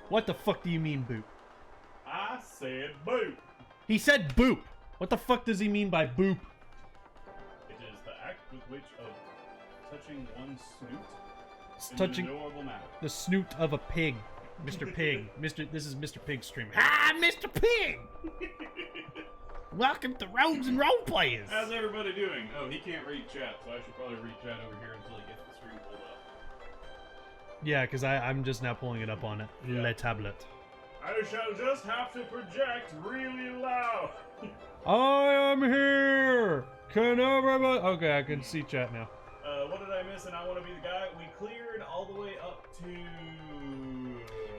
What the fuck do you mean, boop? I said boop. He said boop. What the fuck does he mean by boop? It is the act with which of touching one's snoot in Touching an adorable manner. the snoot of a pig. Mr. Pig. This is Mr. Pig streaming. Ah, Mr. Pig! Welcome to Rogues and Roleplayers! How's everybody doing? Oh, he can't read chat, so I should probably read chat over here until he gets the stream pulled up. Yeah, because I'm just now pulling it up on it. Yeah. Le tablet. I shall just have to project really loud. I am here! Can everybody... Okay, I can see chat now. What did I miss and I want to be the guy? We cleared all the way up to...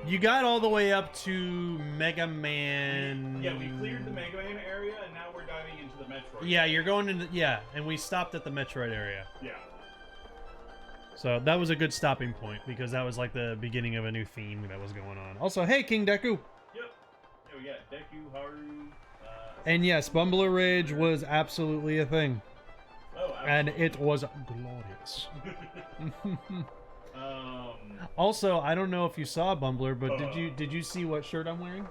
You got all the way up to Mega Man... Yeah, we cleared the Mega Man area, and now we're diving into the Metroid. Yeah, you're going into... Yeah, and we stopped at the Metroid area. Yeah. So that was a good stopping point, because that was like the beginning of a new theme that was going on. Also, hey, King Deku! Yep. Yeah, we got Deku, Haru... And yes, Bumbler Rage was absolutely a thing. Oh, And absolutely. it was glorious. Um, Also, I don't know if you saw Bumbler, but did you see what shirt I'm wearing?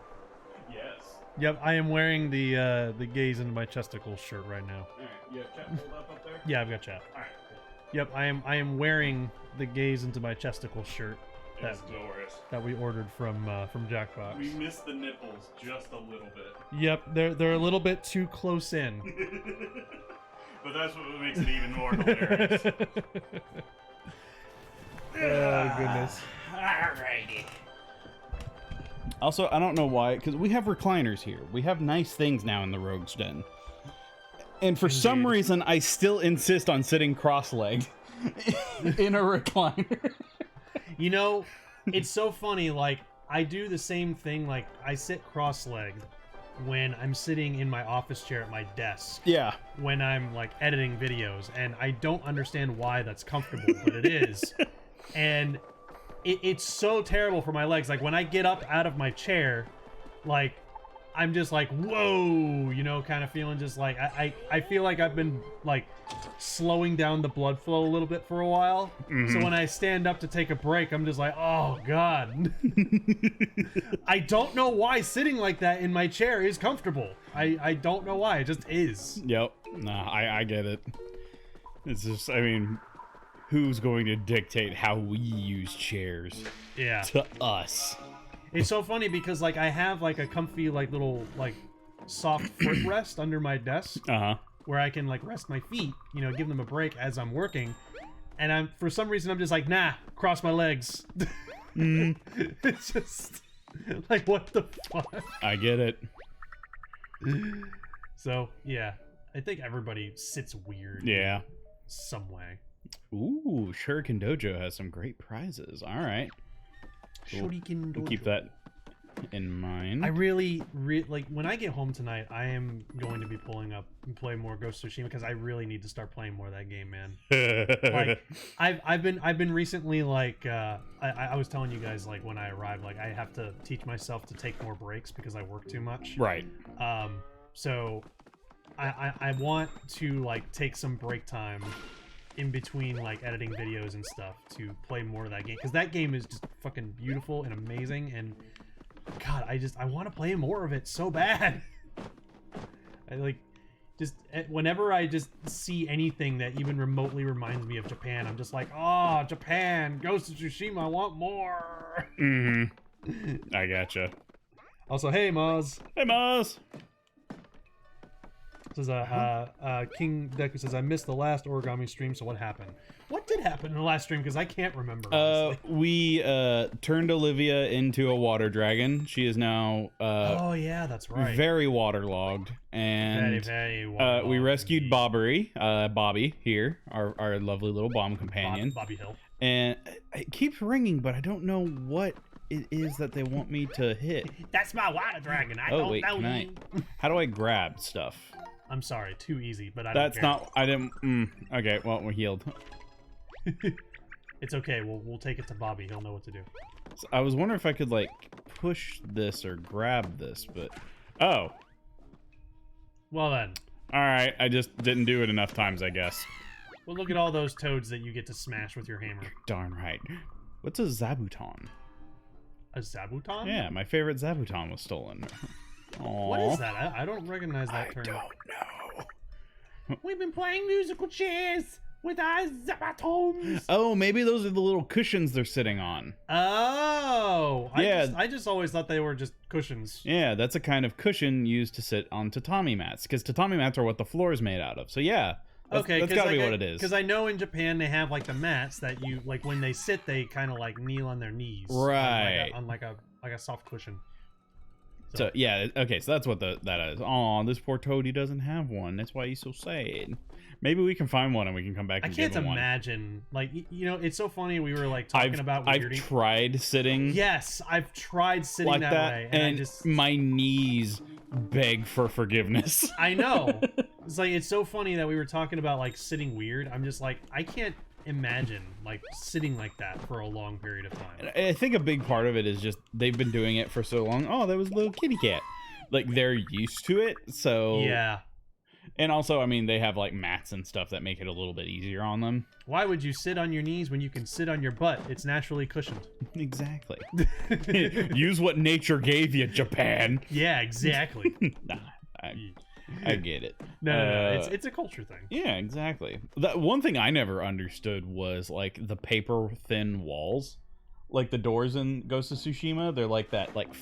yes. Yep, I am wearing the gaze into my chesticles shirt right now. Alright, you have chat pulled up there? Yeah, I've got chat. Alright, cool. Yep, I am wearing the gaze into my chesticles shirt It's glorious. that we ordered from Jackbox. We missed the nipples just a little bit. Yep, they're a little bit too close in. But that's what makes it even more hilarious. Oh goodness. Alrighty. Also, I don't know why, because we have recliners here. We have nice things now in the Rogue's Den. And for some Indeed. reason, I still insist on sitting cross-legged in a recliner. You know, it's so funny, like, I do the same thing, like, I sit cross-legged when I'm sitting in my office chair at my desk. Yeah. When I'm, like, editing videos, and I don't understand why that's comfortable, but it is. And it's so terrible for my legs. Like, when I get up out of my chair, like, I'm just like, whoa, you know, kind of feeling just like, I feel like I've been, like, slowing down the blood flow a little bit for a while. So when I stand up to take a break, I'm just like, oh, God. I don't know why sitting like that in my chair is comfortable. I don't know why. It just is. Yep. Nah, I get it. It's just, I mean, who's going to dictate how we use chairs Yeah. to us? It's so funny because, like, I have, like, a comfy, like, little, like, soft footrest under my desk Uh-huh. where I can, like, rest my feet, you know, give them a break as I'm working. And for some reason, I'm just like, nah, cross my legs. It's just, like, what the fuck? I get it. So, yeah, I think everybody sits weird. Yeah. Some way. Ooh, Shuriken Dojo has some great prizes. All right. Cool. Shuriken We'll keep Dojo. that in mind. I really, like, when I get home tonight, I am going to be pulling up and play more Ghost of Tsushima because I really need to start playing more of that game, man. Like, I've been recently, like, I was telling you guys, like, when I arrived, like, I have to teach myself to take more breaks because I work too much. Right. So I want to, like, take some break time in between, like, editing videos and stuff to play more of that game because that game is just fucking beautiful and amazing, and God, I want to play more of it so bad. I like just whenever I just see anything that even remotely reminds me of Japan, I'm just like, oh, Japan, Ghost of Tsushima, I want more. I gotcha. Also, hey Maz. Hey, Maz. Says King Deku says I missed the last Origami stream, so what happened? What did happen in the last stream? Because I can't remember. Honestly. We turned Olivia into a water dragon. She is now Oh yeah, that's right. very waterlogged, and very we rescued Bobby here, our lovely little bomb companion. Bobby Hill. And it keeps ringing, but I don't know what it is that they want me to hit. That's my water dragon. I Oh don't wait, know can I? you. How do I grab stuff? I'm sorry, too easy, but I don't That's care. not. I didn't. Okay, well we're healed. It's okay. We'll take it to Bobby. He'll know what to do. So I was wondering if I could like push this or grab this, but oh, Well then, all right. I just didn't do it enough times, I guess. well look at all those toads that you get to smash with your hammer. Darn right. What's a zabuton? A zabuton? Yeah, my favorite zabuton was stolen. Aww. What is that? I don't recognize that term. I don't know. We've been playing musical chairs with our zabatons. Oh, maybe those are the little cushions they're sitting on. Oh, Yeah. I just always thought they were just cushions. Yeah, that's a kind of cushion used to sit on tatami mats, because tatami mats are what the floor is made out of. So yeah, that's gotta be what it is. Because I know in Japan they have like the mats that you like when they sit they kind of like kneel on their knees, right? On like a soft cushion. So yeah, okay, so that's what that is. Oh, this poor toady doesn't have one. That's why he's so sad. Maybe we can find one and we can come back and give him one. I can't imagine. Like, you know, it's so funny. We were like talking about weirding. I've tried sitting. Yes, I've tried sitting like that way, and my knees beg for forgiveness. I know. It's like it's so funny that we were talking about like sitting weird. I'm just like I can't imagine like sitting like that for a long period of time. I think a big part of it is just they've been doing it for so long. Oh, there was a little kitty cat. Like they're used to it, so yeah. And also, I mean, they have like mats and stuff that make it a little bit easier on them. Why would you sit on your knees when you can sit on your butt? It's naturally cushioned. Exactly. Use what nature gave you, Japan. Yeah, exactly. Nah, I get it. No, it's a culture thing. Yeah, exactly. That one thing I never understood was like the paper thin walls, like the doors in Ghost of Tsushima. They're like that, like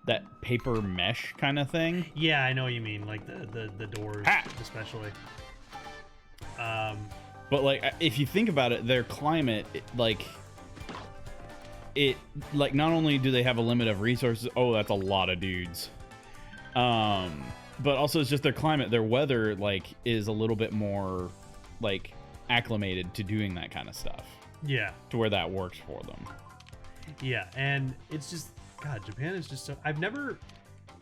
that paper mesh kind of thing. Yeah, I know what you mean. Like the doors, especially. But like, if you think about it, their climate, like not only do they have a limit of resources. Oh, that's a lot of dudes. But also it's just their climate, their weather, like, is a little bit more, like, acclimated to doing that kind of stuff. Yeah. To where that works for them. Yeah, and it's just, God, Japan is just so... I've never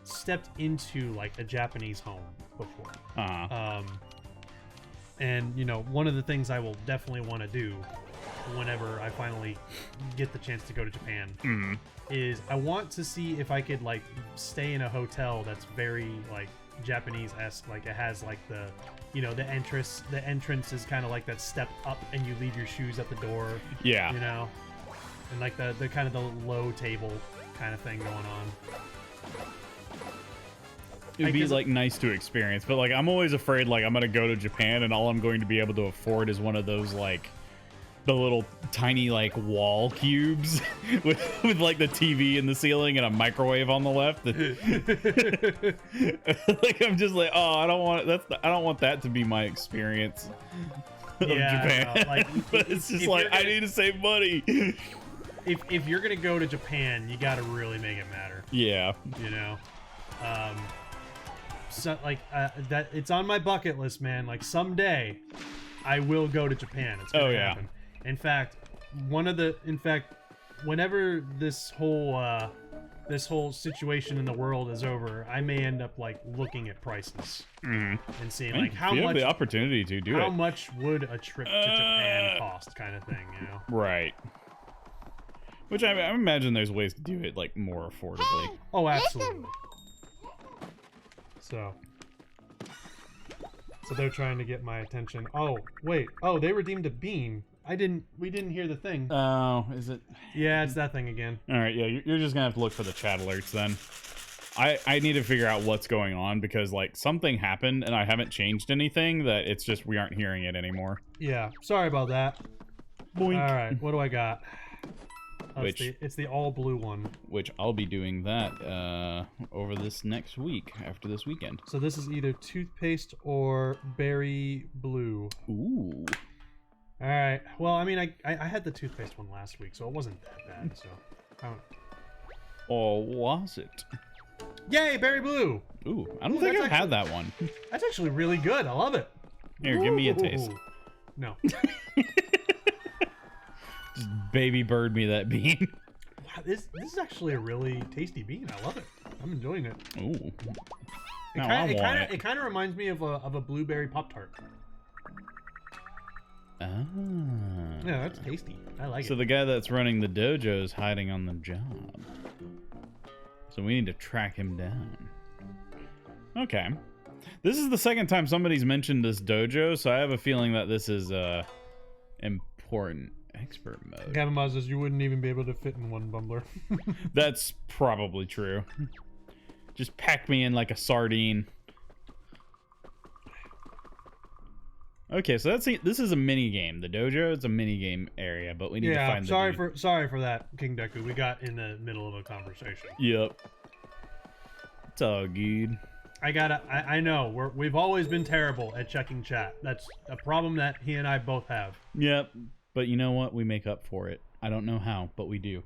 stepped into, like, a Japanese home before. And, you know, one of the things I will definitely want to do whenever I finally get the chance to go to Japan is I want to see if I could, like, stay in a hotel that's very, like, Japanese-esque. Like, it has, like, the, you know, the entrance is kind of like that step up and you leave your shoes at the door. Yeah. You know? And, like, the kind of the low table kind of thing going on. It would be, like, nice to experience, but, like, I'm always afraid, like, I'm gonna go to Japan and all I'm going to be able to afford is one of those, like, the little tiny, like, wall cubes with like the TV in the ceiling and a microwave on the left. Like, I'm just like, oh, I don't want that to be my experience of Japan. No, like, but it's just like I need to save money. If you're gonna go to Japan, you got to really make it matter. Yeah. You know. So like that, it's on my bucket list, man. Like someday, I will go to Japan. It's gonna happen. In fact, whenever this whole situation in the world is over, I may end up like looking at prices and seeing like how much the opportunity to do how much would a trip to Japan cost, kind of thing, you know? Right. Which I imagine there's ways to do it like more affordably. Oh, absolutely. So they're trying to get my attention. Oh, wait. Oh, they redeemed a bean. We didn't hear the thing. Oh, is it? Yeah, it's that thing again. All right, yeah, you're just gonna have to look for the chat alerts then. I need to figure out what's going on because like something happened and I haven't changed anything that it's just we aren't hearing it anymore. Yeah, sorry about that. Boink. All right, what do I got? Oh, it's the all blue one. Which I'll be doing that over this next week after this weekend. So this is either toothpaste or berry blue. Ooh. All right. Well, I mean, I had the toothpaste one last week, so it wasn't that bad. So. Or was it? Yay, berry blue! Ooh, I don't think I've had that one. That's actually really good. I love it. Here, give me a taste. No. Just baby bird me that bean. Wow, this is actually a really tasty bean. I love it. I'm enjoying it. Ooh. It kind of reminds me of a blueberry Pop-Tart. Ah. Yeah, that's tasty. I like it. So the guy that's running the dojo is hiding on the job. So we need to track him down. Okay. This is the second time somebody's mentioned this dojo, so I have a feeling that this is important. expert mode. Gavin Maz says you wouldn't even be able to fit in one bumbler. That's probably true. Just pack me in like a sardine. Okay, so this is a mini game. The dojo is a mini game area, but we need to find the sorry for that, King Deku. We got in the middle of a conversation. Yep. It's all good. I know we've always been terrible at checking chat. That's a problem that he and I both have. Yep. But you know what? We make up for it. I don't know how, but we do.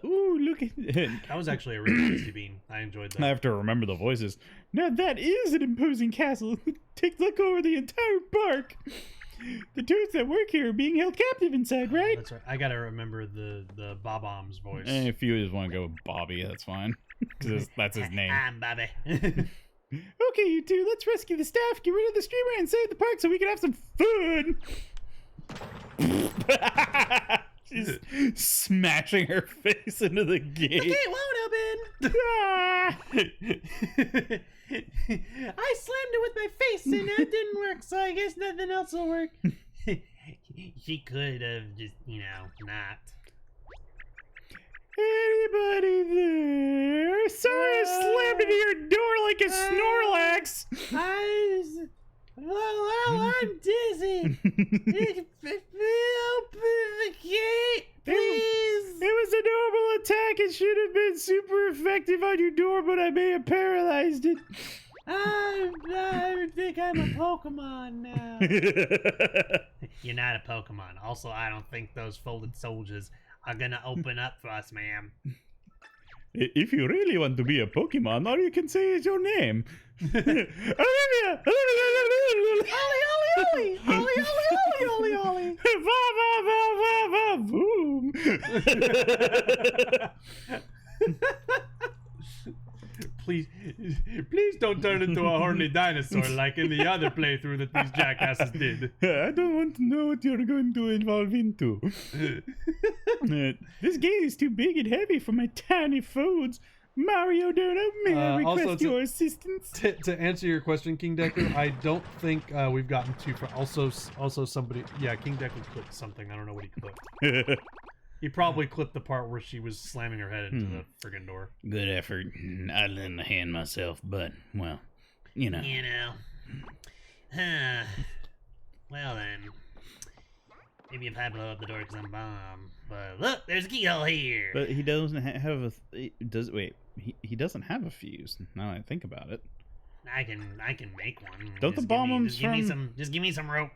Ooh, look at it. That was actually a really tasty bean. I enjoyed that. I have to remember the voices. Now that is an imposing castle. Take a look over the entire park. The toads that work here are being held captive inside, right? That's right. I gotta remember the Bob-omb's voice. If you just want to go with Bobby, that's fine. Because that's his name. I'm Bobby. Okay, you two, let's rescue the staff, get rid of the streamer, and save the park so we can have some fun. She's smashing her face into the gate. The gate won't open. I slammed it with my face and that didn't work, so I guess nothing else will work. She could have just, not. Anybody there? Sorry, I slammed into your door like a Snorlax. I'm dizzy. Open the gate, please. It was a normal attack. It should have been super effective on your door, but I may have paralyzed it. I think I'm a Pokemon now. You're not a Pokemon. Also, I don't think those folded soldiers are gonna open up for us, ma'am. If you really want to be a Pokemon, all you can say is your name. Olivia! Ollie, Ollie, Ollie! Ollie, Ollie, Ollie, Ollie, Ollie! Please don't turn into a horny dinosaur like in the other playthrough that these jackasses did. I don't want to know what you're going to evolve into. This gate is too big and heavy for my tiny folds. Mario Dono, may I request your assistance? To answer your question, King Deku, I don't think we've gotten too far. Also somebody, King Deku clipped something. I don't know what he clipped. He probably clipped the part where she was slamming her head into the friggin' door. Good effort. I'd lend a hand myself, but, well, you know. Well then. Maybe if I blow up the door because I'm bomb. But look, there's a keyhole here. But he doesn't have he doesn't have a fuse, now that I think about it. I can make one. Don't the bombs just give me some rope.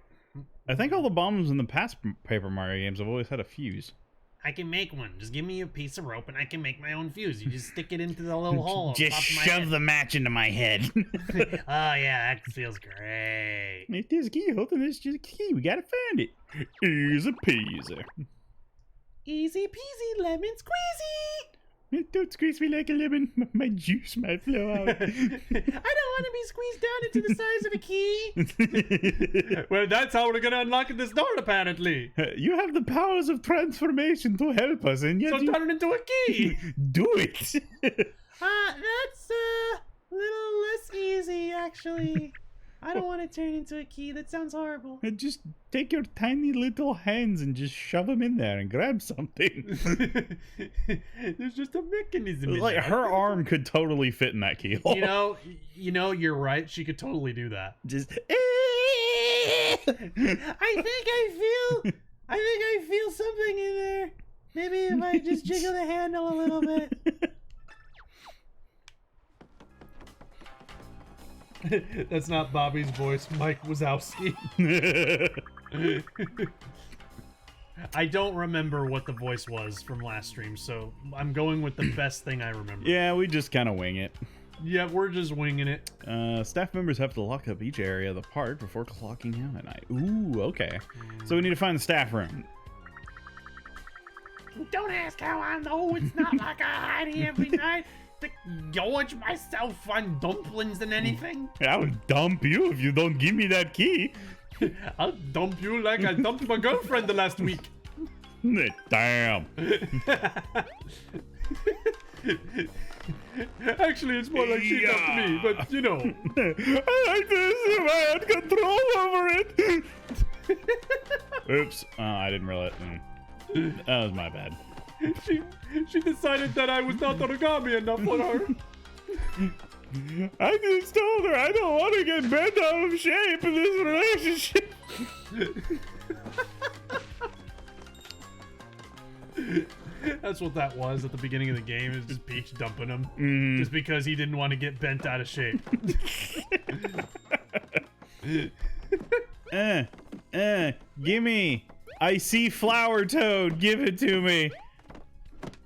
I think all the bombs in the past Paper Mario games have always had a fuse. I can make one. Just give me a piece of rope and I can make my own fuse. You just stick it into the little hole. Just shove the match into my head. Oh yeah, that feels great. If there's a keyhole, then there's just a key. We gotta find it. Easy peasy. Easy peasy lemon squeezy. Don't squeeze me like a lemon. My juice might flow out. I don't want to be squeezed down into the size of a key. Well, that's how we're going to unlock this door, apparently. You have the powers of transformation to help us, and yet so turn it into a key. Do it. That's a little less easy, actually. I don't want to turn into a key. That sounds horrible. Just take your tiny little hands and just shove them in there and grab something. There's just a mechanism. Like her arm could totally fit in that keyhole. You know, you're right. She could totally do that. Just. I think I feel something in there. Maybe if I just jiggle the handle a little bit. That's not Bobby's voice, Mike Wazowski. I don't remember what the voice was from last stream, so I'm going with the best thing I remember. Yeah, we just kind of wing it. Yeah, we're just winging it. Staff members have to lock up each area of the park before clocking out at night. Ooh, okay. So we need to find the staff room. Don't ask how I know. It's not like I hide here every night to gorge myself on dumplings and anything. I'll dump you if you don't give me that key. I'll dump you like I dumped my girlfriend the last week. Damn. Actually, it's more like she dumped me, but you know. I like this if I had control over it. Oops. I didn't realize. That was my bad. She decided that I was not origami enough for her. I just told her I don't want to get bent out of shape in this relationship. That's what that was at the beginning of the game, is just Peach dumping him. Just because he didn't want to get bent out of shape. Gimme. I see Flower Toad. Give it to me.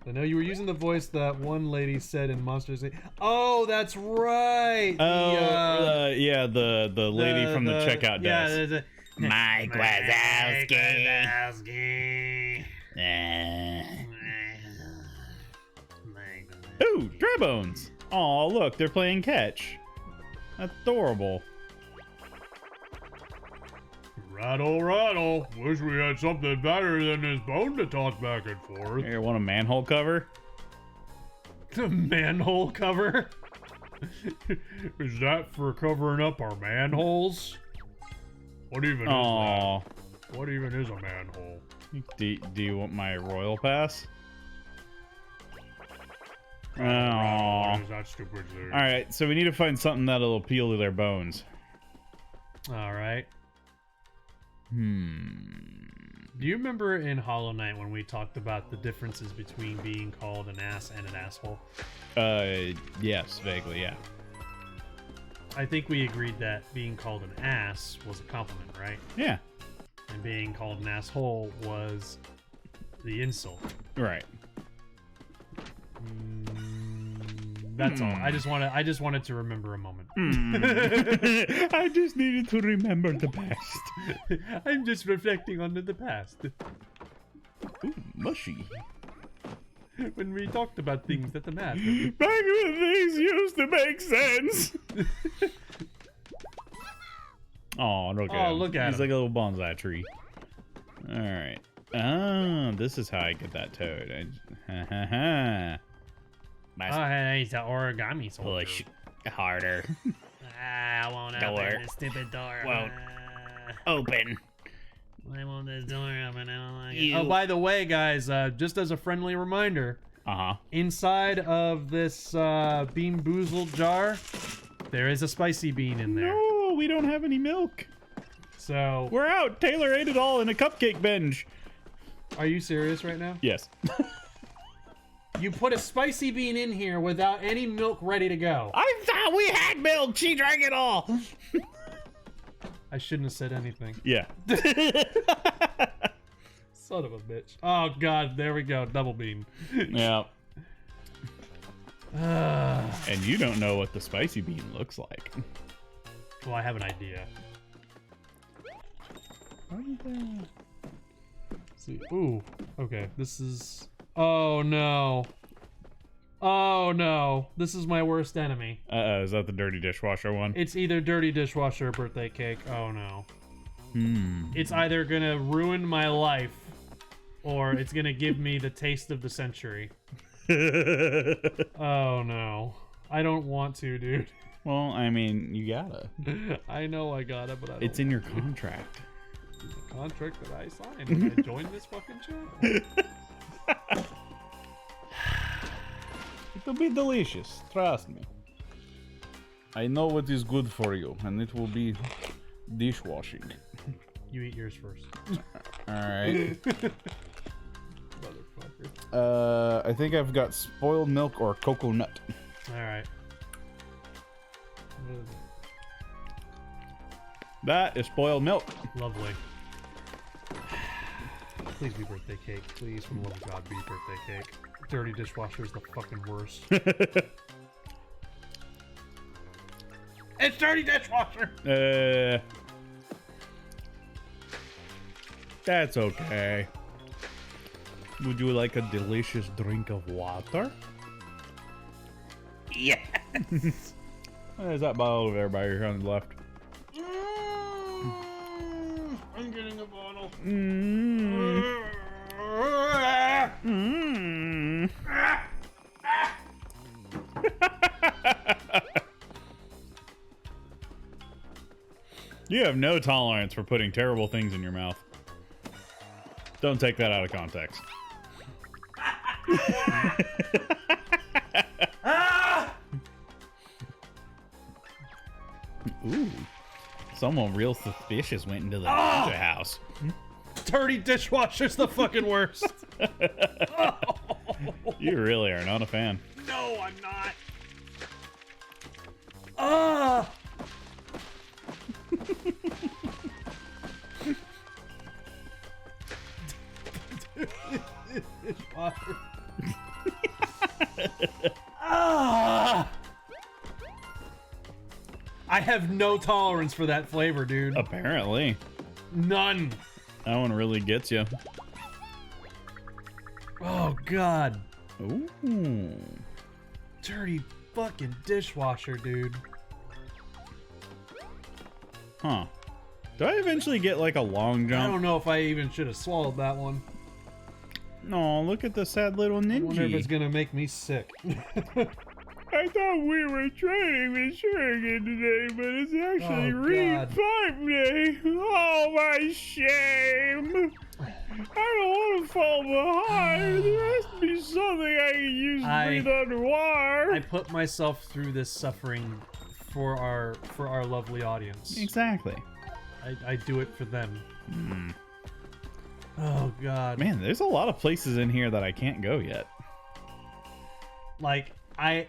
I know you were using the voice that one lady said in Monsters Inc. Oh, that's right. Oh, yeah, the lady from the checkout desk. Yeah, Mike Wazowski. Ooh, dry bones. Aw, look, they're playing catch. Adorable. Rattle, rattle. Wish we had something better than this bone to toss back and forth. Here, want a manhole cover? The manhole cover? Is that for covering up our manholes? What even is that? What even is a manhole? Do you want my royal pass? What is that stupid thing? Alright, so we need to find something that'll appeal to their bones. Alright. Do you remember in Hollow Knight when we talked about the differences between being called an ass and an asshole? Yes, vaguely, yeah. I think we agreed that being called an ass was a compliment, right? Yeah. And being called an asshole was the insult. Right. That's all. I just wanted to remember a moment. I just needed to remember the past. I'm just reflecting on the past. Ooh, mushy. When we talked about things that matter. Back when things used to make sense. Oh, look at him. Look at He's him. like a little bonsai tree. All right. Oh, this is how I get that toad. He's an origami soldier. Push harder. I won't Door. open this stupid door. Won't. Open. Why won't this door open? I don't like it. You- Oh, by the way, guys, just as a friendly reminder, inside of this Bean Boozled jar, there is a spicy bean in there. No, we don't have any milk. So, We're out. Taylor ate it all in a cupcake binge. are you serious right now? Yes. You put a spicy bean in here without any milk ready to go. I thought we had milk. She drank it all. I shouldn't have said anything. Yeah. Son of a bitch. Oh, God. There we go. Double bean. Yeah. And you don't know what the spicy bean looks like. Well, I have an idea. Let's see. Ooh. Okay. This is... Oh, no. Oh, no. This is my worst enemy. Is that the dirty dishwasher one? It's either dirty dishwasher or birthday cake. Oh, no. It's either gonna ruin my life or it's gonna give me the taste of the century. Oh, no. I don't want to, dude. Well, I mean, you gotta. I know I got it, but I don't. It's in your contract. The contract that I signed when I joined this fucking channel. It'll be delicious, trust me. I know what is good for you, and it will be dishwashing. You eat yours first. Alright. Motherfucker. I think I've got spoiled milk or coconut. Alright. That is spoiled milk. Lovely. Please be birthday cake. Please, for the love of God, be birthday cake. Dirty dishwasher is the fucking worst. It's dirty dishwasher! That's okay. Would you like a delicious drink of water? Yes! There's that bottle over there by your on the left. I'm getting a bottle. You have no tolerance for putting terrible things in your mouth. Don't take that out of context. Ooh. Someone real suspicious went into the ninja house. Dirty dishwasher's the fucking worst. You really are not a fan. No, I'm not. Ah! Ah! I have no tolerance for that flavor, dude. Apparently. None. That one really gets you. Oh, God. Ooh. Dirty fucking dishwasher, dude. Huh. Do I eventually get like a long I jump? don't know if I even should have swallowed that one. No, look at the sad little I wonder if it's ninja. gonna make me sick. I thought we were training with Shogun today, but it's actually Oh, God. Read Day. Oh, my shame. I don't want to fall behind. There has to be something I can use to breathe underwater. I put myself through this suffering for our lovely audience. Exactly. I do it for them. Mm. Oh, God. Man, there's a lot of places in here that I can't go yet. Like, I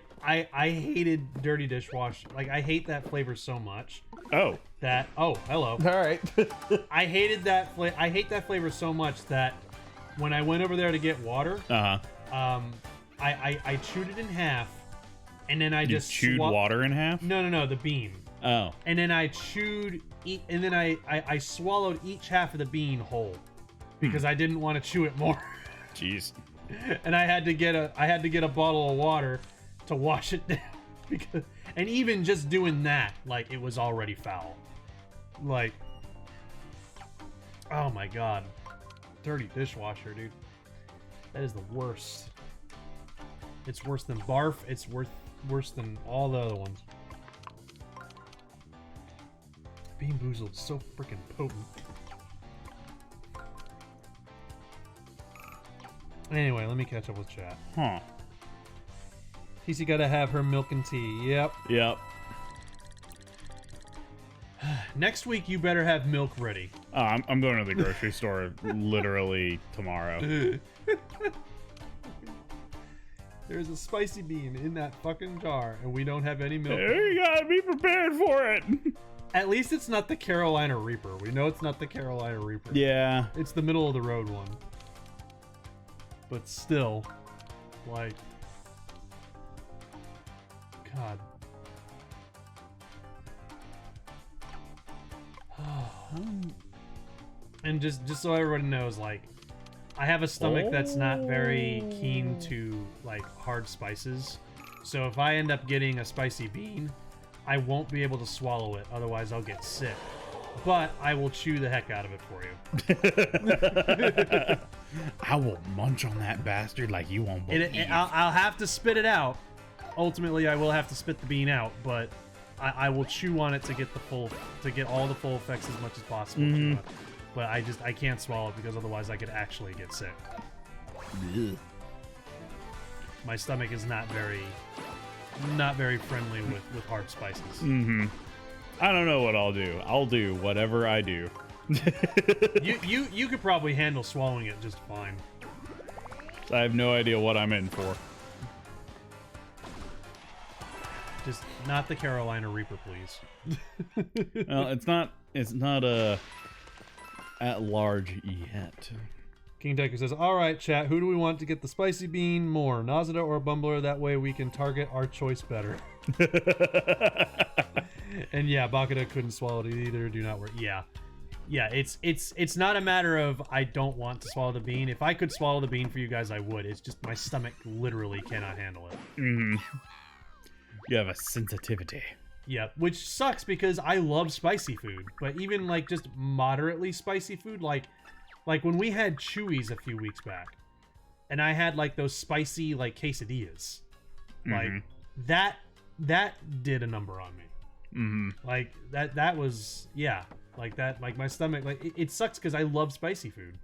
hated dirty dishwash. Like, I hate that flavor so much Oh. that... Oh, hello. All right. I hated that I hate that flavor so much that when I went over there to get water, Uh-huh. I chewed it in half, and then I You just chewed water in half? No, the bean. Oh. And then I and then I swallowed each half of the bean whole because I didn't want to chew it more. Jeez. And I had to get a bottle of water to wash it down because, and even just doing that, like, it was already foul. Like, oh my God, dirty dishwasher, dude. That is the worst. It's worse than barf. It's worse than all the other ones. Bean Boozled is so freaking potent. Anyway, let me catch up with chat. Huh. TC gotta have her milk and tea. Yep. Yep. Next week, you better have milk ready. I'm going to the grocery store literally tomorrow. There's a spicy bean in that fucking jar, and we don't have any milk. You gotta be prepared for it. At least it's not the Carolina Reaper. We know it's not the Carolina Reaper. Yeah. It's the middle of the road one. But still, like, God. And just so everybody knows, like, I have a stomach that's not very keen to, like, hard spices. So if I end up getting a spicy bean, I won't be able to swallow it. Otherwise, I'll get sick. But I will chew the heck out of it for you. I will munch on that bastard like you won't believe. I'll have to spit it out. Ultimately, I will have to spit the bean out, but I will chew on it to get all the full effects as much as possible. Mm-hmm. But I can't swallow it because otherwise I could actually get sick. Ugh. My stomach is not very friendly with hard spices. Mm-hmm. I don't know what I'll do. I'll do whatever I do. You could probably handle swallowing it just fine. I have no idea what I'm in for. Just not the Carolina Reaper, please. Well, it's not at large yet. King Decker says, "All right, chat. Who do we want to get the spicy bean more, Nazada or Bumbler? That way we can target our choice better." And yeah, Bakada couldn't swallow it either. Do not worry. Yeah. It's not a matter of I don't want to swallow the bean. If I could swallow the bean for you guys, I would. It's just my stomach literally cannot handle it. Mm-hmm. You have a sensitivity. Yeah, which sucks because I love spicy food, but even like just moderately spicy food, like when we had Chewy's a few weeks back, and I had like those spicy like quesadillas, like that did a number on me. Like that was, yeah, like that, like my stomach, like it sucks because I love spicy food.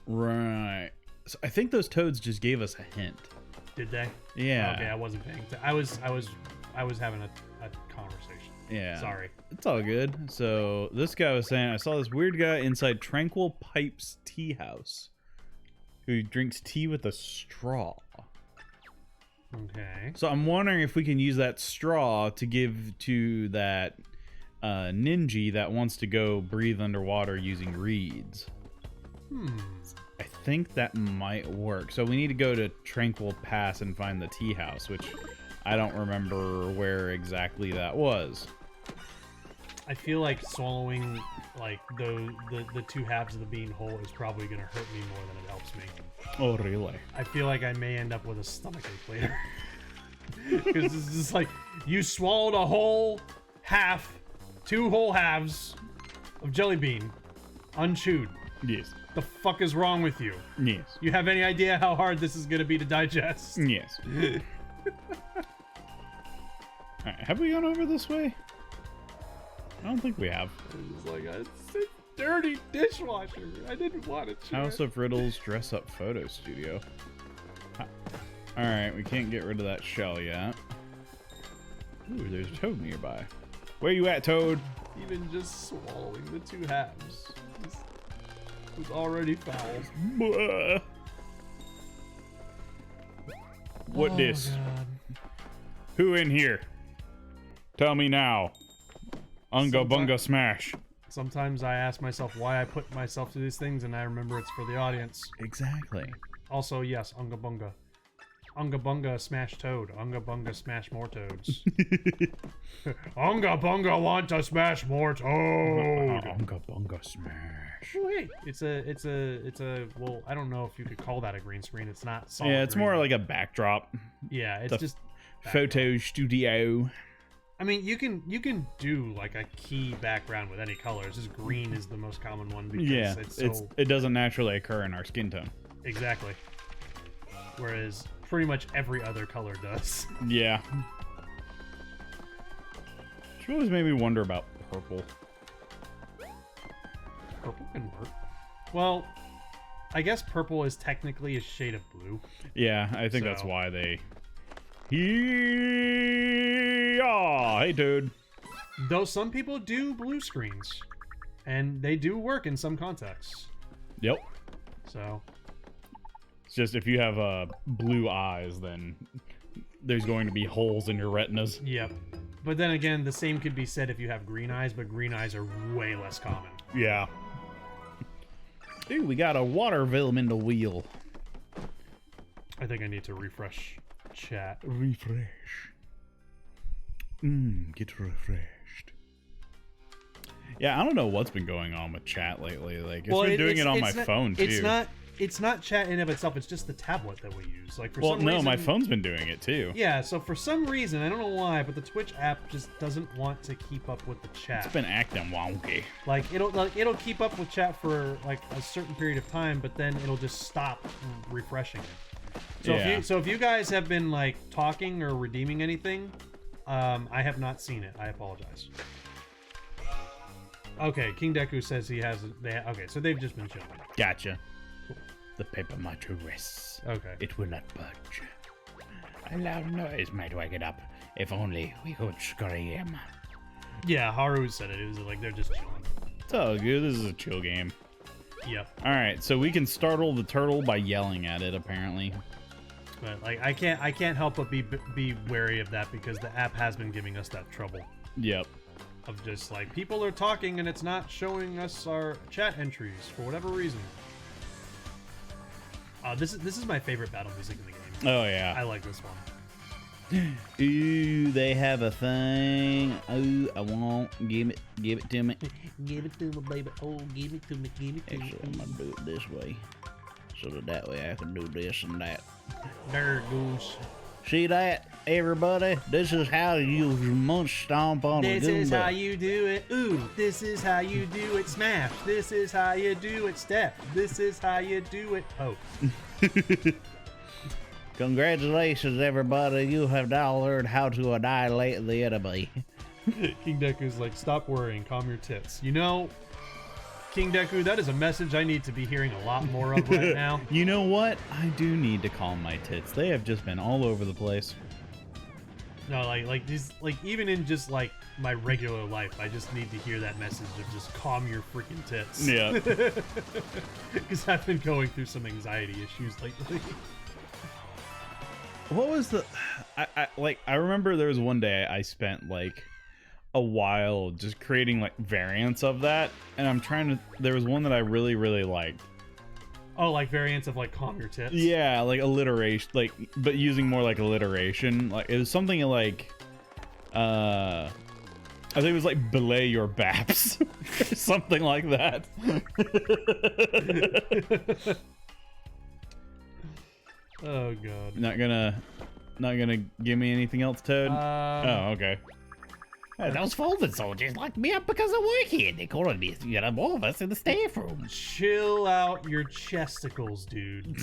Right. So I think those toads just gave us a hint. Did they? Yeah. Okay, I wasn't paying attention. I was having a conversation. Yeah. Sorry. It's all good. So this guy was saying, I saw this weird guy inside Tranquil Pipes Tea House who drinks tea with a straw. Okay. So I'm wondering if we can use that straw to give to that ninja that wants to go breathe underwater using reeds. I think that might work. So we need to go to Tranquil Pass and find the tea house, which I don't remember where exactly that was. I feel like swallowing like the two halves of the bean whole is probably gonna hurt me more than it helps me. Oh, really? I feel like I may end up with a stomachache later. Because it's just like, you swallowed a whole half, 2 whole halves of jelly bean, unchewed. Yes. The fuck is wrong with you? Yes. You have any idea how hard this is gonna be to digest? Yes. Alright, have we gone over this way? I don't think we have. It's like a dirty dishwasher. I didn't want to. House of Riddles Dress Up Photo Studio. Alright, we can't get rid of that shell yet. Ooh, there's a toad nearby. Where you at, Toad? Even just swallowing the 2 halves was already foul. Blah. What this? God. Who in here? Tell me now. Unga bunga smash. Sometimes I ask myself why I put myself through these things, and I remember it's for the audience. Exactly. Also, yes, Unga Bunga. Unga Bunga smash toad. Unga Bunga smash more toads. Unga Bunga want to smash more toad. Unga bunga smash. Oh, hey, it's a. Well, I don't know if you could call that a green screen. It's not solid. Yeah, it's green. more like a backdrop. Yeah, it's just Photo studio. I mean, you can do like a key background with any colors. Just green is the most common one because Yeah, it doesn't naturally occur in our skin tone. Exactly. Whereas pretty much every other color does. Yeah. Which always made me wonder about purple. Purple can work. Well, I guess purple is technically a shade of blue. Yeah, I think that's why they... Hey, dude. Though some people do blue screens. And they do work in some contexts. Yep. So... It's just if you have blue eyes, then there's going to be holes in your retinas. Yep. But then again, the same could be said if you have green eyes, but green eyes are way less common. Yeah. Ooh, we got a water veil in the wheel. I think I need to refresh chat. Refresh. Get refreshed. Yeah, I don't know what's been going on with chat lately. Like, it's been doing it on my phone, too. It's not chat in and of itself. It's just the tablet that we use. Like for some no, reason, my phone's been doing it too. Yeah, so for some reason, I don't know why, but the Twitch app just doesn't want to keep up with the chat. It's been acting wonky. Like it'll keep up with chat for like a certain period of time, but then it'll just stop refreshing it. So yeah. if you guys have been like talking or redeeming anything, I have not seen it. I apologize. Okay, King Deku says he has. Okay, so they've just been chilling. Gotcha. The paper might rests. Okay. It will not budge. A loud noise might wake it up. If only we could scream. Yeah, Haru said it. It was like they're just chilling. It's all good. This is a chill game. Yep. Alright, so we can startle the turtle by yelling at it, apparently. But like I can't help but be wary of that because the app has been giving us that trouble. Yep. Of just like people are talking and it's not showing us our chat entries for whatever reason. This is my favorite battle music in the game. Oh yeah. I like this one. Ooh, they have a thing. Ooh, I want. Give it to me. Give it to me, baby. Oh, give it to me. Give it to me. Actually, I'm gonna do it this way, so that way I can do this and that. There it goes. See that, everybody? This is how you munch stomp on a Goomba. This is how you do it. Ooh, this is how you do it. Smash. This is how you do it. Step. This is how you do it. Oh. Congratulations, everybody. You have now learned how to annihilate the enemy. King Deku's like, stop worrying, calm your tits. You know, King Deku, that is a message I need to be hearing a lot more of right now. You know what? I do need to calm my tits. They have just been all over the place. No, like these, like even in just like my regular life, I just need to hear that message of just calm your freaking tits. Yeah. Because I've been going through some anxiety issues lately. What was the... I remember there was one day I spent like a while just creating like variants of that, and I'm trying to... There was one that I really, really liked. Oh, like variants of like calm your tits? Yeah, like alliteration, like, but using more like alliteration. Like, it was something like, I think it was like belay your baps, something like that. Oh god. Not gonna give me anything else, Toad? Oh, okay. Those folding soldiers locked me up because of work here. They called me, all of us in the staff room. Chill out your chesticles, dude.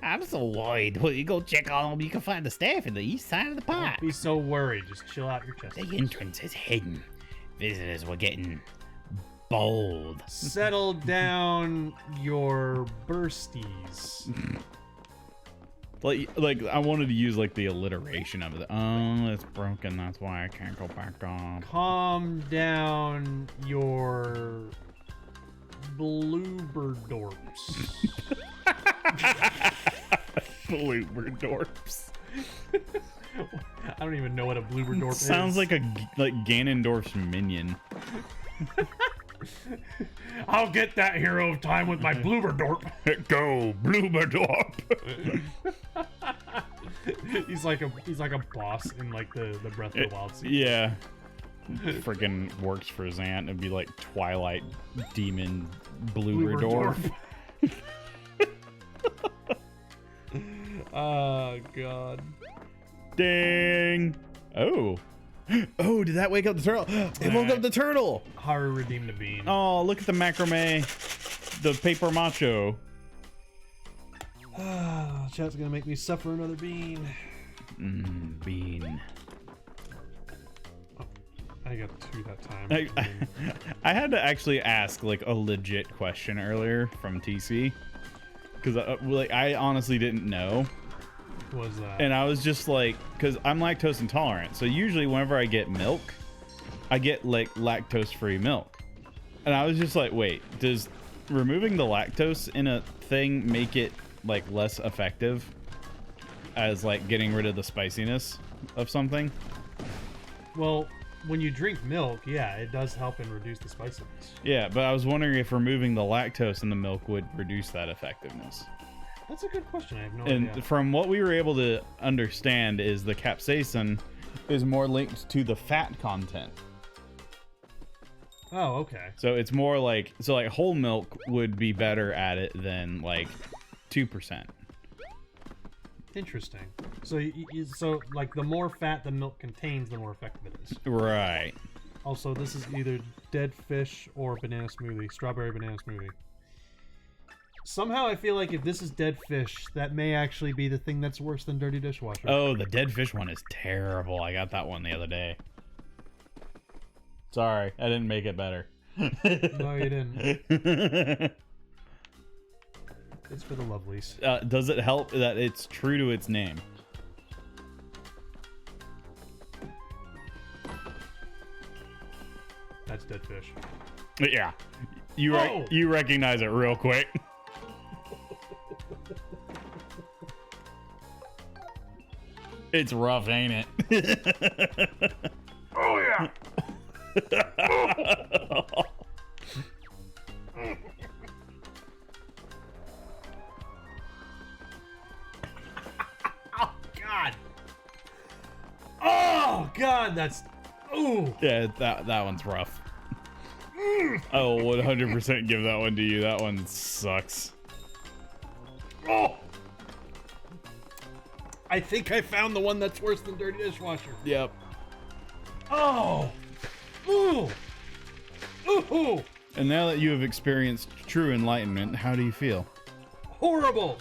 I'm so worried. Well, you go check on them. You can find the staff in the east side of the park. Don't be so worried. Just chill out your chesticles. The entrance is hidden. Visitors were getting bold. Settle down your bursties. Like I wanted to use like the alliteration of it. Oh, it's broken. That's why I can't go back on. Calm down your blooberdorps. Blooberdorps. I don't even know what a blooberdorp is. Sounds like Ganondorf's minion. I'll get that hero of time with my blooberdorp. Go, Blooberdorp. he's like a boss in like the Breath of the Wild sequel. Yeah. Freaking works for Zant. It'd be like Twilight Demon Blooberdorp. Oh god. Ding. Oh. Oh, did that wake up the turtle? It woke up the turtle. Haru redeemed a bean. Oh, look at the macrame. The paper macho. Chat's gonna make me suffer another bean. Bean. I got 2 that time. I had to actually ask like a legit question earlier from TC. Because I honestly didn't know. What was that? And I was just like, because I'm lactose intolerant, so usually whenever I get milk, I get like lactose-free milk. And I was just like, wait, does removing the lactose in a thing make it like less effective as like getting rid of the spiciness of something? Well, when you drink milk, yeah, it does help and reduce the spiciness. Yeah, but I was wondering if removing the lactose in the milk would reduce that effectiveness. That's a good question. I have no And idea. from what we were able to understand is the capsaicin is more linked to the fat content. Oh, okay. So it's more like, like whole milk would be better at it than like 2%. Interesting. So, so like the more fat the milk contains, the more effective it is. Right. Also, this is either dead fish or banana smoothie, strawberry banana smoothie. Somehow I feel like if this is dead fish, that may actually be the thing that's worse than dirty dishwasher. Oh, the dead fish one is terrible. I got that one the other day. Sorry, I didn't make it better. No, you didn't. It's for the lovelies. Does it help that it's true to its name? That's dead fish. Yeah. You recognize it real quick. It's rough, ain't it? Oh yeah. Oh god. Oh god, that's ooh. Yeah, that one's rough. I will 100% give that one to you. That one sucks. Oh. I think I found the one that's worse than dirty dishwasher. Yep. Oh. Ooh. Ooh. And now that you have experienced true enlightenment, how do you feel? Horrible.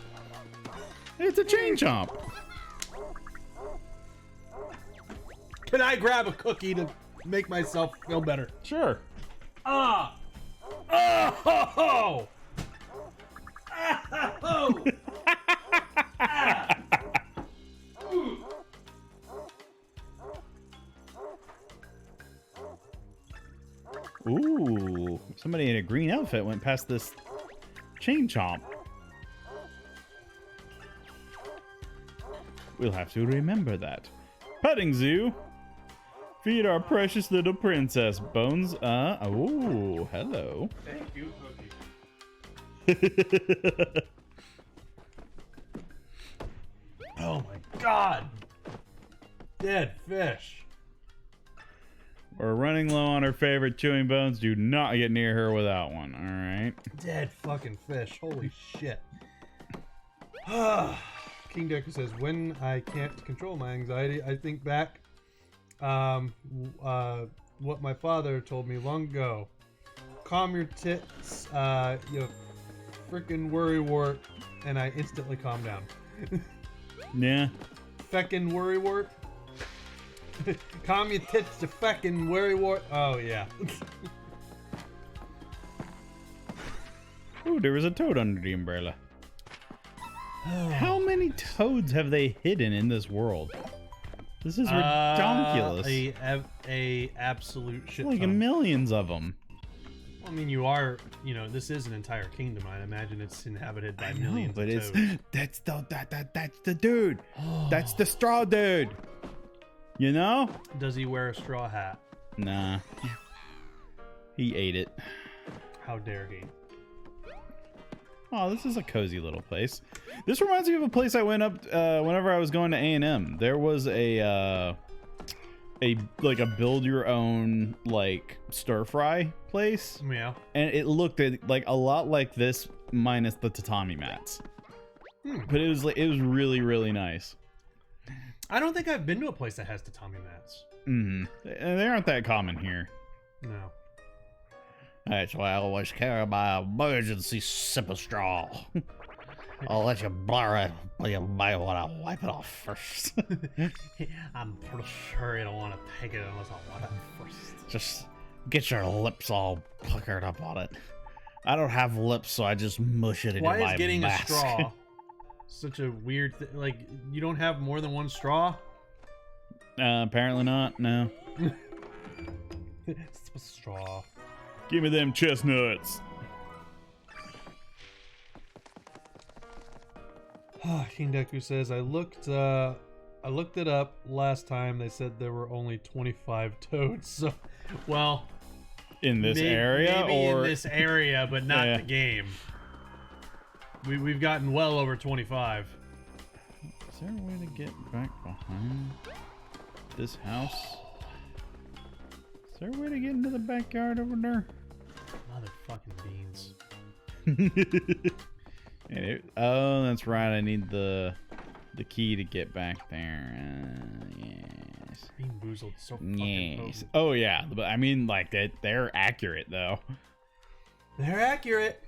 It's a chain chomp. Can I grab a cookie to make myself feel better? Sure. Ah! Oh! Oh! Ooh, somebody in a green outfit went past this chain chomp. We'll have to remember that. Petting zoo. Feed our precious little princess, Bones. Oh, hello. Thank you, cookie. Oh my god! Dead fish. We're running low on her favorite chewing bones. Do not get near her without one, alright? Dead fucking fish. Holy shit. King Deku says, when I can't control my anxiety, I think back what my father told me long ago. Calm your tits, you frickin' worrywart, and I instantly calm down. Yeah. Feckin' worrywart? Calm your tits to feckin' worrywart. Oh, yeah. Ooh, there was a toad under the umbrella. How many toads have they hidden in this world? This is ridiculous. A absolute shit Like ton. millions of them. I mean, this is an entire kingdom. I imagine it's inhabited by millions but of it's toads. that's the dude. That's the straw dude. You know? Does he wear a straw hat? Nah. He ate it. How dare he? Oh, this is a cozy little place. This reminds me of a place I went up whenever I was going to A&M. There was a build your own like stir fry place, Yeah. and it looked like a lot like this minus the tatami mats. But it was really, really nice. I don't think I've been to a place that has tatami mats. And they aren't that common here. No. That's why I always carry my emergency sip of straw. I'll let you blur it, but you might want to wipe it off first. I'm pretty sure you don't want to take it unless I want it first. Just get your lips all puckered up on it. I don't have lips, so I just mush it into my Why is getting mask. a straw such a weird thing? Like, you don't have more than one straw? Apparently not. No. It's a straw. Give me them chestnuts. King Deku says, I looked it up last time. They said there were only 25 toads. So, well, In this area, maybe or in this area, but not Yeah. the game. We've gotten well over 25. is there a way to get back behind this house? Is there a way to get into the backyard over there? Motherfucking beans. Oh, that's right. I need the key to get back there. Yes. Bean boozled so fucking Yes. potent. Oh yeah, but I mean, like they're accurate though. They're accurate.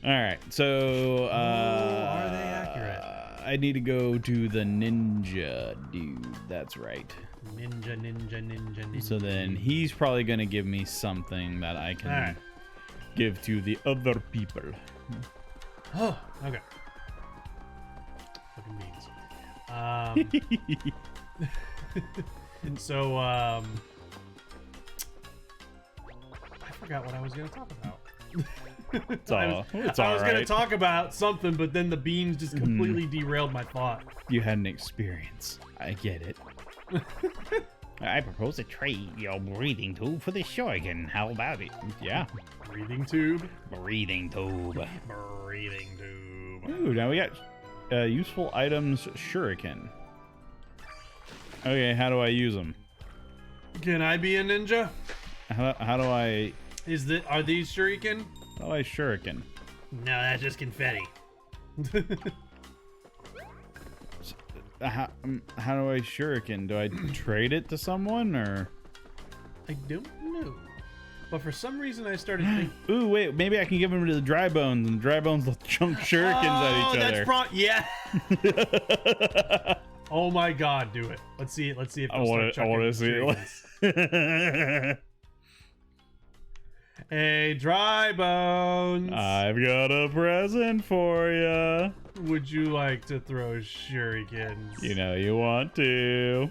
All right, so are they accurate? I need to go to the ninja dude. That's right. Ninja. So then he's probably gonna give me something that I can Alright. give to the other people. Oh, okay. Fucking beans. So, I forgot what I was gonna talk about. It's I all was gonna right. talk about something, but then the beans just completely derailed my thought. You had an experience. I get it. I propose to trade your breathing tube for the Shogun. How about it? Yeah. Breathing tube. Breathing tube. Breathing tube. Ooh, now we got useful items shuriken. Okay, how do I use them? Can I be a ninja? How do I Are these shuriken? how do I shuriken? No, that's just confetti. How do I shuriken? Do I trade it to someone or? I don't know. But for some reason I started thinking... Ooh, wait, maybe I can give them to the dry bones, and the dry bones will chunk shurikens at each other. Yeah. Oh my God, do it. Let's see it. Let's see if I want to see it. Hey, Dry Bones. I've got a present for you. Would you like to throw shurikens? You know you want to.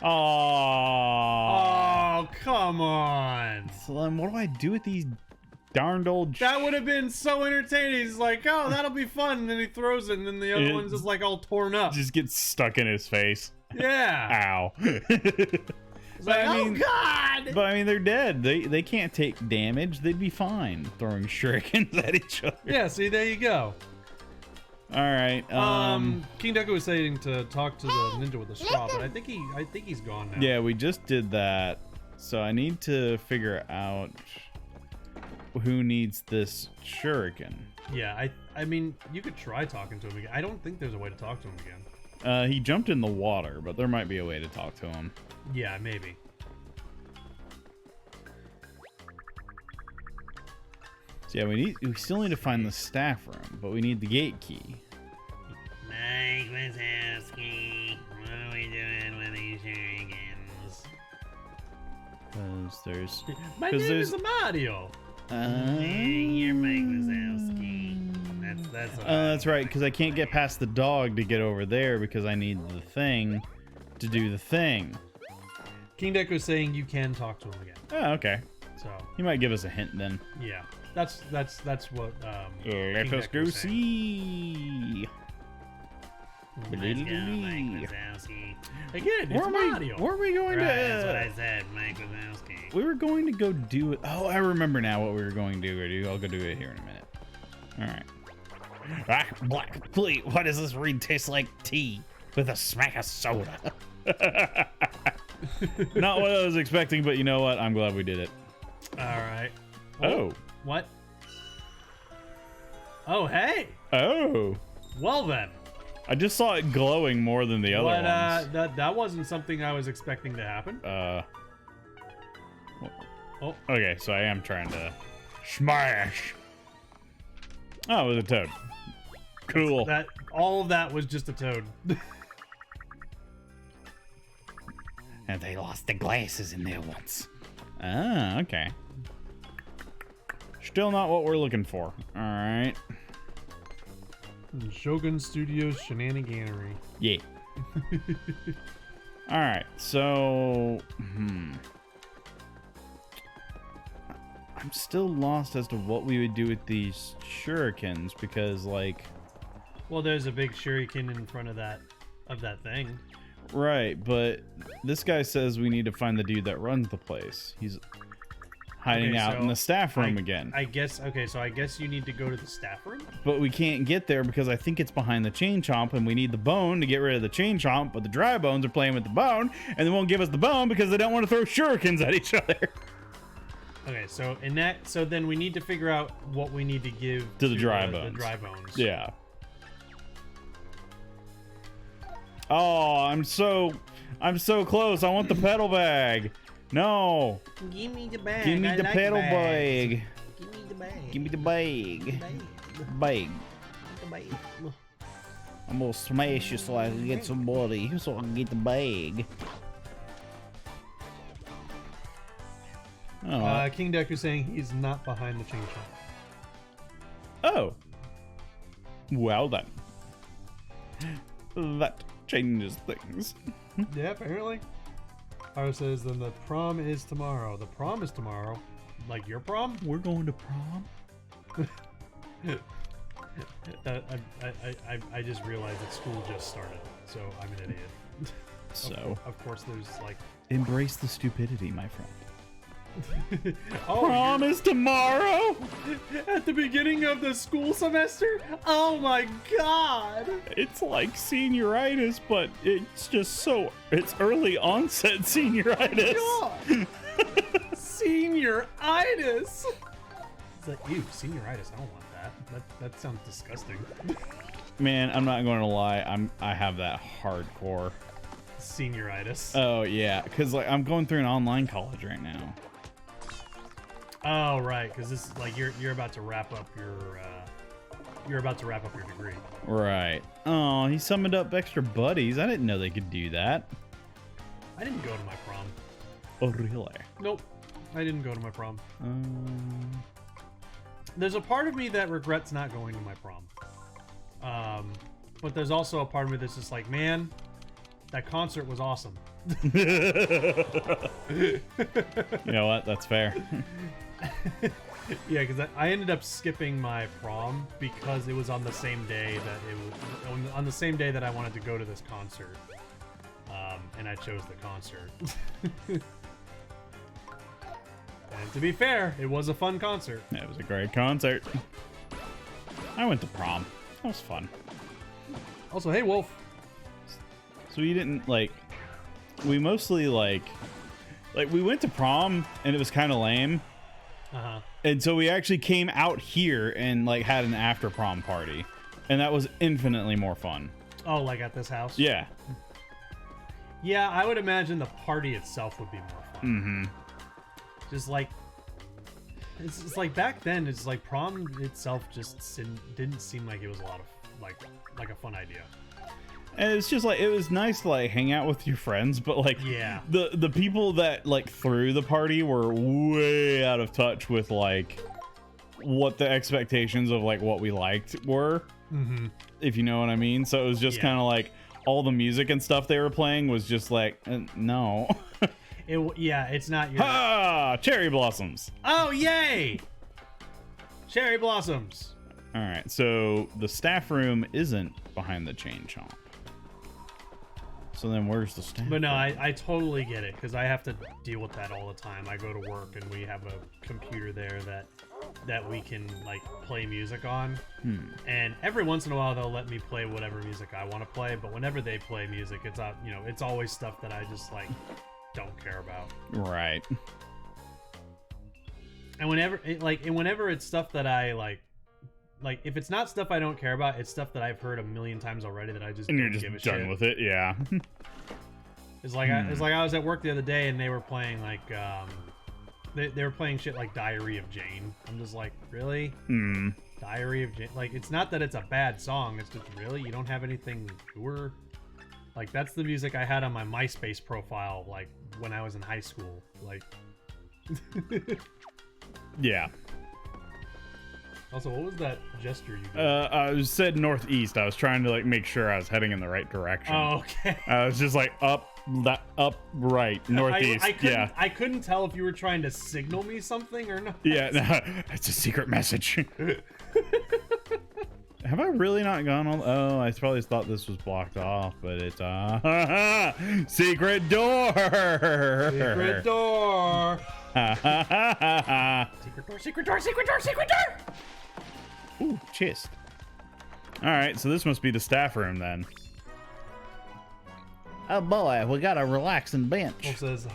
Aww. Oh, come on. Slim, what do I do with these darned old... That would have been so entertaining. He's like, oh, that'll be fun. And then he throws it, and then the other one's just like all torn up. Just gets stuck in his face. Yeah. Ow. It's like, oh, God. But I mean, they're dead. They can't take damage. They'd be fine throwing shurikens at each other. Yeah, see, there you go. All right. King Deku was saying to talk to the ninja with the straw, but I think he's gone now. Yeah, we just did that. So I need to figure out who needs this shuriken. Yeah, I mean, you could try talking to him again. I don't think there's a way to talk to him again. He jumped in the water, but there might be a way to talk to him. Yeah, maybe. So yeah, we still need to find the staff room, but we need the gate key. Mike Wazowski, what are we doing with these shurikens? Because there's... My name is Mario. You're Mike Wazowski. That's right, because I can't get past the dog to get over there because I need the thing to do the thing. King Deku is saying you can talk to him again. Oh, okay. So He might give us a hint then. yeah, that's what. Let us go see. Let's go, Mike Wazowski. Again, it's Mario. Were we going to? That's what I said, Mike Wazowski. We were going to go do it. Oh, I remember now what we were going to go do. I'll go do it here in a minute. All right. Black plate. What does this read taste like? Tea with a smack of soda. Not what I was expecting, but you know what? I'm glad we did it. All right. Oh. What? Oh, hey. Oh. Well then. I just saw it glowing more than the other ones. That wasn't something I was expecting to happen. Oh. Okay, so I am trying to smash. Oh, it was a toad. Cool. All of that was just a toad. And they lost the glasses in there once. Ah, okay. Still not what we're looking for. All right. Shogun Studios Shenaniganery. Yeah. All right. So, I'm still lost as to what we would do with these shurikens because, like, well, there's a big shuriken in front of that thing. right, but this guy says we need to find the dude that runs the place. He's hiding Okay, out so in the staff room again. I guess you need to go to the staff room? But we can't get there because I think it's behind the chain chomp and we need the bone to get rid of the chain chomp, but the dry bones are playing with the bone and they won't give us the bone because they don't want to throw shurikens at each other. Okay, so then we need to figure out what we need to give to the dry bones. The dry bones. Yeah. Oh, I'm so close. I want the pedal bag. No. Give me the bag. Give me the pedal bag. Give me the bag. Give me the bag. Bag. I'm gonna smash you so I can get some money, so I can get the bag. Oh. King Deku saying he's not behind the chain chomp. Oh. Well then. That changes things. Yeah, apparently. Haru says then the prom is tomorrow. The prom is tomorrow. Like your prom? We're going to prom? I just realized that school just started, so I'm an idiot. So. Of course there's like... Embrace the stupidity, my friend. Oh, prom is tomorrow? At the beginning of the school semester? Oh my god! It's like senioritis, but it's early onset senioritis. God. Senioritis! It's like, ew, senioritis, I don't want that. That sounds disgusting. Man, I'm not going to lie, I have that hardcore Senioritis. Oh yeah, because like I'm going through an online college right now. Oh right, because this is like you're about to wrap up your you're about to wrap up your degree. Right. Oh, he summoned up extra buddies. I didn't know they could do that. I didn't go to my prom. Oh, really? Nope. I didn't go to my prom. There's a part of me that regrets not going to my prom. But there's also a part of me that's just like, man, that concert was awesome. You know what? That's fair. Yeah, because I ended up skipping my prom because it was on the same day on the same day that I wanted to go to this concert, and I chose the concert. And to be fair, it was a fun concert. It was a great concert. I went to prom. That was fun. Also, hey Wolf. So we didn't like. We mostly like we went to prom and it was kind of lame. And so we actually came out here and like had an after prom party, and that was infinitely more fun. Oh, like at this house? Yeah. Yeah, I would imagine the party itself would be more fun. Just like it's like back then, it's like prom itself just didn't seem like it was a lot of like a fun idea. And it's just like, it was nice to like hang out with your friends, but like, yeah, the people that like threw the party were way out of touch with like what the expectations of like what we liked were, if you know what I mean. So it was just kind of like all the music and stuff they were playing was just like, no. It's not your. Cherry blossoms. Oh, yay! Cherry blossoms. All right, so the staff room isn't behind the chain chomp. So then where's the staff? But no, I totally get it, because I have to deal with that all the time. I go to work and we have a computer there that we can like play music on. And every once in a while they'll let me play whatever music I want to play, but whenever they play music, it's it's always stuff that I just like don't care about. Right. And whenever it's stuff that I like if it's not stuff I don't care about, it's stuff that I've heard a million times already that I just and don't you're just give a done shit. with it, yeah. It's like I was at work the other day and they were playing like they were playing shit like Diary of Jane. I'm just like, really? Diary of Jane? Like, it's not that it's a bad song, it's just, really, you don't have anything newer? Like, that's the music I had on my MySpace profile like when I was in high school. Like Yeah. Also, what was that gesture you did? I said northeast. I was trying to like make sure I was heading in the right direction. Oh, okay. I was just like up right, northeast. I couldn't tell if you were trying to signal me something or not. Yeah, no, it's a secret message. Have I really not gone on? Oh, I probably thought this was blocked off, but it's secret door. Secret door. Secret door, secret door, secret door. Ooh, chest. All right, so this must be the staff room then. Oh boy, we got a relaxing bench. Wolf says,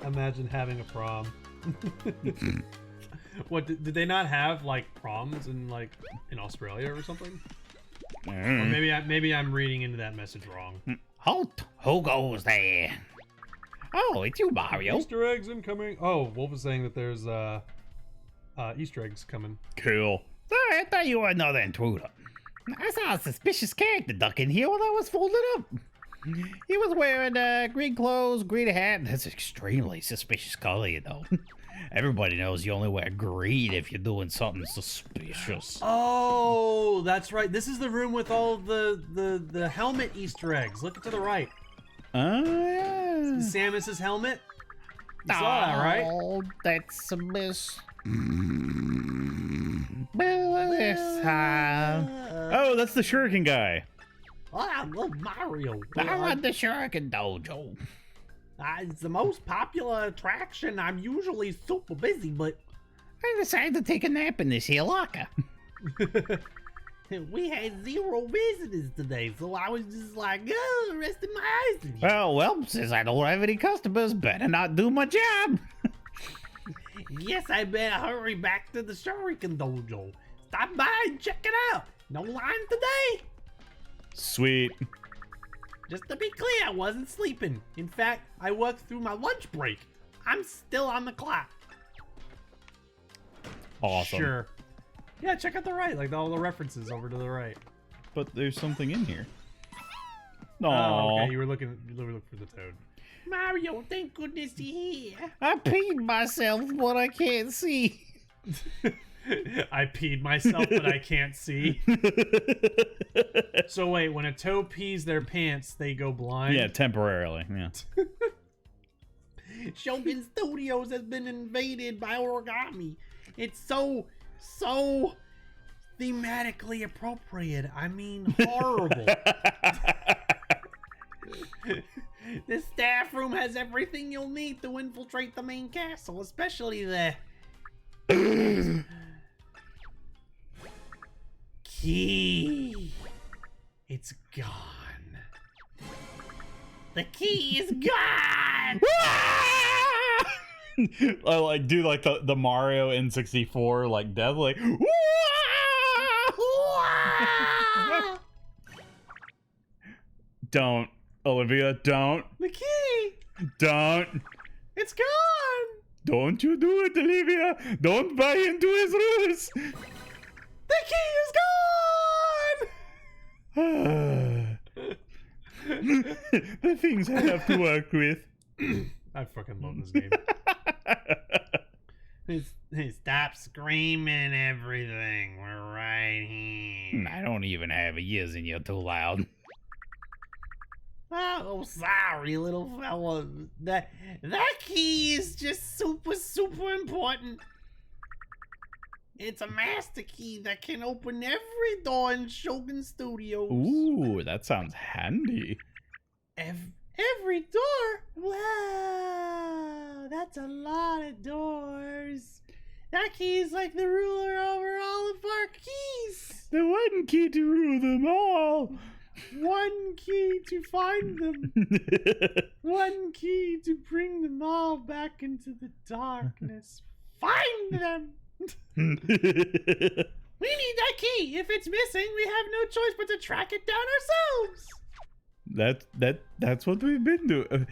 imagine having a prom. What, did they not have like proms in Australia or something? Or maybe I'm reading into that message wrong. Halt! Who goes there? Oh, it's you, Mario. Easter eggs incoming. Oh, Wolf is saying that there's Easter eggs coming. Cool. Sorry, I thought you were another intruder. I saw a suspicious character duck in here while I was folded up. He was wearing green clothes, green hat. That's extremely suspicious color, you know. Everybody knows you only wear green if you're doing something suspicious. Oh, that's right. This is the room with all the helmet Easter eggs. Look to the right. Oh, yeah. Samus's helmet. You saw that, right? Oh, that's a miss. Well, this time. Oh, that's the shuriken guy. Oh, I love Mario. I run the Shuriken Dojo. It's the most popular attraction. I'm usually super busy, but I decided to take a nap in this here locker. we had 0 visitors today, so I was just like, oh, resting my eyes. Well, since I don't have any customers, better not do my job. Yes, I better hurry back to the Shuriken Dojo. Stop by and check it out. No line today. Sweet. Just to be clear, I wasn't sleeping. In fact, I worked through my lunch break. I'm still on the clock. Awesome. Sure. Yeah, check out the right, like all the references over to the right. But there's something in here. No. Oh, okay, you were looking for the toad. Mario, thank goodness you're here. I peed myself, but I can't see. I peed myself, but I can't see. So wait, when a toad pees their pants, they go blind? Yeah, temporarily. Yeah. Shogun Studios has been invaded by Origami. It's so thematically appropriate. I mean, horrible. The staff room has everything you'll need to infiltrate the main castle, especially the key. It's gone. The key is gone. I like do like the Mario N64 like death like. Don't, Olivia, don't. The key. Don't. It's gone. Don't you do it, Olivia. Don't buy into his rules. The key is gone. The things I have to work with. I fucking love this game. Stop screaming everything. We're right here. I don't even have ears and you're too loud. Oh, sorry, little fella. That key is just super important. It's a master key that can open every door in Shogun Studios. Ooh, that sounds handy. Every door? Wow, that's a lot of doors. That key is like the ruler over all of our keys. The one key to rule them all. One key to find them. One key to bring them all back into the darkness. Find them. We need that key. If it's missing, we have no choice but to track it down ourselves. That's what we've been doing.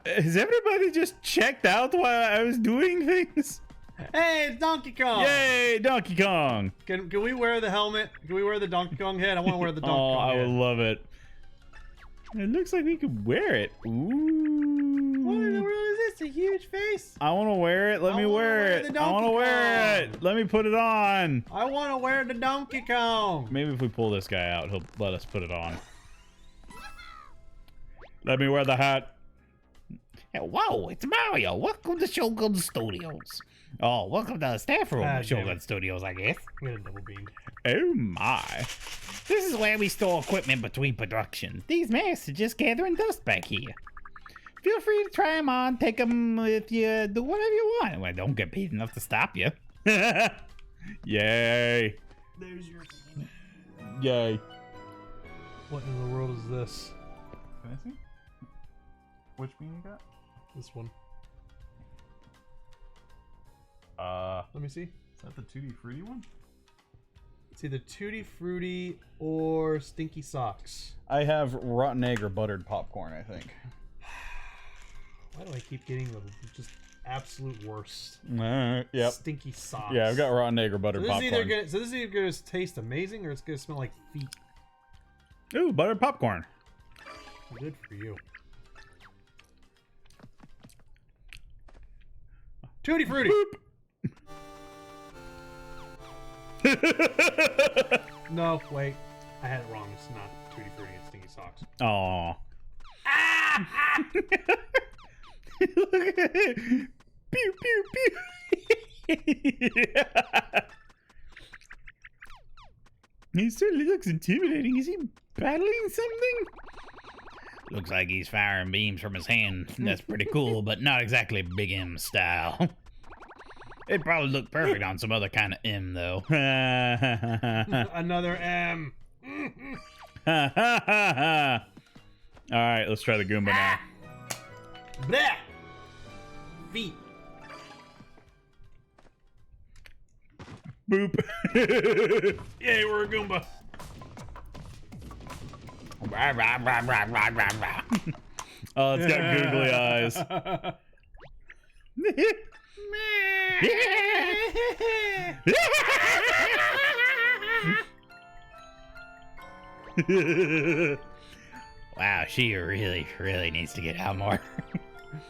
Has everybody just checked out while I was doing things? Hey, it's Donkey Kong. Yay, Donkey Kong. Can we wear the helmet? Can we wear the Donkey Kong head? I want to wear the Donkey Kong I head. would love it. It looks like we could wear it. Ooh. What in the world is this? A huge face? I want to wear it. Let me wear it. the I want to Donkey wear Kong. it. Let me put it on. I want to wear the Donkey Kong. Maybe if we pull this guy out, he'll let us put it on. Let me wear the hat. Whoa, it's Mario. Welcome to Shogun Studios. Oh, welcome to the staff room of Shogun damn it. Studios, I guess. I'm gonna double beam. Oh my. This is where we store equipment between productions. These masks are just gathering dust back here. Feel free to try them on, take them with you, do whatever you want. Well, don't get paid enough to stop you. Yay. There's your. Yay. What in the world is this? Can I see? Which bean you got? This one. Let me see. Is that the Tutti Frutti one? It's either Tutti Frutti or Stinky Socks. I have rotten egg or buttered popcorn, I think. Why do I keep getting the just absolute worst? Yep. Stinky Socks. Yeah, I've got rotten egg or buttered This is popcorn. either gonna, this is either going to taste amazing or it's going to smell like feet. Ooh, buttered popcorn. Good for you. Tutti Frutti. No, wait. I had it wrong. It's not Tutti Frutti. It's Stinky Socks. Aw. Look at it. Pew, pew, pew. He certainly looks intimidating. Is he battling something? Looks like he's firing beams from his hand. That's pretty cool, but not exactly Big M style. It'd probably look perfect on some other kind of M, though. Another M. All right, let's try the Goomba now. Bleh. Feet. Boop. Yay, we're a Goomba. Rah, rah, rah, rah, rah, rah, rah. Oh, it's got googly eyes. Wow, she really, really needs to get out more.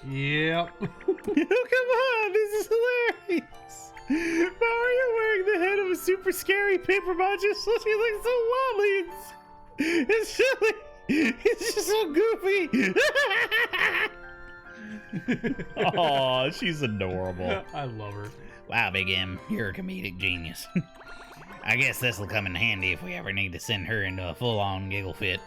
Yep. Oh, come on, this is hilarious. Mario wearing the head of a super scary paper mache, so she looks so wobbly. It's silly. It's just so goofy. Aw, she's adorable. I love her. Wow, Big M, you're a comedic genius. I guess this will come in handy if we ever need to send her into a full-on giggle fit.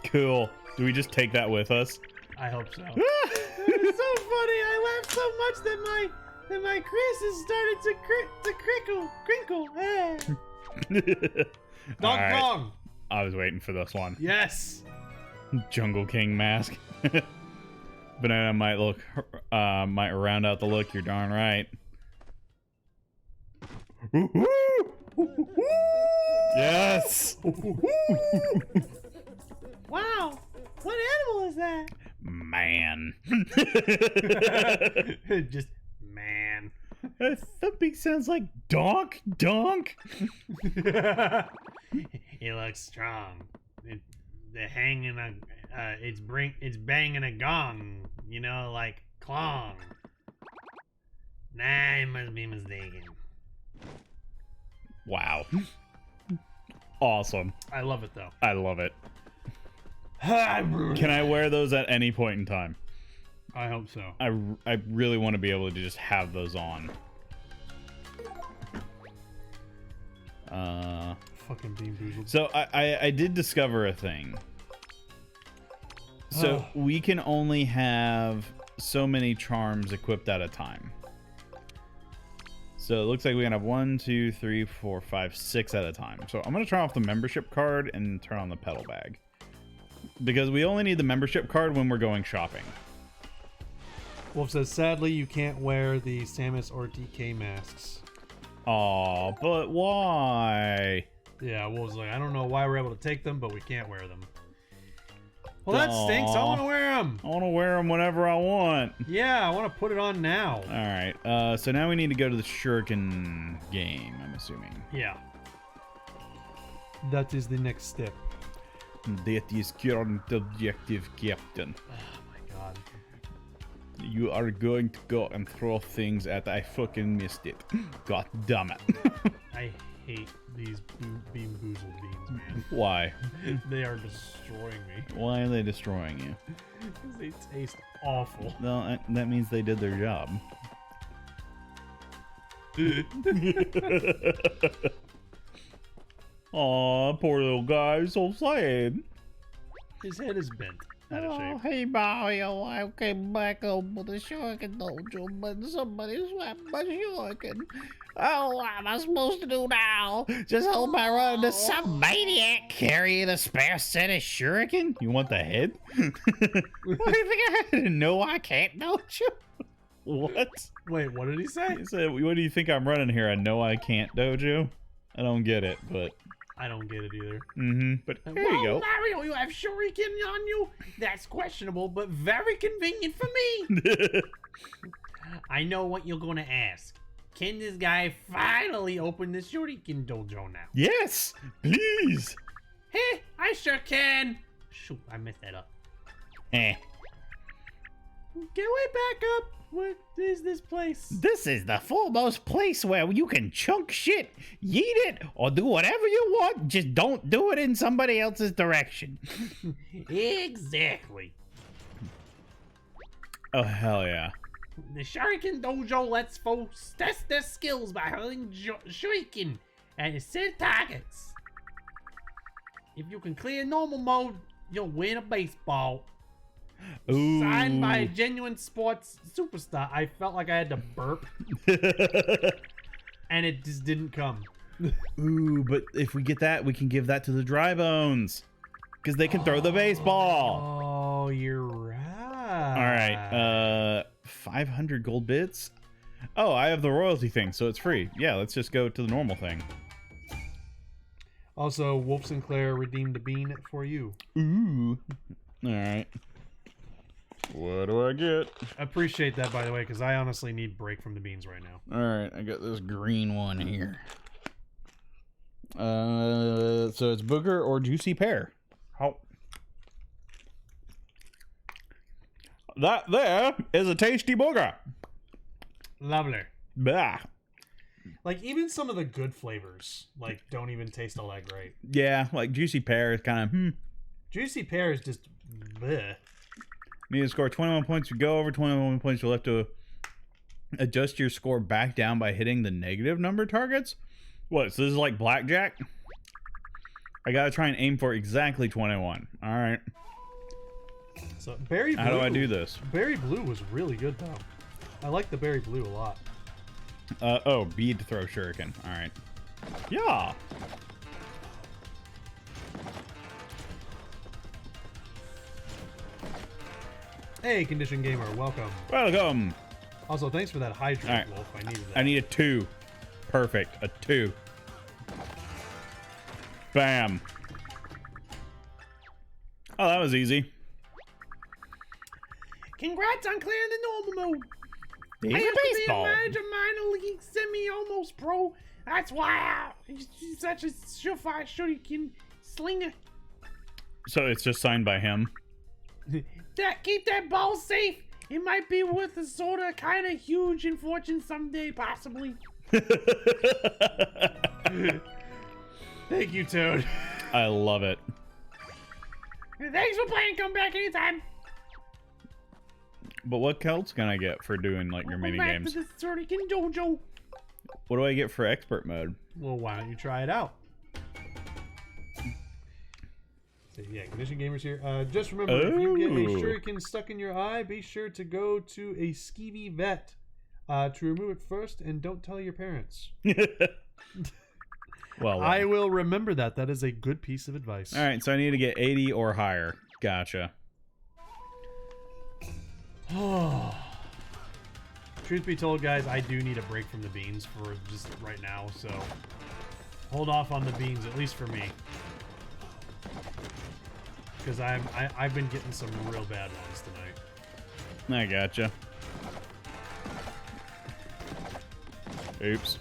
Cool. Do we just take that with us? I hope so. It's so funny. I laughed so much that my creases started to crinkle. Dong Alright. Dong! I was waiting for this one. Yes! Jungle King mask. Banana might round out the look. You're darn right. Yes. Wow. What animal is that? Man. Just, man. That thumping sounds like donk. He looks strong. They're hanging a, it's banging a gong, you know, like clong. Nah, I must be mistaken. Wow. Awesome. I love it though. I love it. Can I wear those at any point in time? I hope so. I really want to be able to just have those on. Fucking Bean Boozled. So I did discover a thing. So we can only have so many charms equipped at a time. So it looks like we can have 1, 2, 3, 4, 5, 6 at a time. So I'm gonna turn off the membership card and turn on the pedal bag. Because we only need the membership card when we're going shopping. Wolf says, sadly, you can't wear the Samus or DK masks. Aw, but why? Yeah, Wolf's like, I don't know why we're able to take them, but we can't wear them. Well, that stinks. I want to wear them. I want to wear them whenever I want. Yeah, I want to put it on now. Alright, so now we need to go to the Shuriken game, I'm assuming. Yeah. That is the next step. That is current objective, Captain. Oh my god. You are going to go and throw things at... I fucking missed it. God damn it. I hate these Bean Boozled beans, man. Why? They are destroying me. Why are they destroying you? Because they taste awful. No, that means they did their job. Aw, poor little guy, so sad. His head is bent out of Oh, shape. hey Mario, I came back home with the Shogun dojo, but somebody swapped my Shogun. Oh, what am I supposed to do now? Just hope I run into some maniac. Carry the spare set of shuriken? You want the head? What do you think I had? No, I can't, don't you? What? Wait, what did he say? He said, what do you think I'm running here? I know I can't dojo? I don't get it, but... I don't get it either. But here you Whoa, go. Mario, you have Shuriken on you? That's questionable, but very convenient for me. I know what you're gonna ask. Can this guy finally open the Shuriken dojo now? Yes! Please! Hey, I sure can. Shoot, I messed that up. Eh. Get way back up. What is this place? This is the foremost place where you can chunk shit, yeet it, or do whatever you want. Just don't do it in somebody else's direction. Exactly. Oh, hell yeah. The Shuriken Dojo lets folks test their skills by hurling Shuriken at set targets. If you can clear normal mode, you'll win a baseball. Ooh. Signed by a genuine sports superstar. I felt like I had to burp, and it just didn't come. Ooh, but if we get that, we can give that to the dry bones. Because they can throw the baseball. Oh, you're right. Alright, 500 gold bits? Oh, I have the royalty thing, so it's free. Yeah, let's just go to the normal thing. Also, Wolf Sinclair redeemed a bean for you. Ooh. Alright. What do I get? I appreciate that, by the way, because I honestly need break from the beans right now. Alright, I got this green one here. So it's booger or juicy pear. How? That there is a tasty booger. Lovely. Bah. Like, even some of the good flavors, like, don't even taste all that great. Yeah, like juicy pear is kind of Juicy pear is just bleh. Need to score 21 points. You go over 21 points, you'll have to adjust your score back down by hitting the negative number targets. What? So this is like blackjack? I gotta try and aim for exactly 21. All right. So berry blue. How do I do this? Berry blue was really good though. I like the berry blue a lot. Oh, bead to throw shuriken. All right. Yeah. Hey, Condition Gamer, welcome. Welcome. Also, thanks for that hydrate, All right. Wolf. I needed that. I need a 2. Perfect. A 2. Bam. Oh, that was easy. Congrats on clearing the normal mode. He's I a have to baseball. be a major minor league semi-almost pro. That's why he's such a surefire shuriken slinger. So it's just signed by him. Keep that ball safe. It might be worth a sorta kind of huge in fortune someday, possibly. Thank you, Toad. I love it. Thanks for playing. Come back anytime. But what else can I get for doing like your Come mini back games? for the shuriken dojo. What do I get for expert mode? Well, why don't you try it out? So, yeah, Condition Gamer's here. Just remember, if you get a Oh. shuriken stuck in your eye, be sure to go to a skeevy vet to remove it first, and don't tell your parents. Well, I will remember that. That is a good piece of advice. all right. So I need to get 80 or higher. Gotcha. Truth be told, guys, I do need a break from the beans for just right now, so hold off on the beans, at least for me. Because I've been getting some real bad ones tonight. I gotcha. Oops.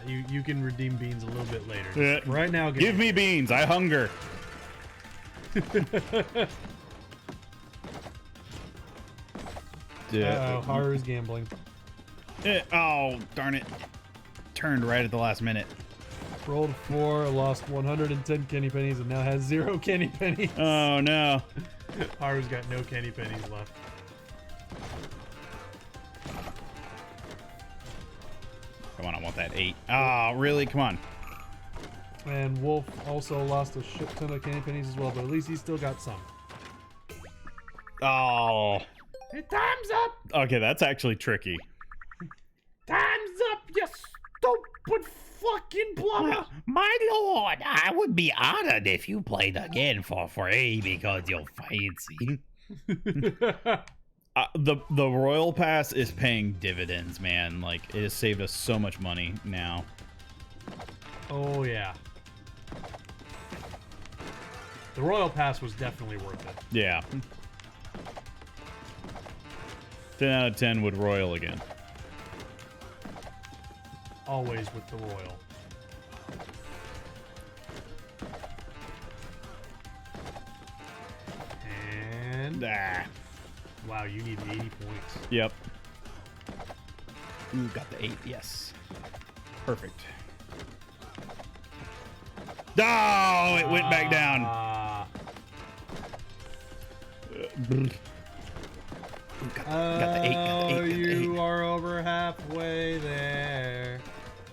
You can redeem beans a little bit later. Yeah. Right now, Give me beans. I hunger. Uh-oh, Haru's gambling. Oh, darn it. Turned right at the last minute. Rolled 4, lost 110 kenny pennies, and now has 0 kenny pennies. Oh, no. Haru's got no kenny pennies left. Come on, I want that 8. Oh, really? Come on. And Wolf also lost a shit ton of kenny pennies as well, but at least he's still got some. Oh. Hey, time's up. Okay, that's actually tricky. Time's up, you stupid fucking plumber. My lord, I would be honored if you played again for free because you're fancy. The Royal Pass is paying dividends, man. Like, it has saved us so much money now. Oh, yeah. The Royal Pass was definitely worth it. Yeah. 10 out of 10 would Royal again. Always with the Royal. And... Ah. wow, you need 80 points. Yep. Ooh, got the 8. Yes. Perfect. Oh, it went back down. Got the 8, got the 8, got the 8. You are over halfway there.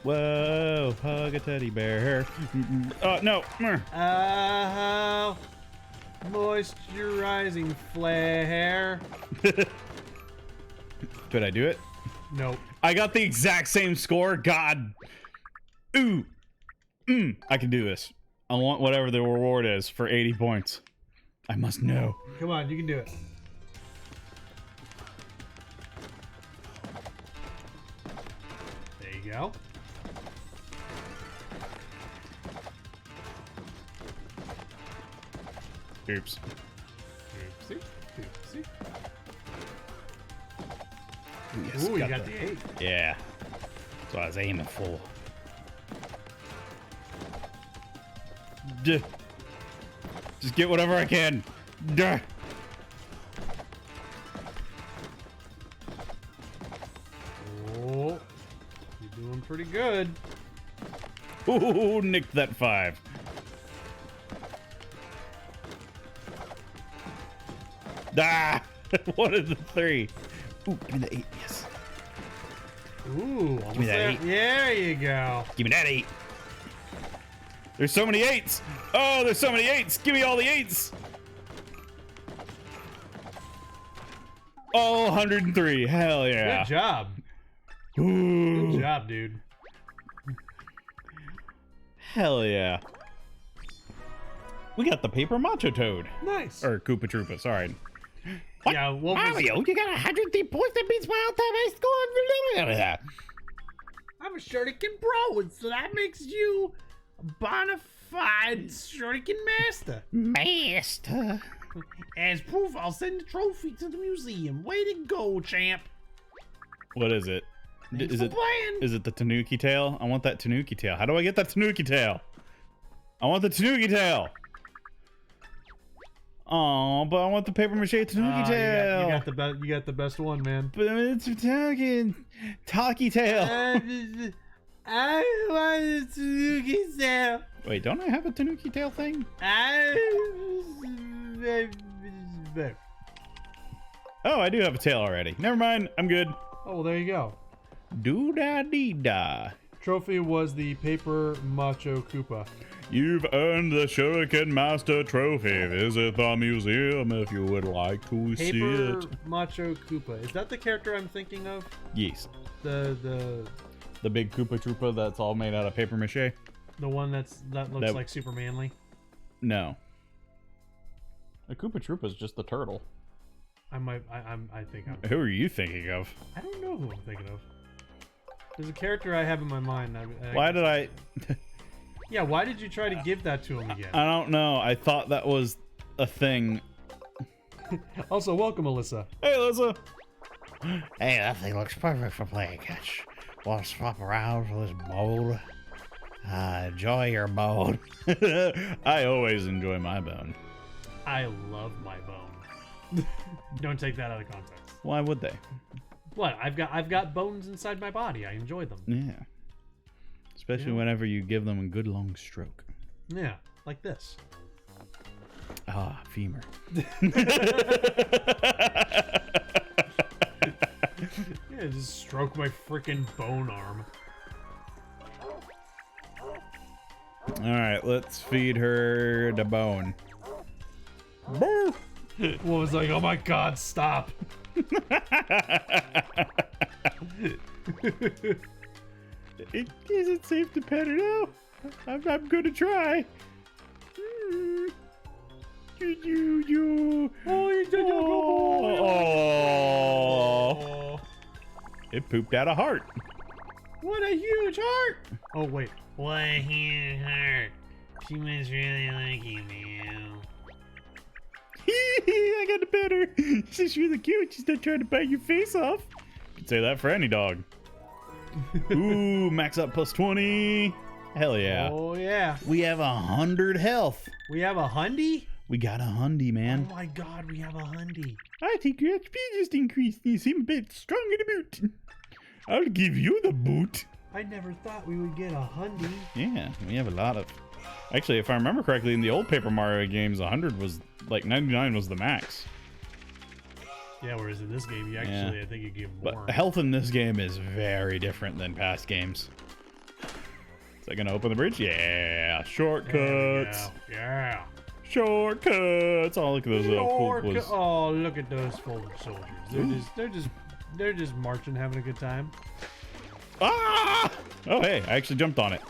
Whoa, hug a teddy bear. No. Moisturizing flare. Did I do it? Nope. I got the exact same score. God. Ooh. I can do this. I want whatever the reward is for 80 points. I must know. Come on, you can do it. There you go. Oops. Oopsie. Oopsie. Yes, Ooh, you got the- the 8. Yeah. what I was aiming for. Duh. Just get whatever I can. Duh. Oh, you're doing pretty good. Ooh, nicked that 5. Ah! What is the 3? Ooh, give me the 8. Yes. Ooh, almost me that there. 8. There you go. Give me that 8. There's so many 8s. Oh, there's so many 8s. Give me all the 8s. Oh, 103. Hell yeah. Good job. Ooh. Good job, dude. Hell yeah. We got the paper macho toad. Nice. Or Koopa Troopa, sorry. Yeah, what was Mario, you got 103 points. That means my all-time high score. I'm a Shuriken Pro, and so that makes you a bona fide Shuriken Master. Master. As proof, I'll send the trophy to the museum. Way to go, champ. What is it? Thanks Is for it playing. is it the Tanuki tail? I want that Tanuki tail. How do I get that Tanuki tail? I want the Tanuki tail. Oh, but I want the paper mache Tanuki tail. You got the best one, man. But it's a talkie tail. I want a Tanuki tail. Wait, don't I have a Tanuki tail thing? Oh, I do have a tail already. Never mind, I'm good. Oh, well, there you go. Doo-da-dee-da. Trophy was the paper macho Koopa. You've earned the Shuriken Master Trophy. Visit the museum if you would like to see Paper it. macho Koopa. Is that the character I'm thinking of? Yes. The big Koopa Troopa that's all made out of paper mache? one that looks That- like super manly. No. The Koopa Troopa is just the turtle. I think I'm. Who are you thinking of? I don't know who I'm thinking of. There's a character I have in my mind. Why did I... Yeah, why did you try to give that to him again? I don't know. I thought that was a thing. Also, welcome, Alyssa. Hey, Liza. Hey, that thing looks perfect for playing catch. Want to swap around for this mode? Enjoy your mode. I always enjoy my bone. I love my bone. Don't take that out of context. Why would they? What? I've got bones inside my body. I enjoy them. Yeah. Especially Yeah. whenever you give them a good long stroke. Yeah, like this. Ah, femur. Yeah, just stroke my freaking bone arm. Alright, let's feed her the bone. Boo! What was like? Oh my God! Stop! Is it safe to pet her now? I'm gonna try. Oh, you did Oh. It pooped out a heart. What a huge heart! Oh wait. What a huge heart. She must really like you, man. I got to pet her. She's really cute. She's not trying to bite your face off. You can say that for any dog. Ooh, max up plus 20. Hell yeah. Oh yeah. We have 100 health. We have a hundy. We got a hundy, man. Oh my God, we have a hundy. I think your HP just increased. You seem a bit strong in the boot. I'll give you the boot. I never thought we would get a hundy. Yeah, we have a lot of... Actually, if I remember correctly, in the old Paper Mario games, 100 was... Like, 99 was the max. Yeah, whereas in this game, you actually, I think you get more. But health in this game is very different than past games. Is that gonna open the bridge? Yeah, shortcuts. Yeah. Shortcuts. Oh, look at those little cool boys. Oh, look at those folded soldiers. They're just marching, having a good time. Ah! Oh, hey, I actually jumped on it.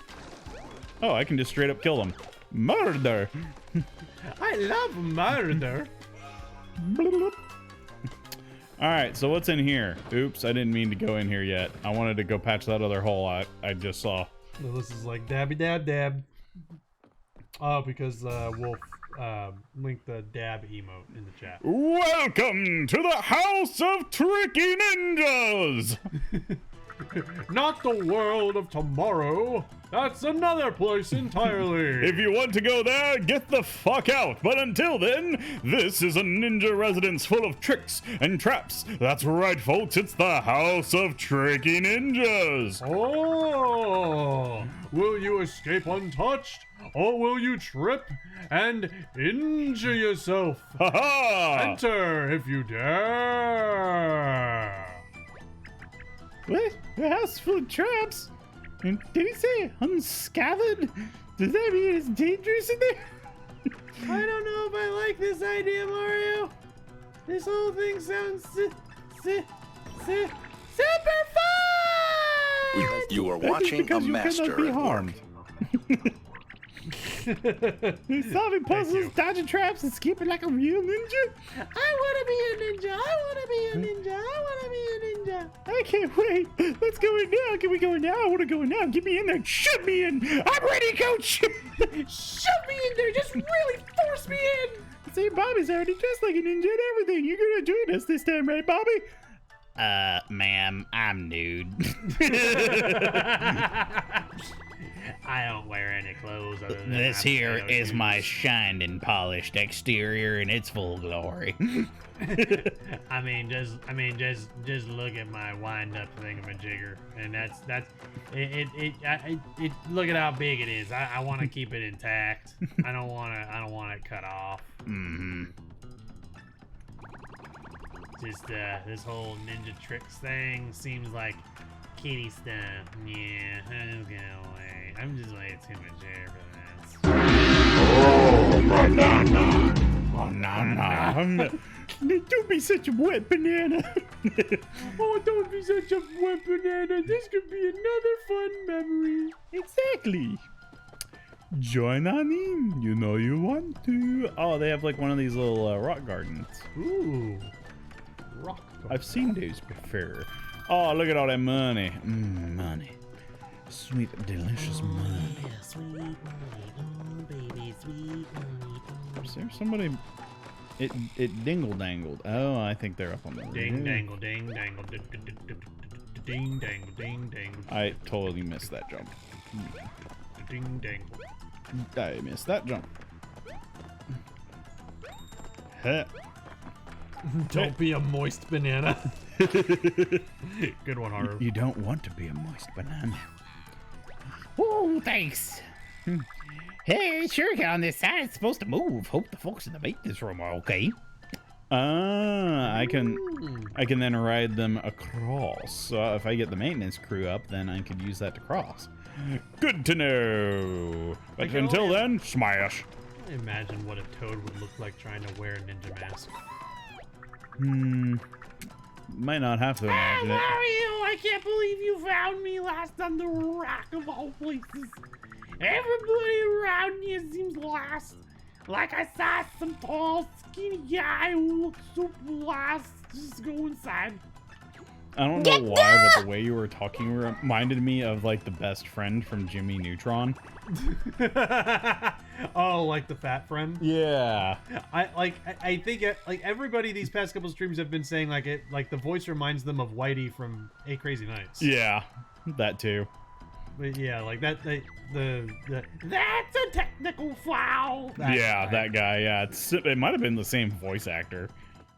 Oh, I can just straight up kill them. Murder. I love murder. All right, so what's in here? Oops, I didn't mean to go in here yet. I wanted to go patch that other hole I just saw. So this is like dabby dab dab. Oh, because we'll link the dab emote in the chat. Welcome to the House of Tricky Ninjas! Not the world of tomorrow. That's another place entirely. If you want to go there, get the fuck out. But until then, this is a ninja residence full of tricks and traps. That's right, folks. It's the House of Tricky Ninjas. Oh, will you escape untouched? Or will you trip and injure yourself? Ha-ha! Enter if you dare. What? The house is full of traps? And did he say unscathed? Does that mean it's dangerous in there? I don't know if I like this idea, Mario. This whole thing sounds super fun! You are That's watching a because you master cannot be at work. harmed. Solving puzzles, dodging traps, and skipping like a real ninja? I want to be a ninja! I want to be a ninja! I want to be a ninja! I can't wait. Let's go in now. Can we go in now? I want to go in now. Get me in there. Shoot me in. I'm ready, coach. Shove me in there! Just really force me in! See, Bobby's already dressed like a ninja and everything. You're gonna join us this time, right, Bobby? Ma'am, I'm nude. I don't wear any clothes other than This my here potato is my shoes. shined and polished exterior in its full glory. I mean, just look at my wind-up thingamajigger, and that's it. Look at how big it is. I want to keep it intact. I don't want it cut off. Mm-hmm. Just this whole ninja tricks thing seems like kitty stuff. Yeah, I'm just gonna wait. I'm just way too mature for this. Oh, no. Don't be such a wet banana. Oh, don't be such a wet banana. This could be another fun memory. Exactly. Join on in. You know you want to. Oh, they have like one of these little rock gardens. Ooh. Rock. I've seen those before. Oh, look at all that money. Money. Sweet, delicious money. Yeah, sweet money, oh baby, sweet money. Is there somebody? It dingle dangled. Oh, I think they're up on the Ding roof. dangle, ding dangle, ding dangle, ding dangle, I totally missed that jump. ding dangle. I missed that jump. Huh. Don't be a moist banana. Good one, Haru. You don't want to be a moist banana. Oh, thanks. Hey, sure, get on this side. It's supposed to move. Hope the folks in the maintenance room are okay. I can then ride them across. So if I get the maintenance crew up, then I could use that to cross. Good to know. But can until only- then, smash. Imagine what a toad would look like trying to wear a ninja mask. Might not have to imagine it. Mario, I can't believe you found me last on the rock of all places. Everybody around you seems lost. Like I saw some tall, skinny guy who looked super lost. Just go inside. I don't know why, but the way you were talking reminded me of like the best friend from Jimmy Neutron. Oh, like the fat friend. Yeah. I think like everybody these past couple streams have been saying like it like the voice reminds them of Whitey from Eight Crazy Nights. Yeah, that too. But yeah, like that the That's a technical foul. Yeah, that guy. Yeah, it might have been the same voice actor.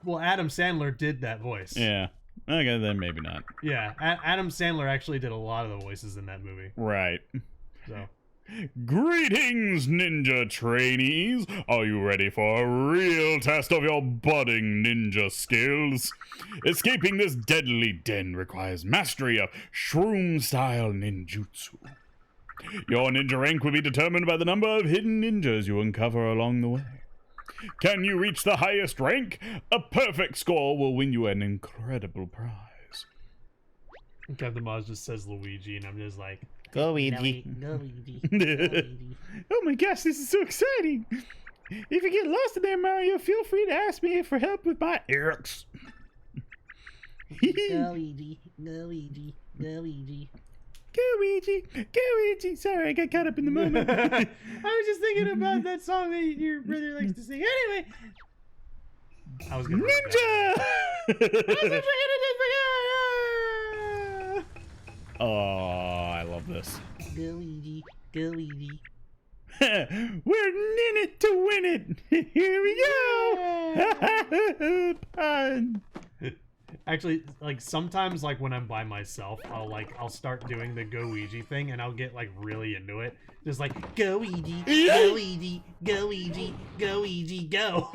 well Adam Sandler did that voice. Yeah. Okay, then maybe not. Yeah, Adam Sandler actually did a lot of the voices in that movie. Right. So Greetings, ninja trainees! Are you ready for a real test of your budding ninja skills? Escaping this deadly den requires mastery of shroom-style ninjutsu. Your ninja rank will be determined by the number of hidden ninjas you uncover along the way. Can you reach the highest rank? A perfect score will win you an incredible prize. Captain Maz just says Luigi, and I'm just like, Go, Luigi. Oh my gosh, this is so exciting! If you get lost in there, Mario, feel free to ask me for help with my ericks. Luigi. Luigi. Luigi. Go, Luigi! Go, Luigi! Sorry, I got caught up in the moment. I was just thinking about that song that your brother likes to sing. Anyway, I was gonna Ninja! Oh, I love this. Go Edie, go Edie. We're in it to win it. Here we go. Pun. Actually, like sometimes, like when I'm by myself, I'll start doing the go Ouija thing, and I'll get like really into it. Just like go Ouija, go Ouija, go Ouija, go Ouija, go.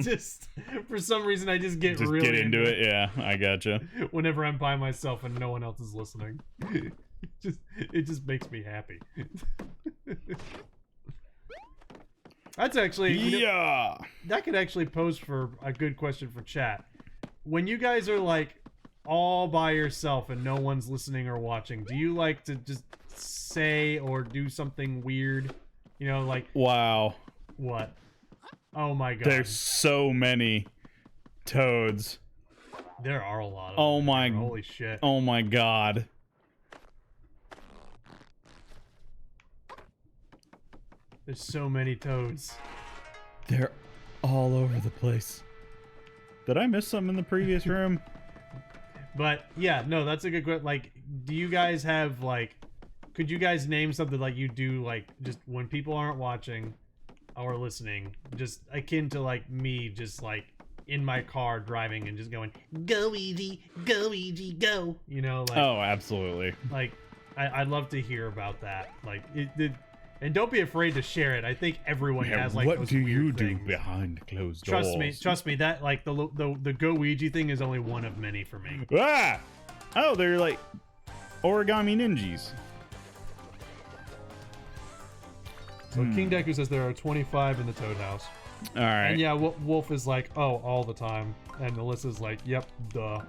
Just for some reason, I just get really get into it. Yeah, I gotcha. Whenever I'm by myself and no one else is listening, it just makes me happy. That's actually Yeah. That could actually pose for a good question for chat. When you guys are like all by yourself and no one's listening or watching, do you like to just say or do something weird? You know, like Wow. what? Oh my god. There's so many toads. There are a lot of Oh them. my Holy shit. Oh my god. There's so many toads. They're all over the place. Did I miss something in the previous room? But yeah, no, that's a good question. Like, do you guys have like, could you guys name something like you do like just when people aren't watching or listening, just akin to like me, just like in my car driving and just going go Edie, go Edie, go. You know, like Oh, absolutely. like I'd love to hear about that. Like it and don't be afraid to share it. I think everyone has like what those do you weird do things. behind closed doors? Trust me. That like the go Ouija thing is only one of many for me. Ah! Oh, they're like origami ninjas. So King Deku says there are 25 in the Toad House. All right. And yeah, Wolf is like, oh, all the time. And Alyssa's like, yep, duh.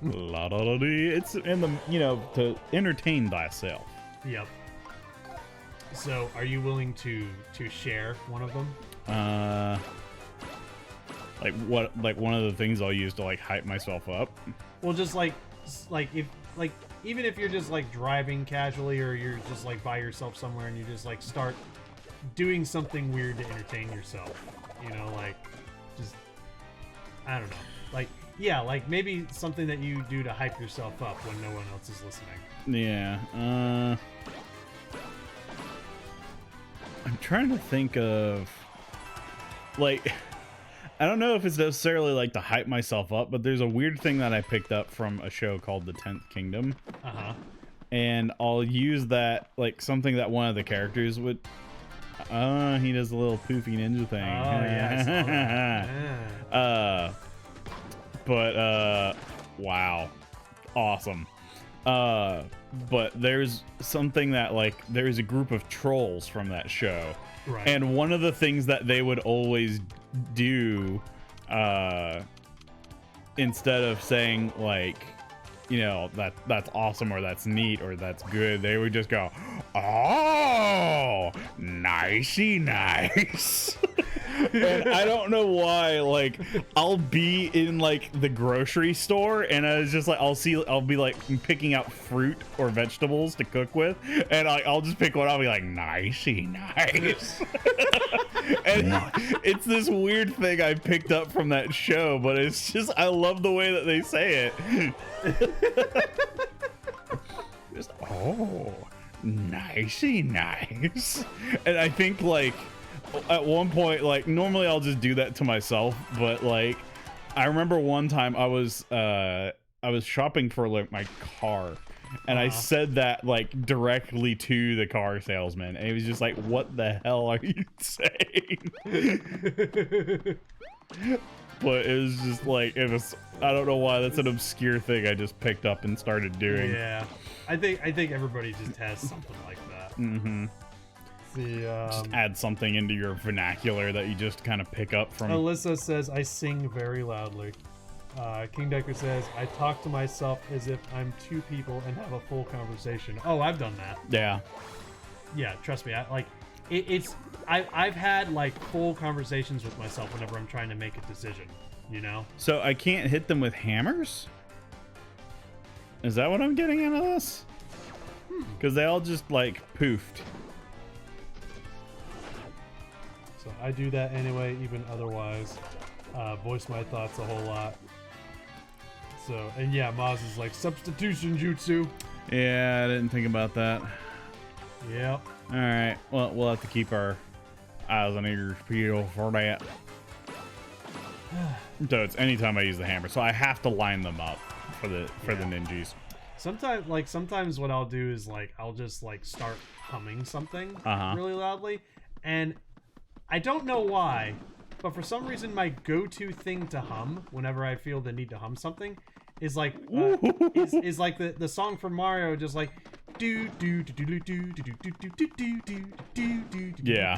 La da da dee. It's in the, you know, to entertain thyself. Yep. So, are you willing to share one of them? Like what? Like one of the things I'll use to like hype myself up. Well, just like if like even if you're just like driving casually or you're just like by yourself somewhere and you just like start doing something weird to entertain yourself, you know, like just I don't know, like yeah, like maybe something that you do to hype yourself up when no one else is listening. Yeah. I'm trying to think of like I don't know if it's necessarily like to hype myself up, but there's a weird thing that I picked up from a show called The 10th Kingdom. Uh-huh. And I'll use that like something that one of the characters would he does the little poofy ninja thing. Oh yeah, I saw that. Yeah. But wow. Awesome. But there's something that like there's a group of trolls from that show. Right. And one of the things that they would always do instead of saying like, you know, that's awesome or that's neat or that's good, they would just go, oh, nicey nice. And I don't know why, like I'll be in like the grocery store and I was just like I'll be like picking out fruit or vegetables to cook with, and I'll just pick one. I'll be like nicey nice. And it's this weird thing I picked up from that show, but it's just I love the way that they say it. Just, oh, nicey nice. And I think like at one point, like normally I'll just do that to myself, but like I remember one time I was shopping for like my car, and I said that like directly to the car salesman, and he was just like, what the hell are you saying? But it was just like I don't know why, that's an obscure thing I just picked up and started doing. Yeah, I think everybody just has something like that. Mm-hmm. Just add something into your vernacular that you just kind of pick up from. Alyssa says, I sing very loudly. King Decker says, I talk to myself as if I'm two people and have a full conversation. Oh, I've done that. Yeah. Yeah, trust me. I've had like full conversations with myself whenever I'm trying to make a decision, you know? So I can't hit them with hammers? Is that what I'm getting out of this? Because they all just like poofed. So I do that anyway, even otherwise. Voice my thoughts a whole lot. So, and yeah, Maz is like, substitution jutsu. Yeah, I didn't think about that. Yep. All right. Well, we'll have to keep our eyes and ears peeled for that. So it's anytime I use the hammer, so I have to line them up for the ninjas. Sometimes what I'll do is like I'll just like start humming something really loudly, and I don't know why, but for some reason my go-to thing to hum whenever I feel the need to hum something is like is like the song from Mario, just like do do do do do do do do do do do do do. Yeah.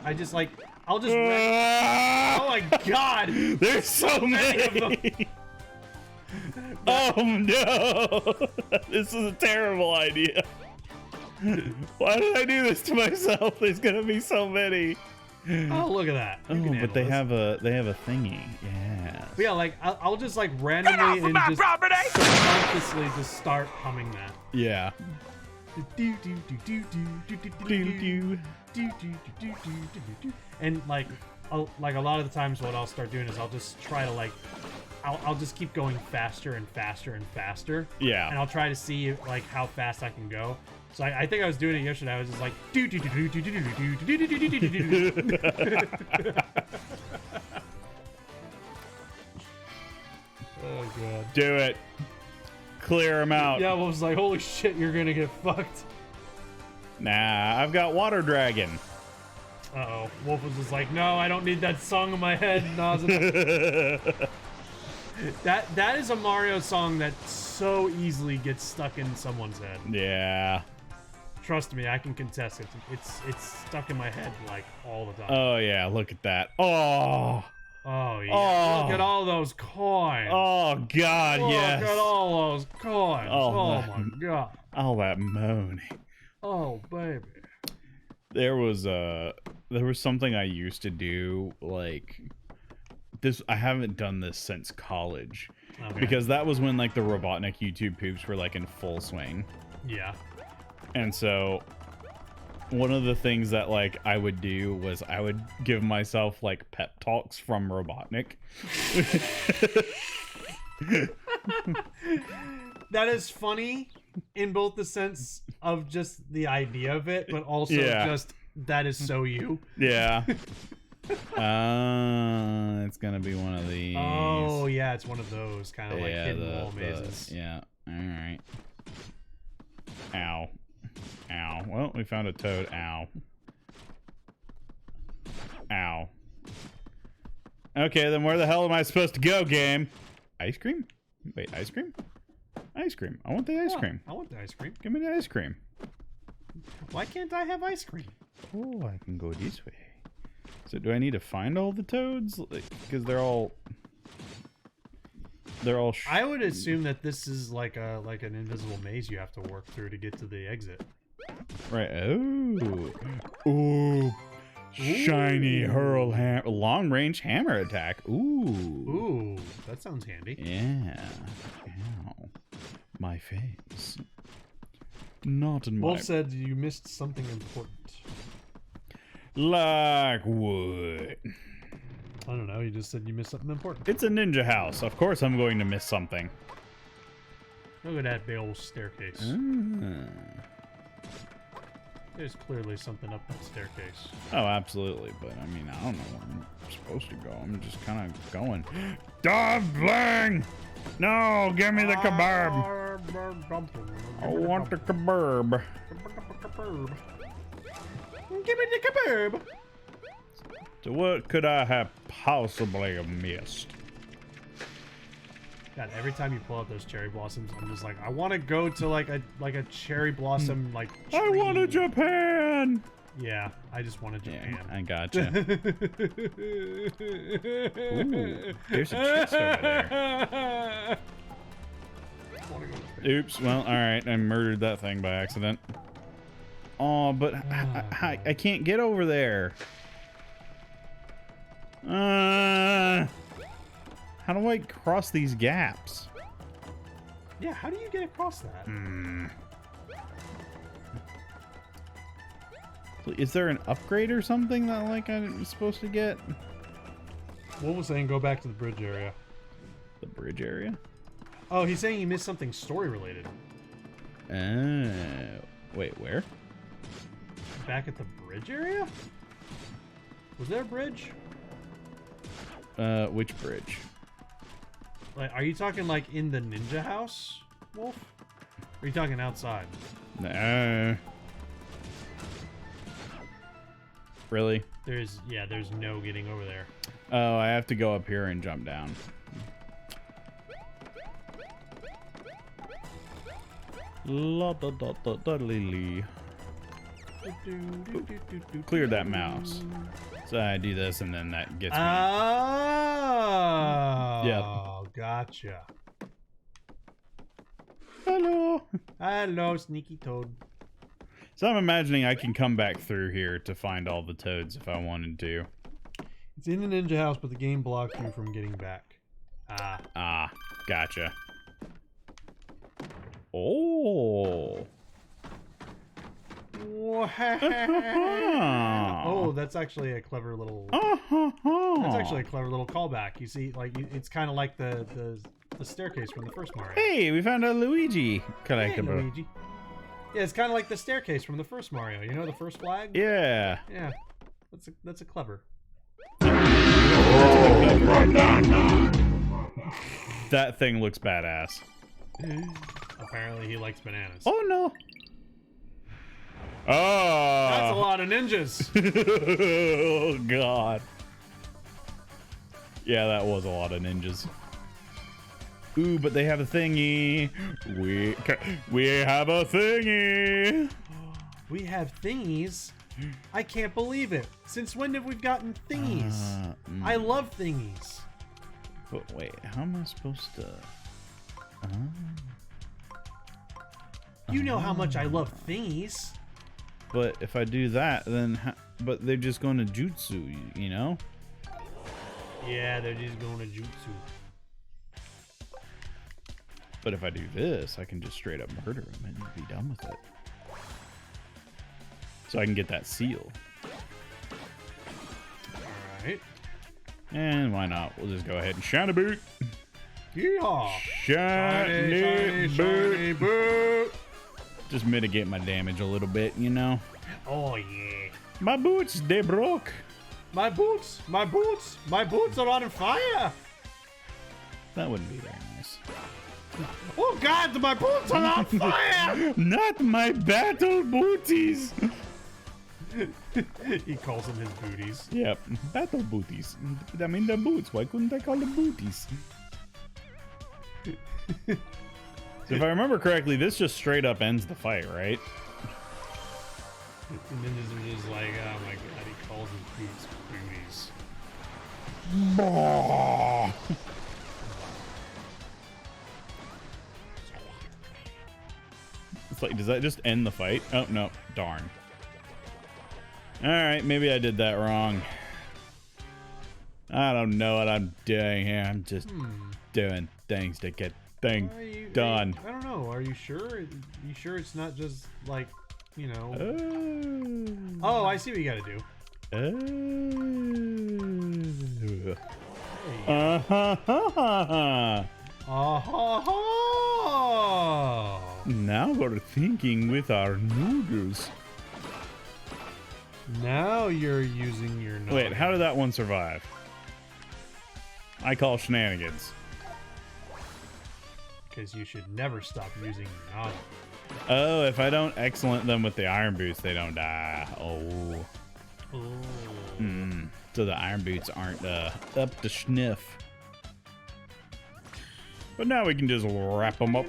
I just like I'll just. Oh my God! There's so many of them. Oh no! This is a terrible idea. Why did I do this to myself? There's gonna be so many. Oh, look at that! Oh, but they have a thingy. Yeah. But yeah, like I'll just like randomly and just subconsciously just start humming that. Yeah. And like a lot of the times, what I'll start doing is I'll just try to like I'll just keep going faster and faster and faster. Yeah. And I'll try to see like how fast I can go. So I think I was doing it yesterday. I was just like do do do do do do do do do do do. Oh God. Do it. Clear them out. Yeah, I was like, holy shit, you're gonna get fucked. Nah, I've got Water Dragon. Uh-oh. Wolf was just like, no, I don't need that song in my head. No, that is a Mario song that so easily gets stuck in someone's head. Yeah. Trust me, I can contest it. It's stuck in my head like all the time. Oh yeah, look at that. Oh. Oh yeah. Oh. Look at all those coins. Oh God, yes. Look at all those coins. Oh my God. All that moaning. Oh baby. There was something I used to do, like this. I haven't done this since college, because that was when like the Robotnik YouTube poops were like in full swing. Yeah. And so one of the things that like I would do was I would give myself like pep talks from Robotnik. That is funny in both the sense of just the idea of it, but also just that is so you. Yeah. It's gonna be one of these. Oh yeah, it's one of those kind of like hidden wall mazes. mazes. Yeah. All right. Ow. Ow. Well, we found a toad. Ow. Ow. Okay, then where the hell am I supposed to go, game? Ice cream? Wait, ice cream? Ice cream. I want the ice cream. I want the ice cream. Give me the ice cream. Why can't I have ice cream? Oh, I can go this way. So do I need to find all the toads? Because they're all... I would assume that this is like an invisible maze you have to work through to get to the exit. Right. Oh. Ooh. Shiny hurl long range hammer attack. Ooh. Ooh, that sounds handy. Yeah. Ow. My face. Not in my... Wolf said you missed something important. Like what? I don't know, you just said you missed something important. It's a ninja house. Of course I'm going to miss something. Look at that big old staircase. There's clearly something up that staircase. Oh, absolutely. But, I mean, I don't know where I'm supposed to go. I'm just kind of going. Dumpling! No, give me the kebab. I want the kebab. Give me the kebab. So what could I have possibly missed? God, every time you pull out those cherry blossoms, I'm just like, I want to go to like a cherry blossom like tree. I want a Japan. Yeah, I just want a Japan. Yeah, I gotcha. Ooh, there's a chest over there. Oops. Well, all right. I murdered that thing by accident. Oh, but I can't get over there. How do I cross these gaps? Yeah, how do you get across that? Is there an upgrade or something that like I'm supposed to get? What was saying? Go back to the bridge area. The bridge area? Oh, he's saying he missed something story related. Wait, where? Back at the bridge area? Was there a bridge? Which bridge? Like, are you talking like in the ninja house, Wolf? Or are you talking outside? Really? There's no getting over there. Oh, I have to go up here and jump down. La da da da da li. Clear that mouse. So I do this and then that gets me. Oh, Yep. Gotcha. Hello. Hello, sneaky toad. So I'm imagining I can come back through here to find all the toads if I wanted to. It's in the ninja house, but the game blocked you from getting back. Ah, gotcha. Oh. Oh, that's actually a clever little. That's actually a clever little callback. You see, like it's kind of like the staircase from the first Mario. Hey, we found a Luigi Hey, collectible. Luigi. Yeah, it's kind of like the staircase from the first Mario. You know, the first flag. Yeah. Yeah, that's a clever. That thing looks badass. Apparently, he likes bananas. Oh no. Oh. That's a lot of ninjas. Oh god. Yeah, that was a lot of ninjas. Ooh, but they have a thingy. We have a thingy. We have thingies. I can't believe it. Since when have we gotten thingies? I love thingies. But wait, how am I supposed to? You know how much I love thingies. But if I do that, then but they're just going to jutsu, you know? Yeah, they're just going to jutsu. But if I do this, I can just straight up murder them and be done with it. So I can get that seal. Alright. And why not? We'll just go ahead and shine a boot. Yeehaw! Shiny Shiny boot! Just mitigate my damage a little bit, you know? Oh yeah. My boots, they broke. My boots are on fire! That wouldn't be very nice. Oh god, my boots are on fire! Not my battle booties. He calls them his booties. Yep, battle booties. I mean, they're boots. Why couldn't I call them booties? So if I remember correctly, this just straight up ends the fight, right? The ninjas are just like, oh my god, he calls his boots booties. It's like, does that just end the fight? Oh, no. Darn. Alright, maybe I did that wrong. I don't know what I'm doing here. I'm just doing things to get things done. I don't know. Are you sure? You sure it's not just like, you know? Oh, I see what you gotta do. Now we're thinking with our noodles. Now you're using your nose. Wait, how did that one survive? I call shenanigans. Because you should never stop using your nose. Oh, if I don't excellent them with the iron boots, they don't die. Oh. So the iron boots aren't up to sniff. But now we can just wrap them up.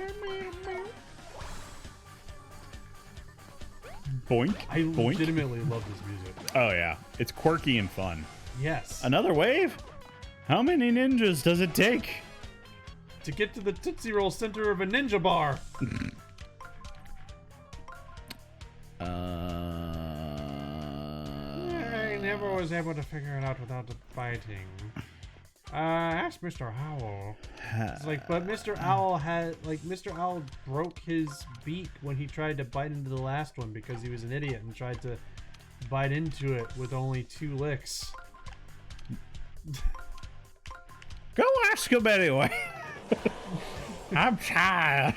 Boink, I boink. legitimately love this music. Oh yeah, it's quirky and fun. Yes. Another wave? How many ninjas does it take? To get to the Tootsie Roll center of a ninja bar. I never was able to figure it out without the fighting. Ask Mr. Owl. It's like, but Mr. Owl Mr. Owl broke his beak when he tried to bite into the last one because he was an idiot and tried to bite into it with only 2 licks. Go ask him anyway. I'm tired.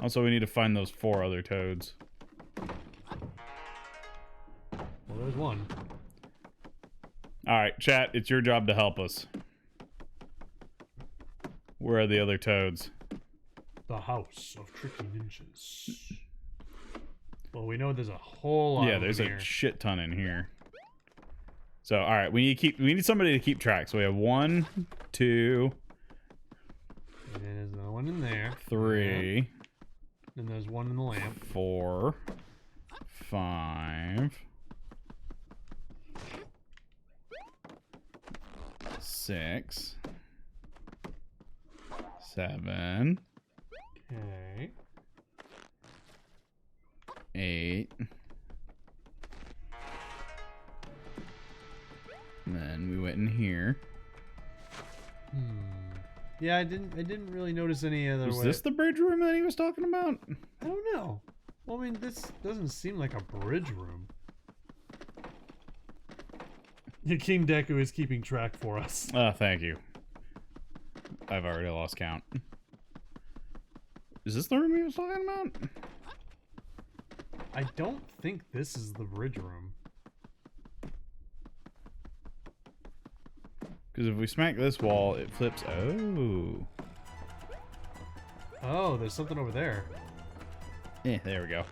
Also, we need to find those 4 other toads. Well, there's one. Alright, chat, it's your job to help us. Where are the other toads? The house of tricky ninjas. Well, we know there's a whole lot. Yeah, there's here. a shit ton in here. So, alright, we need somebody to keep track. So we have 1, 2, And there's another one in there. 3. And there's one in the lamp. 4, 5, 6, 7, Okay. 8. And then we went in here. Yeah, I didn't really notice any other Was way. this the bridge room that he was talking about? I don't know. Well, I mean, this doesn't seem like a bridge room. King Deku is keeping track for us. Oh, thank you. I've already lost count. Is this the room he was talking about? I don't think this is the bridge room. Because if we smack this wall, it flips. Oh. Oh, there's something over there. Yeah, there we go.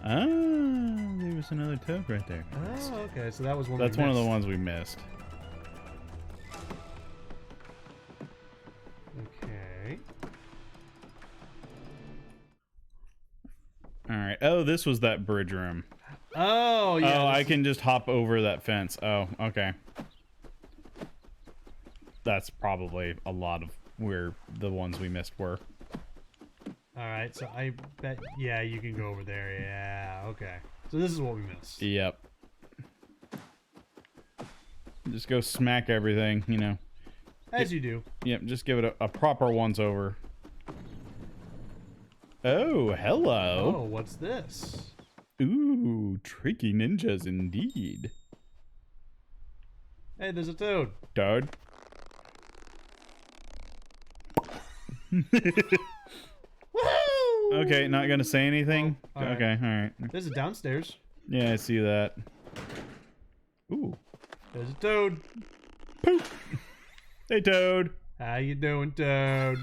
Ah, there was another toad right there. Oh, okay. So that was one. That's we one of the missed. ones we missed. Okay. All right. Oh, this was that bridge room. Oh, yeah. Oh, I this can just hop over that fence. Oh, okay. That's probably a lot of where the ones we missed were. All right. So I bet. Yeah, you can go over there. Yeah. Okay. So this is what we missed. Yep. Just go smack everything, you know. As you do. Yep, just give it a proper once over. Oh, hello. Oh, what's this? Ooh, tricky ninjas indeed. Hey, there's a toad. Toad. Woohoo! Okay, not gonna say anything? Oh, all right. Okay, alright. There's a downstairs. Yeah, I see that. Ooh. There's a toad. Poop. Hey, Toad. How you doing, toad?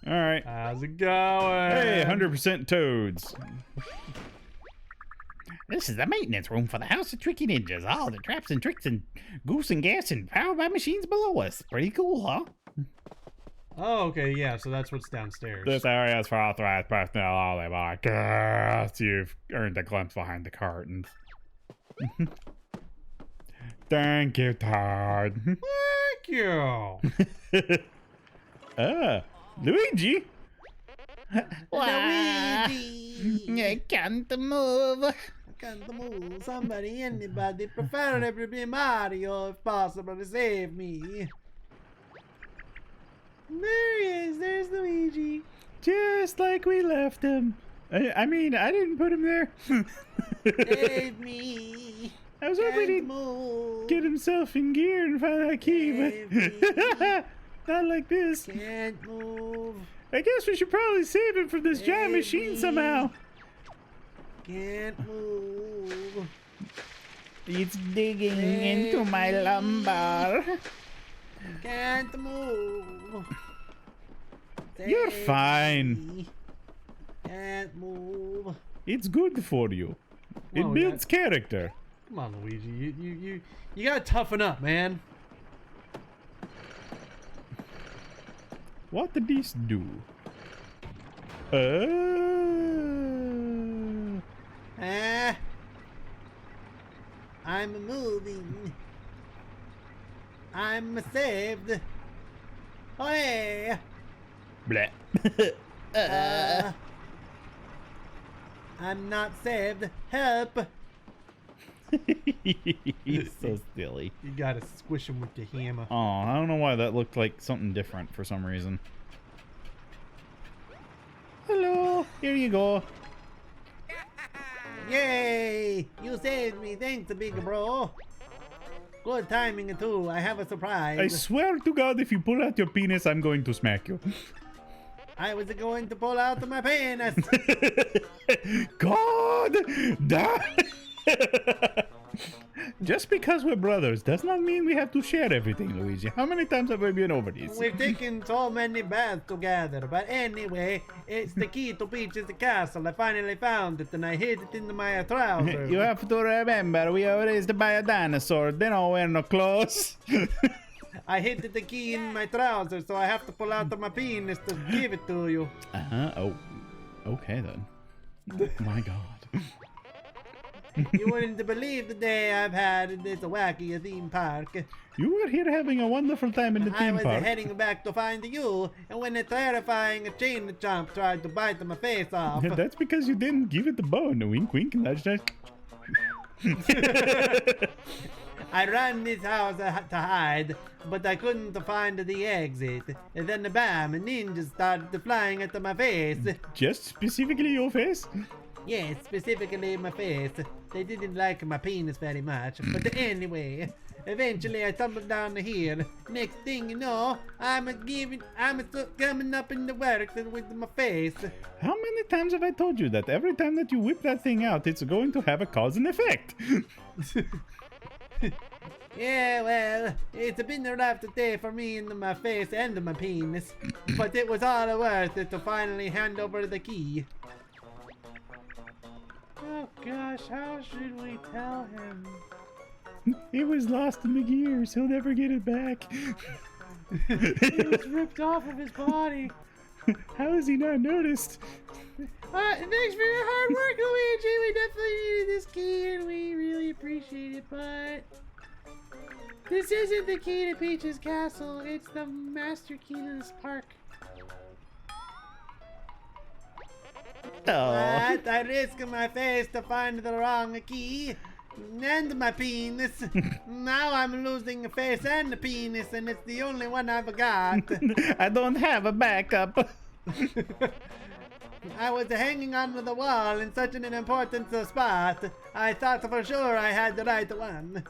Alright. How's it going? Hey, 100% toads. This is the maintenance room for the House of Tricky Ninjas. All the traps and tricks and goose and gas and powered by machines below us. Pretty cool, huh? Oh, okay, yeah, so that's what's downstairs. This area is for authorized personnel only, but I guess you've earned a glimpse behind the curtains. Thank you, Todd. Thank you. Luigi. I can't move. I can't move. Somebody, anybody, preferably Mario, if possible, to save me. There he is. There's Luigi. Just like we left him. I mean, I didn't put him there. Save me. I was hoping Can't he'd move. get himself in gear and find that key, but not like this. Can't move. I guess we should probably save him from this giant Save machine me. somehow. Can't move. It's digging into my lumbar. Can't move. You're Save fine. me. Can't move. It's good for you. It Well, builds character. Come on, Luigi. You gotta toughen up, man. What did this do? I'm moving. I'm saved. Oh, hey. Bleh. I'm not saved. Help. He's so silly. You gotta squish him with the hammer. Oh, I don't know why that looked like something different for some reason. Hello, here you go. Yay! You saved me. Thanks, big bro. Good timing, too. I have a surprise. I swear to God, if you pull out your penis, I'm going to smack you. I was going to pull out my penis. God damn. Just because we're brothers does not mean we have to share everything, Luigi. How many times have we been over this? We've taken so many baths together, but anyway, it's the key to Peach's castle. I finally found it and I hid it in my trousers. You have to remember, we were raised by a dinosaur. They don't wear no clothes. I hid the key in my trousers, so I have to pull out my penis to give it to you. Oh, okay then. Oh my God. You wouldn't believe the day I've had in this wacky theme park. You were here having a wonderful time in the I theme was park. heading back to find you, and when a terrifying chain chomp tried to bite my face off. That's because you didn't give it the bone. Wink, wink, nudge, nudge. I ran this house to hide, but I couldn't find the exit. And then bam, ninjas started flying at my face. Just specifically your face? Yes, specifically my face. They didn't like my penis very much. But anyway, eventually I tumbled down here. Next thing you know, I'm coming up in the works with my face. How many times have I told you that every time that you whip that thing out, it's going to have a cause and effect? Yeah, well, it's been a rough day for me and my face and my penis. But it was all worth it to finally hand over the key. Oh gosh, how should we tell him? It was lost in the gears. He'll never get it back. It was ripped off of his body. How has he not noticed? Thanks for your hard work, Luigi. We definitely needed this key and we really appreciate it, but this isn't the key to Peach's castle. It's the master key to this park. Oh. But I risked my face to find the wrong key and my penis. Now I'm losing a face and a penis, and it's the only one I've got. I don't have a backup. I was hanging onto the wall in such an important spot. I thought for sure I had the right one.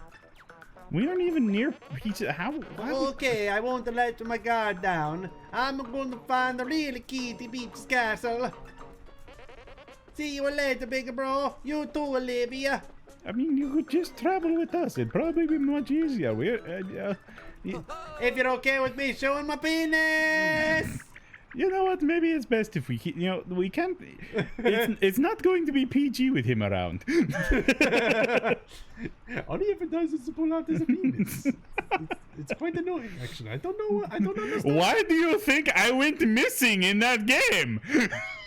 We aren't even near Peach. How? Why would- Okay, I won't let my guard down. I'm going to find the real key to Peach's castle. See you later, big bro. You too, Olivia. I mean, you could just travel with us. It'd probably be much easier. If you're okay with me showing my penis. You know what? Maybe it's best if we keep. You know, we can't. It's not going to be PG with him around. All he ever does is to pull out his penis. It's quite annoying, actually. I don't know. I don't understand. Why do you think I went missing in that game?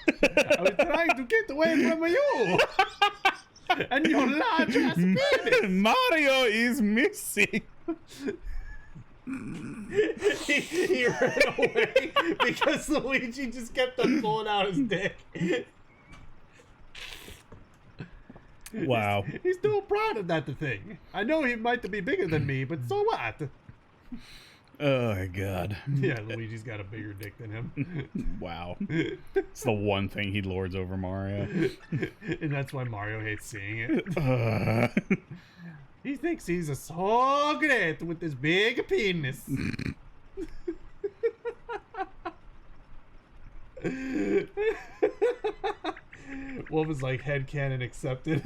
I was trying to get away from you. And your large ass penis. Mario is missing. He ran away because Luigi just kept on pulling out his dick. Wow. He's still proud of that thing. I know he might be bigger than me, but so what? Oh my God. Yeah, Luigi's got a bigger dick than him. Wow. It's the one thing he lords over Mario. And that's why Mario hates seeing it. He thinks he's so great with his big penis. Wolf is like, headcanon accepted.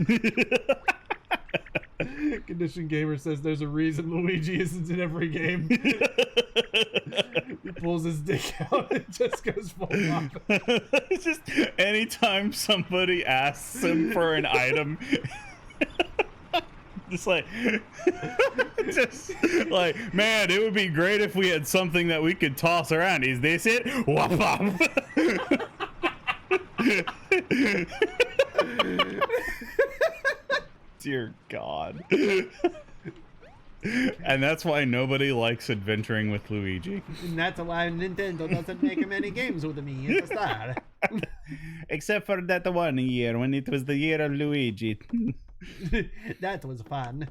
Condition Gamer says there's a reason Luigi isn't in every game. He pulls his dick out and just goes full off. It's just anytime somebody asks him for an item, just like, man, it would be great if we had something that we could toss around. Is this it? Wop, wop. Dear God. And that's why nobody likes adventuring with Luigi. And that's why Nintendo doesn't make many games with me at the start. Except for that one year when it was the year of Luigi. That was fun.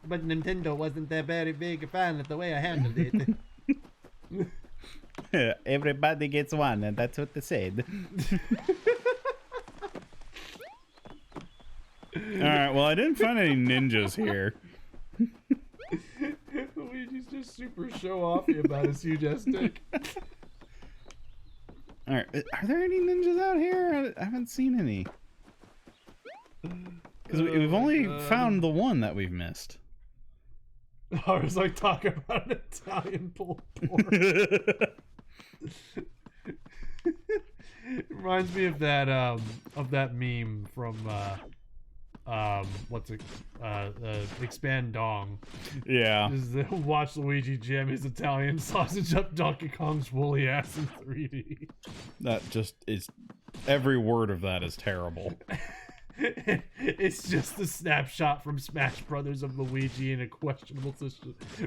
But Nintendo wasn't a very big fan of the way I handled it. Everybody gets one, and that's what they said. Alright, well, I didn't find any ninjas here. Luigi's just super show-offy about his huge ass dick. All right, are there any ninjas out here? I haven't seen any. Because we've only found the one that we've missed. I was like talking about an Italian pulled pork. It reminds me of that meme from what's it Expand Dong. Yeah. Is the watch Luigi jam his Italian sausage up Donkey Kong's woolly ass in 3D. That just is, every word of that is terrible. It's just a snapshot from Smash Brothers of Luigi in a questionable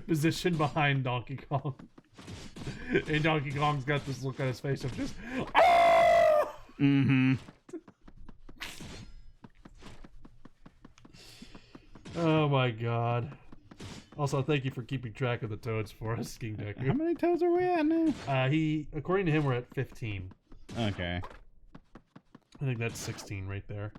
position behind Donkey Kong. And Donkey Kong's got this look on his face of just Mm-hmm. Oh my god. Also, thank you for keeping track of the toads for us, King Deku. How many toads are we at now? According to him, we're at 15. Okay. I think that's 16 right there.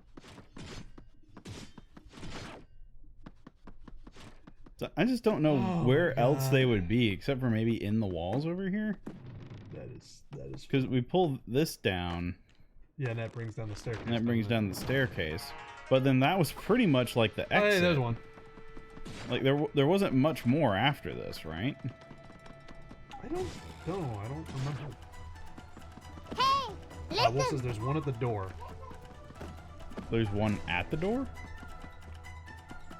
So I just don't know where else they would be, except for maybe in the walls over here. That is Because we pull this down, yeah, and that brings down the staircase. and that brings down the staircase. But then that was pretty much like the exit. Oh, hey, there's one. Like there wasn't much more after this, right? I don't know. I don't remember. Hey, Wolf says there's one at the door. There's one at the door?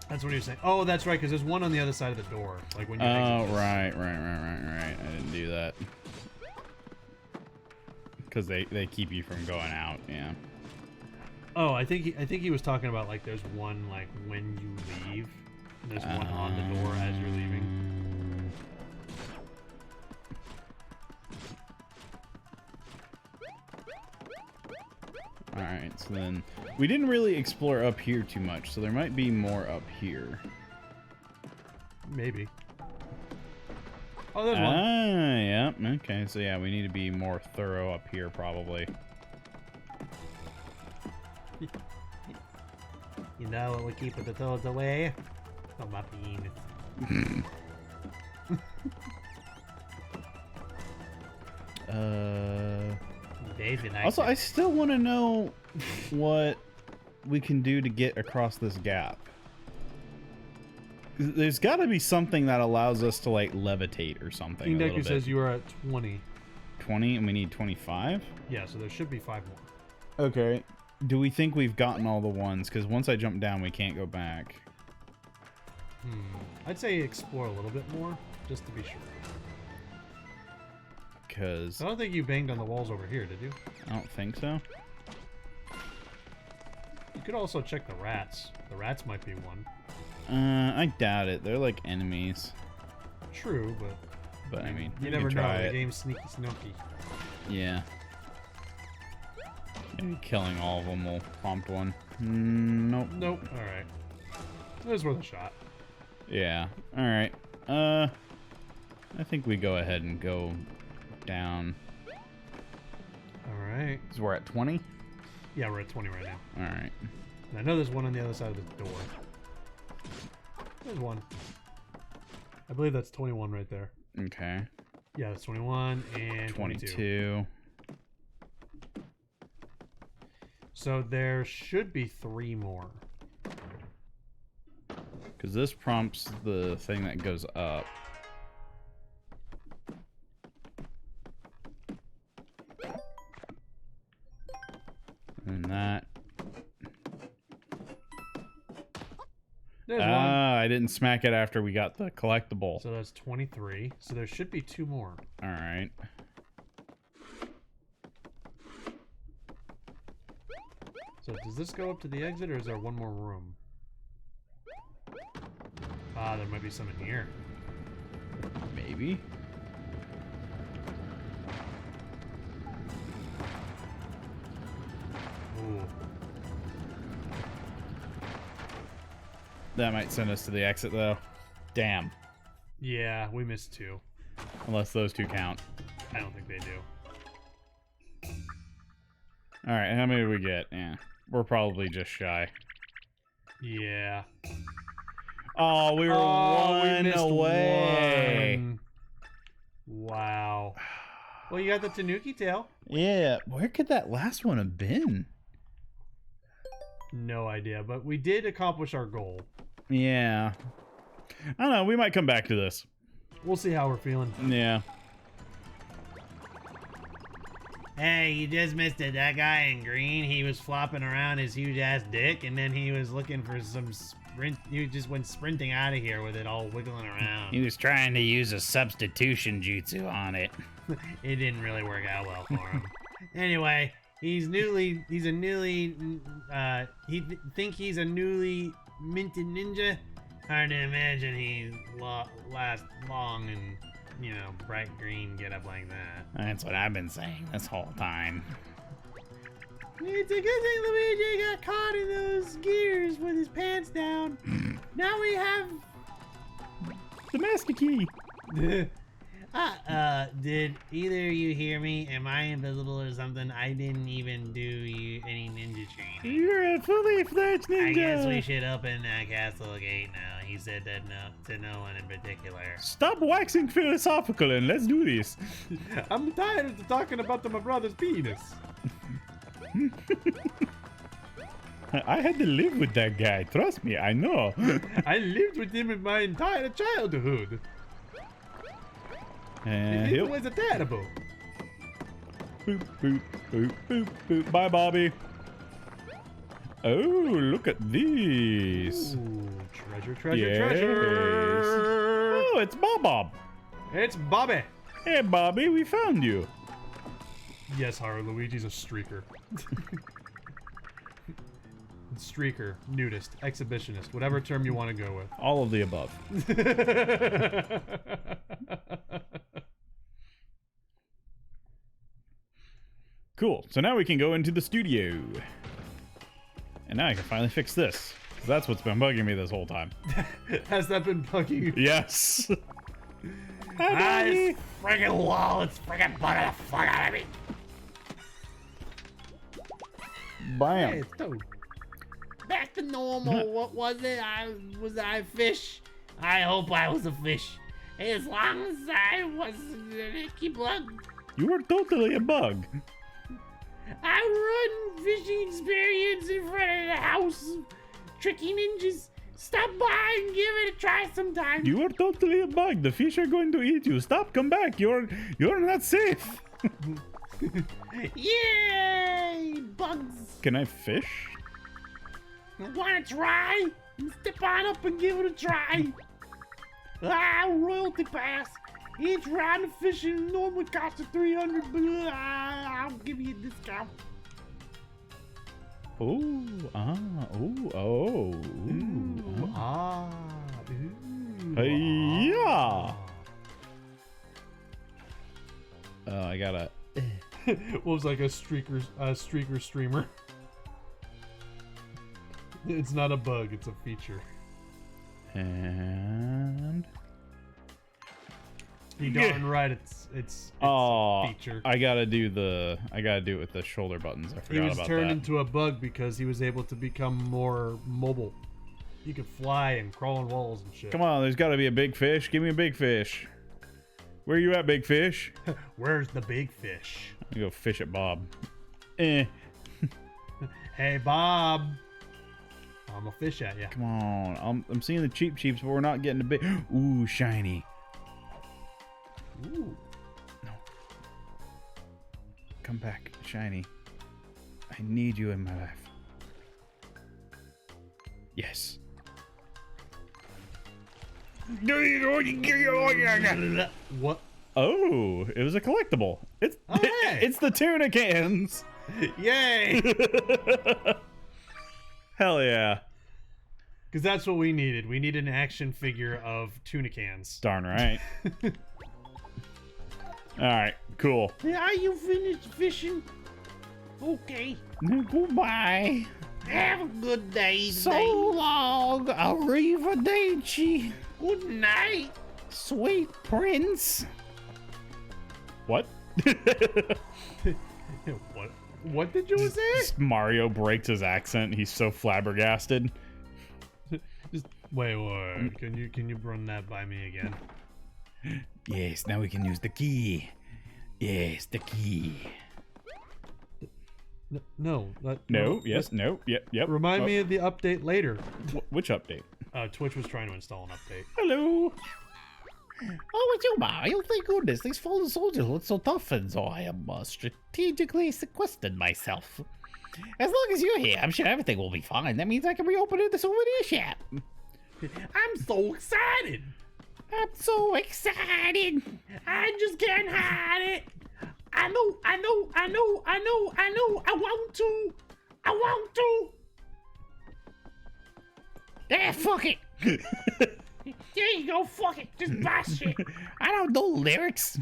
That's what he was saying. Oh, that's right, because there's one on the other side of the door. Like when you Oh, exit this. right. I didn't do that. Because they keep you from going out, yeah. Oh, I think he was talking about like there's one like when you leave. And there's one on the door as you're leaving. Alright, so then we didn't really explore up here too much, so there might be more up here. Maybe. Oh, there's one. Ah, yep. Okay, so yeah, we need to be more thorough up here, probably. You know what would keep the toads away? Oh, my penis. Daisy and I Also, I still want to know what we can do to get across this gap. There's got to be something that allows us to, like, levitate or something. King a little Deku says bit. you are at 20. 20, and we need 25? Yeah, so there should be 5 more. Okay. Do we think we've gotten all the ones? Because once I jump down, we can't go back. I'd say explore a little bit more, just to be sure. Because I don't think you banged on the walls over here, did you? I don't think so. You could also check the rats. The rats might be one. I doubt it. They're like enemies. True, But I mean, you we never can know. try The it. game's sneaky snooky. Yeah. Maybe killing all of them will prompt one. Nope. Nope. Alright. It was worth a shot. Yeah. Alright. I think we go ahead and go down. Alright. Because we're at 20? Yeah, we're at 20 right now. Alright. And I know there's one on the other side of the door. There's one. I believe that's 21 right there. Okay. Yeah, that's 21 and 22. So there should be 3 more. Because this prompts the thing that goes up. And that. There's one. I didn't smack it after we got the collectible. So that's 23. So there should be 2 more. Alright. So does this go up to the exit or is there one more room? Ah, there might be some in here. Maybe. Ooh. That might send us to the exit, though. Damn. Yeah, we missed 2. Unless those two count. I don't think they do. Alright, how many did we get? Yeah. We're probably just shy. Yeah. Oh, we were we one missed away. one. Wow. Well, you got the Tanuki tail. Yeah, where could that last one have been? No idea, but we did accomplish our goal. Yeah. I don't know, we might come back to this. We'll see how we're feeling. Yeah. Hey, you just missed it. That guy in green, he was flopping around his huge ass dick, and then he was looking for some sprint. He just went sprinting out of here with it all wiggling around. He was trying to use a substitution jutsu on it. It didn't really work out well for him. Anyway, he's a newly minted ninja. Hard to imagine he lasts long and, you know, bright green get up like that. That's what I've been saying this whole time. It's a good thing Luigi got caught in those gears with his pants down. Now we have... The master key. Did either of you hear me? Am I invisible or something? I didn't even do any ninja training. You're a fully fledged ninja. I guess we should open that castle gate now. He said that to no one in particular. Stop waxing philosophical and let's do this. I'm tired of talking about my brother's penis. I had to live with that guy. Trust me, I know. I lived with him in my entire childhood. And It was terrible. boop, boop, boop, boop, boop. Bye, Bobby. Oh, look at these. Ooh, treasure, Yes. treasure. Oh, it's Bob. It's Bobby. Hey, Bobby, we found you. Yes, Haru, Luigi's a streaker. Streaker, nudist, exhibitionist, whatever term you want to go with. All of the above. Cool. So now we can go into the studio. And now I can finally fix this. 'Cause that's what's been bugging me this whole time. Has that been bugging you? Yes. This friggin' wall, it's friggin' bugging the fuck out of me. Bam. It's Toad. Back to normal. What was it? Was I a fish? I hope I was a fish. As long as I wasn't an icky bug. You were totally a bug. I run fishing experience in front of the house. Tricky ninjas. Stop by and give it a try sometime. You are totally a bug. The fish are going to eat you. Stop, come back. You're not safe. Yay! Bugs. Can I fish? Wanna try? Step on up and give it a try. Royalty pass. Each round of fishing normally costs you 300, but I'll give you a discount. Oh, oh. Yeah. Oh, I gotta. What was like a streaker streamer? It's not a bug, it's a feature. And You're darn right, it's oh, a feature. I gotta do it with the shoulder buttons. I He forgot was about turned that. into a bug because he was able to become more mobile. He could fly and crawl on walls and shit. Come on, there's gotta be a big fish. Give me a big fish. Where you at, big fish? Where's the big fish? I go fish at Bob. Eh. Hey, Bob. I'm a fish at ya. Come on. I'm seeing the cheeps, but we're not getting the big. Ooh, shiny. Ooh. No. Come back, shiny. I need you in my life. Yes. What? Oh, it was a collectible. It's hey. it's the tuna cans. Yay! Hell yeah. Because that's what we needed. We needed an action figure of tuna cans. Darn right. All right, cool. Are you finished fishing? Okay. Goodbye. Have a good day. So long. Arrivederci. Good night. Sweet prince. What? What did you say? Mario breaks his accent. He's so flabbergasted. Just wait. Can you run that by me again? Yes, now we can use the key. Yes, the key. No. No, yes, no, yep. Remind me of the update later. Which update? Twitch was trying to install an update. Hello. Oh, it's you, Mario. Thank goodness. These fallen soldiers look so tough, and so I am strategically sequestered myself. As long as you're here, I'm sure everything will be fine. That means I can reopen the souvenir shop. I'm so excited. I'm so excited. I just can't hide it. I know. I want to. Ah, fuck it. There you go. Fuck it. Just buy shit. I don't know lyrics.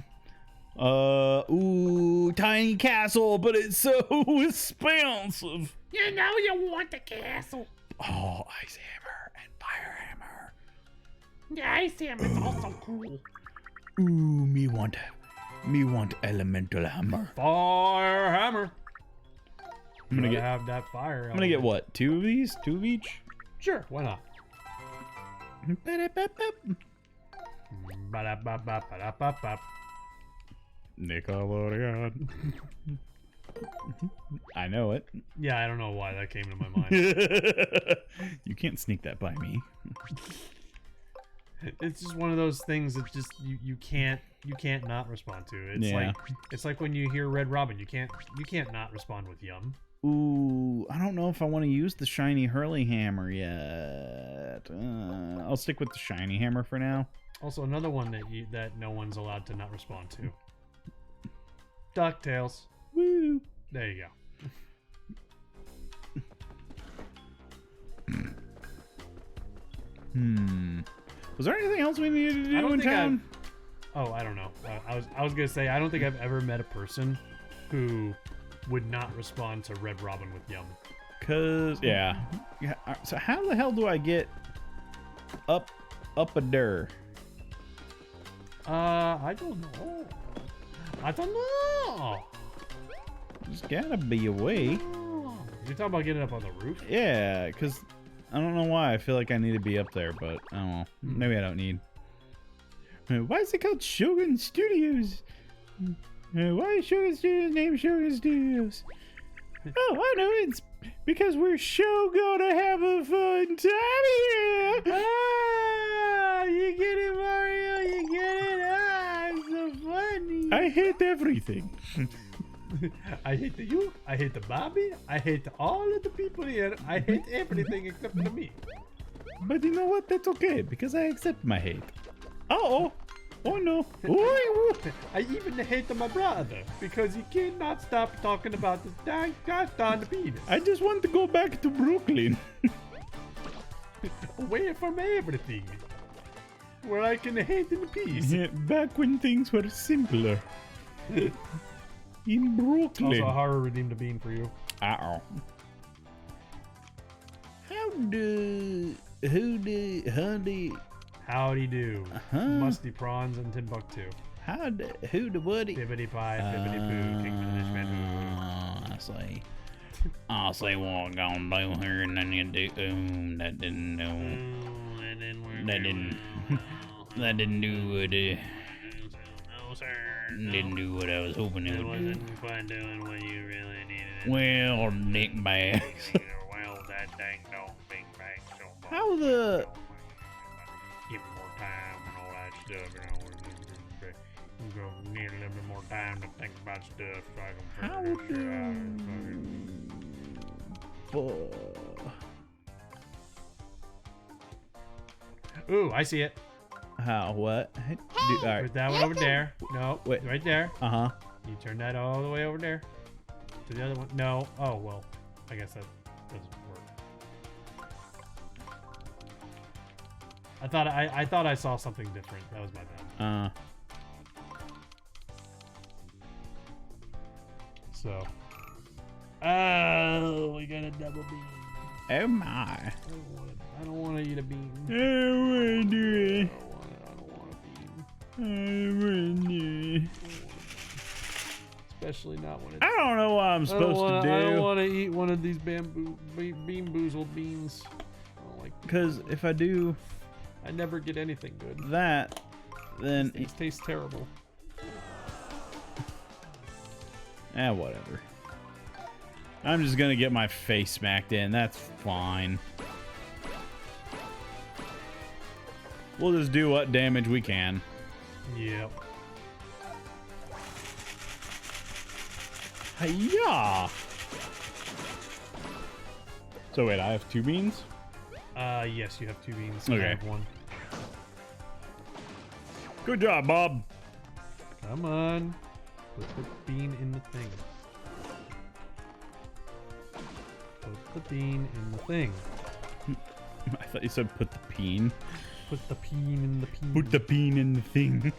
Ooh, tiny castle, but it's so expensive. You know you want the castle. Oh, ice hammer and fire hammer. The ice hammer is also cool. Ooh, me want elemental hammer. Fire hammer. I'm gonna get. have that fire. I'm gonna get what? 2 of these? 2 of each? Sure, why not? Ba-da-ba-ba-ba-da-ba-ba. Nickelodeon. I know it. Yeah, I don't know why that came to my mind. You can't sneak that by me. It's just one of those things that just you can't not respond to. It's like when you hear Red Robin, you can't not respond with yum. Ooh, I don't know if I want to use the shiny Hurley hammer yet. I'll stick with the shiny hammer for now. Also, another one that no one's allowed to not respond to. DuckTales. Woo! There you go. Was there anything else we needed to do I don't in think town? I don't know. I was gonna say I don't think I've ever met a person who would not respond to Red Robin with yum. Yeah. So how the hell do I get up a der? I don't know. There's gotta be a way. You're talking about getting up on the roof? Yeah, because I don't know why. I feel like I need to be up there, but I don't know. Maybe I don't need. Why is it called Shogun Studios? Why is Shogun Studios named Shogun Studios? Oh, I know. It's because we're sure gonna have a fun time here. Ah, you get it, Mario. You get it. Ah, it's so funny. I hate everything. I hate you. I hate the Bobby. I hate all of the people here. I hate everything except for me. But you know what? That's okay because I accept my hate. Oh no. Ooh. I even hate my brother because he cannot stop talking about this dang goddamn penis. I just want to go back to Brooklyn. Away from everything. Where I can hate in peace. Yeah, back when things were simpler. In Brooklyn. Also, Haru redeemed a bean for you. Uh-oh. Howdy do. Musty prawns and Timbuktu. Bibbidi pie, bibbidi poo, kick I say what I'm gonna do here, and then you do. That didn't do. That didn't do what. No, sir. Didn't do what I was hoping it It would do. wasn't quite doing what you really needed. Well, dick bags. Well, that dang dog big bag so much. How the... Give me more time and all that stuff, you know. We're gonna need a little bit more time to think about stuff so I How can figure do... Ooh, I see it. How? What? All right. Put that one over there. No, Wait. right there. Uh-huh. You turn that all the way over there. To the other one. No. Oh, well. I guess that doesn't work. I thought I saw something different. That was my bad. So. Oh, we got a double bean. Oh my. I don't want to eat a bean. I don't want to do it. I don't want a bean. I don't want to do it. Especially not when it's. I don't know what I'm supposed to do. I don't want to eat one of these bean boozled beans. I don't like. Because if I do I never get anything good. that, then These taste terrible. Whatever. I'm just gonna get my face smacked in. That's fine. We'll just do what damage we can. Yep. Hiya! So wait, I have 2 beans? Yes, you have 2 beans. Okay. I have 1. Good job, Bob. Come on. Put the bean in the thing. Put the bean in the thing. I thought you said put the peen. Put the peen in the peen. Put the peen in the thing.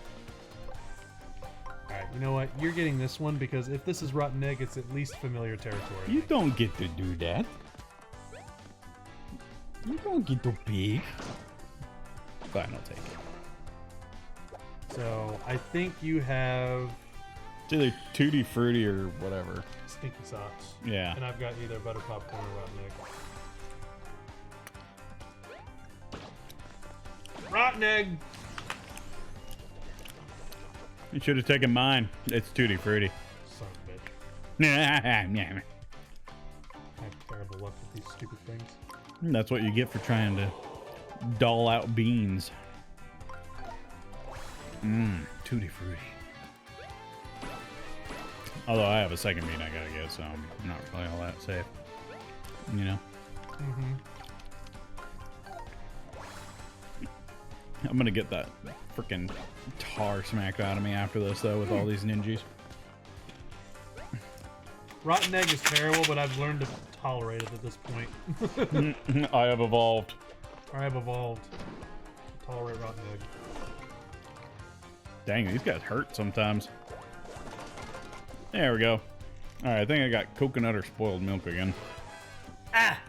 Alright, you know what? You're getting this one because if this is rotten egg, it's at least familiar territory. You don't get to do that. You don't get to pick. Fine, I'll take it. So, I think you have It's either Tutti Frutti or whatever. stinky socks. Yeah. And I've got either butter popcorn or rotten egg. Rotten egg! You should have taken mine. It's Tutti Frutti. Son of a bitch. That's I have terrible luck with these stupid things. what you get for trying to doll out beans. Tutti Frutti. Although I have a second bean I gotta get, so I'm not really all that safe. You know? Mm-hmm. I'm gonna get that freaking tar smacked out of me after this, though, with all these ninjas. Rotten egg is terrible, but I've learned to tolerate it at this point. I have evolved. I have evolved to tolerate rotten egg. Dang, these guys hurt sometimes. There we go. Alright, I think I got coconut or spoiled milk again. Ah!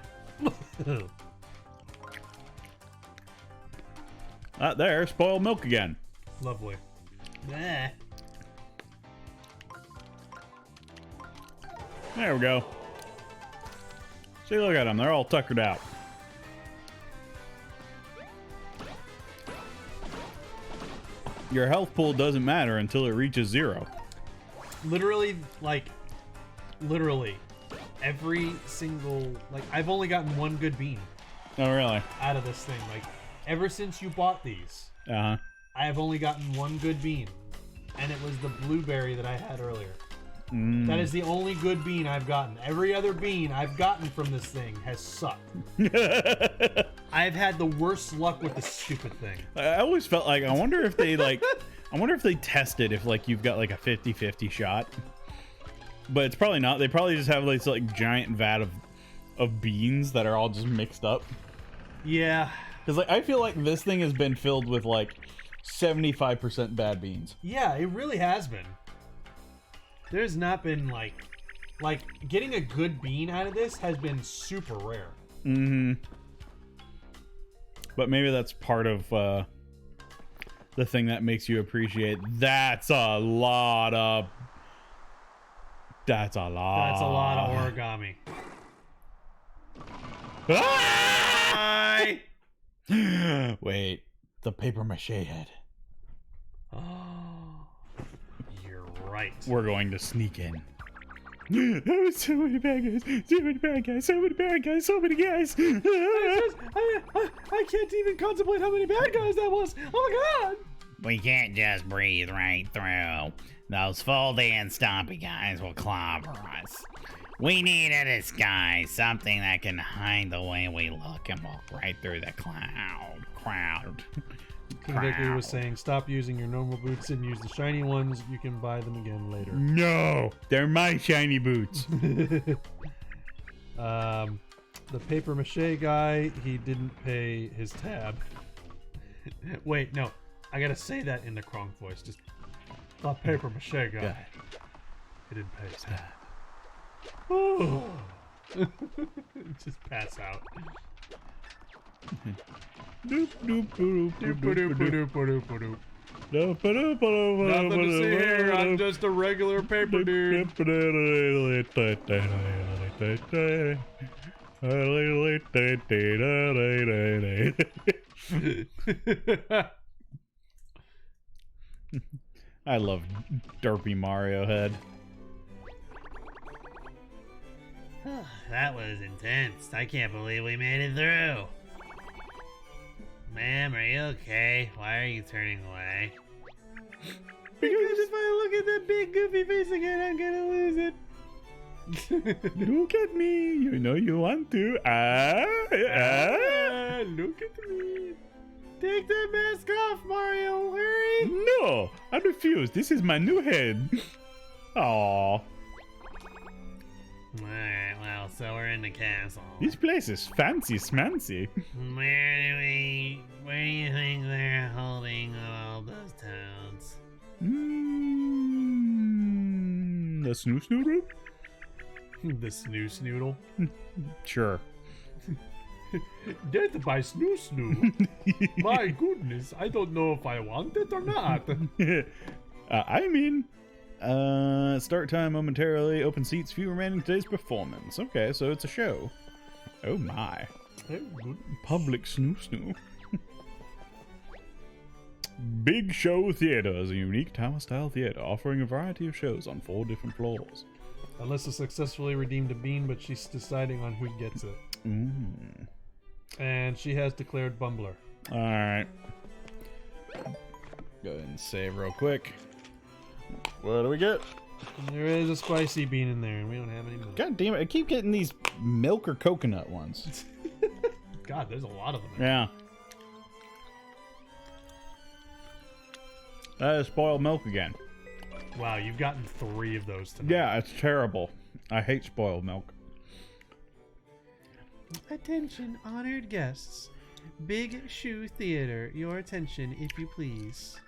There, spoiled milk again. Lovely. Nah. There we go. See, look at them. They're all tuckered out. Your health pool doesn't matter until it reaches 0. Literally, every single, I've only gotten 1 good bean Oh, really? out of this thing. Ever since you bought these, Uh-huh. I have only gotten 1 good bean. And it was the blueberry that I had earlier. That is the only good bean I've gotten. Every other bean I've gotten from this thing has sucked. I've had the worst luck with this stupid thing. I always felt like, I wonder if they, I wonder if they tested if, you've got, a 50-50 shot. But it's probably not. They probably just have, this, giant vat of beans that are all just mixed up. Yeah. Because, I feel like this thing has been filled with, 75% bad beans. Yeah, it really has been. There's not been, getting a good bean out of this has been super rare. Mm-hmm. But maybe that's part of the thing that makes you appreciate that's a lot of That's a lot of origami. Ah! Wait, the paper mache head. Oh, you're right. We're going to sneak in. There was so many bad guys, so many bad guys, so many bad guys, so many guys. I can't even contemplate how many bad guys that was. Oh my god! We can't just breathe right through. Those full-in stompy guys will clobber us. We need a disguise, something that can hide the way we look and walk right through the crowd. King Victory was saying, stop using your normal boots and use the shiny ones. You can buy them again later. No, they're my shiny boots. The paper mache guy, he didn't pay his tab. Wait, no. I gotta say that in the Kronk voice. Just the paper mache guy. He didn't pay his tab. Oh. Just pass out. Doop, doop, doop, doop, doop, doop, Nothing doop, doop, to see here. I'm just a regular paper dude. I love Derpy Mario Head. That was intense. I can't believe we made it through. Ma'am, are you okay? Why are you turning away? Because if I look at that big goofy face again, I'm gonna lose it. Look at me. You know you want to. Look at me. Take that mask off, Mario. Hurry. No, I refuse. This is my new head. Aww. Alright, well, so we're in the castle. This place is fancy smancy. Where do you think they're holding all those toads? The snoo noodle? The snoo noodle. Sure. Death by snoo. My goodness, I don't know if I want it or not. Start time momentarily. Open seats. Few remaining today's performance. Okay, so it's a show. Oh my. Public snoo. Big Show Theater is a unique tower-style theater offering a variety of shows on 4 different floors. Alyssa successfully redeemed a bean, but she's deciding on who gets it. And she has declared Bumbler. Alright. Go ahead and save real quick. What do we get? There is a spicy bean in there, and we don't have any milk. God damn it, I keep getting these milk or coconut ones. God, there's a lot of them. Yeah. That is spoiled milk again. Wow, you've gotten 3 of those tonight. Yeah, it's terrible. I hate spoiled milk. Attention, honored guests. Big Shoe Theater, your attention, if you please.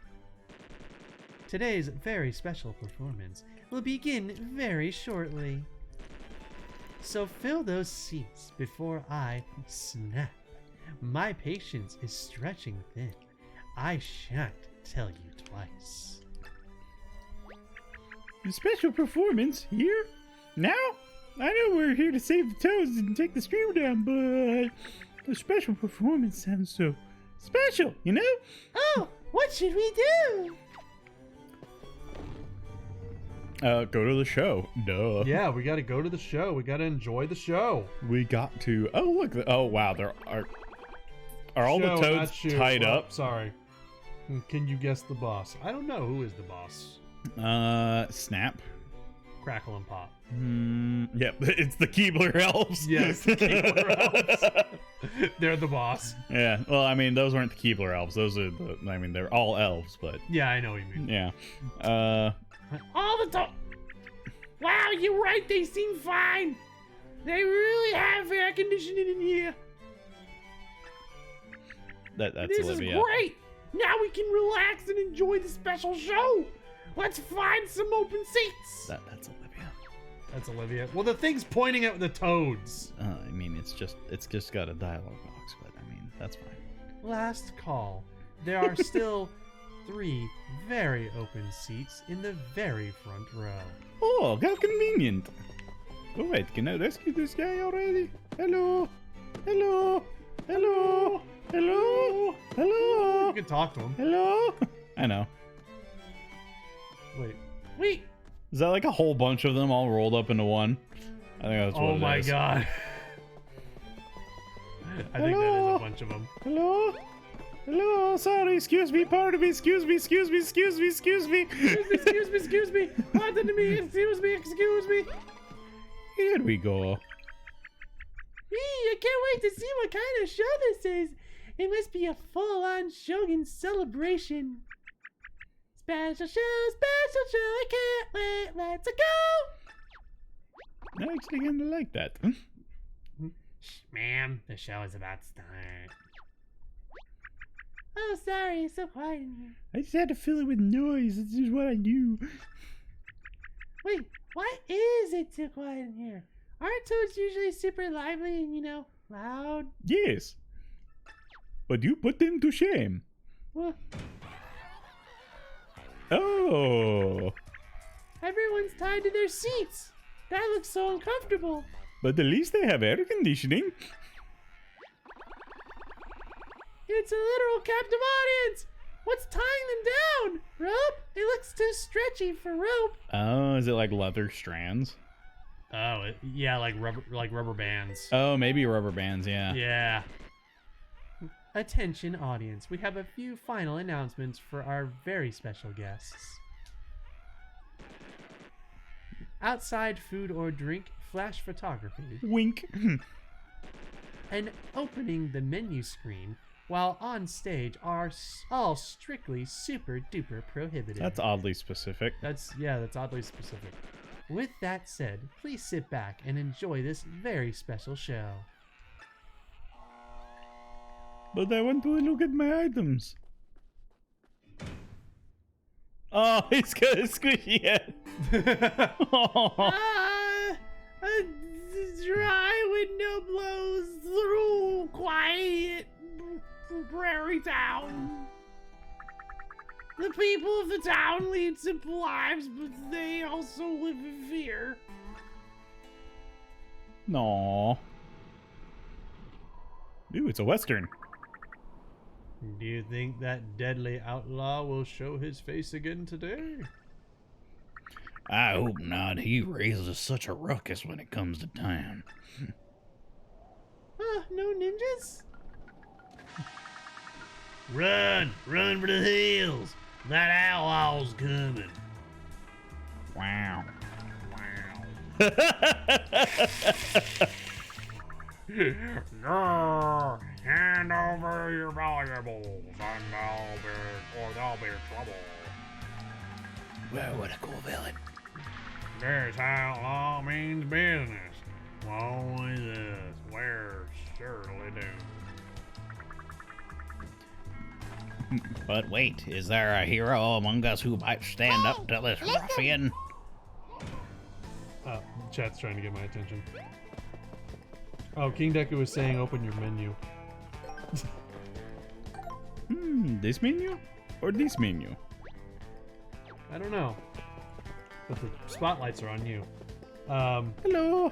Today's very special performance will begin very shortly. So fill those seats before I snap. My patience is stretching thin. I shan't tell you twice. The special performance here? Now? I know we're here to save the toads and take the stream down, but the special performance sounds so special, you know? Oh, what should we do? Go to the show. Duh. Yeah, we gotta go to the show. We gotta enjoy the show. We got to. Oh look! Oh wow! There are all Show, the not toads shoe. tied Oh, up? Sorry. Can you guess the boss? I don't know who is the boss. Snap. Crackle and Pop. Yep, it's the Keebler elves. Yes, the Keebler elves. They're the boss. Yeah. Well, I mean, those weren't the Keebler elves. Those are the. I mean, they're all elves, but Yeah, I know what you mean. yeah. All the time. Wow, you're right. They seem fine. They really have air conditioning in here. That's This Olivia. is great. Now we can relax and enjoy the special show. Let's find some open seats. That's Olivia. That's Olivia. Well, the thing's pointing at the toads. I mean, it's just got a dialogue box, but I mean, that's fine. Last call. There are still 3 very open seats in the very front row. Oh, how convenient. Oh wait, can I rescue this guy already? Hello, hello, hello, hello, You hello, can talk to him. hello. I know. Wait. Is that like a whole bunch of them all rolled up into one? I think that's what Oh it my is. god. I think that is a bunch of them. Hello? Hello? Sorry, excuse me, pardon me, excuse me, excuse me, excuse me, excuse me. Excuse me. Pardon me. Excuse me. Here we go. I can't wait to see what kind of show this is. It must be a full-on Shogun celebration. Special show, I can't wait, let's go! I actually kind of like that. Shh, ma'am, the show is about to start. Oh, sorry, it's so quiet in here. I just had to fill it with noise. This is what I do. Wait, why is it so quiet in here? Aren't toads usually super lively and, loud? Yes. But you put them to shame. Well, Oh. everyone's tied to their seats. That looks so uncomfortable. But at least they have air conditioning. It's a literal captive audience. What's tying them down? Rope? It looks too stretchy for rope. Oh, is it like leather strands? Oh, yeah, like rubber bands. Oh, maybe rubber bands, yeah. Yeah. Attention, audience. We have a few final announcements for our very special guests. Outside food or drink, flash photography, Wink. and opening the menu screen while on stage are all strictly super duper prohibited. That's oddly specific. That's oddly specific. With that said, please sit back and enjoy this very special show. But I want to look at my items. Oh, he's got a squishy head. A dry window blows through quiet prairie town. The people of the town lead simple lives, but they also live in fear. No. Ooh, it's a western. Do you think that deadly outlaw will show his face again today? I hope not. He raises such a ruckus when it comes to time. No ninjas? Run! Run for the hills! That outlaw's coming. Wow. No! Hand over your valuables, and there'll be trouble. Well, what a cool villain. This outlaw means business. Always is. We're surely doomed. But wait, is there a hero among us who might stand up to this ruffian? Chat's trying to get my attention. Oh, King Deku was saying open your menu. This menu? Or this menu? I don't know. But the spotlights are on you. Hello.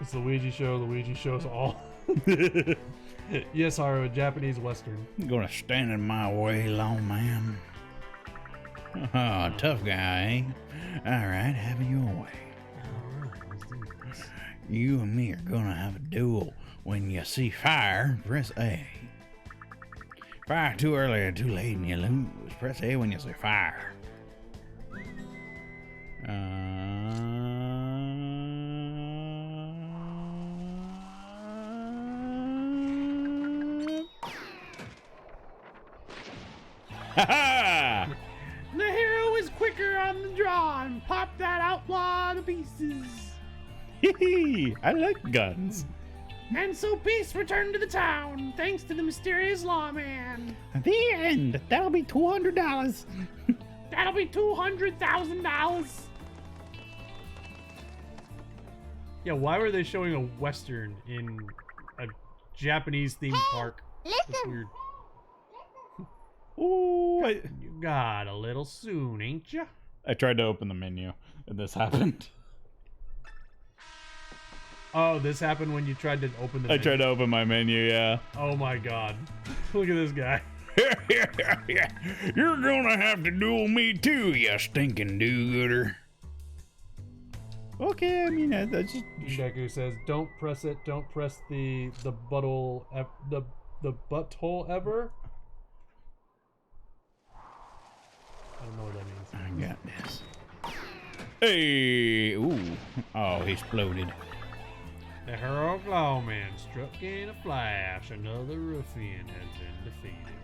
It's Luigi show. Luigi shows all. Yes, Haru, a Japanese Western. You gonna stand in my way, long man? Oh, tough guy, eh? Alright, have it your way. You and me are gonna have a duel. When you see fire, press A. Fire too early or too late and you lose. Press A when you see fire. Ha-ha! The hero is quicker on the draw and pop that outlaw to pieces. Hee I like guns. And so peace returned to the town, thanks to the mysterious lawman. The end. That'll be $200. That'll be $200,000. Yeah, why were they showing a Western in a Japanese themed park? That's weird. Ooh, You got a little soon, ain't ya? I tried to open the menu, and this happened. Oh, this happened when you tried to open the I menu. tried to open my menu, yeah. Oh my god. Look at this guy. You're gonna have to duel me too, you stinking do-gooder. Okay, I mean, that's just... Deku says, "Don't press it. Don't press the butthole. The butthole ever." I don't know what that means. I got this. Hey! Ooh. Oh, he exploded. The heroic lawman struck in a flash. Another ruffian has been defeated.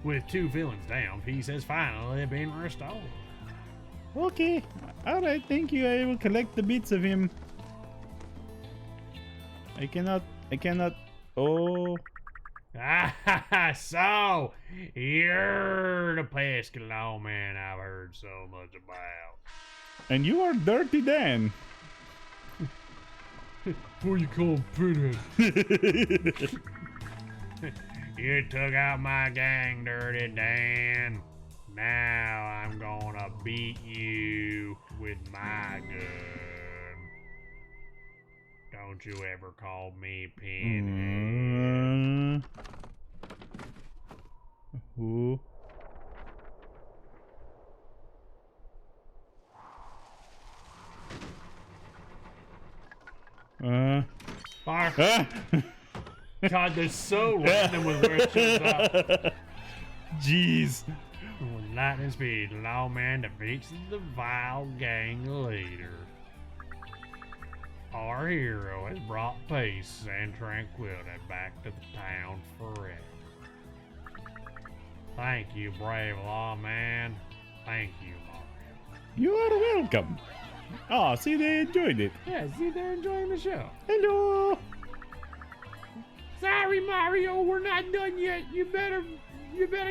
With 2 villains down, peace has finally been restored. Okay. Alright, thank you. I will collect the bits of him. I cannot... Oh... Ah, so you're the pesky lawman I've heard so much about. And you are Dirty Dan. Who you call Pinhead? You took out my gang, Dirty Dan. Now I'm gonna beat you with my gun. Don't you ever call me Pinhead. Who? Fire. Ah. God, they're so random with where it shows up. Jeez. With lightning speed, Lawman defeats the vile gang leader. Our hero has brought peace and tranquility back to the town forever. Thank you, brave lawman. Thank you, Mario. You are welcome. Oh, see, they enjoyed it. Yeah, see, they're enjoying the show. Hello. Sorry, Mario, we're not done yet. You better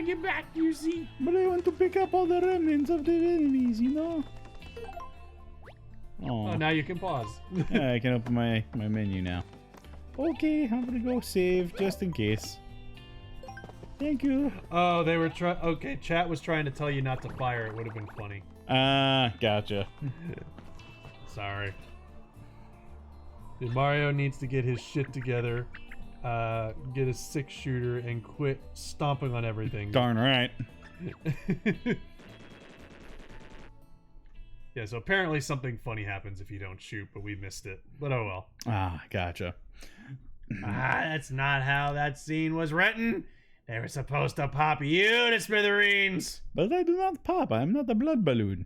get back to your seat. But I want to pick up all the remnants of the enemies, you know? Oh, now you can pause. Yeah, I can open my menu now. Okay, I'm gonna go save just in case. Thank you. Oh, they were trying. Okay, chat was trying to tell you not to fire. It would have been funny. Gotcha. Sorry. Mario needs to get his shit together, get a 6-shooter, and quit stomping on everything. Darn right. Yeah, so apparently something funny happens if you don't shoot, but we missed it. But oh well. Gotcha. That's not how that scene was written. They were supposed to pop you to smithereens. But I do not pop. I'm not a blood balloon.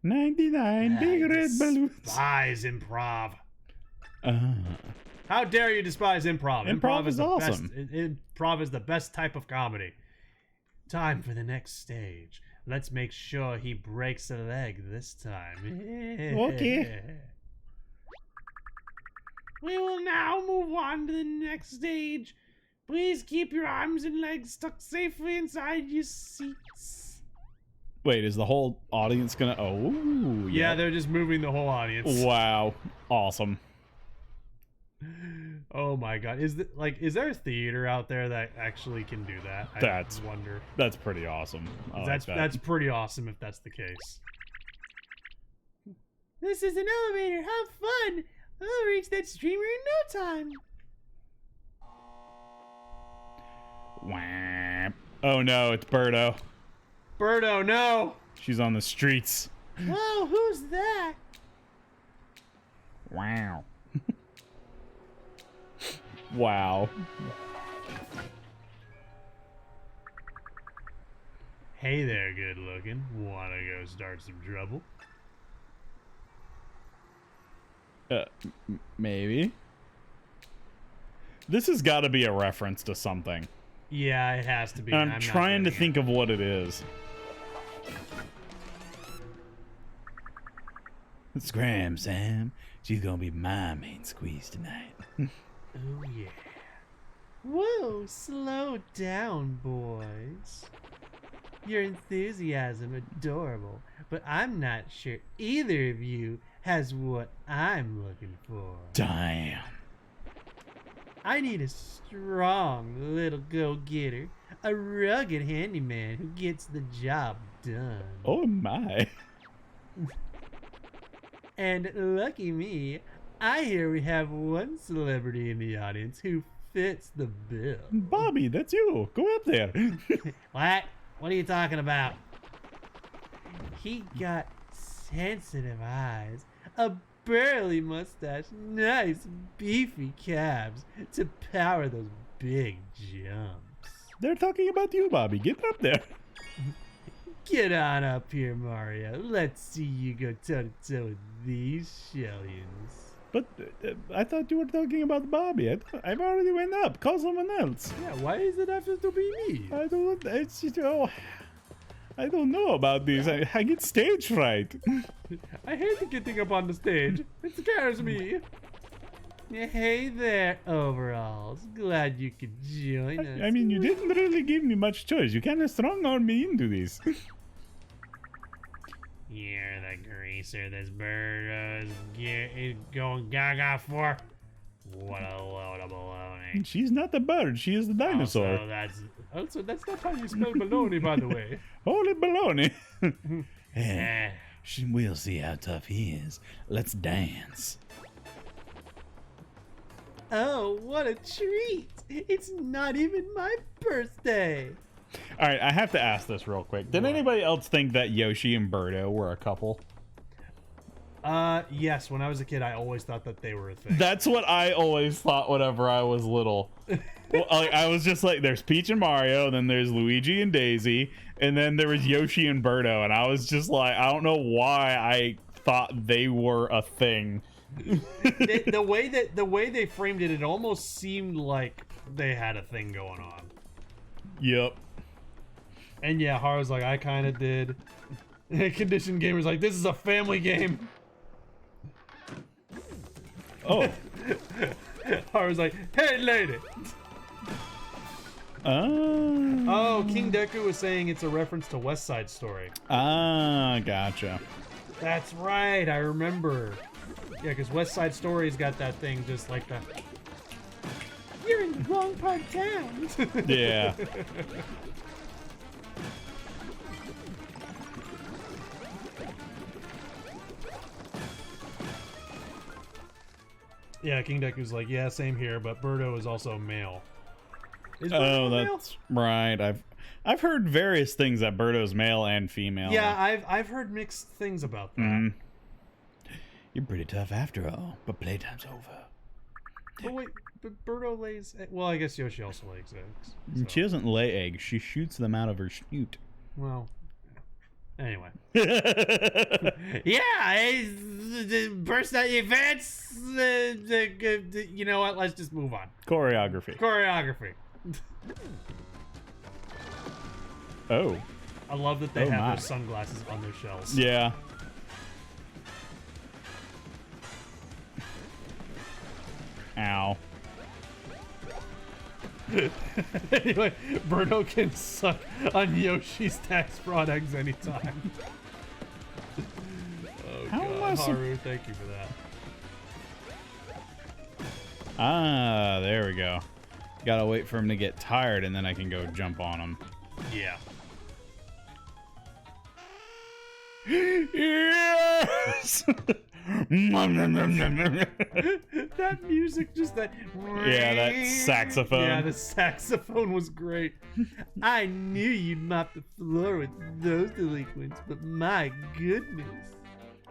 99 big red balloons. Despise improv. How dare you despise improv? Improv is the awesome. Best, improv is the best type of comedy. Time for the next stage. Let's make sure he breaks a leg this time. Okay. We will now move on to the next stage. Please keep your arms and legs stuck safely inside your seats. Wait, is the whole audience gonna... Oh, Yeah, they're just moving the whole audience. Wow. Awesome. Oh my god. Is there a theater out there that actually can do that? I wonder. That's pretty awesome. That's pretty awesome if that's the case. This is an elevator. Have fun. I'll reach that streamer in no time. Wham. Oh no, it's Birdo. Birdo, no! She's on the streets. Whoa, who's that? Wow. Wow. Hey there, good looking. Wanna go start some trouble? Maybe. This has got to be a reference to something. Yeah, it has to be. And I'm not trying to getting think of what it is. Scram, Sam. She's gonna be my main squeeze tonight. Oh, yeah. Whoa, slow down, boys. Your enthusiasm adorable, but I'm not sure either of you has what I'm looking for. Damn. I need a strong little go-getter, a rugged handyman who gets the job done. Oh my. And lucky me, I hear we have one celebrity in the audience who fits the bill. Bobby, that's you. Go up there. What? What are you talking about? He got sensitive eyes, a burly mustache, nice beefy calves to power those big jumps. They're talking about you, Bobby. Get up there. Get on up here, Mario. Let's see you go toe-to-toe with these shellions. But I thought you were talking about Bobby. I've already went up. Call someone else. Yeah, why is it have to be me? I don't. It's just, I don't know about this. I get stage fright. I hate getting up on the stage. It scares me. Hey there, overalls. Glad you could join us. I mean, you didn't really give me much choice. You kind of strong-armed me into this. You're the greaser this bird is going gaga for. What a load of baloney. She's not the bird. She is the dinosaur. Also, that's not how you spell baloney, by the way. Holy baloney. Yeah. We'll see how tough he is. Let's dance. Oh, what a treat! It's not even my birthday. All right, I have to ask this real quick. Did anybody else think that Yoshi and Birdo were a couple? Yes, when I was a kid, I always thought that they were a thing. That's what I always thought whenever I was little. Well, like, I was just like, there's Peach and Mario, then there's Luigi and Daisy, and then there was Yoshi and Birdo, and I was just like, I don't know why I thought they were a thing. The way they framed it, it almost seemed like they had a thing going on. Yep. And yeah, Haru's like, I kind of did. Condition Gamer's like, this is a family game. Oh. Haru's like, hey lady. Oh, King Deku was saying it's a reference to West Side Story. Ah, gotcha. That's right, I remember. Yeah, because West Side Story's got that thing just like that. You're in the wrong part of town. Yeah. Yeah, King Deku's like, yeah, same here, but Birdo is also male. Is Birdo male? That's right. I've heard various things that Birdo's male and female. Yeah, I've heard mixed things about that. Mhm. You're pretty tough after all, but playtime's over. Oh wait, but Birdo lays. Well, I guess Yoshi also lays eggs. So. She doesn't lay eggs. She shoots them out of her snoot. Well, anyway. Yeah, burst out events. You know what? Let's just move on. Choreography. Choreography. Oh. I love that they Oh have my. their sunglasses on their shells. Yeah. Ow. Anyway, Birdo can suck on Yoshi's tax fraud eggs anytime. Oh How am I god, sup- Haru, thank you for that. Ah, there we go. Gotta wait for him to get tired and then I can go jump on him. Yeah. Yes! That music, just that. Yeah, that saxophone. Yeah, the saxophone was great. I knew you'd mop the floor with those delinquents, but my goodness.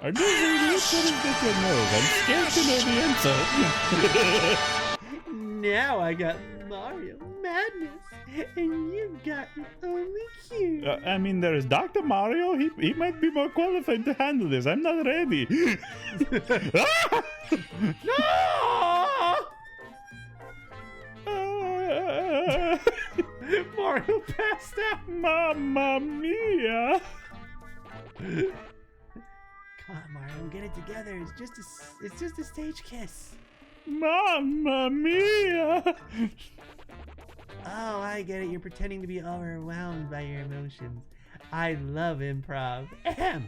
I just really couldn't get your nose. I'm scared to know the answer. Now I got Mario Madness, and you got the only cute. I mean, there's Dr. Mario. He might be more qualified to handle this. I'm not ready. Ah! No! Ah! Mario passed out. Mamma mia! Come on, Mario, get it together. It's just a stage kiss. Mamma mia! Oh, I get it. You're pretending to be overwhelmed by your emotions. I love improv. Ahem.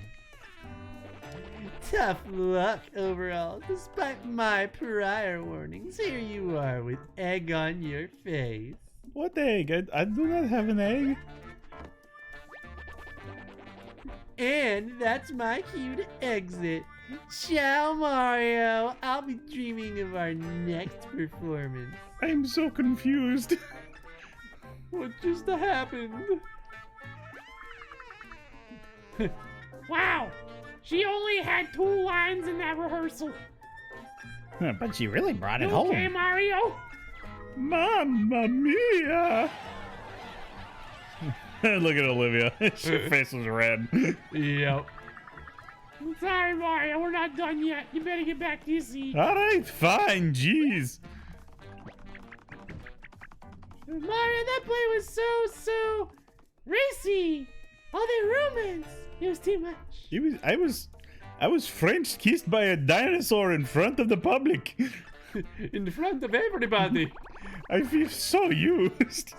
Tough luck overall. Despite my prior warnings, here you are with egg on your face. What egg? I do not have an egg. And that's my cue to exit. Ciao, Mario. I'll be dreaming of our next performance. I'm so confused. What just happened? Wow. She only had 2 lines in that rehearsal. But she really brought it Okay, home. Mario? Mamma mia! Look at Olivia. Her face was red. Yep. I'm sorry, Mario. We're not done yet. You better get back to your seat. All right, fine. Jeez. Mario, that play was so racy. All the romance. It was too much. I was French kissed by a dinosaur in front of the public. In front of everybody. I feel so used.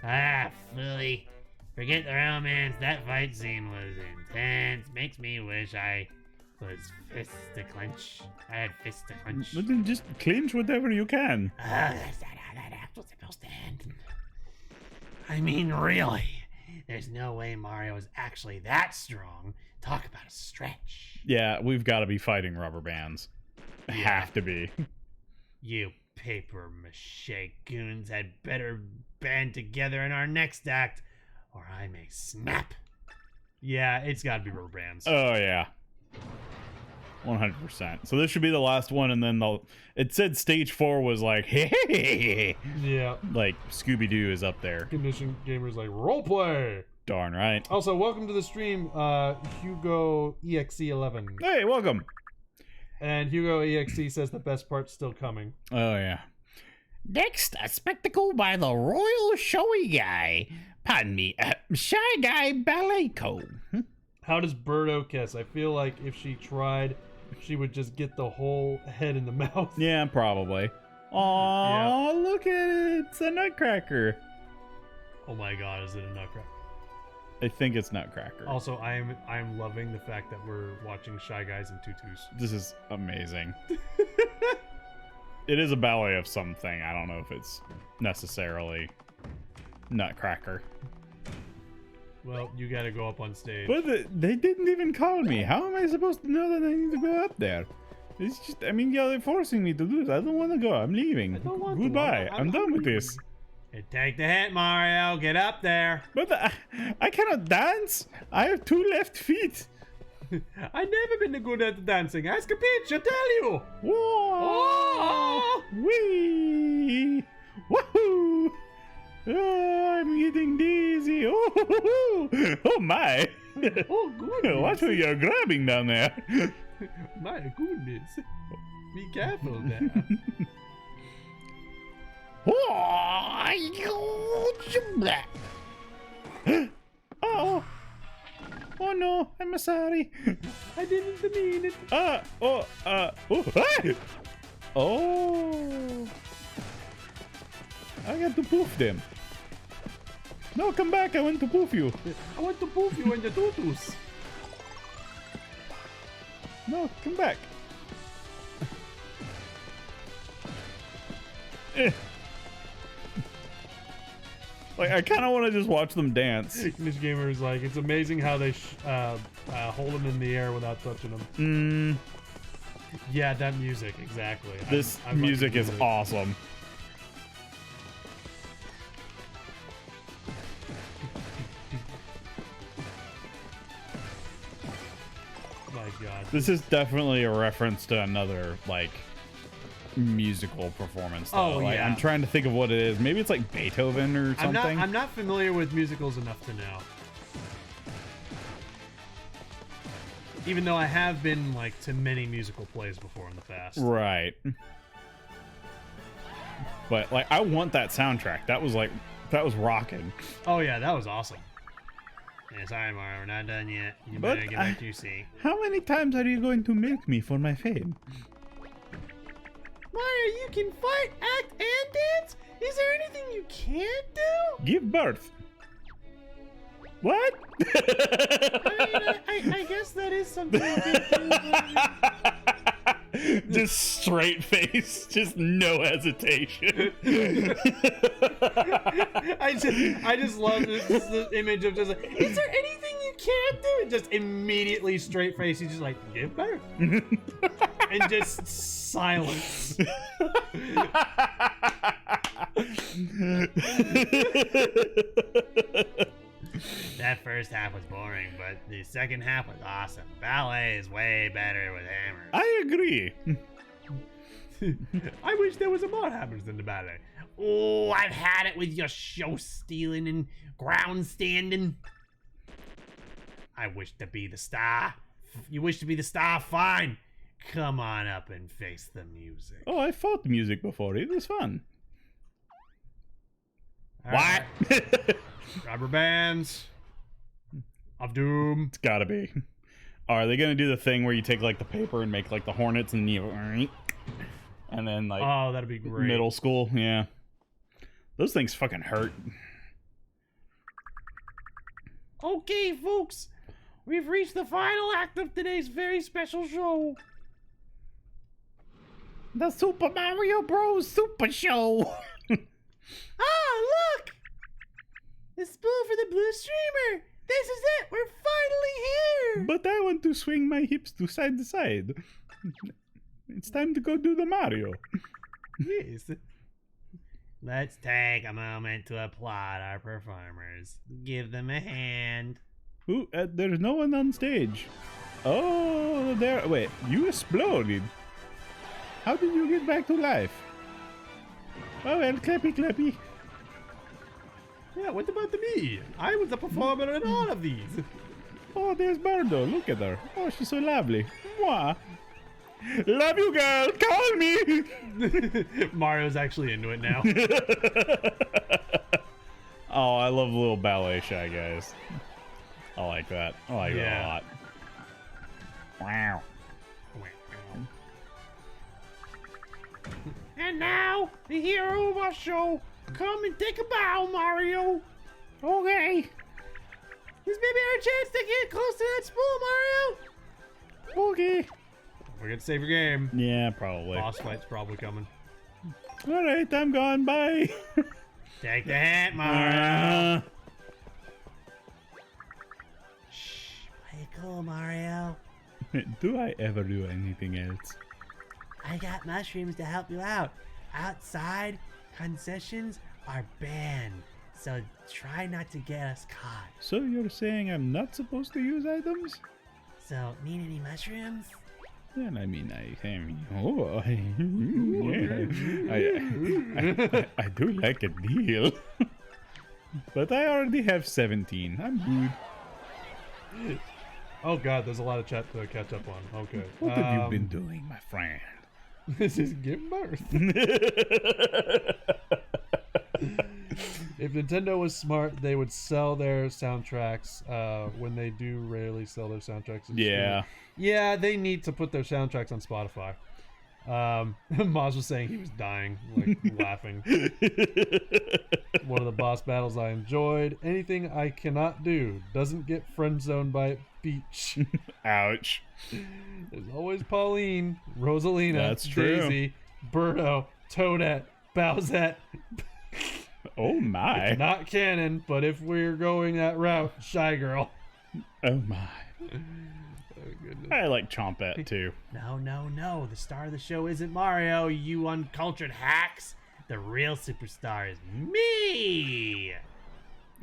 Ah, Philly. Forget the romance. That fight scene was intense. Makes me wish I was fist to clench. I had fist to clench. But then just clinch whatever you can. That's not how that act was supposed to end. I mean, really. There's no way Mario is actually that strong. Talk about a stretch. Yeah, we've got to be fighting rubber bands. Have to be. You paper mache goons had better band together in our next act, or I may snap. Yeah, it's gotta be rubber bands. Oh, yeah. 100%. So this should be the last one, and then it said stage 4 was like, hey, Yeah. like Scooby-Doo is up there. Condition gamers like roleplay. Darn right. Also, welcome to the stream, Hugo EXE11. Hey, welcome. And Hugo EXE says the best part's still coming. Oh yeah. Next, a spectacle by the Royal Showy Guy. Pardon me, Shy Guy Ballet Co. How does Birdo kiss? I feel like if she tried, she would just get the whole head in the mouth. Yeah, probably. Aw, look at it. It's a nutcracker. Oh my god, is it a nutcracker? I think it's nutcracker. Also, I'm loving the fact that we're watching Shy Guys in tutus. This is amazing. It is a ballet of something. I don't know if it's necessarily nutcracker. Well, you gotta go up on stage. But they didn't even call me. How am I supposed to know that I need to go up there? It's just, I mean, yeah, they're forcing me to do this. I don't want to go. I'm leaving. I don't want to. Goodbye. I'm done with this. Hey, take the hint, Mario. Get up there. But I cannot dance. I have 2 left feet. I've never been good at dancing. Ask a Peach, I tell you. Whoa! Oh! Wee! Woohoo! Oh, I'm getting dizzy. Oh, oh my! Oh, goodness. Watch who you're grabbing down there. My goodness. Be careful there. Oh! Oh no! I'm sorry. I didn't mean it. Oh! Ah! Oh! I got to poof them. No, come back! I want to poof you. I want to poof you in the tutus. No, come back. Like, I kind of want to just watch them dance. This gamer is like, it's amazing how they hold them in the air without touching them. Yeah, that music, exactly. This I like music the is awesome. My god. This is definitely a reference to another, like, musical performance. Though. Oh, Like, yeah. I'm trying to think of what it is. Maybe it's like Beethoven or something. I'm not familiar with musicals enough to know. Even though I have been like to many musical plays before in the past. Right. But like, I want that soundtrack. That was rocking. Oh yeah, that was awesome. Yeah, sorry, Mario, we're not done yet. You But better get back to your seat. How many times are you going to milk me for my fame? Mario, you can fight, act, and dance? Is there anything you can't do? Give birth. What? I guess that is something you can do. Just straight face, just no hesitation. I just love this image of just like, is there anything you can't do? And just immediately straight face, he's just like, give birth. And just silence. That first half was boring, but the second half was awesome. Ballet is way better with hammers. I agree. I wish there was more hammers than the ballet. Oh, I've had it with your show stealing and ground standing. I wish to be the star. You wish to be the star? Fine. Come on up and face the music. Oh, I fought music before. It was fun. All right. Rubber bands of doom. It's gotta be. Are they gonna do the thing where you take like the paper and make like the hornets and you and then like Oh, that'd be great. middle school? Yeah. Those things fucking hurt. Okay, folks. We've reached the final act of today's very special show. The Super Mario Bros. Super Show. Ah, look! The spool for the blue streamer! This is it! We're finally here! But I want to swing my hips to side to side. It's time to go do the Mario. Yes. Let's take a moment to applaud our performers. Give them a hand. Ooh, there's no one on stage. Oh, there. Wait, you exploded. How did you get back to life? Oh, well, clappy, clappy. Yeah, what about me? I was the performer in all of these. Oh, there's Bardo. Look at her. Oh, she's so lovely. Mwah. Love you, girl. Call me. Mario's actually into it now. Oh, I love little ballet shy guys. I like that. I like that a lot. Wow. And now, the hero of our show, come and take a bow, Mario. Okay. This may be our chance to get close to that spool, Mario. Okay. Don't forget to save your game. Yeah, probably. Boss fight's probably coming. All right, I'm gone. Bye. Take the hint, Mario. Shh, play it cool, Mario. Do I ever do anything else? I got mushrooms to help you out. Outside, concessions are banned, so try not to get us caught. So you're saying I'm not supposed to use items? So, need any mushrooms? Well, I mean, I do like a deal. But I already have 17. I'm good. Oh god, there's a lot of chat to catch up on. Okay. What have you been doing, my friend? This is give birth. If Nintendo was smart, they would sell their soundtracks when they do rarely sell their soundtracks. Yeah. Yeah, they need to put their soundtracks on Spotify. Maz was saying he was dying, like laughing. One of the boss battles I enjoyed. Anything I cannot do doesn't get friend zoned by Peach. Ouch. There's always Pauline, Rosalina, That's true. Daisy, Birdo, Toadette, Bowsette. Oh my. It's not canon, but if we're going that route, Shy Girl. Oh my. Oh, goodness. I like Chompette too. No, no, no. The star of the show isn't Mario, you uncultured hacks. The real superstar is me.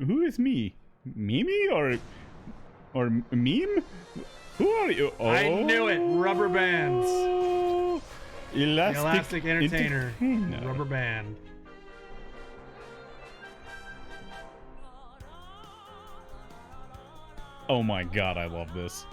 Who is me? Mimi or meme? Who are you? Oh. I knew it. Rubber bands. Elastic Entertainer. Entertainer. Rubber band. Oh my god, I love this.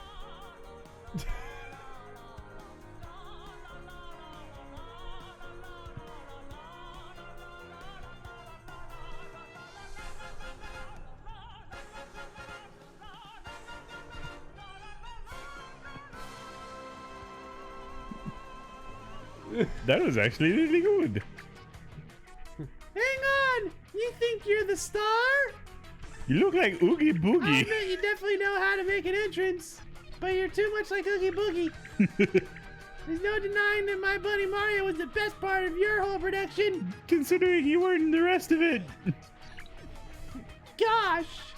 That was actually really good. Hang on! You think you're the star? You look like Oogie I Boogie. bet you definitely know how to make an entrance, but you're too much like Oogie Boogie. There's no denying that my buddy Mario was the best part of your whole production. Considering you weren't in the rest of it. Gosh!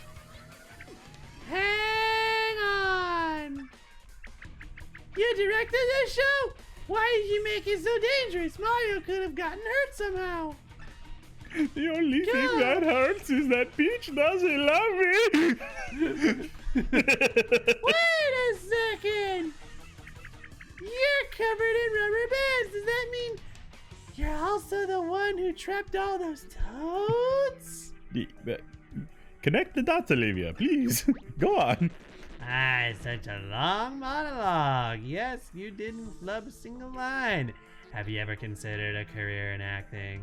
Hang on! You directed this show? Why did you make it so dangerous? Mario could have gotten hurt somehow. The only thing that hurts is that Peach doesn't love me. Wait a second! You're covered in rubber bands. Does that mean you're also the one who trapped all those toads? Connect the dots, Olivia, please. Go on. Ah, such a long monologue. Yes, you didn't flub a single line. Have you ever considered a career in acting?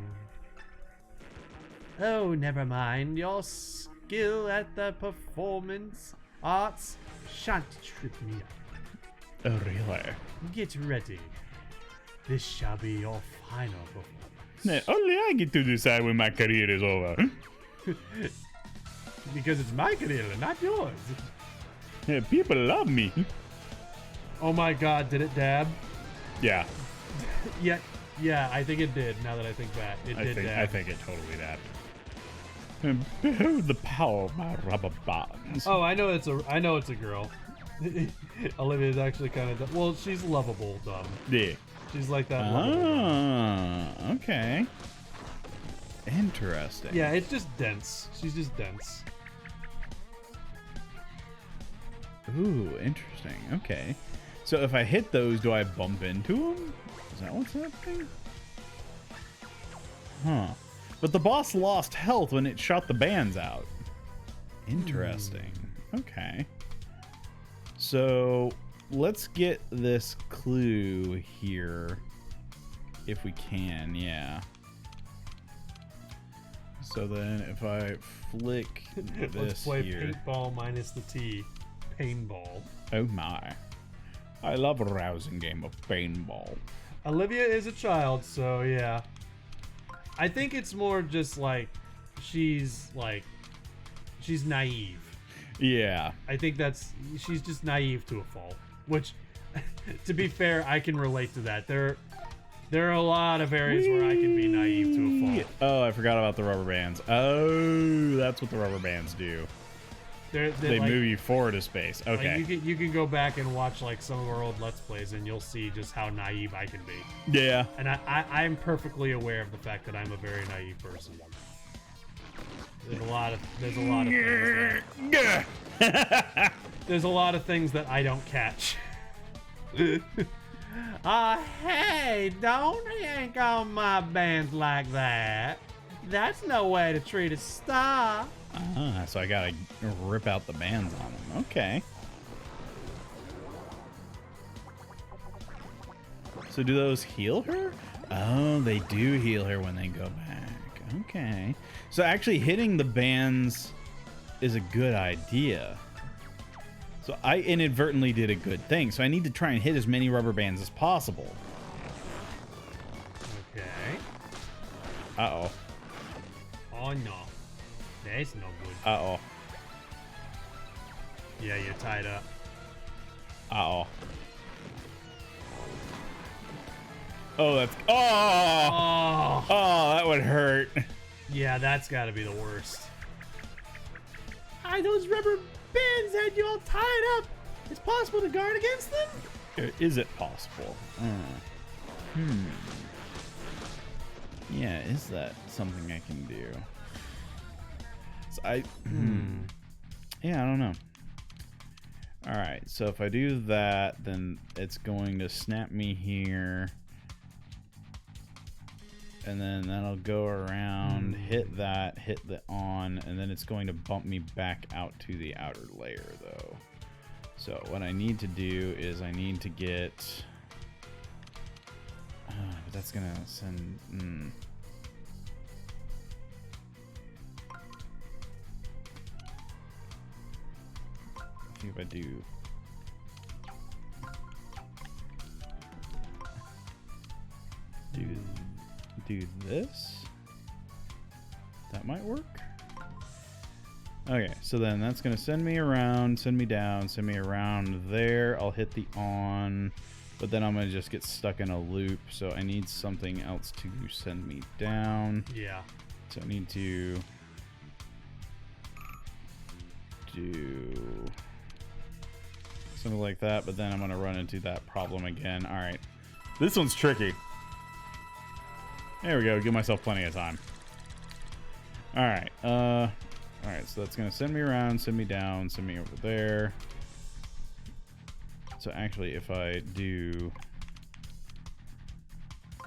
Oh, never mind. Your skill at the performance arts shan't trip me up. Oh, really? Get ready. This shall be your final performance. Yeah, only I get to decide when my career is over. Because it's my career, not yours. Yeah, people love me. Oh my god, did it dab? Yeah, Yeah, I think it did, now that I think back. It did dab. I think it totally did. And behold the power of my rubber bands. Oh, I know it's a girl. Olivia's actually kind of dumb. Well, she's lovable dumb. Yeah. She's like that lovable dumb. Ah, okay. Interesting. Yeah, it's just dense. She's just dense. Ooh, interesting. Okay. So if I hit those, do I bump into them? Is that what's happening? Huh. But the boss lost health when it shot the bands out. Interesting. Okay. So let's get this clue here if we can. Yeah. So then if I flick this Let's play here. paintball minus the T. Paintball. Oh my. I love a rousing game of paintball. Olivia is a child, so yeah. I think it's more just like she's naive. Yeah. I think she's just naive to a fault. Which, to be fair, I can relate to that. There are a lot of areas where I can be naive to a fault. Oh, I forgot about the rubber bands. Oh, that's what the rubber bands do. They like, move you forward a space. Okay. Like you can go back and watch like some of our old Let's Plays, and you'll see just how naive I can be. Yeah. And I'm perfectly aware of the fact that I'm a very naive person. There's a lot of things there's a lot of things that I don't catch. Hey, don't yank on my bands like that. That's no way to treat a star. So I gotta rip out the bands on them. Okay. So do those heal her? Oh, they do heal her when they go back. Okay. So actually hitting the bands is a good idea. So I inadvertently did a good thing. So I need to try and hit as many rubber bands as possible. Okay. Uh-oh. Oh no. That's no good. Uh-oh. Yeah, you're tied up. Uh-oh. Oh, that's... Oh! Oh, that would hurt. Yeah, that's gotta be the worst. Hi, those rubber bands had you all tied up. It's possible to guard against them? Is it possible? Yeah, is that something I can do? So yeah, I don't know. All right, so if I do that, then it's going to snap me here. And then that'll go around, hit that, hit the on, and then it's going to bump me back out to the outer layer, though. So what I need to do is I need to get... but that's going to send... See if I do... Do this. That might work. Okay, so then that's gonna send me around, send me down, send me around there. I'll hit the on, but then I'm gonna just get stuck in a loop. So I need something else to send me down. Yeah. So I need to do something like that, but then I'm gonna run into that problem again. All right, this one's tricky. There we go. Give myself plenty of time. All right. All right. So that's gonna send me around, send me down, send me over there. So actually, if I do,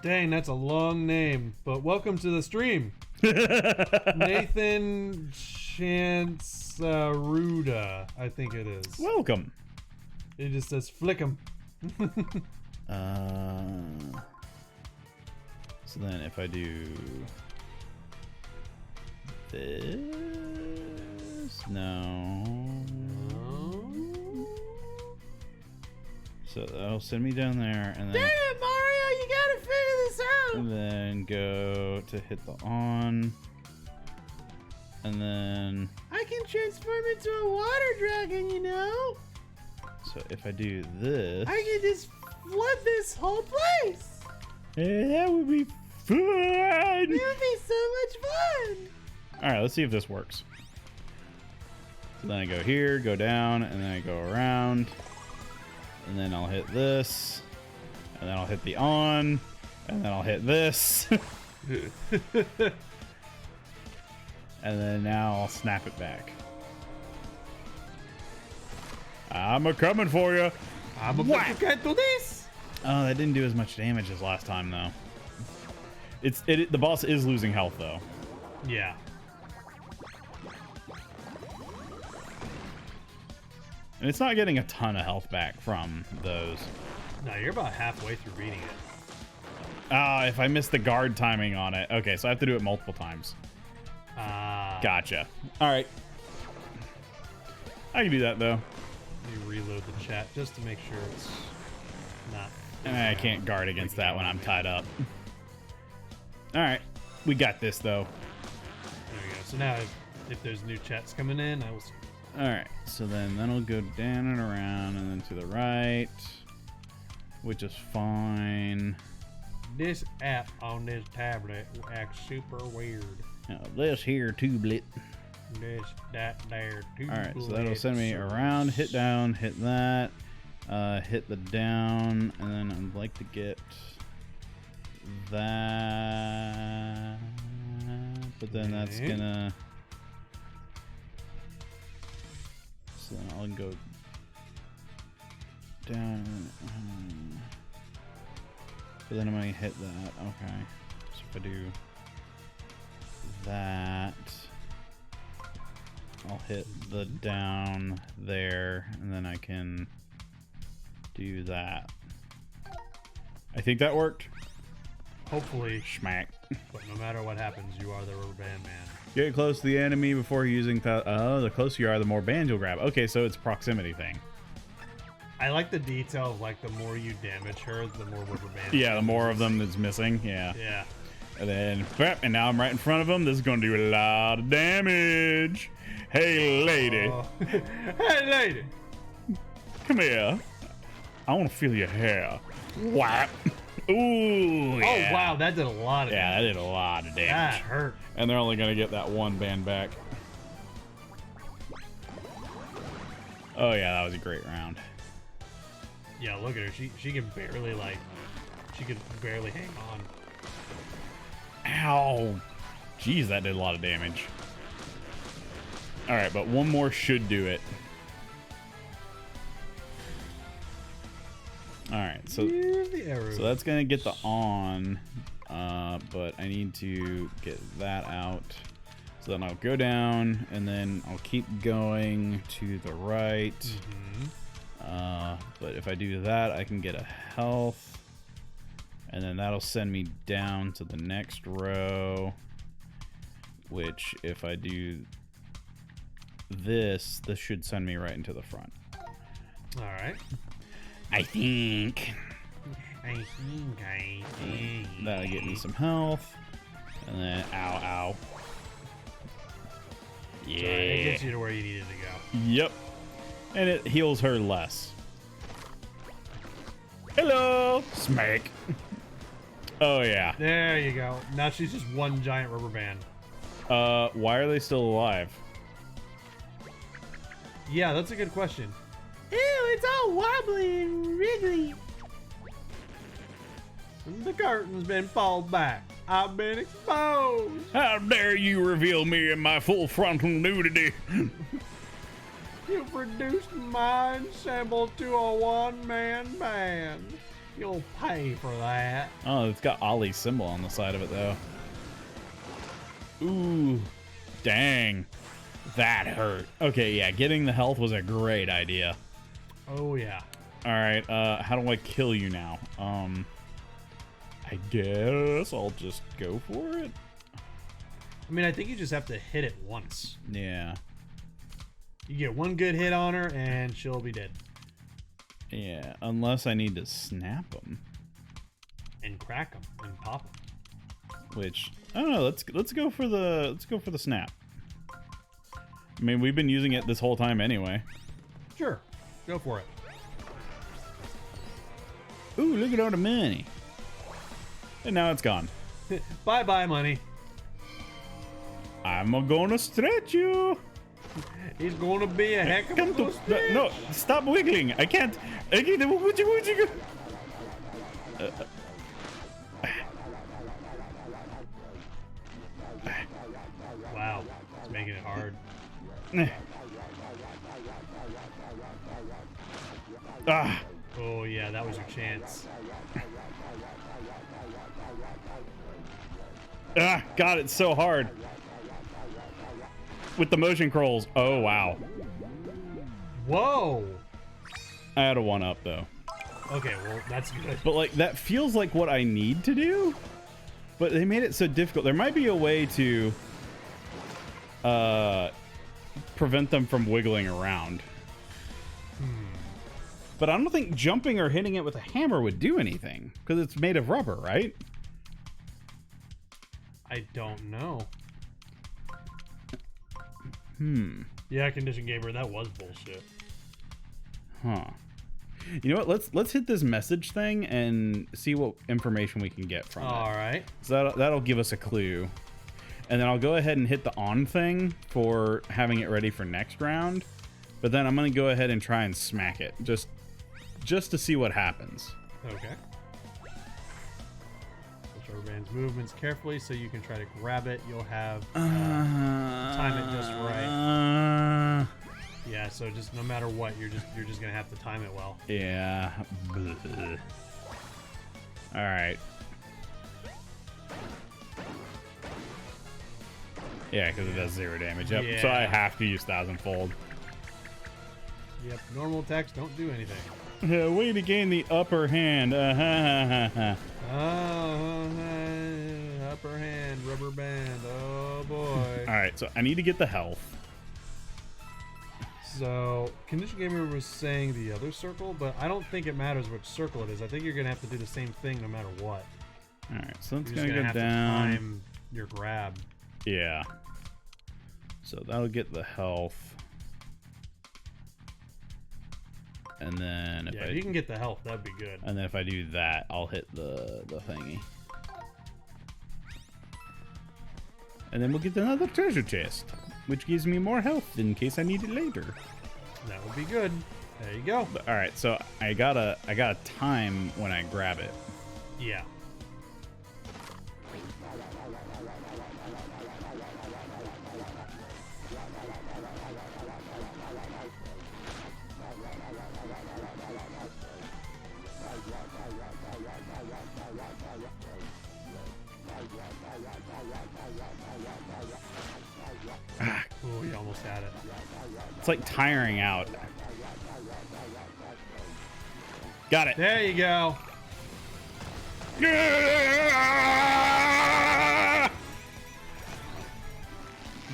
Dang, that's a long name. But welcome to the stream, Nathan Chansaruda. I think it is. welcome. It just says flick 'em. So then if I do this, no. So that'll send me down there, and then Damn, Mario, you gotta figure this out. and then go to hit the on, and then I can transform into a water dragon, you know? so if I do this, I can just flood this whole place. that would be fun. It would be so much fun. All right, let's see if this works. So then I go here, go down, and then I go around, and then I'll hit this, and then I'll hit the on, and then I'll hit this, and then now I'll snap it back. I'm a coming for you. I'm about to get to this. Oh, that didn't do as much damage as last time, though. The boss is losing health, though. Yeah. And it's not getting a ton of health back from those. No, you're about halfway through beating it. Ah, if I miss the guard timing on it. Okay, so I have to do it multiple times. Gotcha. All right. I can do that, though. You reload the chat just to make sure it's not. I can't guard against that when I'm tied up. All right. We got this, though. There we go. So now if there's new chats coming in, I will. All right. So then that'll go down and around and then to the right, which is fine. This app on this tablet acts super weird. Now, this here tublet. This, that, there, two. All right, so that'll send me around, hit down, hit that, hit the down, and then I'd like to get that, but then that's gonna, so then I'll go down, but then I'm gonna hit that. Okay, so if I do that, I'll hit the down there, and then I can do that. I think that worked. Hopefully, Schmack. but no matter what happens, you are the rubber band man. Get close to the enemy before using the closer you are, the more bands you'll grab. Okay, so it's a proximity thing. I like the detail of like the more you damage her, the more rubber band. Yeah, the more of them that's missing. Yeah. Yeah. And then, and now I'm right in front of him. This is going to do a lot of damage. Hey, lady. Hey, lady. Come here. I want to feel your hair. Whap. Ooh, yeah. Oh, wow. That did a lot of Yeah, that damage. did a lot of damage. That hurt. And they're only going to get that one band back. Oh, yeah, that was a great round. Yeah, look at her. She can barely, like, she can barely hang on. Ow. Jeez, that did a lot of damage. All right, but one more should do it. All right, so Here's the arrow. so that's gonna get the on, but I need to get that out. So then I'll go down, and then I'll keep going to the right. But if I do that, I can get a health, and then that'll send me down to the next row. Which, if I do this should send me right into the front. All right. I think. I think. That'll get me some health. And then, ow. It Yeah. gets you to where you needed to go. Yep. And it heals her less. Hello. Smack. Oh, yeah. There you go. Now she's just one giant rubber band. Why are they still alive? Yeah, that's a good question. Ew, it's all wobbly and wriggly. The curtain's been pulled back. I've been exposed. How dare you reveal me in my full frontal nudity? You've reduced my ensemble to a one-man band. You'll pay for that. Oh, it's got Ollie's symbol on the side of it, though. Ooh, dang. That hurt. Okay, yeah, getting the health was a great idea. Oh, yeah. All right, how do I kill you now? I guess I'll just go for it. I mean, I think you just have to hit it once. Yeah. You get one good hit on her, and she'll be dead. Yeah, unless I need to snap them. And crack them and pop them. Which, I don't know, let's go for the snap. I mean, we've been using it this whole time anyway. Sure. Go for it. Ooh, look at all the money. And now it's gone. Bye-bye, money. I'm gonna stretch you. He's going to be a heck of Come a to, stretch. no, stop wiggling. I can't. Wow. It's making it hard. this. Ah, God, it's so hard. With the motion controls. Oh, wow. Whoa. I had a 1-up, though. Okay, well, that's good. But, like, that feels like what I need to do. But they made it so difficult. There might be a way to prevent them from wiggling around. But I don't think jumping or hitting it with a hammer would do anything. Because it's made of rubber, right? I don't know. Yeah, Condition Gamer, that was bullshit. Huh. You know what? Let's hit this message thing and see what information we can get from it. All right. So that'll give us a clue. And then I'll go ahead and hit the on thing for having it ready for next round. But then I'm going to go ahead and try and smack it just to see what happens. Okay. Watch Rubber Band's movements carefully so you can try to grab it. You'll have time it just right. Yeah, so just no matter what, you're just gonna have to time it well. Yeah. All right. Yeah, because it does 0 damage. Yep. Yeah. So I have to use Thousandfold. Yep. Normal attacks don't do anything. Way to gain the upper hand. Upper hand, Rubber Band. Oh boy. All right, so I need to get the health. So, Condition Gamer was saying the other circle, but I don't think it matters which circle it is. I think you're gonna have to do the same thing no matter what. All right, so it's You're just gonna go have down. to time your grab. Yeah. So that'll get the health. And then If you can get the health, that'd be good. and then if I do that, I'll hit the thingy. And then we'll get another treasure chest, which gives me more health in case I need it later. That would be good. There you go. But, all right, so I gotta time when I grab it. Yeah. Oh, you almost had it. It's like tiring out. Got it. There you go.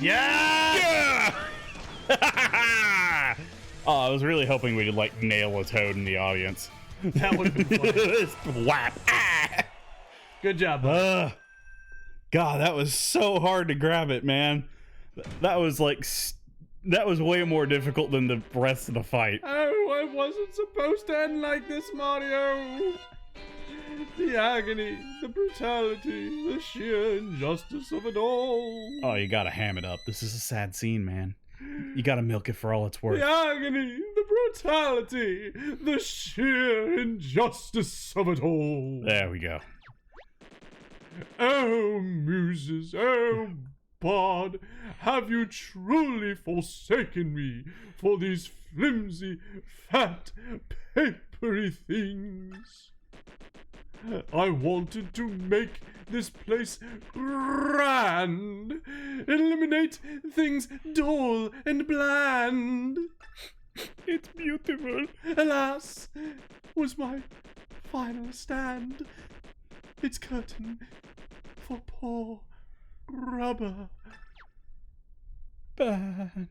Yeah! Oh, I was really hoping we could like nail a toad in the audience. That would have been fun. Whap! Good job, bud. God, that was so hard to grab it, man. That was like that was way more difficult than the rest of the fight. Oh, I wasn't supposed to end like this, Mario. The agony, the brutality, the sheer injustice of it all. Oh, you gotta ham it up. This is a sad scene, man. You gotta milk it for all it's worth. The agony, the brutality, the sheer injustice of it all. There we go. Oh, muses, oh, bard, have you truly forsaken me for these flimsy, fat, papery things? I wanted to make this place grand, eliminate things dull and bland. It's beautiful. Alas, was my final stand. It's curtain for poor Rubber Band.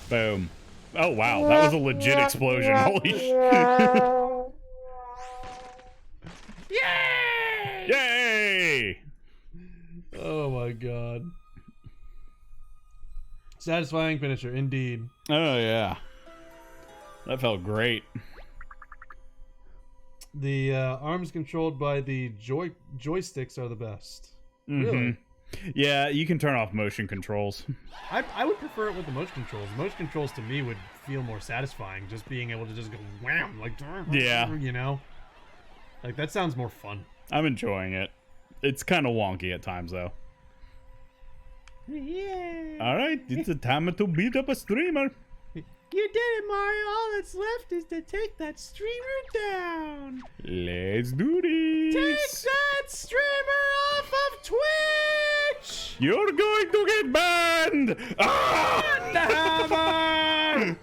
Boom. Oh, wow. That was a legit explosion. Holy shit. Yay! Yay! Oh my god. Satisfying finisher, indeed. Oh, yeah. That felt great. The arms controlled by the joysticks are the best. Mm-hmm. Really? Yeah, you can turn off motion controls. I would prefer it with the motion controls. Motion controls to me would feel more satisfying. Just being able to just go wham, like, Yeah. you know? Like, that sounds more fun. I'm enjoying it. It's kind of wonky at times, though. Yeah. All right, it's a time to beat up a streamer. You did it, Mario. All that's left is to take that streamer down. Let's do this. Take that streamer off of Twitch. You're going to get banned. Ah! The hammer.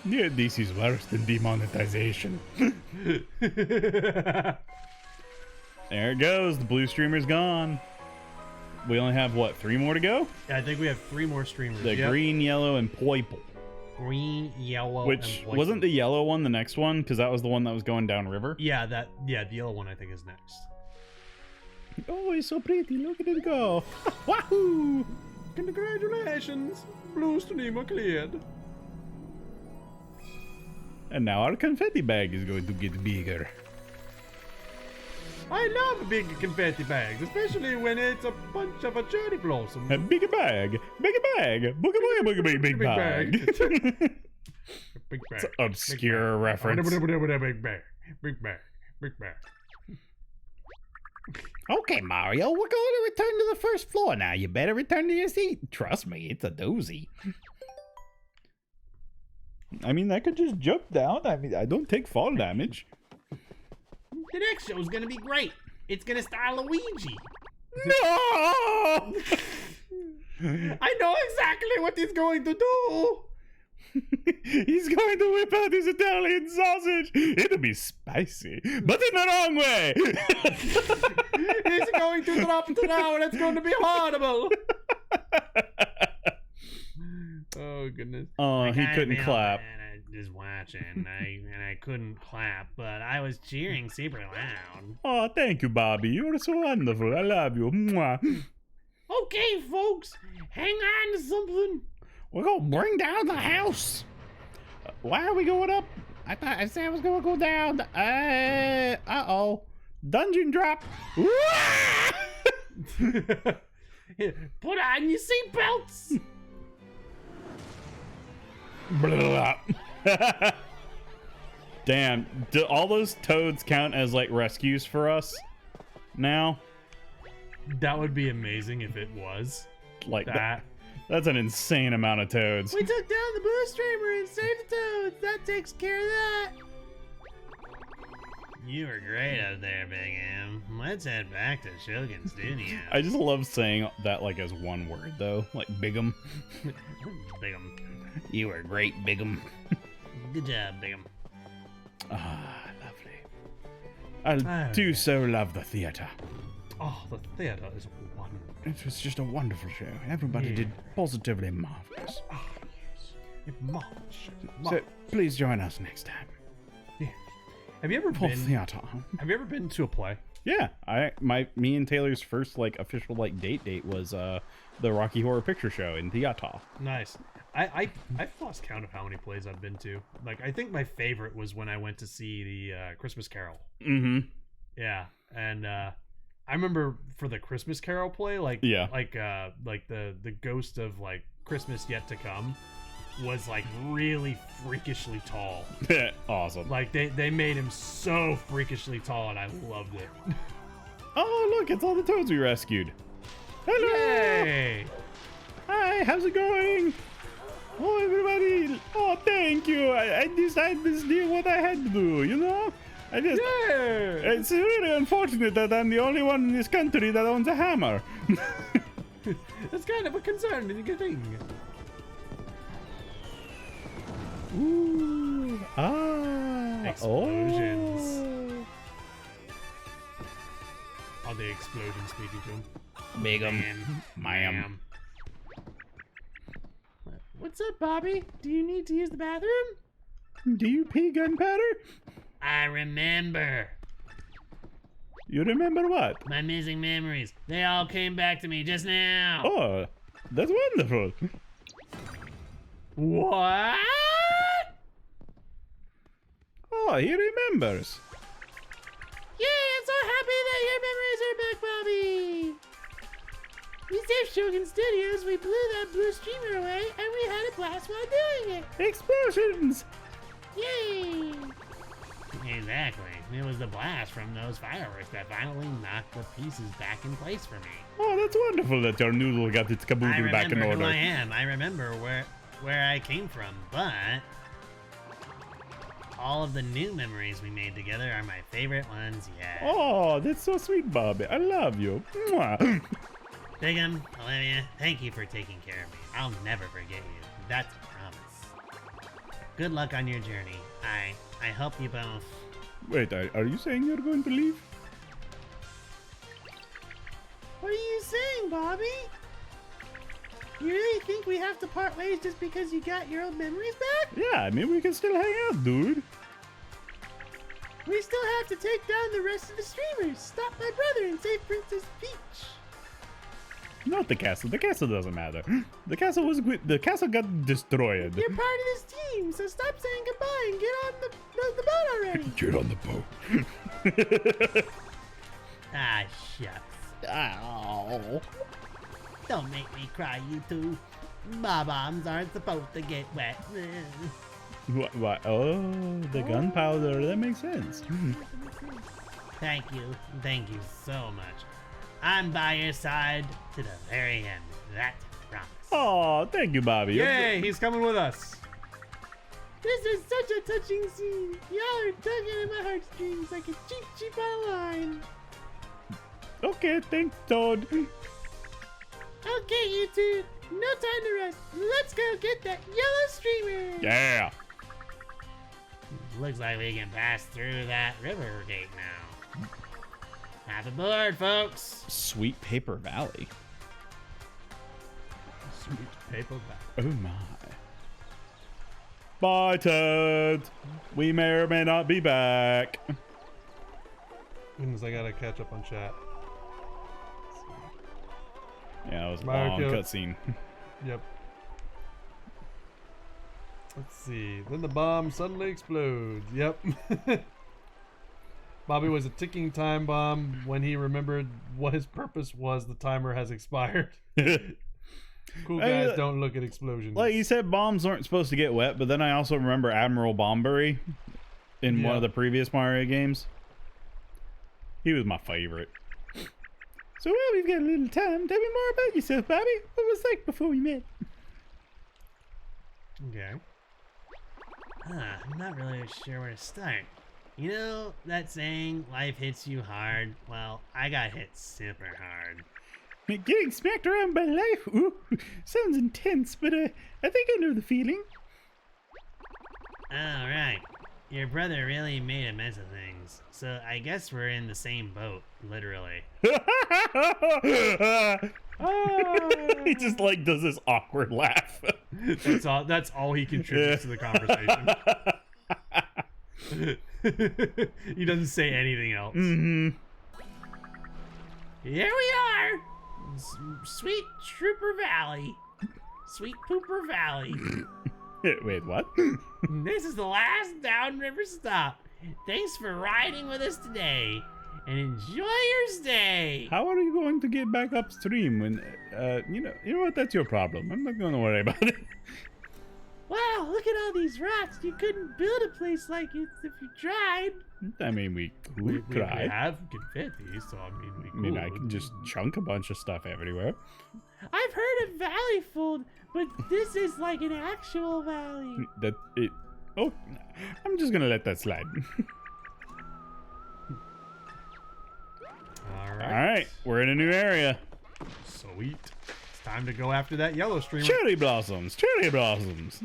Yeah, this is worse than demonetization. There it goes. The blue streamer's gone. We only have, what, 3 more to go? Yeah, I think we have 3 more streamers. The Yep. green, yellow, and purple. green, yellow, Which and white. wasn't the yellow one the next one? Because that was the one that was going down river. Yeah, the yellow one I think is next. Oh, it's so pretty. Look at it go. Wahoo! Congratulations, blue streamer cleared. And now our confetti bag is going to get bigger. I love big confetti bags, especially when it's a bunch of a cherry blossom. A bigger bag. Bigger bag. Boogie boogie boogie big, big bag. Big bag. It's an obscure reference. Big bag. Big bag. Big bag. Okay, Mario, we're going to return to the first floor now. You better return to your seat. Trust me, it's a doozy. I mean, I could just jump down. I mean, I don't take fall damage. The next show's gonna be great. It's gonna star Luigi. No! I know exactly what he's going to do. He's going to whip out his Italian sausage. It'll be spicy, but in the wrong way. He's going to drop it now, and it's going to be horrible. Oh goodness. Oh, he couldn't clap. Just watching, and I couldn't clap, but I was cheering super loud. Oh, thank you, Bobby. You're so wonderful. I love you. Mwah. Okay, folks, hang on to something. We're going to bring down the house. Why are we going up? I said I was going to go down. Uh-oh. Dungeon drop. Put on your seatbelts. Damn, do all those toads count as like rescues for us now? That would be amazing if it was. Like That. that's an insane amount of toads. We took down the blue streamer and saved the toads. That takes care of that. You were great out there, Big M. Let's head back to Shogun Studio. I just love saying that like as one word though, like Big'em. Big M. You were great, Big'em. Good job, Big M. Ah, lovely. I do so love the theater. Oh, the theater is wonderful. It was just a wonderful show. Everybody did positively marvelous. Oh, yes. It march. So please join us next time Yeah. Have you ever for been? theater. Have you ever been to a play? Yeah, me and Taylor's first like official like date was the Rocky Horror Picture Show in theater. Nice. I've lost count of how many plays I've been to. Like, I think my favorite was when I went to see the Christmas Carol. Mm-hmm. Yeah, and I remember for the Christmas Carol play, like the ghost of like Christmas Yet to Come was like really freakishly tall. Awesome. Like they made him so freakishly tall, and I loved it. Oh look, it's all the toads we rescued. Hello. Yay! Hi, how's it going? Oh, everybody. Oh, thank you. I decided this deal what I had to do, you know? I just... Yeah. It's really unfortunate that I'm the only one in this country that owns a hammer. That's kind of a concerning thing. Ooh. Ah. Explosions. Are the explosions speaking to him? Big'em. Ma'am. What's up, Bobby? Do you need to use the bathroom? Do you pee gunpowder? I remember. You remember what? My missing memories. They all came back to me just now. Oh, that's wonderful. What? Oh, he remembers. Yay, I'm so happy that your memories are back, Bobby. We saved Shogun Studios, we blew that blue streamer away, and we had a blast while doing it. Explosions! Yay! Exactly. It was the blast from those fireworks that finally knocked the pieces back in place for me. Oh, that's wonderful that your noodle got its I caboodle back in remember who I order. am. I remember where I came from, but all of the new memories we made together are my favorite ones yet. Oh, that's so sweet, Bobby. I love you. Mwah. Bigham, Olivia, thank you for taking care of me. I'll never forget you. That's a promise. Good luck on your journey. I hope you both. Wait, are you saying you're going to leave? What are you saying, Bobby? You really think we have to part ways just because you got your old memories back? Yeah, I mean, we can still hang out, dude. We still have to take down the rest of the streamers, stop my brother, and save Princess Peach. Not the castle. The castle doesn't matter. The castle was the castle got destroyed. You're part of this team, so stop saying goodbye and get on the boat already. Get on the boat. Ah, shucks. Oh. Don't make me cry, you two. Bob-ombs aren't supposed to get wet. What? Oh, the gunpowder. That makes sense. Thank you so much. I'm by your side to the very end. That promise. Oh, thank you, Bobby. Yay, he's coming with us. This is such a touching scene. Y'all are tugging at my heartstrings like a cheap on a line. Okay, thanks, Toad. Okay, you two. No time to rest. Let's go get that yellow streamer. Yeah. Looks like we can pass through that river gate now. Hop aboard, folks. Sweet Paper Valley. Sweet paper back. Oh my. Bye, Ted. We may or may not be back. Goodness, I gotta catch up on chat. Yeah, that was a Mario long Kart. cutscene. Yep. Let's see. Then the bomb suddenly explodes. Yep. Bobby was a ticking time bomb. When he remembered what his purpose was, the timer has expired. Cool guys don't look at explosions. Like you said, bombs aren't supposed to get wet, but then I also remember Admiral Bombery in one of the previous Mario games. He was my favorite. So, well, we've got a little time. Tell me more about yourself, Bobby. What was it like before we met? Okay. I'm not really sure where to start. You know that saying, life hits you hard? Well, I got hit super hard. Getting smacked around by life? Ooh, sounds intense, but I think I know the feeling. Alright. Your brother really made a mess of things. So I guess we're in the same boat, literally. He just like does this awkward laugh. That's all he contributes to the conversation. He doesn't say anything else. Mm-hmm. Here we are! Sweet Trooper Valley. Sweet Pooper Valley. Wait, what? This is the last downriver stop. Thanks for riding with us today. And enjoy your stay. How are you going to get back upstream when, you know what? That's your problem. I'm not going to worry about it. Wow, look at all these rocks. You couldn't build a place like it if you tried. I mean, we could We try. have confetti, so I mean, we I mean, I could. can just chunk a bunch of stuff everywhere. I've heard of valley fold, but this is like an actual valley. Oh, I'm just gonna let that slide. All All right. right, we're in a new area. Sweet. It's time to go after that yellow streamer. Cherry blossoms, cherry blossoms.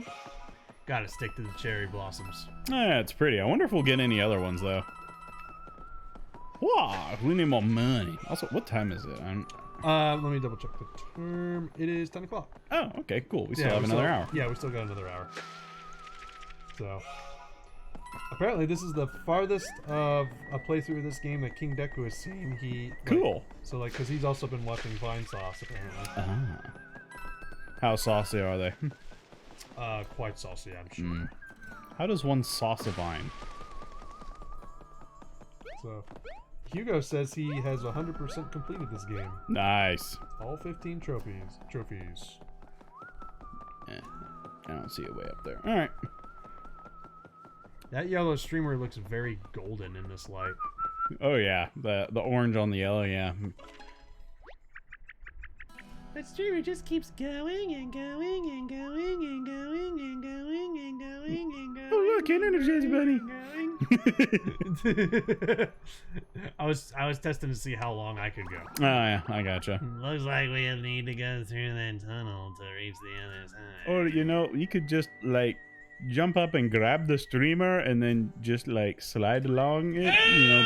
Gotta stick to the cherry blossoms. Ah, it's pretty. I wonder if we'll get any other ones though. Wow, we need more money. Also, what time is it? Let me double check the term. It is 10 o'clock. Oh, okay, cool. We still have another hour. Yeah, we still got another hour. So, apparently this is the farthest of a playthrough of this game that King Deku has seen. Cool. So, like, because he's also been watching Vine Sauce, apparently. Ah. How saucy are they? Quite saucy, I'm sure. How does one sauce a vine? So, Hugo says he has 100% completed this game. Nice. All 15 trophies. I don't see a way up there. All right. That yellow streamer looks very golden in this light. Oh yeah, the orange on the yellow, yeah. That streamer just keeps going and going and going and going and going and going and going. Oh look, an Energize Bunny. I was testing to see how long I could go. Oh yeah, I gotcha. Looks like we need to go through that tunnel to reach the other side. Or you know, you could just like jump up and grab the streamer and then just like slide along it. You know,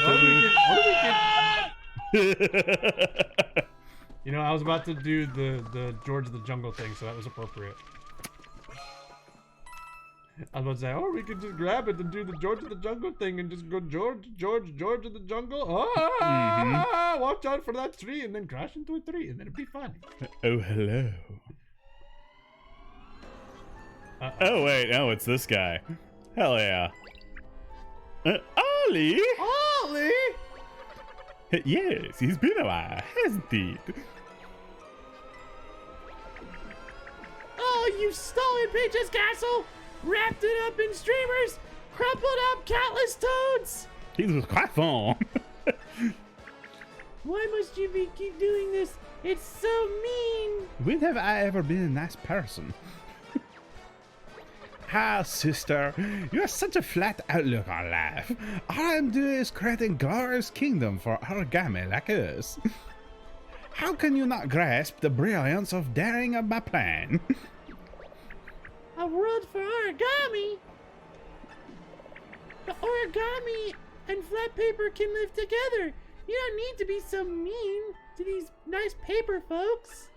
You know, I was about to do the George of the Jungle thing, so that was appropriate. I was about to say, oh, we could just grab it and do the George of the Jungle thing and just go George of the Jungle. Ah, watch out for that tree and then crash into a tree and then it'd be fun. Oh hello. Oh wait, no, it's this guy. Hell yeah. Ollie! Ollie! Yes, he's been a while, hasn't he? Oh, you've stolen Peach's castle! Wrapped it up in streamers! Crumpled up countless toads! He was quite fun. Why must you keep doing this? It's so mean! When have I ever been a nice person? Ah, sister, you have such a flat outlook on life. All I'm doing is creating glorious kingdom for origami like us. How can you not grasp the brilliance of daring of my plan? A world for origami? The origami and flat paper can live together. You don't need to be so mean to these nice paper folks.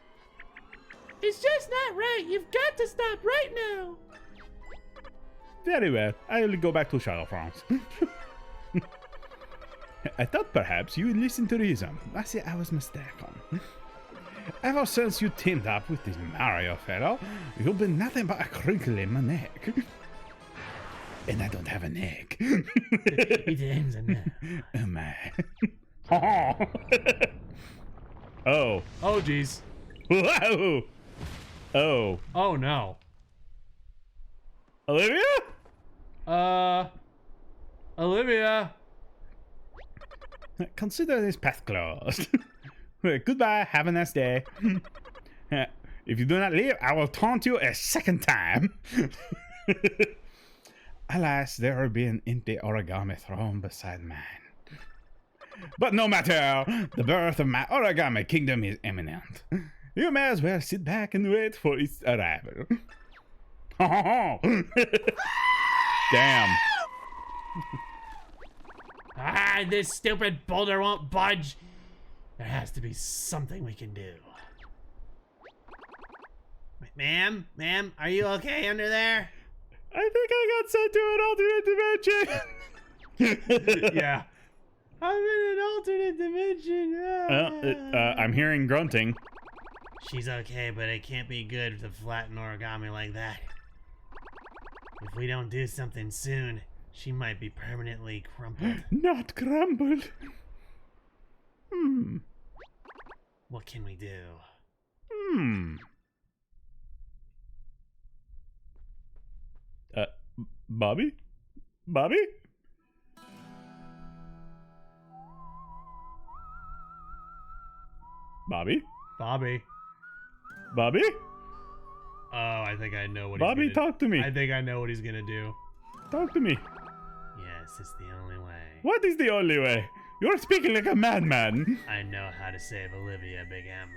It's just not right. You've got to stop right now. Very well, I will go back to Shadow France. I thought perhaps you would listen to reason. I see I was mistaken. Ever since you teamed up with this Mario fellow, you've been nothing but a crinkle in my neck. And I don't have a neck. It ends in there. Oh my. Oh. Oh, geez. Whoa. Oh. Oh, no. Olivia? Olivia. Consider this path closed. Goodbye, have a nice day. If you do not leave, I will taunt you a second time. Alas, there will be an empty origami throne beside mine. But no matter, the birth of my origami kingdom is imminent. You may as well sit back and wait for its arrival. Damn. Ah, this stupid boulder won't budge. There has to be something we can do. Ma'am, are you okay under there? I think I got sent to an alternate dimension. Yeah. I'm in an alternate dimension. I'm hearing grunting. She's okay, but it can't be good to flatten origami like that. If we don't do something soon, she might be permanently crumpled. Not crumbled. What can we do? Bobby? Bobby? Bobby? Bobby. Bobby? Oh, I think I know what Bobby, he's gonna talk to me. I think I know what he's gonna do. Talk to me. Yes, it's the only way. What is the only way? You're speaking like a madman. I know how to save Olivia, Big M.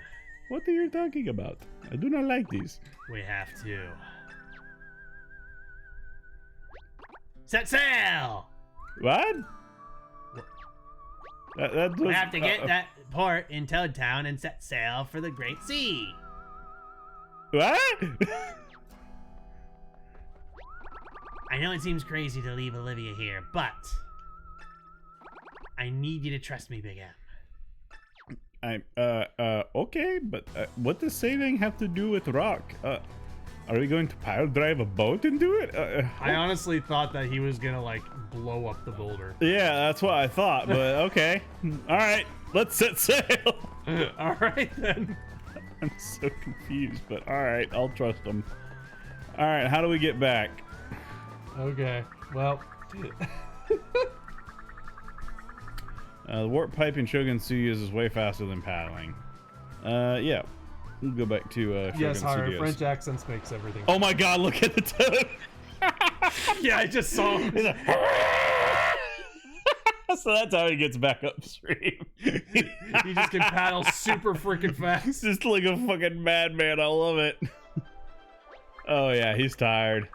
What are you talking about? I do not like this. We have to. Set sail! What? That was, We have to get that port in Toad Town and set sail for the Great Sea. What? I know it seems crazy to leave Olivia here, but I need you to trust me, Big M. Okay, but what does sailing have to do with rock? Are we going to pile drive a boat and do it? I honestly thought that he was gonna like blow up the boulder. Yeah, that's what I thought, but okay. All right, let's set sail. All right then. I'm so confused, but all right, I'll trust him. All right, how do we get back? Okay. Well, The warp pipe in Shogun Studios is way faster than paddling. Yeah. We'll go back to Shogun Yes, Hara, Studios. French accents makes everything. Oh my god, look at the toad! Yeah, I just saw him. So that's how he gets back upstream. He just can paddle super freaking fast. Just like a fucking madman. I love it. Oh yeah, he's tired.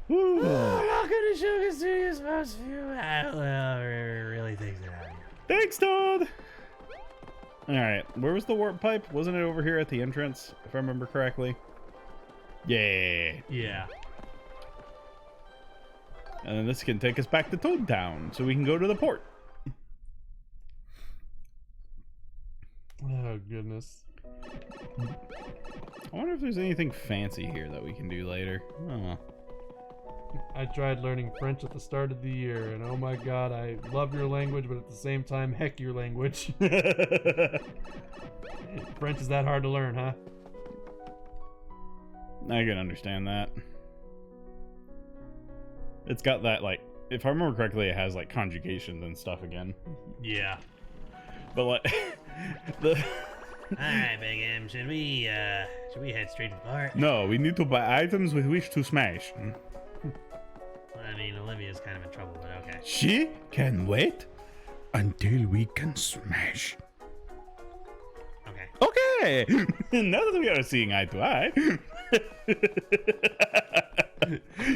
Woo. Welcome to Shogun Studios most few. I don't know, really thinks it out of you. Thanks, Toad. All right, where was the warp pipe? Wasn't it over here at the entrance, if I remember correctly? Yeah. Yeah. And then this can take us back to Toad Town, so we can go to the port. Oh, goodness. I wonder if there's anything fancy here that we can do later. Oh. I tried learning French at the start of the year, and oh my god, I love your language, but at the same time, heck your language. French is that hard to learn, huh? I can understand that. It's got that, like, if I remember correctly, it has, like, conjugations and stuff again. Yeah. But, like, the... Alright, Big M, should we head straight to the park? No, we need to buy items with which to smash. I mean, Olivia's kind of in trouble, but okay. She can wait until we can smash. Okay. Okay! Now that we are seeing eye to eye.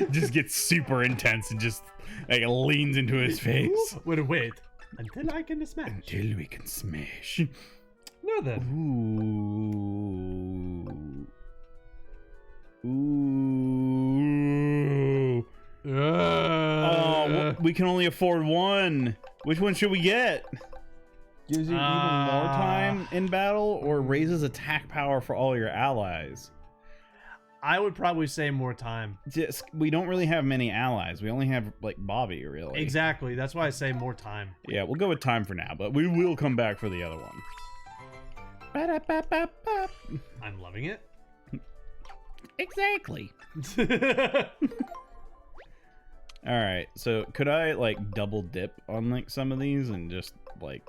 Just gets super intense and just, like, leans into his face. Wait. Until I can smash. Until we can smash. No, then. Ooh. Oh, we can only afford one. Which one should we get? Gives you even more time in battle or raises attack power for all your allies? I would probably say more time. Just, we don't really have many allies. We only have, like, Bobby, really. Exactly. That's why I say more time. Yeah, we'll go with time for now, but we will come back for the other one. Ba-da-ba-ba-ba. I'm loving it. Exactly. All right, so could I, like, double dip on, like, some of these and just, like,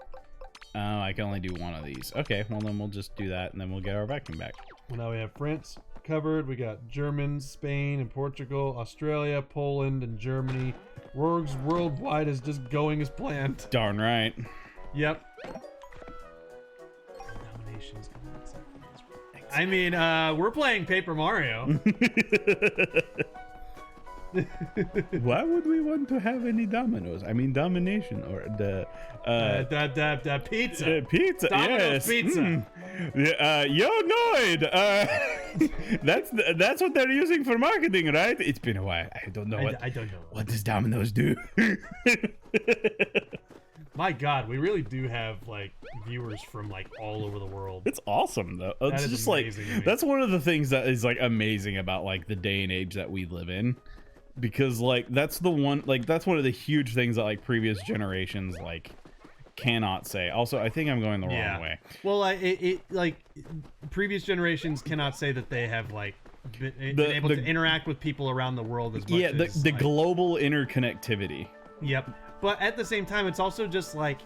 oh, I can only do one of these. Okay, well, then we'll just do that, and then we'll get our vacuum back. Well, now we have France covered. We got German, Spain, and Portugal, Australia, Poland, and Germany. Rogues Worldwide is just going as planned. Darn right. Yep. Nominations. I mean, we're playing Paper Mario. Why would we want to have any dominoes? I mean, domination or the pizza. Pizza. Domino's yes. pizza. You're annoyed. That's what they're using for marketing, right? It's been a while. I don't know I don't know. what does Domino's do. My God, we really do have like viewers from like all over the world. It's awesome though. It's is just like amazing to me. that's one of the things that is like amazing about like the day and age that we live in, because like that's one of the huge things that like previous generations like cannot say. Also, I think I'm going the wrong way. Well, like previous generations cannot say that they have like been able to interact with people around the world as much. Yeah, as, the like, global interconnectivity. Yep. But at the same time, it's also just like,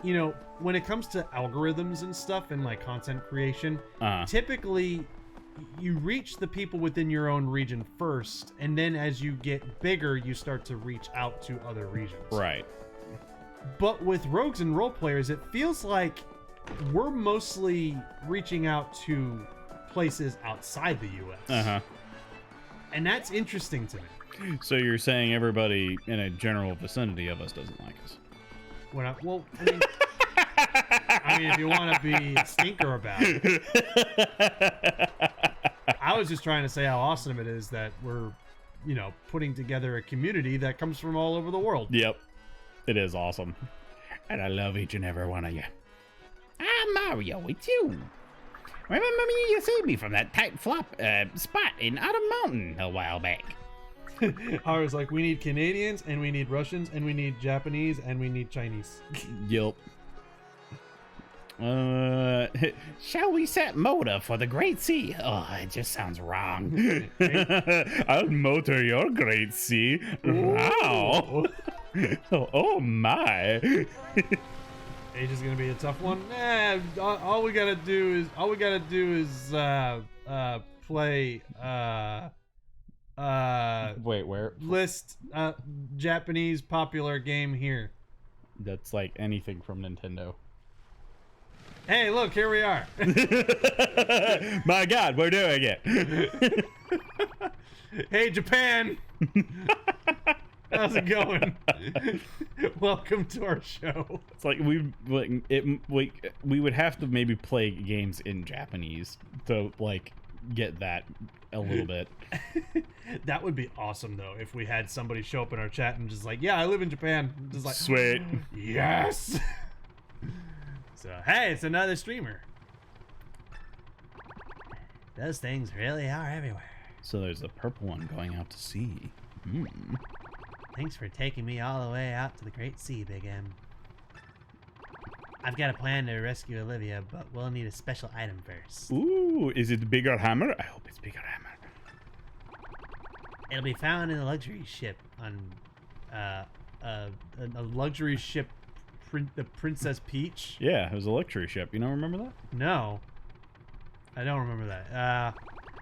you know, when it comes to algorithms and stuff and like content creation, typically you reach the people within your own region first, and then as you get bigger, you start to reach out to other regions. Right. But with rogues and role players, it feels like we're mostly reaching out to places outside the U.S. And that's interesting to me. So you're saying everybody in a general vicinity of us doesn't like us? I mean, if you want to be a stinker about it. I was just trying to say how awesome it is that we're, you know, putting together a community that comes from all over the world. Yep. It is awesome. And I love each and every one of you. Mario, it's you. Remember me? You saved me from that tight flop spot in Autumn Mountain a while back. I was like, we need Canadians, and we need Russians, and we need Japanese, and we need Chinese. Yep. Shall we set motor for the Great Sea? Oh, it just sounds wrong. I'll motor your Great Sea. Wow. Oh my. Age is gonna be a tough one. All we gotta do is play Wait, where? list Japanese popular game here. That's like anything from Nintendo. Hey, look, here we are. My God, we're doing it. Hey, Japan. How's it going? Welcome to our show. It's like we would have to maybe play games in Japanese to like get that a little bit. That would be awesome though if we had somebody show up in our chat and just like, yeah, I live in Japan. Just like, Sweet. yes. So hey, it's another streamer. Those things really are everywhere. So there's a purple one going out to sea. Thanks for taking me all the way out to the Great Sea, Big M. I've got a plan to rescue Olivia, but we'll need a special item first. Ooh, is it bigger hammer? I hope it's bigger hammer. It'll be found in a luxury ship on A luxury ship, the Princess Peach. Yeah, it was a luxury ship. You don't remember that? No, I don't remember that.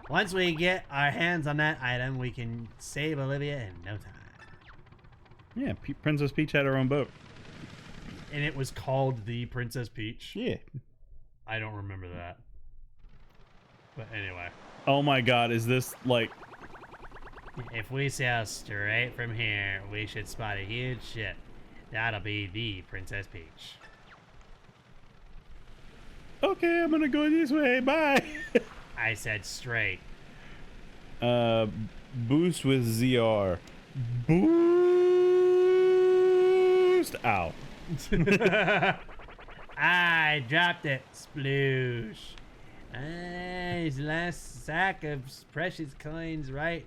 Once we get our hands on that item, we can save Olivia in no time. Yeah, Princess Peach had her own boat. And it was called the Princess Peach. Yeah. I don't remember that. But anyway. Oh my God, is this like... If we sail straight from here, we should spot a huge ship. That'll be the Princess Peach. Okay, I'm gonna go this way, bye! I said straight. Boost with ZR. Boost! Ow. I dropped it. Sploosh. His last sack of precious coins right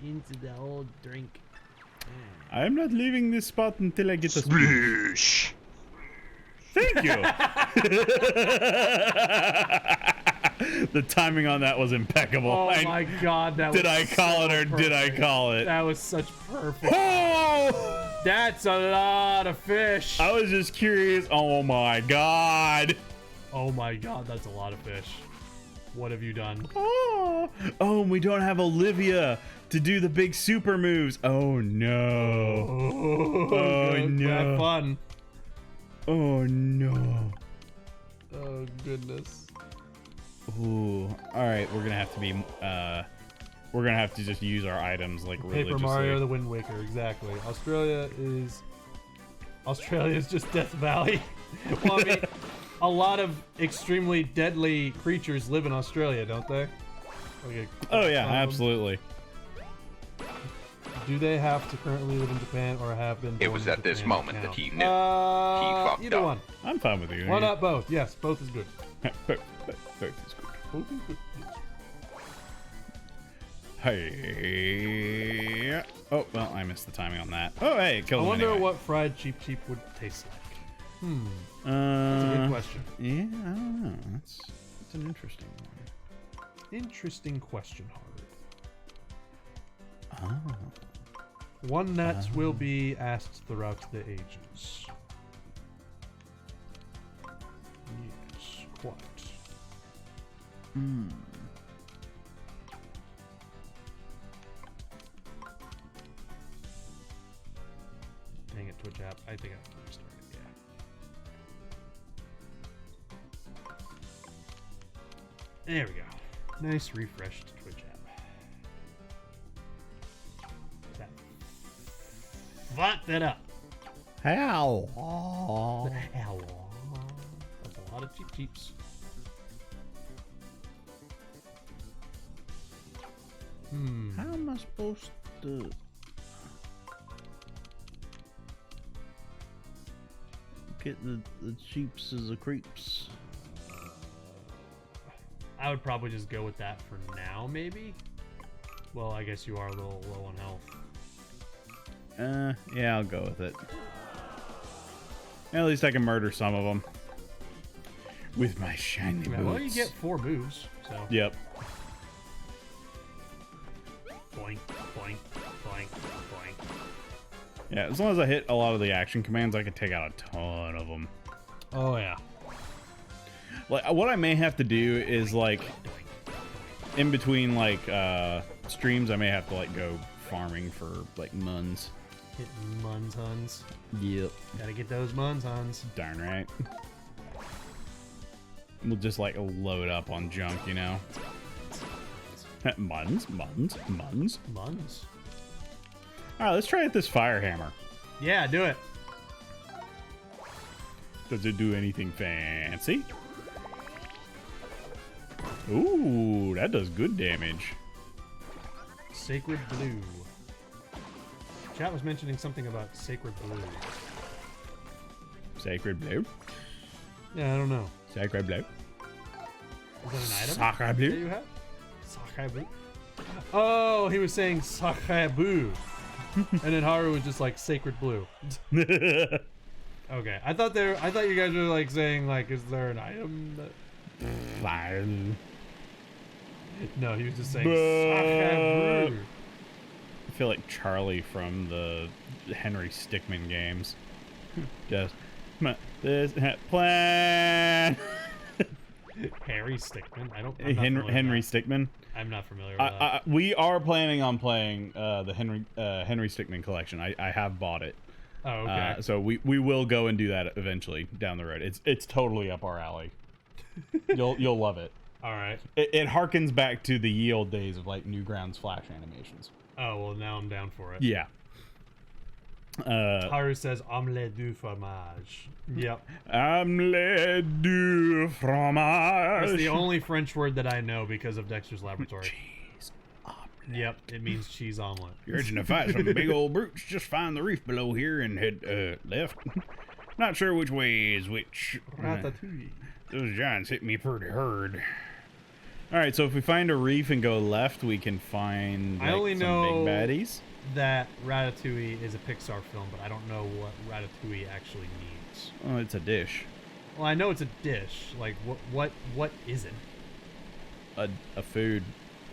into the old drink. I am not leaving this spot until I get a Sploosh. Thank you. The timing on that was impeccable. Oh my God, that did was I call so it or did I perfect. call it? That was such perfect. Oh! That's a lot of fish. I was just curious. Oh my God. Oh my God, that's a lot of fish. What have you done? Oh, we don't have Olivia to do the big super moves. Oh no. Oh no. Have fun. Oh no. Oh goodness. Ooh. All right, we're gonna have to be. We're gonna have to just use our items like religiously. Paper Mario, the Wind Waker, exactly. Australia is just Death Valley. Well, I mean, a lot of extremely deadly creatures live in Australia, don't they? Like Oh yeah, absolutely. Do they have to currently live in Japan or have been? It born was in at this Japan moment now? that he knew. He fucked either up. one. I'm fine with you. Why not both? Yes, both is good. Both is good. Both is good. Hey. Oh well, I missed the timing on that. Oh hey, it I killed him wonder anyway. what fried cheap would taste like. That's a good question. Yeah, I don't know. That's an interesting one. Interesting question, Harvard. Oh. One that will be asked throughout the ages. Yes, quite. Dang it, Twitch app. I think I have to restart it, yeah. There we go. Nice refreshed Twitch app. That fucked it up. How? Hell. That's a lot of cheeps. How am I supposed to get the cheaps as the creeps? I would probably just go with that for now, maybe? Well, I guess you are a little low on health. Yeah, I'll go with it. At least I can murder some of them. with my shiny boots. Well, you get 4 moves, so. Yep. Boink, boink, boink, boink. Yeah, as long as I hit a lot of the action commands, I can take out a ton of them. Oh, yeah. Like, what I may have to do is, like, in between, like, streams, I may have to, like, go farming for, like, muns. Hitting Munhuns. Yep. Gotta get those Munhuns. Darn right. We'll just, like, load up on junk, you know? Muns. Muns. Alright, let's try out this fire hammer. Yeah, do it. Does it do anything fancy? Ooh, that does good damage. Sacred Blue. Chat was mentioning something about Sacred Blue. Sacred blue. Yeah, I don't know. Sacred blue. Is that an item Sacred that blue. you have? Sacred Blue? Oh, he was saying Sacred Blue. And then Haru was just like Sacred Blue. Okay, I thought you guys were like saying like, is there an item that... Fire. No, he was just saying Sacred Blue. I feel like Charlie from the Henry Stickmin games. Just this plan. Harry Stickmin. I'm not Henry familiar with that. Stickmin. I'm not familiar with that. We are planning on playing the Henry Stickmin collection. I have bought it. Oh, okay. So we will go and do that eventually down the road. It's totally up our alley. You'll love it. All right. It harkens back to the ye old days of like Newgrounds Flash animations. Oh, well, now I'm down for it. Yeah. Haru says omelette du fromage. Yep. Omelette du fromage. It's the only French word that I know because of Dexter's Laboratory. Cheese omelet. Yep, it means cheese omelet. You're urging to fight some big old brutes. Just find the reef below here and head left. Not sure which way is which. Ratatouille. Those giants hit me pretty hard. All right, so if we find a reef and go left, we can find I only some know big baddies. that Ratatouille is a Pixar film, but I don't know what Ratatouille actually means. Oh, it's a dish. Well, I know it's a dish. Like, what is it? A food.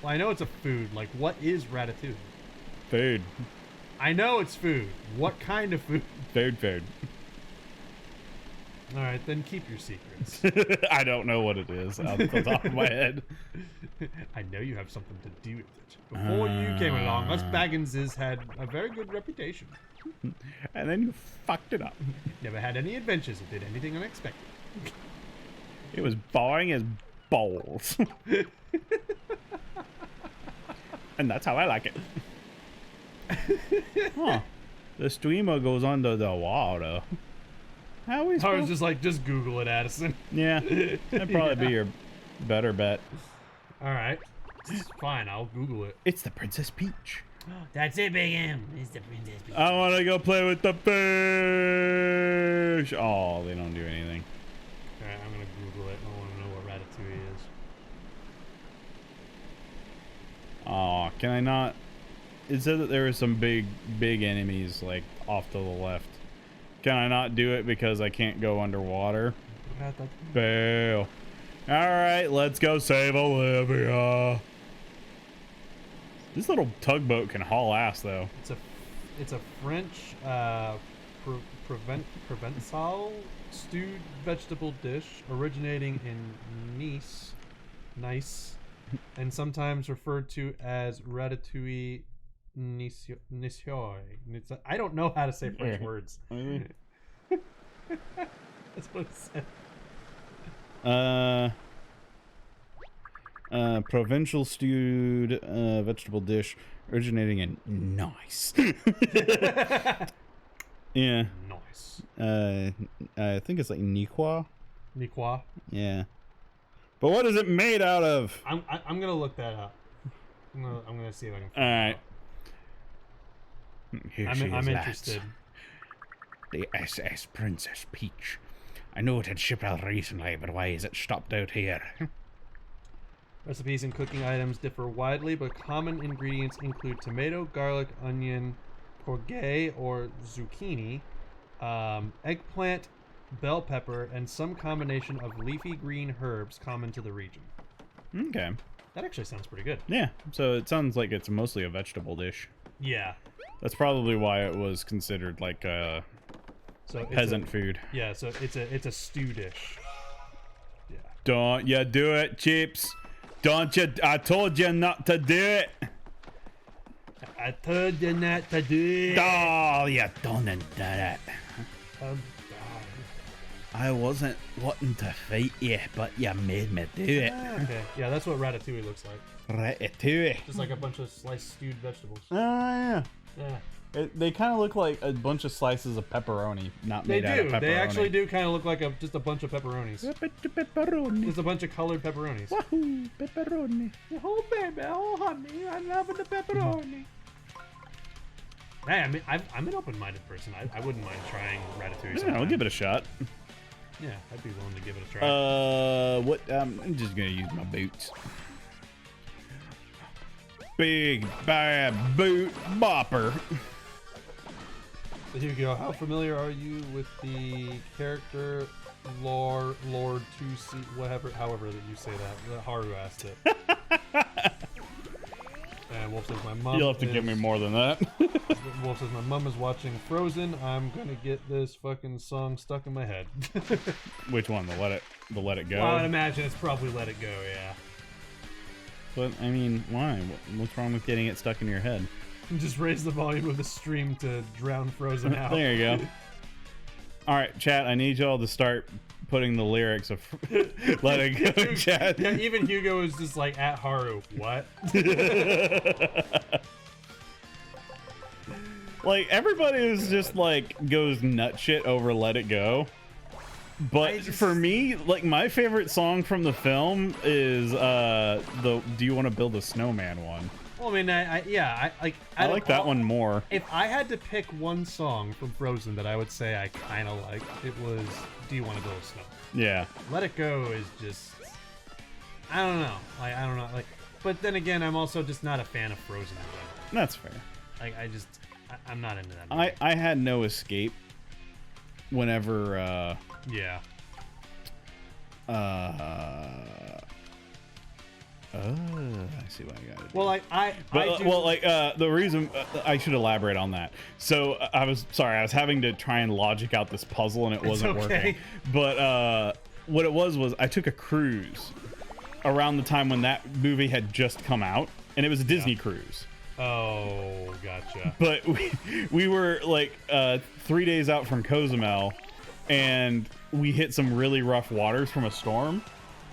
Well, I know it's a food. Like, what is Ratatouille? Food. I know it's food. What kind of food? Food. All right, then keep your secrets. I don't know what it is off the top of my head. I know you have something to do with it. Before you came along, us Bagginses had a very good reputation. And then you fucked it up. Never had any adventures or did anything unexpected. It was boring as balls. And that's how I like it. Huh. The streamer goes under the water. How is I was just Google it, Addison. Yeah, that'd probably be your better bet. All right, it's fine. I'll Google it. It's the Princess Peach. That's it, Big M. It's the Princess Peach. I want to go play with the fish. Oh, they don't do anything. All right, I'm gonna Google it. I want to know what Ratatouille is. Oh, can I not? It said that there were some big enemies like off to the left. Can I not do it because I can't go underwater? Ratatouille. Fail. Alright, let's go save Olivia. This little tugboat can haul ass though. It's a French Provençal stewed vegetable dish originating in Nice, and sometimes referred to as ratatouille niçoise. I don't know how to say French words. That's what it said. Provincial stewed vegetable dish originating in Nice. Yeah. Nice. I think it's like Niqua. Niqua. Yeah. But what is it made out of? I'm gonna look that up. I'm gonna see if I can. All right. I'm interested. The SS Princess Peach. I know it had shipped out recently, but why is it stopped out here? Recipes and cooking items differ widely, but common ingredients include tomato, garlic, onion, porgay or zucchini, eggplant, bell pepper, and some combination of leafy green herbs common to the region. Okay. That actually sounds pretty good. Yeah. So it sounds like it's mostly a vegetable dish. Yeah. That's probably why it was considered like a So it's peasant food. Yeah, so it's a stew dish. Yeah. Don't you do it, Chips. Don't you? I told you not to do it. I told you not to do it. Oh, you done and did it. I wasn't wanting to fight you, but you made me do it. Okay. Yeah, that's what ratatouille looks like. Ratatouille. Just like a bunch of sliced stewed vegetables. Oh yeah. Yeah. They kind of look like a bunch of slices of pepperoni, not They made out of do. pepperoni. They actually do kind of look like just a bunch of pepperonis. Pepperoni. Just a bunch of colored pepperonis. Wahoo! Pepperoni. Oh baby, oh honey, I'm loving the pepperoni. Hey, I mean, I'm an open-minded person. I wouldn't mind trying ratatouille. Yeah, sometime. I'll give it a shot. Yeah, I'd be willing to give it a try. What? I'm just gonna use my boots. Big bad boot bopper. So here we go. How familiar are you with the character Lord 2C, whatever, however that you say that? Haru asked it. And Wolf says my mom. You'll have to give me more than that. Wolf says my mom is watching Frozen. I'm gonna get this fucking song stuck in my head. Which one? The Let It Go. Well, I'd imagine it's probably Let It Go. Yeah. But I mean, why? What's wrong with getting it stuck in your head? Just raise the volume of the stream to drown Frozen out. There you go. All right, chat. I need y'all to start putting the lyrics of "Let It Go," chat. Yeah, even Hugo is just like at Haru. What? Like everybody is just like goes nut shit over "Let It Go," but for me, like my favorite song from the film is the "Do You Want to Build a Snowman" one. Well, I mean, I like that one more. If I had to pick one song from Frozen that I would say I kind of like, it was "Do You Want to Build a Snow?" Yeah. "Let It Go" is just, I don't know. Like, I don't know. Like, but then again, I'm also just not a fan of Frozen in general. That's fair. Like, I'm not into that movie. I had no escape whenever Yeah. I see what I got. Well, like I do. Well, like the reason I should elaborate on that. So I was having to try and logic out this puzzle and it wasn't okay. working. But what it was I took a cruise around the time when that movie had just come out, and it was a Disney cruise. Oh, gotcha. But we were like 3 days out from Cozumel, and we hit some really rough waters from a storm.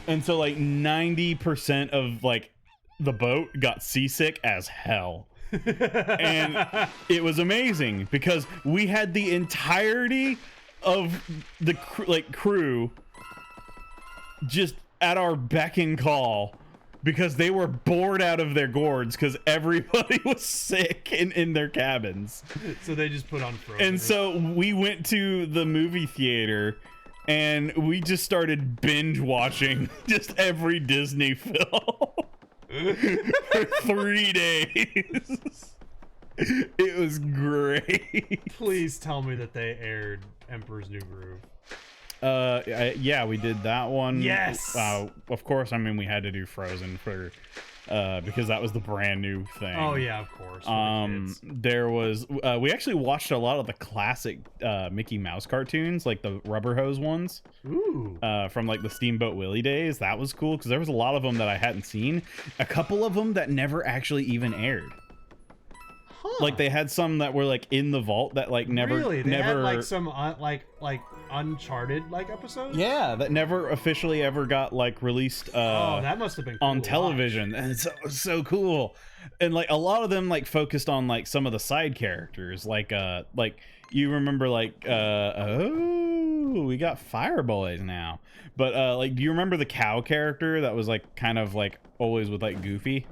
And so like 90% of like the boat got seasick as hell. And it was amazing because we had the entirety of the crew just at our beck and call because they were bored out of their gourds because everybody was sick in their cabins. So they just put on Frozen. And so we went to the movie theater and we just started binge watching just every Disney film for 3 days. It was great. Please tell me that they aired Emperor's New Groove. Yeah, we did that one. Yes. Of course. I mean, we had to do Frozen for because that was the brand new thing. Oh yeah, of course. for the kids. There was we actually watched a lot of the classic Mickey Mouse cartoons, like the Rubber Hose ones. Ooh. From like the Steamboat Willie days. That was cool because there was a lot of them that I hadn't seen. A couple of them that never actually even aired. Like they had some that were like in the vault that like never Really? They never had like some like Uncharted like episodes. yeah, that never officially ever got like released Oh, that must have been cool on to watch. television, and it was so cool. And like a lot of them like focused on like some of the side characters, like you remember like oh, we got Fire Boys now. But like do you remember the cow character that was like kind of like always with like Goofy?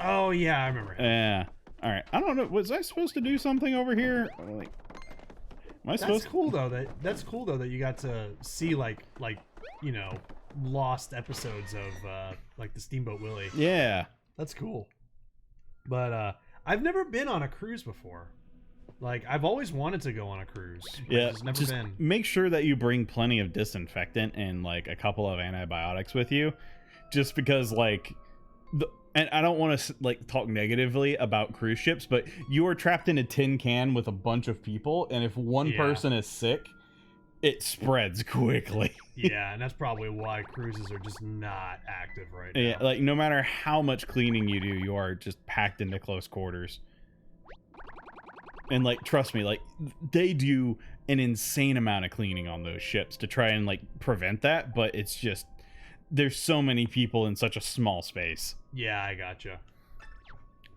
Oh yeah, I remember him. Yeah. All right. I don't know. Was I supposed to do something over here? Like, am I That's supposed? cool though. That's cool though that you got to see like you know lost episodes of like the Steamboat Willie. Yeah. That's cool. But I've never been on a cruise before. Like, I've always wanted to go on a cruise. Yeah, I've just never just been. make sure that you bring plenty of disinfectant and like a couple of antibiotics with you, just because like, and I don't want to like talk negatively about cruise ships, but you are trapped in a tin can with a bunch of people, and if one person is sick, it spreads quickly. Yeah, and that's probably why cruises are just not active right now. Yeah, like no matter how much cleaning you do, you are just packed into close quarters. And like, trust me, like they do an insane amount of cleaning on those ships to try and like prevent that, but it's just there's so many people in such a small space. Yeah, I gotcha.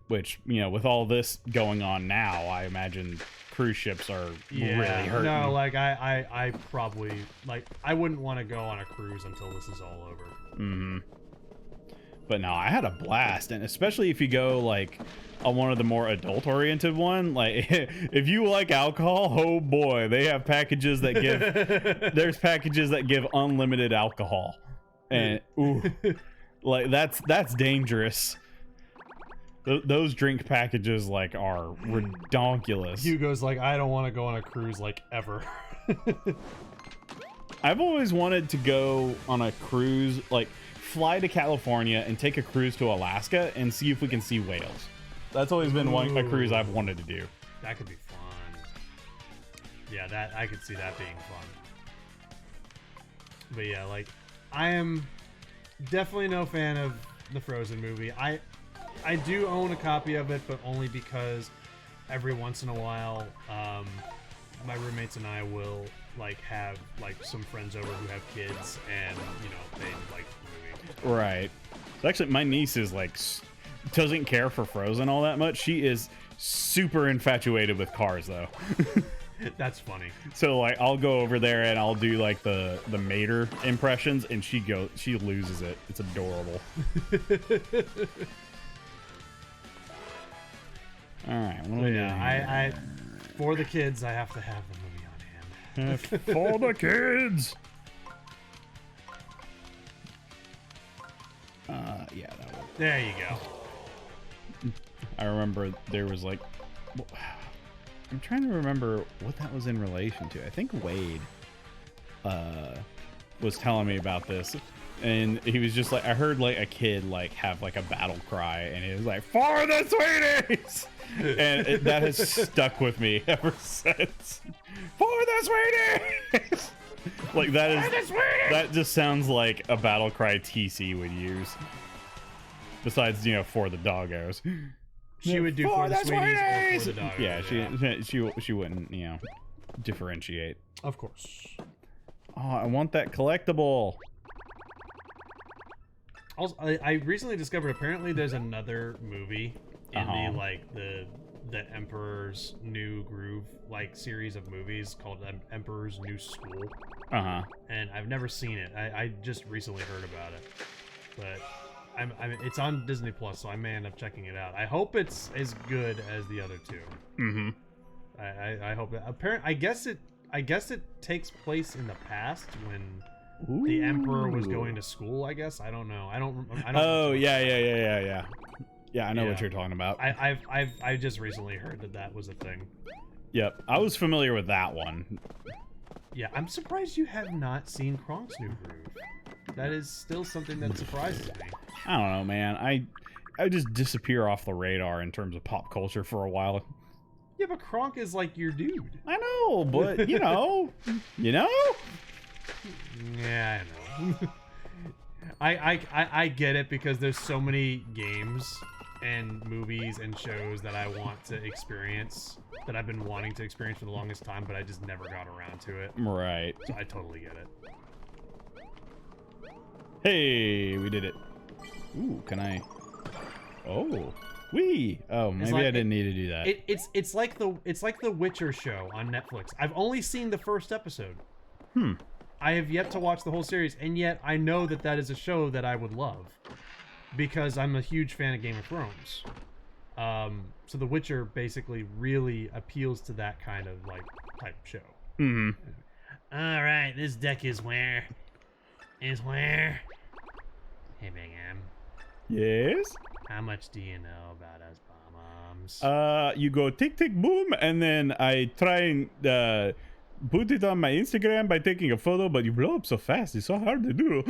Which, you know, with all this going on now, I imagine cruise ships are really hurting. No, like I probably like I wouldn't want to go on a cruise until this is all over. Mm-hmm. But no, I had a blast, and especially if you go like on one of the more adult-oriented one, like if you like alcohol, oh boy, they have packages that give there's packages that give unlimited alcohol, and ooh, like that's dangerous. Those drink packages like are redonkulous. Hugo's like, I don't want to go on a cruise like ever. I've always wanted to go on a cruise, like fly to California and take a cruise to Alaska and see if we can see whales. That's always been a cruise I've wanted to do. That could be fun. Yeah, that I could see that being fun. But yeah, like I am definitely no fan of the Frozen movie. I do own a copy of it, but only because every once in a while, my roommates and I will like have like some friends over who have kids, and you know they like the movie. Right. So actually, my niece is like doesn't care for Frozen all that much. She is super infatuated with cars, though. That's funny. So like, I'll go over there and I'll do like the Mater impressions, and she loses it. It's adorable. All right. What do we Yeah, got here? I for the kids, I have to have the movie on hand. For the kids. Yeah, that one. There you go. I remember there was like, I'm trying to remember what that was in relation to. I think Wade was telling me about this, and he was just like, I heard like a kid like have like a battle cry, and he was like, "For the sweeties," and that has stuck with me ever since. For the sweeties. Like that just sounds like a battle cry TC would use. Besides, you know, for the doggos. She would do for the sweeties or for the doggos. Yeah, she wouldn't, you know, differentiate. Of course. Oh, I want that collectible. Also, I recently discovered apparently there's another movie in the like the Emperor's New Groove like series of movies called Emperor's New School. And I've never seen it. I just recently heard about it, but it's on Disney Plus, so I may end up checking it out. I hope it's as good as the other two. I hope that. Apparently, I guess it takes place in the past when the Emperor was going to school. I guess I don't know. I don't. Oh yeah. Yeah, I know what you're talking about. I just recently heard that was a thing. Yep, I was familiar with that one. Yeah, I'm surprised you have not seen Kronk's New Groove. That is still something that surprises me. I don't know, man. I just disappear off the radar in terms of pop culture for a while. Yeah, but Kronk is like your dude. I know, but you know, Yeah, I know. I get it because there's so many games and movies and shows that I want to experience, that I've been wanting to experience for the longest time, but I just never got around to it. Right. So I totally get it. Hey, we did it. Ooh, can I? Oh, wee. Oh, maybe like, I didn't need to do that. It's like the Witcher show on Netflix. I've only seen the first episode. I have yet to watch the whole series, and yet I know that is a show that I would love because I'm a huge fan of Game of Thrones. So The Witcher basically really appeals to that kind of like type show. All right, this deck is where. Hey, Big M. Yes. How much do you know about us bomb-oms? games? You go tick tick boom, and then I try and put it on my Instagram by taking a photo, but you blow up so fast. It's so hard to do.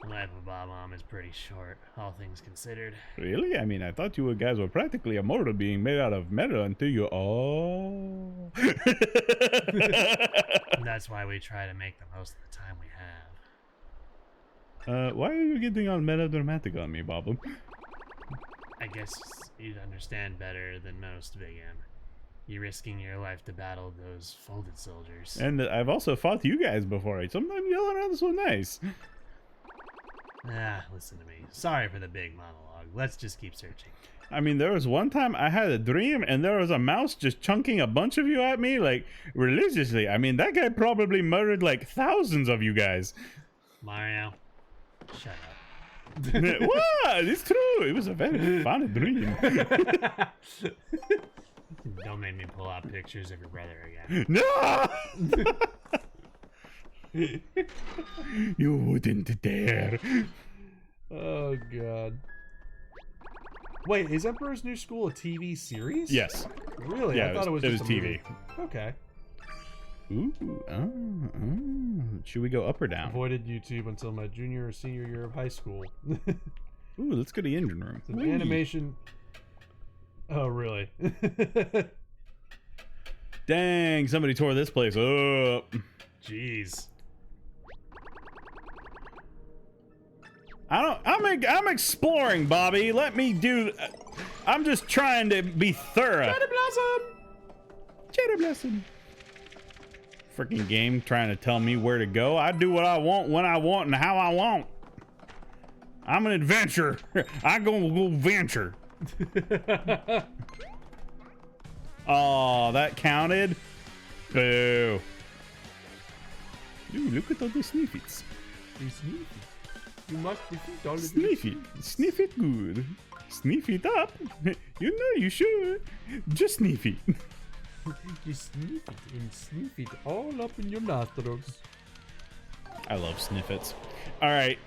Life of Bob Mom is pretty short, all things considered. Really? I mean, I thought you guys were practically a mortal being made out of metal until you oh. And that's why we try to make the most of the time we have. Why are you getting all melodramatic on me, Bob? I guess you'd understand better than most, Big M. You're risking your life to battle those folded soldiers. And I've also fought you guys before. Sometimes yelling around so nice. Listen to me. Sorry for the big monologue. Let's just keep searching. I mean, there was one time I had a dream and there was a mouse just chunking a bunch of you at me, like, religiously. I mean, that guy probably murdered, like, thousands of you guys. Mario, shut up. What? It's true. It was a very funny dream. Don't make me pull out pictures of your brother again. No! You wouldn't dare. Oh, God. Wait, is Emperor's New School a TV series? Yes. Really? Yeah, I thought it was just a TV. movie. Okay. Ooh, should we go up or down? Avoided YouTube until my junior or senior year of high school. Ooh, let's go to the engine room. It's an animation. Oh, really? Dang, somebody tore this place up. Jeez. I'm exploring, Bobby. Let me do. I'm just trying to be thorough. Cherry Blossom! Cherry Blossom. Freaking game trying to tell me where to go. I do what I want, when I want, and how I want. I'm an adventurer. I go venture. Oh, that counted? Boo. Ooh, look at all the sniffits. You must defeat all of Sniff it. Sniff it good. Sniff it up. You know you should. Just sniff it. You sniff it and sniff it all up in your nostrils. I love sniffits. All right.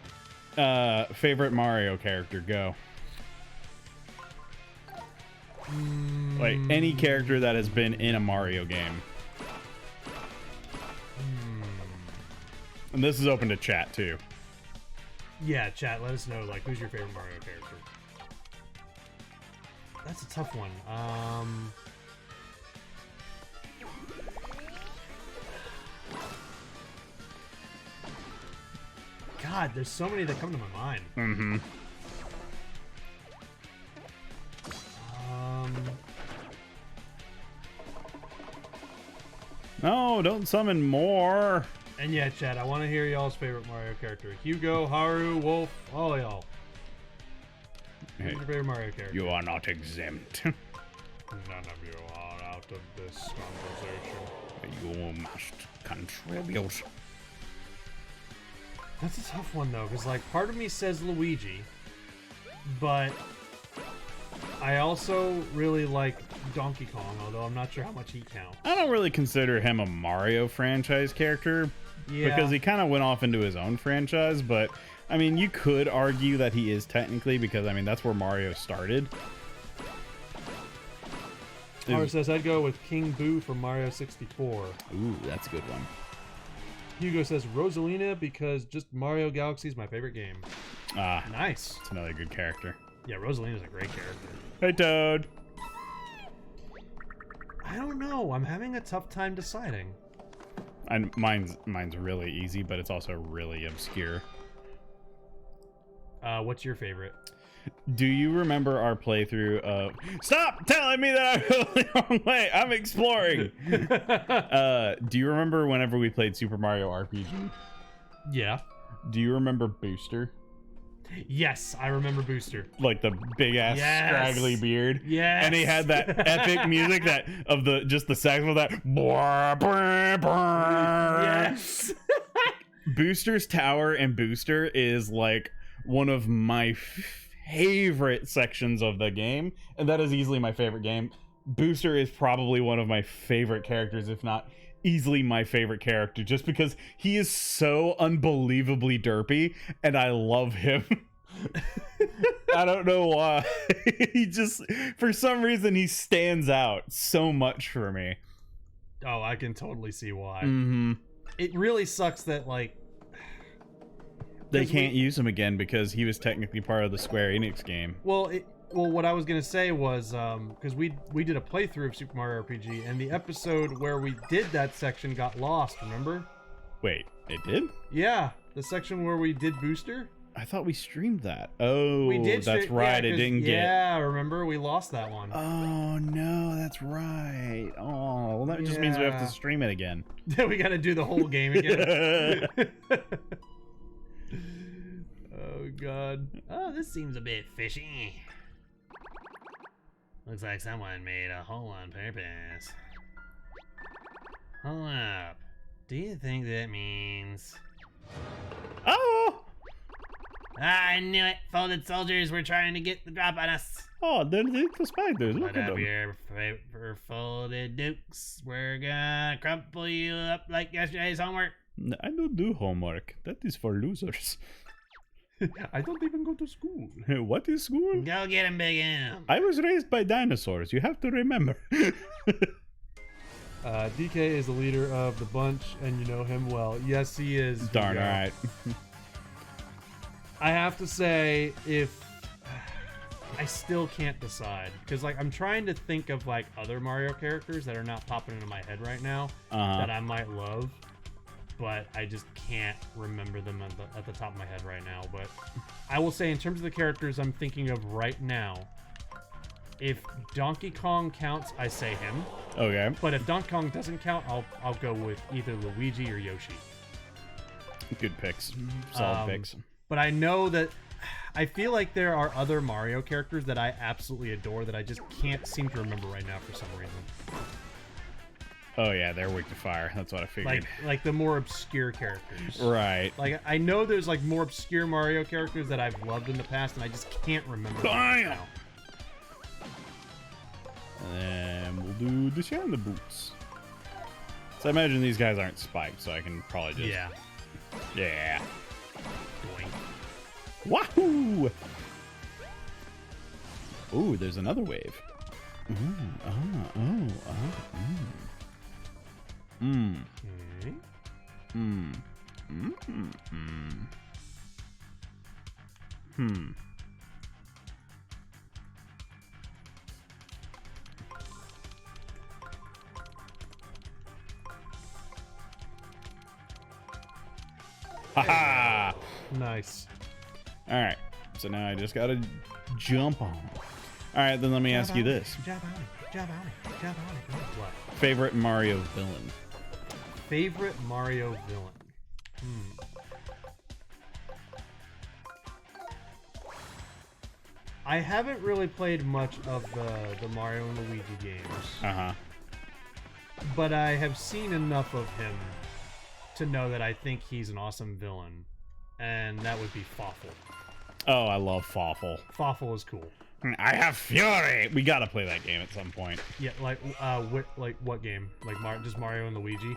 Favorite Mario character, go. Like any character that has been in a Mario game. And this is open to chat too. Yeah, chat, let us know, like, who's your favorite Mario character? That's a tough one. God, there's so many that come to my mind. Mm-hmm. No, don't summon more. And yeah, chat, I want to hear y'all's favorite Mario character. Hugo, Haru, Wolf, all y'all. Who's your favorite Mario character? You are not exempt. None of you are out of this conversation. You must contribute. That's a tough one, though, because, like, part of me says Luigi, but I also really like Donkey Kong, although I'm not sure how much he counts. I don't really consider him a Mario franchise character. Yeah. Because he kind of went off into his own franchise, but I mean, you could argue that he is technically, because I mean, that's where Mario started. Or says I'd go with King Boo from Mario 64. Ooh, that's a good one. Hugo says Rosalina because just Mario Galaxy is my favorite game. Ah, Nice. it's another good character. Yeah, Rosalina's a great character. Hey, Toad. I don't know. I'm having a tough time deciding. And mine's really easy, but it's also really obscure. What's your favorite? Do you remember our playthrough of... Stop telling me that I went the wrong way! I'm exploring! Do you remember whenever we played Super Mario RPG? Yeah. Do you remember Booster? Yes, I remember Booster. Like the big-ass scraggly beard? Yes. And he had that epic music that of the just the saxophone that... Yes. Booster's Tower and Booster is like one of my favorite sections of the game, and that is easily my favorite game. Booster is probably one of my favorite characters, if not easily my favorite character, just because he is so unbelievably derpy and I love him. I don't know why. He just, for some reason, he stands out so much for me. Oh, I can totally see why. Mm-hmm. It really sucks that, like... They can't use him again because he was technically part of the Square Enix game. Well, what I was gonna say was, because we did a playthrough of Super Mario RPG, and the episode where we did that section got lost, remember? Wait, it did? Yeah, the section where we did Booster. I thought we streamed that. Oh, We did. that's right. It didn't get... Yeah, remember? We lost that one. Oh, no, that's right. Oh, well, that just means we have to Yeah. stream it again. We gotta do the whole game again. Oh, God. Oh, this seems a bit fishy. Looks like someone made a hole on purpose. Hold up. Do you think that means... Oh! I knew it! Folded soldiers were trying to get the drop on us. Oh, they're the spiders. Look Put at up them. your paper folded dukes. We're gonna crumple you up like yesterday's homework. I don't do homework. That is for losers. I don't even go to school. What is school? Go get him, Big M. I was raised by dinosaurs. You have to remember. DK is the leader of the bunch, and you know him well. Yes, he is. Darn Hugo. right. I have to say, if I still can't decide, because like I'm trying to think of like other Mario characters that are not popping into my head right now that I might love, but I just can't remember them at the top of my head right now. But I will say, in terms of the characters I'm thinking of right now, if Donkey Kong counts, I say him. Okay. But if Donkey Kong doesn't count, I'll go with either Luigi or Yoshi. Good picks. Solid picks. But I know that I feel like there are other Mario characters that I absolutely adore that I just can't seem to remember right now for some reason. Oh yeah, they're weak to fire. That's what I figured. Like the more obscure characters. Right. Like I know there's like more obscure Mario characters that I've loved in the past, and I just can't remember them right Bam! now. And we'll do the Shanna boots. So I imagine these guys aren't spiked, so I can probably just... Yeah. Yeah. Boing. Wahoo! Ooh, there's another wave. Haha! Nice. Alright, so now I just gotta jump on. Alright, then let me ask you this. Jump on it. Jump on it. Jump on it. What? Favorite Mario villain? Favorite Mario villain? I haven't really played much of the Mario and Luigi games, Uh-huh. but I have seen enough of him to know that I think he's an awesome villain, and that would be Fawful. Oh, I love Fawful. Fawful is cool. I have fury! We gotta play that game at some point. Yeah, like what game? Like just Mario and Luigi?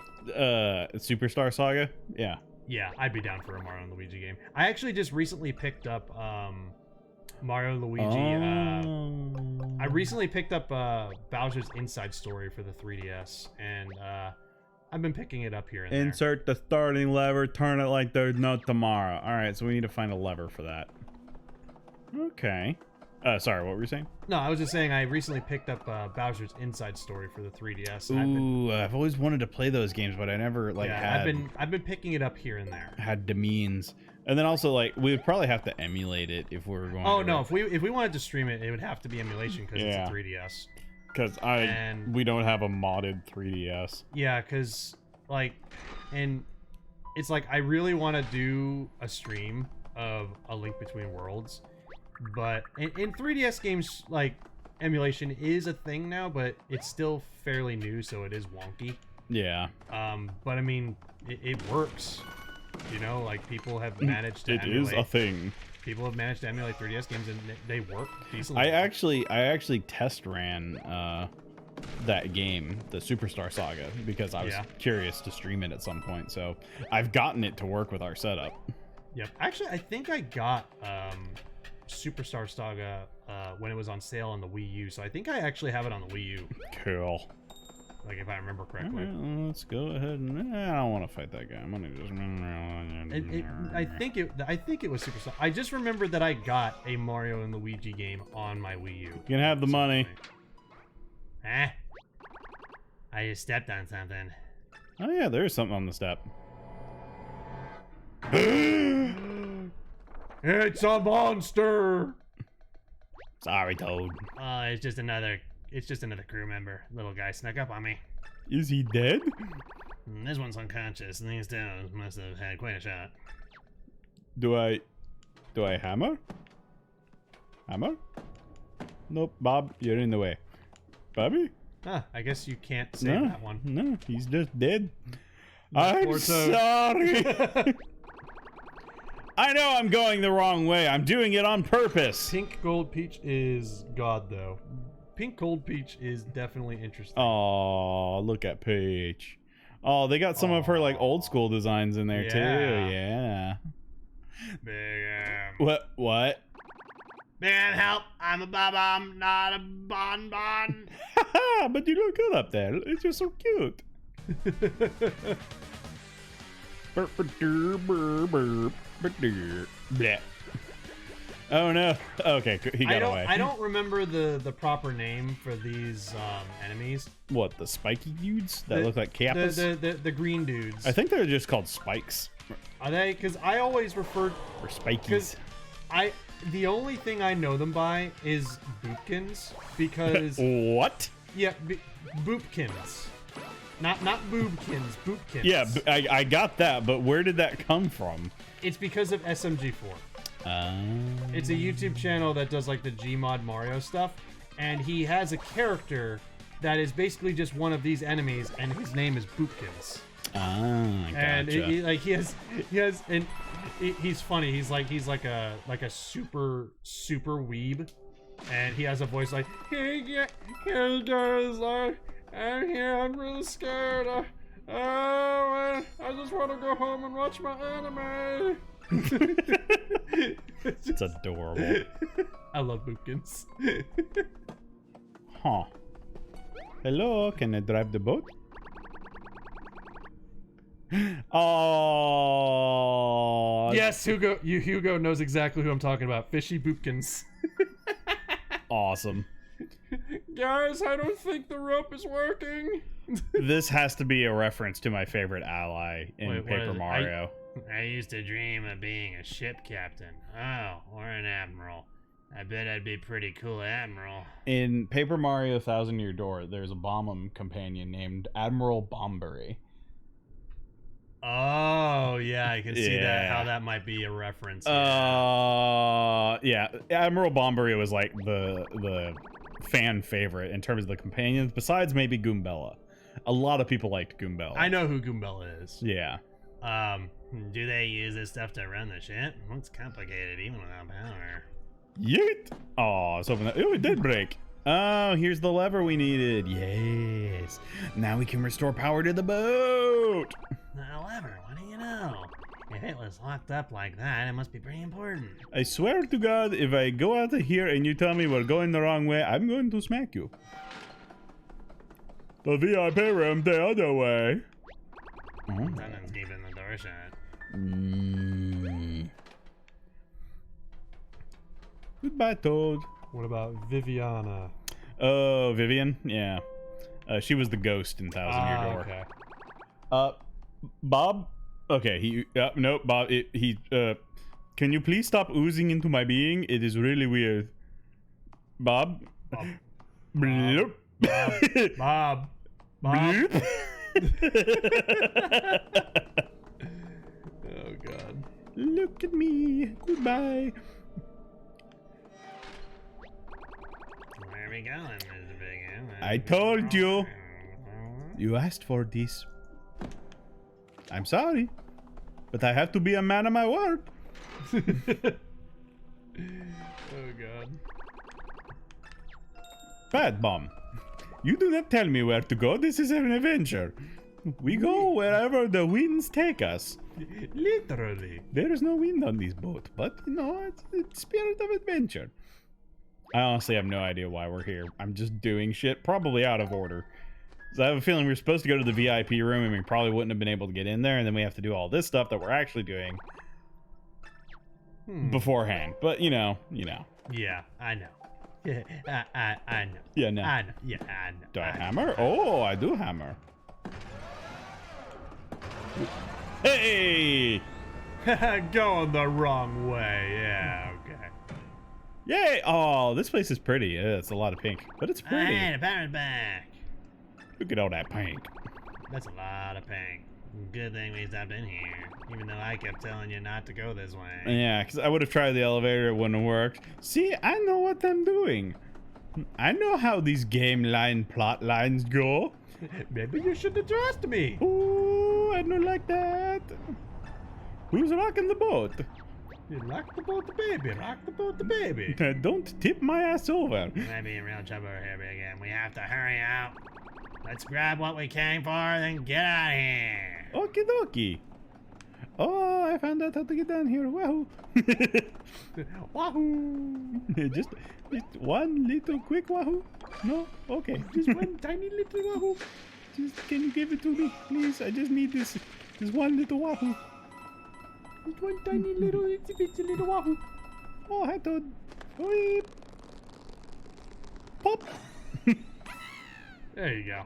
Superstar Saga? Yeah. Yeah, I'd be down for a Mario and Luigi game. I actually just recently picked up Mario and Luigi. I recently picked up Bowser's Inside Story for the 3DS, and I've been picking it up here and there. Insert the starting lever, turn it like there's no tomorrow. Alright, so we need to find a lever for that. Okay. Sorry, what were you saying? No, I was just saying I recently picked up Bowser's Inside Story for the 3DS. And Ooh, I've always wanted to play those games, but I never I've been picking it up here and there. had the means. And then also, like, we would probably have to emulate it if we were going. Oh no, if we wanted to stream it, it would have to be emulation because Yeah. it's a 3DS. Because we don't have a modded 3DS. Yeah, because like, and it's like I really want to do a stream of A Link Between Worlds, but in 3DS games, like, emulation is a thing now, but it's still fairly new, so it is wonky. Yeah. But I mean, it works. You know, like people have managed to It emulate. is a thing. People have managed to emulate 3DS games, and they work decently. I actually test ran that game, the Superstar Saga, because I was curious to stream it at some point. So I've gotten it to work with our setup. Yep. Actually, I think I got Superstar Saga when it was on sale on the Wii U, so I think I actually have it on the Wii U. Cool. Like if I remember correctly. Alright, let's go ahead and I don't want to fight that guy. I'm gonna just I think it was Superstar. I just remembered that I got a Mario and Luigi game on my Wii U. You can have the money. Ah. I just stepped on something. Oh yeah, there's something on the step. It's a monster. Sorry, Toad. Oh, it's just another crew member. Little guy snuck up on me. Is he dead? This one's unconscious, and these two must have had quite a shot. Do I hammer? Hammer? Nope, Bob, you're in the way. Bobby? Ah, I guess you can't save that one. No, he's just dead. I'm Poor Toad. sorry. I know I'm going the wrong way. I'm doing it on purpose. Pink Gold Peach is God, though. Pink Gold Peach is definitely interesting. Oh, look at Peach. Oh, they got some of her like old school designs in there too. Yeah. Big What? man, help! I'm a bomb, not a bonbon. Haha, but you look good up there. It's just so cute. Bleh. Oh no. Okay, he got away. I don't remember the proper name for these enemies. What, the spiky dudes that The- look like kappas? The green dudes. I think they're just called spikes Are they? Because I always referred. or spikies. Because the only thing I know them by is boopkins. Because What? yeah, boopkins. Not boobkins, boopkins. Yeah, I got that, but where did that come from? It's because of SMG4. It's a YouTube channel that does like the Gmod Mario stuff, and he has a character that is basically just one of these enemies, and his name is Boopkins. Gotcha. And he's funny. He's like a super weeb, and he has a voice like, hey guys, I'm here. I'm really scared. I just want to go home and watch my anime. It's adorable. I love Boopkins. Huh. Hello, can I drive the boat? Oh. Yes, Hugo knows exactly who I'm talking about. Fishy Boopkins. Awesome. Guys, I don't think the rope is working. This has to be a reference to my favorite ally in Wait, what Paper is it? Mario. I used to dream of being a ship captain. Oh, or an admiral. I bet I'd be pretty cool admiral. In Paper Mario Thousand Year Door, there's a bomb companion named Admiral Bombery. Oh, yeah, I can see that. Yeah. How that might be a reference. Yeah, Admiral Bombery was like the fan favorite in terms of the companions, besides maybe Goombella. A lot of people liked Goombella. I know who Goombella is. Yeah. Do they use this stuff to run the ship? Looks complicated even without power. Yeet! Oh, I was hoping that. Oh, it did break. Oh, here's the lever we needed. Yes. Now we can restore power to the boat. The lever, what do you know? If it was locked up like that, it must be pretty important. I swear to God, if I go out of here and you tell me we're going the wrong way, I'm going to smack you. The VIP room the other way. Someone's keeping the door shut. Goodbye, Toad. What about Viviana? Oh, Vivian? Yeah. She was the ghost in Thousand Year Door. Okay. Bob? Okay, no, Bob, can you please stop oozing into my being? It is really weird. Bob? Bloop. Bob. Bloop. Oh, God. Look at me. Goodbye. Where are we going, Mr. Big M? I told you. You asked for this. I'm sorry, but I have to be a man of my word. Oh, God. Bad Bomb. You do not tell me where to go. This is an adventure. We go wherever the winds take us. Literally. There is no wind on this boat, but you know, it's spirit of adventure. I honestly have no idea why we're here. I'm just doing shit, probably out of order. So I have a feeling we're supposed to go to the VIP room and we probably wouldn't have been able to get in there, and then we have to do all this stuff that we're actually doing beforehand. But you know. Yeah, I know. I know. Yeah, no. I know. Yeah, I know. Do I hammer? Oh, I do hammer. Hey! Going the wrong way. Yeah, okay. Yay! Oh, this place is pretty. Yeah, it's a lot of pink, but it's pretty. Alright, the power's back. Look at all that pink. That's a lot of pink. Good thing we stopped in here, even though I kept telling you not to go this way. Yeah, because I would have tried the elevator, it wouldn't have worked. See, I know what I'm doing. I know how these game line plot lines go. Maybe you should have trusted me. Ooh, I don't like that. Who's rocking the boat? You rock the boat, the baby. Rock the boat, the baby. Don't tip my ass over. We might be in real trouble here again. We have to hurry out. Let's grab what we came for, then get out of here. Okie dokie. Oh, I found out how to get down here. Wahoo. Wahoo! just one little quick wahoo? No? Okay. Just one tiny little wahoo. Just, can you give it to me, please? I just need this one little wahoo. Just one tiny little itsy bitsy little wahoo. Oh, hi, Toad. Weep. Pop. There you go.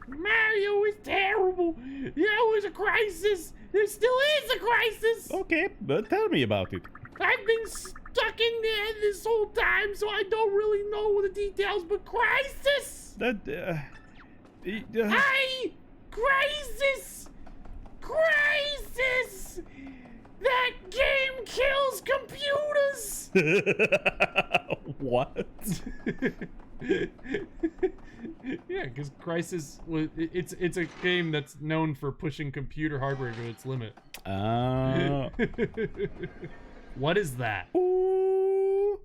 Mario is terrible. There was a crisis. There still is a crisis. Okay, but tell me about it. I've been stuck in there this whole time, so I don't really know the details, but crisis! Crisis! Crisis! That game kills computers! What? Yeah, because Crysis was it's a game that's known for pushing computer hardware to its limit. What is that? Ooh.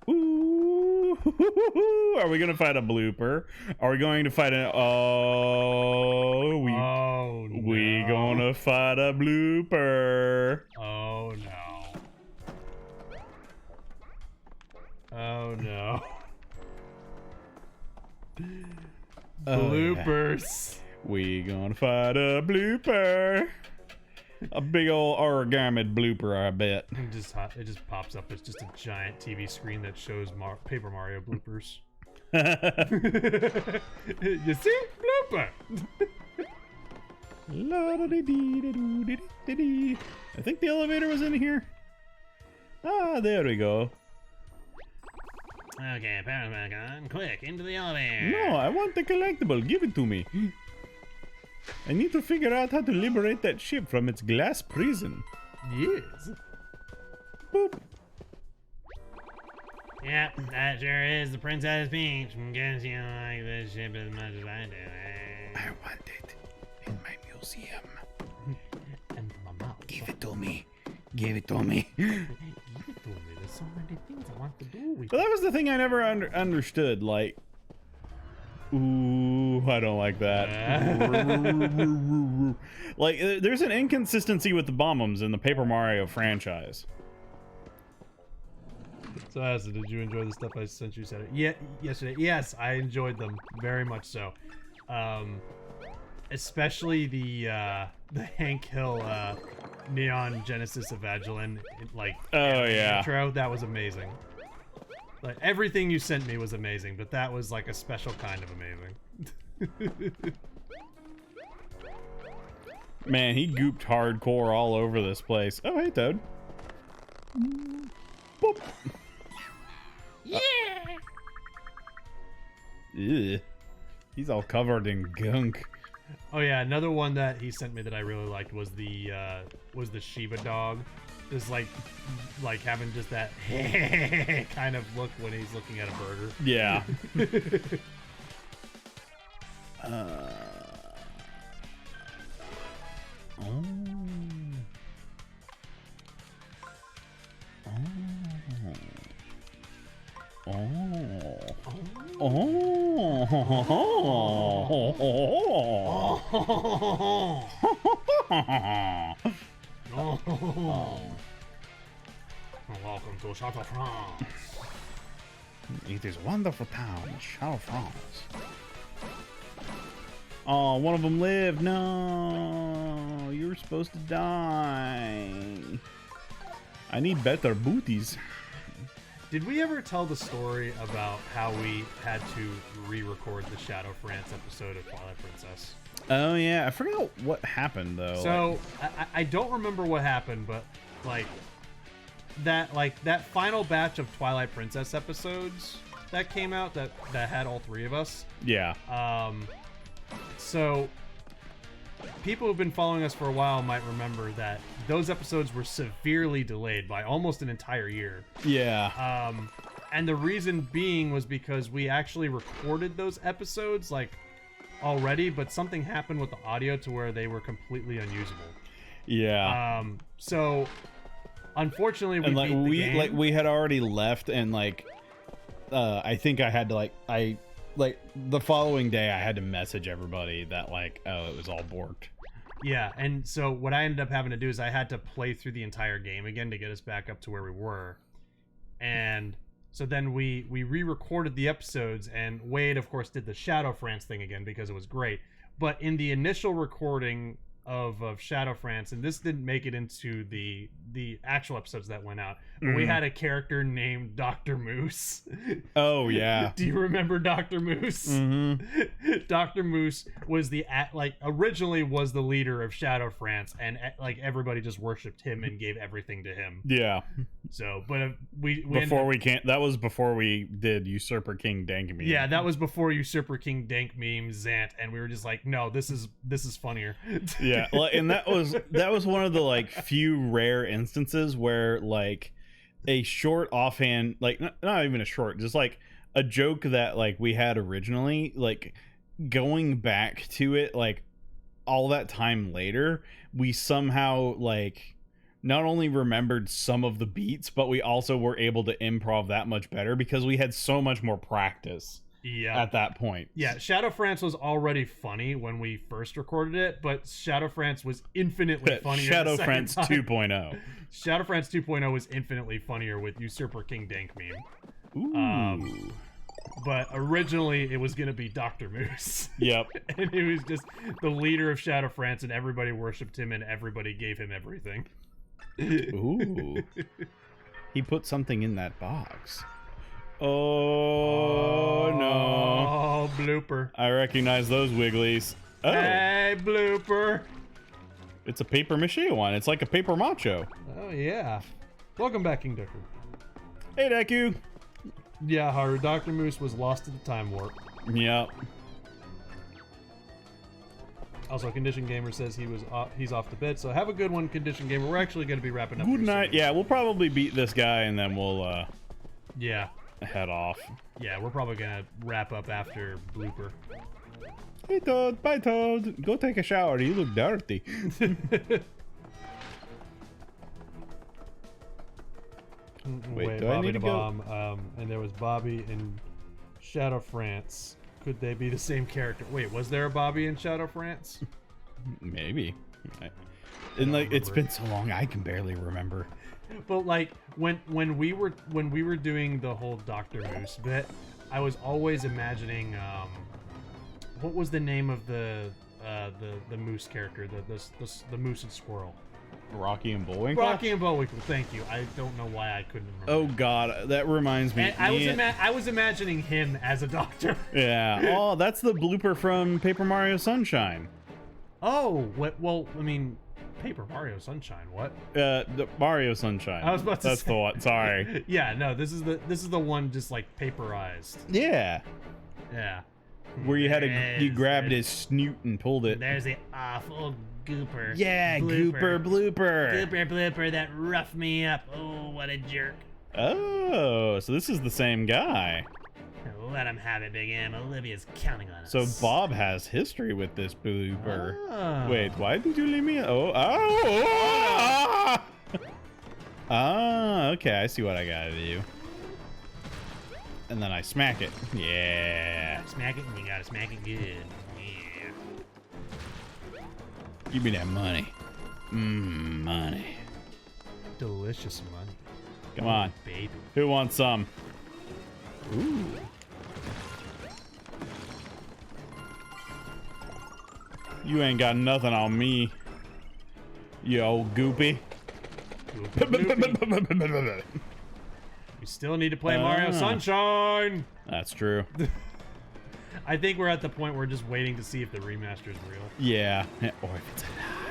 Ooh. Are we gonna fight a blooper? Are we going to fight an we gonna fight a blooper? Oh no. Oh no. Bloopers. Yeah. We gonna fight a blooper. A big old origami blooper, I bet. It just pops up. It's just a giant TV screen that shows Paper Mario bloopers. You see? Blooper. I think the elevator was in here. Ah, there we go. Okay, power's back on. Quick, into the elevator. No, I want the collectible. Give it to me. I need to figure out how to liberate that ship from its glass prison. Yes. Boop. Yep, that sure is the Princess Peach. Guess you like this ship as much as I do, eh? I want it in my museum. And my mouth. Give it to me. Give it to me. Give it to me. There's so many things I want to do with But that was the thing I never understood. Like, ooh, I don't like that. Like, there's an inconsistency with the bombs in the Paper Mario franchise. So, Asa, did you enjoy the stuff I sent you Saturday? Yeah, yesterday. Yes, I enjoyed them very much so. Especially the Hank Hill Neon Genesis Evangelion intro. That was amazing. Like everything you sent me was amazing, but that was like a special kind of amazing. Man, he gooped hardcore all over this place. Oh, hey, Toad. Boop. Yeah! Ugh. He's all covered in gunk. Oh yeah, another one that he sent me that I really liked was the Shiba dog. Just like having just that kind of look when he's looking at a burger. Yeah. Oh. Welcome to Chateau France. It is wonderful town, Chateau France. Oh, one of them lived. No, you were supposed to die. I need better booties. Did we ever tell the story about how we had to re-record the Shadow France episode of Twilight Princess? Oh yeah, I forgot what happened though. So I don't remember what happened, but that final batch of Twilight Princess episodes that came out that had all three of us. Yeah. So people who've been following us for a while might remember that those episodes were severely delayed by almost an entire year. Yeah. And the reason being was because we actually recorded those episodes already, but something happened with the audio to where they were completely unusable. Yeah. So unfortunately we and beat the game. we had already left, and I think I had to the following day I had to message everybody that it was all borked. Yeah, and so what I ended up having to do is I had to play through the entire game again to get us back up to where we were. And so then we re-recorded the episodes, and Wade, of course, did the Shadow France thing again because it was great. But in the initial recording of Shadow France, and this didn't make it into the actual episodes that went out, but we had a character named Dr. Moose. Oh yeah. Do you remember Dr. Moose? Mm-hmm. Dr. Moose was originally was the leader of Shadow France, and everybody just worshipped him and gave everything to him. Yeah. So, but that was before we did Usurper King Dank meme. Yeah, that was before Usurper King Dank meme Zant, and we were just like, no, this is funnier. Yeah, and that was one of the few rare instances where a short offhand, not even a short, just a joke that we had originally, going back to it all that time later, we somehow not only remembered some of the beats, but we also were able to improv that much better because we had so much more practice. Yeah. At that point. Yeah, Shadow France was already funny when we first recorded it, but Shadow France was infinitely funnier. Shadow France 2.0. Shadow France 2.0 was infinitely funnier with Usurper King Dank meme. Ooh. But originally it was going to be Dr. Moose. Yep. And he was just the leader of Shadow France, and everybody worshipped him and everybody gave him everything. Ooh. He put something in that box. Oh no. Oh, blooper. I recognize those wigglies. Oh. Hey, blooper. It's a paper mache one. It's like a paper macho. Oh, yeah. Welcome back, King Deku. Hey, Deku. Yeah, Haru. Dr. Moose was lost to the time warp. Yep. Also, Condition Gamer says he's off to bed, so have a good one, Condition Gamer. We're actually going to be wrapping up. Good night. Yeah, we'll probably beat this guy, and then we'll, yeah. head off. Yeah, we're probably gonna wrap up after blooper. Hey Toad, bye Toad. Go take a shower. You look dirty. Wait, do I Bobby need to the go? Bomb, and there was Bobby in Shadow France. Could they be the same character? Wait, was there a Bobby in Shadow France? Maybe. It's been so long I can barely remember. But when we were doing the whole Dr. Moose bit, I was always imagining what was the name of the moose character, the moose and squirrel. Rocky and Bullwinkle? Rocky and Bullwinkle, thank you. I don't know why I couldn't remember. Oh god, that reminds me. And I was imagining him as a doctor. Yeah. Oh, that's the blooper from Paper Mario Sunshine. Oh, well, I mean, Paper Mario Sunshine. What? The Mario Sunshine. I was about to That's say. the one. Sorry. Yeah, no, this is the one just paperized. Yeah. Yeah. Where you grabbed his snoot and pulled it. There's the awful gooper. Yeah, blooper. blooper. Gooper blooper that roughed me up. Oh, what a jerk. Oh, so this is the same guy. Let him have it, Big M. Olivia's counting on us. So Bob has history with this blooper. Oh. Wait, why did you leave me? Okay, I see what I gotta do. And then I smack it. Yeah. Smack it, and you gotta smack it good. Yeah. Give me that money. Money. Delicious money. Come on. Baby. Who wants some? Ooh. You ain't got nothing on me, you old goopy. We still need to play Mario Sunshine. That's true. I think we're at the point where we're just waiting to see if the remaster is real. Yeah. Or if it's a lie.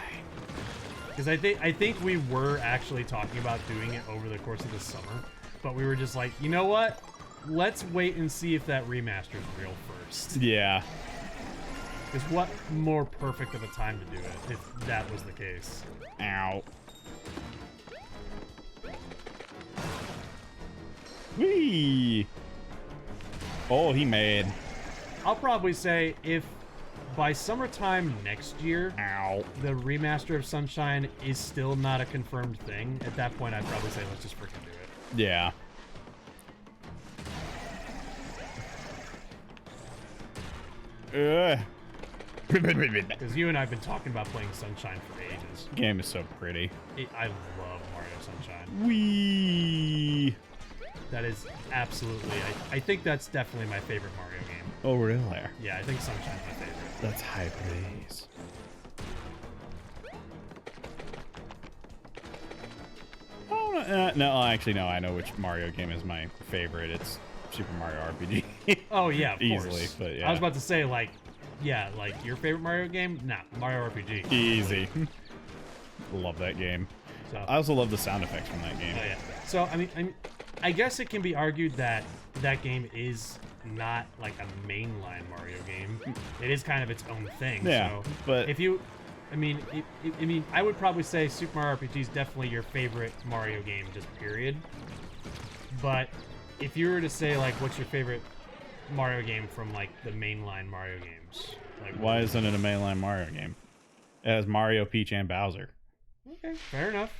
Because I think we were actually talking about doing it over the course of the summer, but we were just like, you know what? Let's wait and see if that remaster is real first. Yeah. Because what more perfect of a time to do it if that was the case? Ow. Whee! Oh, he made. I'll probably say if by summertime next year, Ow. the remaster of Sunshine is still not a confirmed thing, at that point I'd probably say let's just freaking do it. Yeah. Because you and I have been talking about playing Sunshine for ages. Game is so pretty. I love Mario Sunshine. Whee! That is absolutely, I think that's definitely my favorite Mario game. Oh, really? Yeah, I think Sunshine's my favorite. That's high praise. Oh, no, actually, no. I know which Mario game is my favorite. It's Super Mario RPG. Oh, yeah, of Easily, course. but yeah. I was about to say, like, yeah, like your favorite Mario game? Nah, Mario RPG. Easy. Love that game. So, I also love the sound effects from that game. oh, yeah. So, I guess it can be argued that that game is not like a mainline Mario game. It is kind of its own thing. Yeah, so but if you, I would probably say Super Mario RPG is definitely your favorite Mario game, just period. But if you were to say like, what's your favorite Mario game from like the mainline Mario games? Like, why isn't it a mainline Mario game? It has Mario, Peach, and Bowser. Okay, fair enough.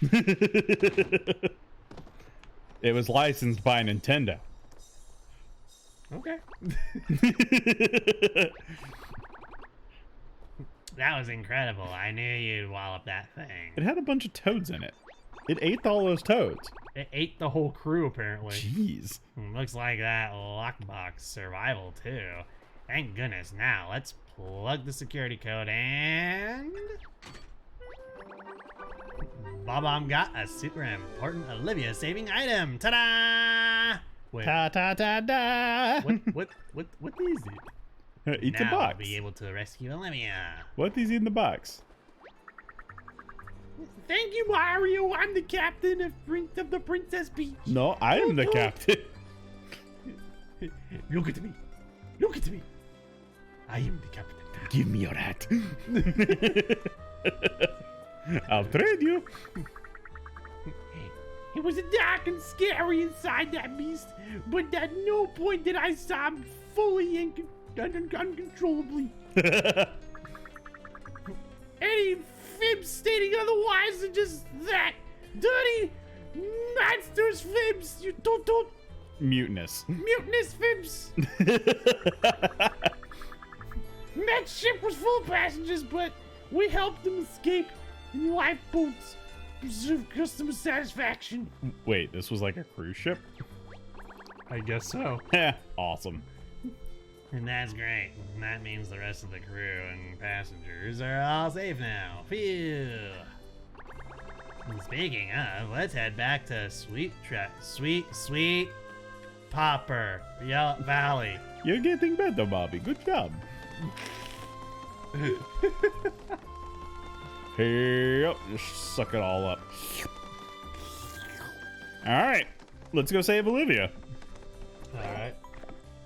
It was licensed by Nintendo. Okay. That was incredible. I knew you'd wallop that thing. It had a bunch of toads in it. It ate all those toads. It ate the whole crew apparently. Jeez. Looks like that lockbox survival too. Thank goodness. Now let's plug the security code and... Bob-omb got a super important Olivia saving item. Ta-da! Wait, Ta ta ta da. what is it? Eat the Now box. we'll be able to rescue Olivia. What is in the box? Thank you, Mario. I'm the captain of the Princess Peach. No, I am the captain. Look at me. Look at me. I am the captain. Give me your hat. I'll trade you. It was dark and scary inside that beast, but at no point did I sob fully and uncontrollably. Any fibs stating otherwise are just that. Dirty, monstrous fibs, you toot. Mutinous. Mutinous fibs. That ship was full of passengers, but we helped them escape in lifeboats. Preserve customer satisfaction. Wait, this was like a cruise ship? I guess so. Awesome. And that's great. That means the rest of the crew and passengers are all safe now. Phew. And speaking of, let's head back to Sweet Popper Valley. You're getting better, Bobby. Good job. Here, just suck it all up. All right, let's go save Olivia. Alright.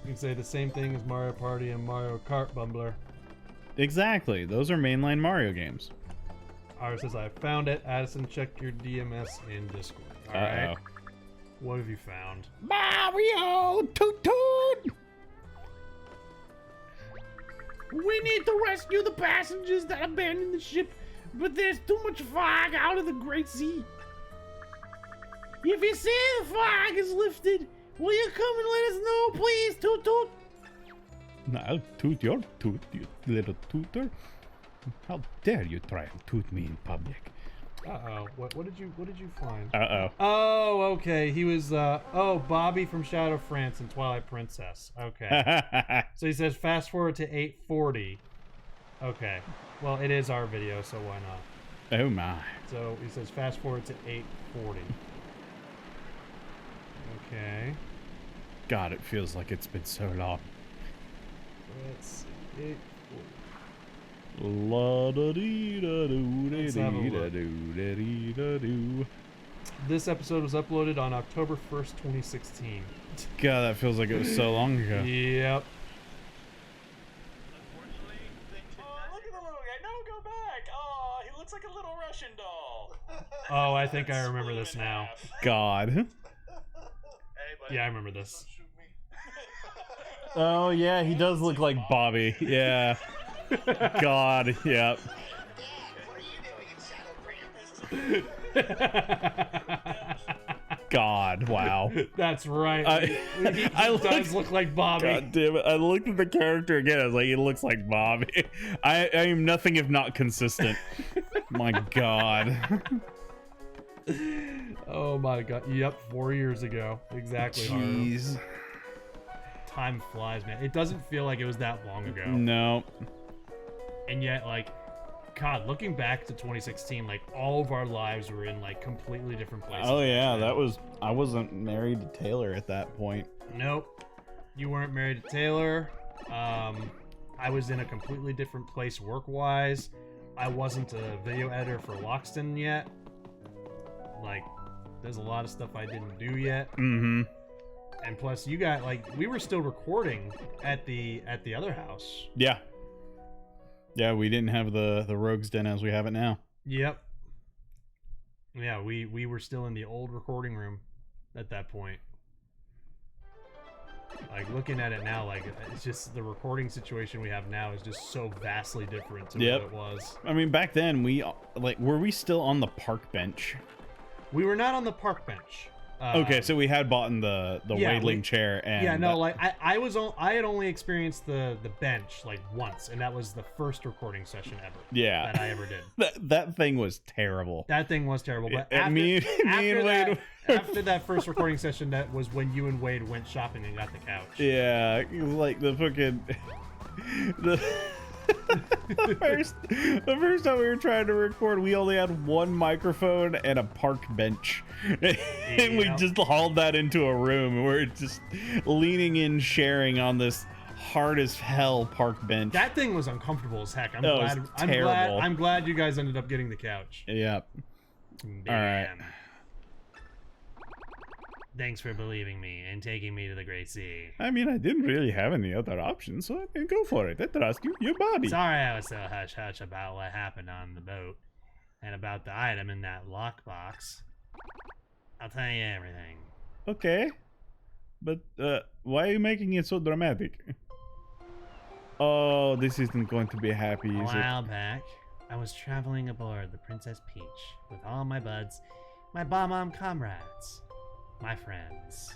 You can say the same thing as Mario Party and Mario Kart Bumbler. Exactly. Those are mainline Mario games. Ours says, I found it. Addison, check your DMS in Discord. Alright. What have you found? Mario! Toot toot! We need to rescue the passengers that abandoned the ship, but there's too much fog out of the Great Sea. If you see the fog is lifted, will you come and let us know, please, Toot Toot? I'll toot your toot, you little tooter. How dare you try and toot me in public? Uh-oh. What did you find? Uh-oh. Oh, okay. He was Bobby from Shadow of France and Twilight Princess. Okay. So he says fast forward to 8:40. Okay. Well, it is our video, so why not? Oh my. So he says fast forward to 8:40. Okay. God, it feels like it's been so long. Let's see. 8:40. La da dee da doo Let's da have a dee da look. doo da dee da doo. This episode was uploaded on October 1st, 2016. God, that feels like it was so long ago. Yep. Look at the little guy. No, go back. Oh, he looks like a little Russian doll. Oh, I think I remember this now. God. Yeah, I remember this. Oh yeah, he does look like Bobby. Yeah. God, yep. God, wow. That's right. He I does look like Bobby. God damn it. I looked at the character again. I was like, he looks like Bobby. I am nothing if not consistent. My God. Oh my god. Yep, 4 years ago. Exactly. Haru. Jeez. Time flies, man. It doesn't feel like it was that long ago. No. And yet, like, God, looking back to 2016, like, all of our lives were in, like, completely different places. Oh yeah, that was. I wasn't married to Taylor at that point. Nope. You weren't married to Taylor. I was in a completely different place work-wise. I wasn't a video editor for Loxton yet. Like, there's a lot of stuff I didn't do yet. Mm-hmm. And plus, you got, like, we were still recording at the other house. Yeah. Yeah, we didn't have the Rogues Den as we have it now. Yep. Yeah, we were still in the old recording room at that point. Like, looking at it now, like, it's just the recording situation we have now is just so vastly different to Yep. what it was. I mean, back then were we still on the park bench? We were not on the park bench. Okay, so we had bought in the yeah, Wadling chair, and yeah, no, like I had only experienced the bench like once, and that was the first recording session ever. Yeah. that I ever did. that thing was terrible. That thing was terrible. But Yeah, after, me and Wade after that first recording session, that was when you and Wade went shopping and got the couch. Yeah, like the fucking the first time we were trying to record, we only had one microphone and a park bench, and we Yep. just hauled that into a room, and we're just leaning in, sharing on this hard as hell park bench. That thing was uncomfortable as heck. It was terrible. I'm glad you guys ended up getting the couch. Yeah. All right. Thanks for believing me and taking me to the Great Sea. I mean, I didn't really have any other options, so I mean, go for it. I trust you. You're Bobby. Sorry I was so hush-hush about what happened on the boat and about the item in that lockbox. I'll tell you everything. Okay. But why are you making it so dramatic? Oh, this isn't going to be happy, A is it? while back, I was traveling aboard the Princess Peach with all my buds, my bomb comrades, my friends.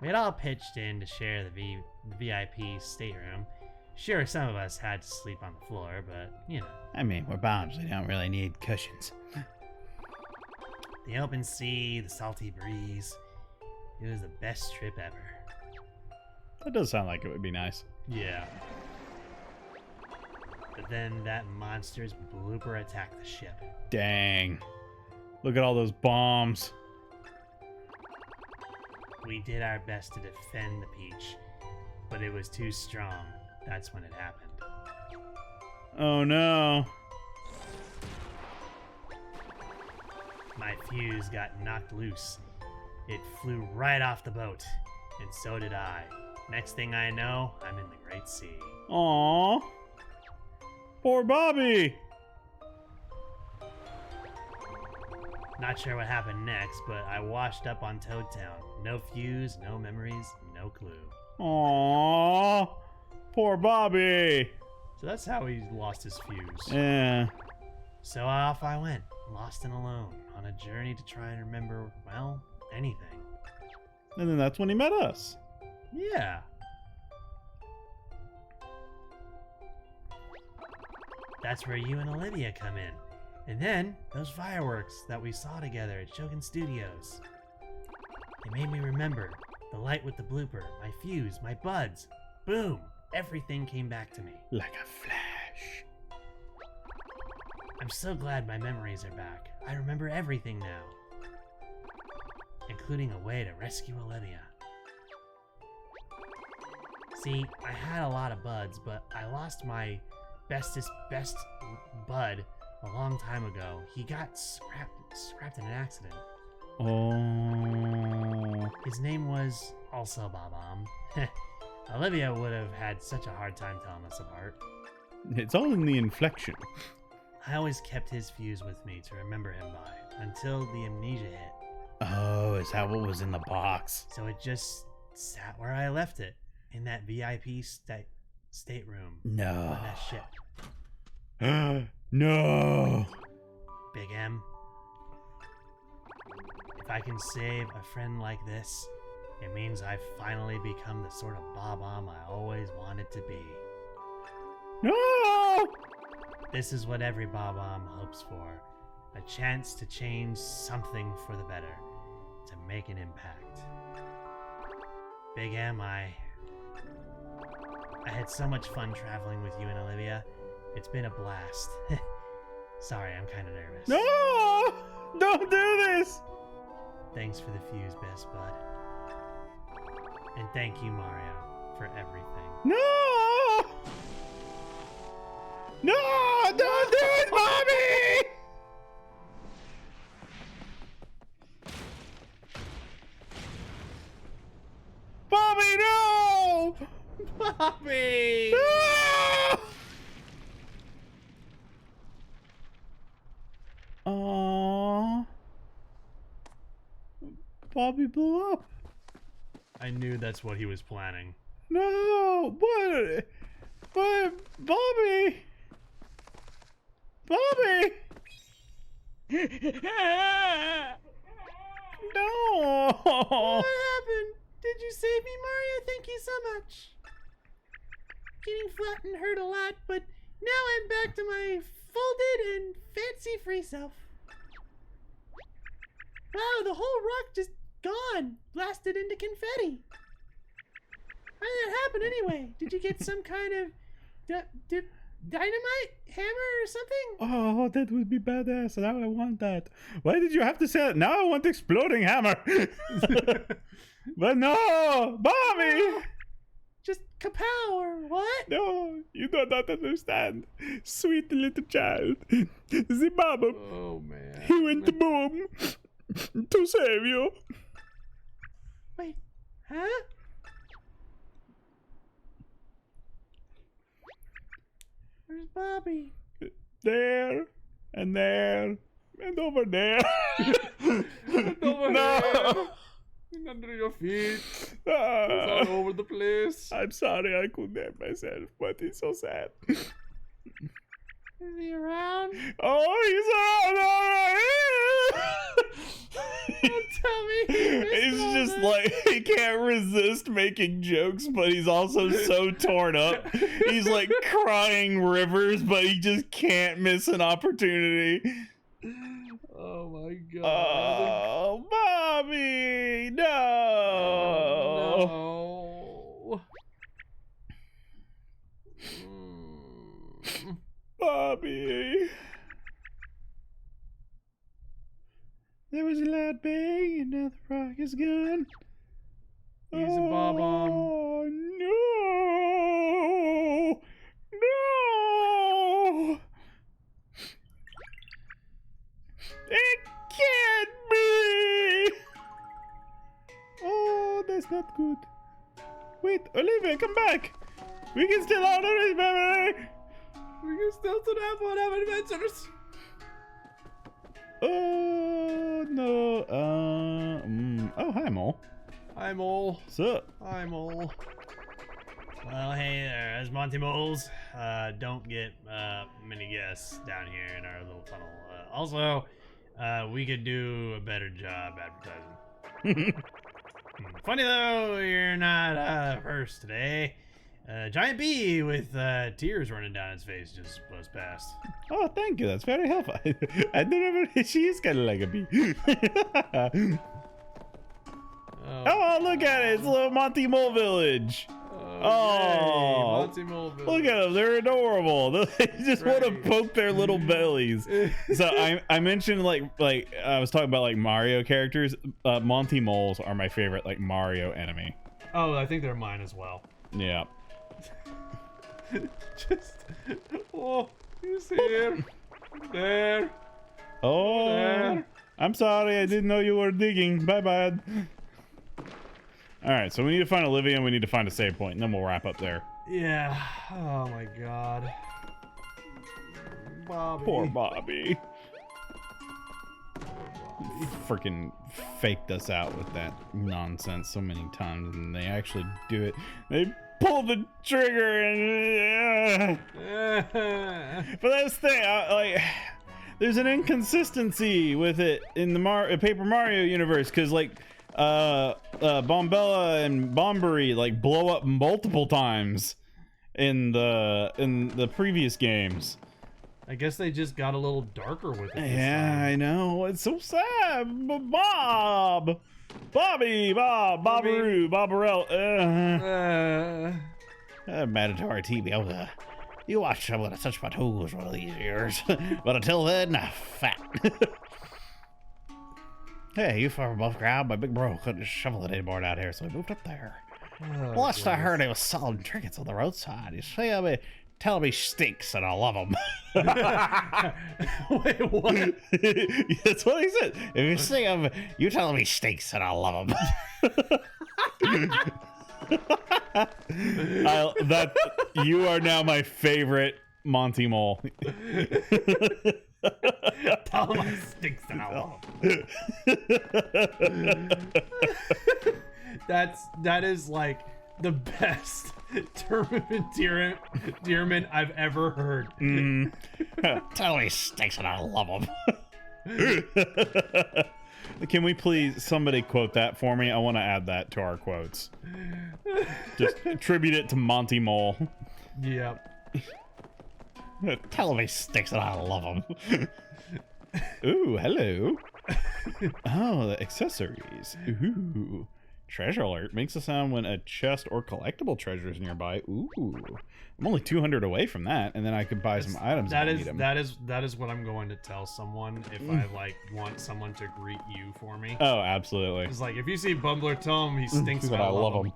We had all pitched in to share the VIP stateroom. Sure, some of us had to sleep on the floor, but, you know. I mean, we're bombs. We don't really need cushions. The open sea, the salty breeze. It was the best trip ever. That does sound like it would be nice. Yeah. But then that monster's blooper attacked the ship. Dang. Look at all those bombs. We did our best to defend the Peach, but it was too strong. That's when it happened. Oh no. My fuse got knocked loose. It flew right off the boat, and so did I. Next thing I know, I'm in the Great Sea. Aww. Poor Bobby. Not sure what happened next, but I washed up on Toad Town. No fuse, no memories, no clue. Aww. Poor Bobby. So that's how he lost his fuse. Yeah. So off I went, lost and alone, on a journey to try and remember, well, anything. And then that's when he met us. Yeah. That's where you and Olivia come in. And then, those fireworks that we saw together at Shogun Studios. They made me remember the light with the blooper, my fuse, my buds. Boom! Everything came back to me. Like a flash. I'm so glad my memories are back. I remember everything now. Including a way to rescue Olivia. See, I had a lot of buds, but I lost my best bud a long time ago. He got scrapped in an accident. Oh. His name was also Bob-omb. Olivia would have had such a hard time telling us apart. It's all in the inflection. I always kept his fuse with me to remember him by, until the amnesia hit. Oh, is that what was in the box? So it just sat where I left it, in that VIP stateroom No. on that ship. No. Big M, if I can save a friend like this, it means I've finally become the sort of Bob-omb I always wanted to be. No. This is what every Bob-omb hopes for. A chance to change something for the better. To make an impact. Big M, I had so much fun traveling with you and Olivia. It's been a blast. Sorry, I'm kind of nervous. No. Don't do this. Thanks for the fuse, best bud. And thank you, Mario, for everything. No. No. Don't do it, Bobby. Bobby, no! Bobby! No! Aww. Bobby blew up. I knew that's what he was planning. No! But Bobby! Bobby! No! What happened? Did you save me, Mario? Thank you so much. Getting flattened hurt a lot, but now I'm back to my folded and fancy-free self. Wow, the whole rock just gone, blasted into confetti. How did that happen anyway? Did you get some kind of dynamite hammer or something? Oh, that would be badass. Now I want that. Why did you have to say that? Now I want exploding hammer. But no, Bobby! Just kapow or what? No, you do not understand. Sweet little child. The Baba. Oh, man. He went to boom to save you. Wait, huh? Where's Bobby? There, and over there. Over No. here. And under your feet. It's all over the place. I'm sorry I couldn't help myself, but it's so sad. Is he around? Oh, he's around! Don't tell me. He's just like, he can't resist making jokes, but he's also so torn up. He's like crying rivers, but he just can't miss an opportunity. Oh my god. Oh, Bobby! No! No. Bobby! There was a loud bang, and now the rock is gone. He's a Bob-omb. Oh, no! No! It can't be! Oh, that's not good. Wait, Olivia, come back! We can still honor his memory! We can still have adventures. Oh, no. Oh, hi, Mole. Hi, Mole. What's up? Hi, Mole. Well, hey there, as Monty Moles. Don't get many guests down here in our little tunnel. Also, we could do a better job advertising. Funny though, you're not first today. Giant bee with tears running down its face just buzzed past. Oh, thank you. That's very helpful. I don't ever. She is kind of like a bee. Oh, look at it. It's a little Monty Mole village. Oh, Monty Mole village. look at them. They're adorable. They just want to poke their little bellies. So I mentioned like I was talking about like Mario characters. Monty Moles are my favorite like Mario enemy. Oh, I think they're mine as well. Yeah. Just, he's here. There. Oh, There. I'm sorry. I didn't know you were digging. Bye bye. All right, so we need to find Olivia and we need to find a save point, and then we'll wrap up there. Yeah. Oh my god. Bobby. Poor Bobby. Freaking faked us out with that nonsense so many times, and they actually do it. They pull the trigger, and but that's the thing. Like, there's an inconsistency with it in the Paper Mario universe, because like Bombella and Bomberry like blow up multiple times in the previous games. I guess they just got a little darker with it. Yeah, I know. It's so sad. Bob, Bobby, Bob, Bobberoo, Bobberell. Mandatory TV. You watch some of such my toes one of these years. But until then, fat. Hey, you far above ground. My big bro couldn't shovel it anymore down here, so we moved up there. Last I heard, it was selling trinkets on the roadside. You see, I mean, tell me stinks and I love them. Wait, what? That's what he said. If you see him, you tell me stinks and I love them. That you are now my favorite Monty Mole. Tell my stinks and I love 'em. That is like the best term of endearment I've ever heard. Tell me stinks and I love them. Can we please somebody quote that for me? I want to add that to our quotes. Just attribute it to Monty Mole. Yep. Tell me stinks and I love them. Ooh, hello. Oh, the accessories. Ooh. Treasure alert makes a sound when a chest or collectible treasure is nearby. Ooh. I'm only 200 away from that, and then I could buy some items if I need them. That is what I'm going to tell someone if I like want someone to greet you for me. Oh, absolutely. It's like if you see Bumbler Tom, he stinks But and I love him.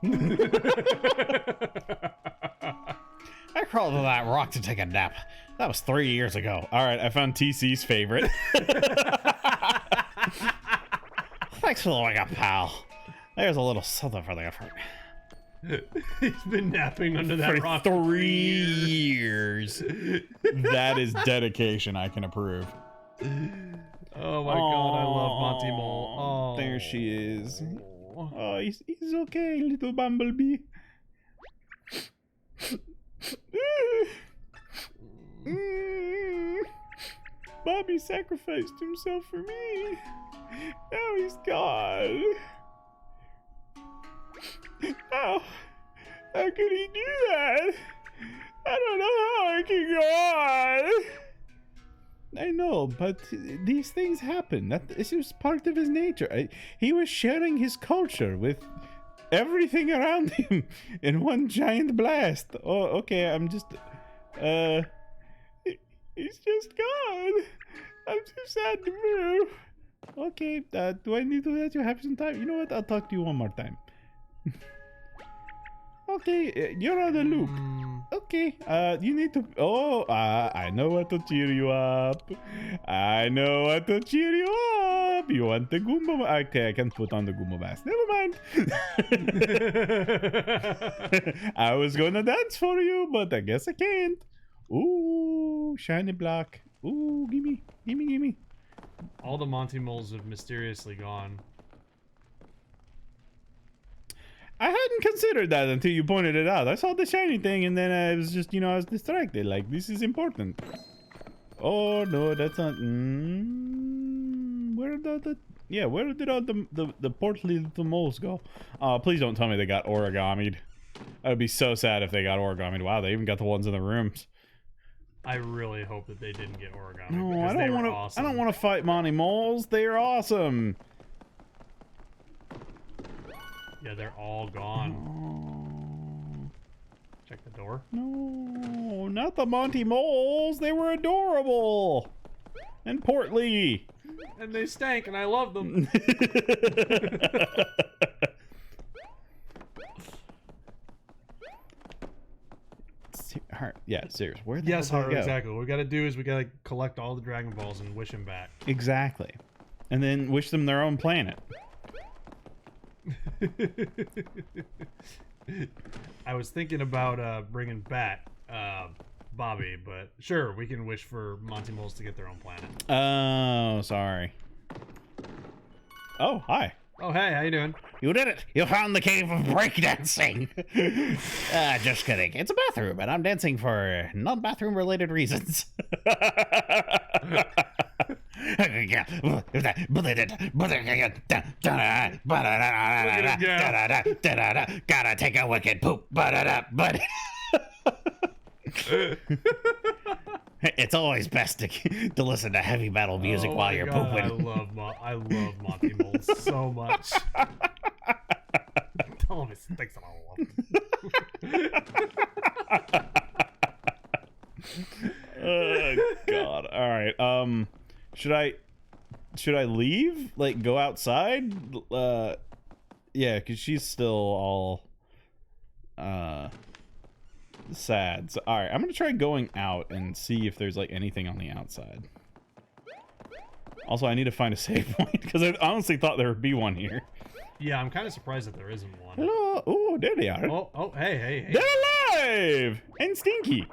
I crawled to that rock to take a nap. That was 3 years ago. All right, I found TC's favorite. Thanks for the wake up, pal. There's a little something for the effort. He's been napping under that For rock 3 years. That is dedication I can approve. Oh my god, I love Monty Mole. Oh, there she is. Oh, he's okay, little bumblebee. Bobby sacrificed himself for me. Now he's gone. How could he do that? I don't know how I can go on. I know, but these things happen. This is part of his nature. He was sharing his culture with everything around him in one giant blast. Oh, okay, I'm just... He's just gone. I'm too sad to move. Okay, do I need to let you have some time? You know what? I'll talk to you one more time. Okay, you're on the loop. Okay, you need to... Oh, I know what to cheer you up. I know what to cheer you up. You want the Goomba... Okay, I can't put on the Goomba mask. Never mind. I was gonna dance for you, but I guess I can't. Ooh, shiny block. Ooh, gimme. All the Monty Moles have mysteriously gone. I hadn't considered that until you pointed it out. I saw the shiny thing and then I was just, I was distracted. Like, this is important. Oh, no, that's not... where did all the portly little moles go? Please don't tell me they got origamied. I would be so sad if they got origami. Wow, they even got the ones in the rooms. I really hope that they didn't get origami. No, because I don't want to. awesome. I don't want to fight Monty Moles. They are awesome. Yeah, they're all gone. Oh, Check the door. no, not the Monty Moles. They were adorable and portly. And they stank, and I love them. Yeah, serious. Where the Yes, hell did Haru, they go? exactly. What we gotta do is we gotta collect all the Dragon Balls and wish them back. Exactly. And then wish them their own planet. I was thinking about bringing back Bobby, but sure, we can wish for Monty Moles to get their own planet. Oh, sorry. Oh, hi. Oh, hey, how you doing? You did it! You found the cave of breakdancing! Just kidding. It's a bathroom, and I'm dancing for non-bathroom related reasons. Gotta take a wicked poop. It's always best to listen to heavy metal music Oh while my you're God, pooping. I love Monty Moles so much. Tell him it stinks and I love him. Oh God. All right. Should I leave? Like go outside? Yeah, because she's still all sad. So all right, I'm gonna try going out and see if there's like anything on the outside. Also, I need to find a save point because I honestly thought there would be one here. Yeah, I'm kind of surprised that there isn't one. Hello. Oh, there they are. Oh, hey. They're alive and stinky.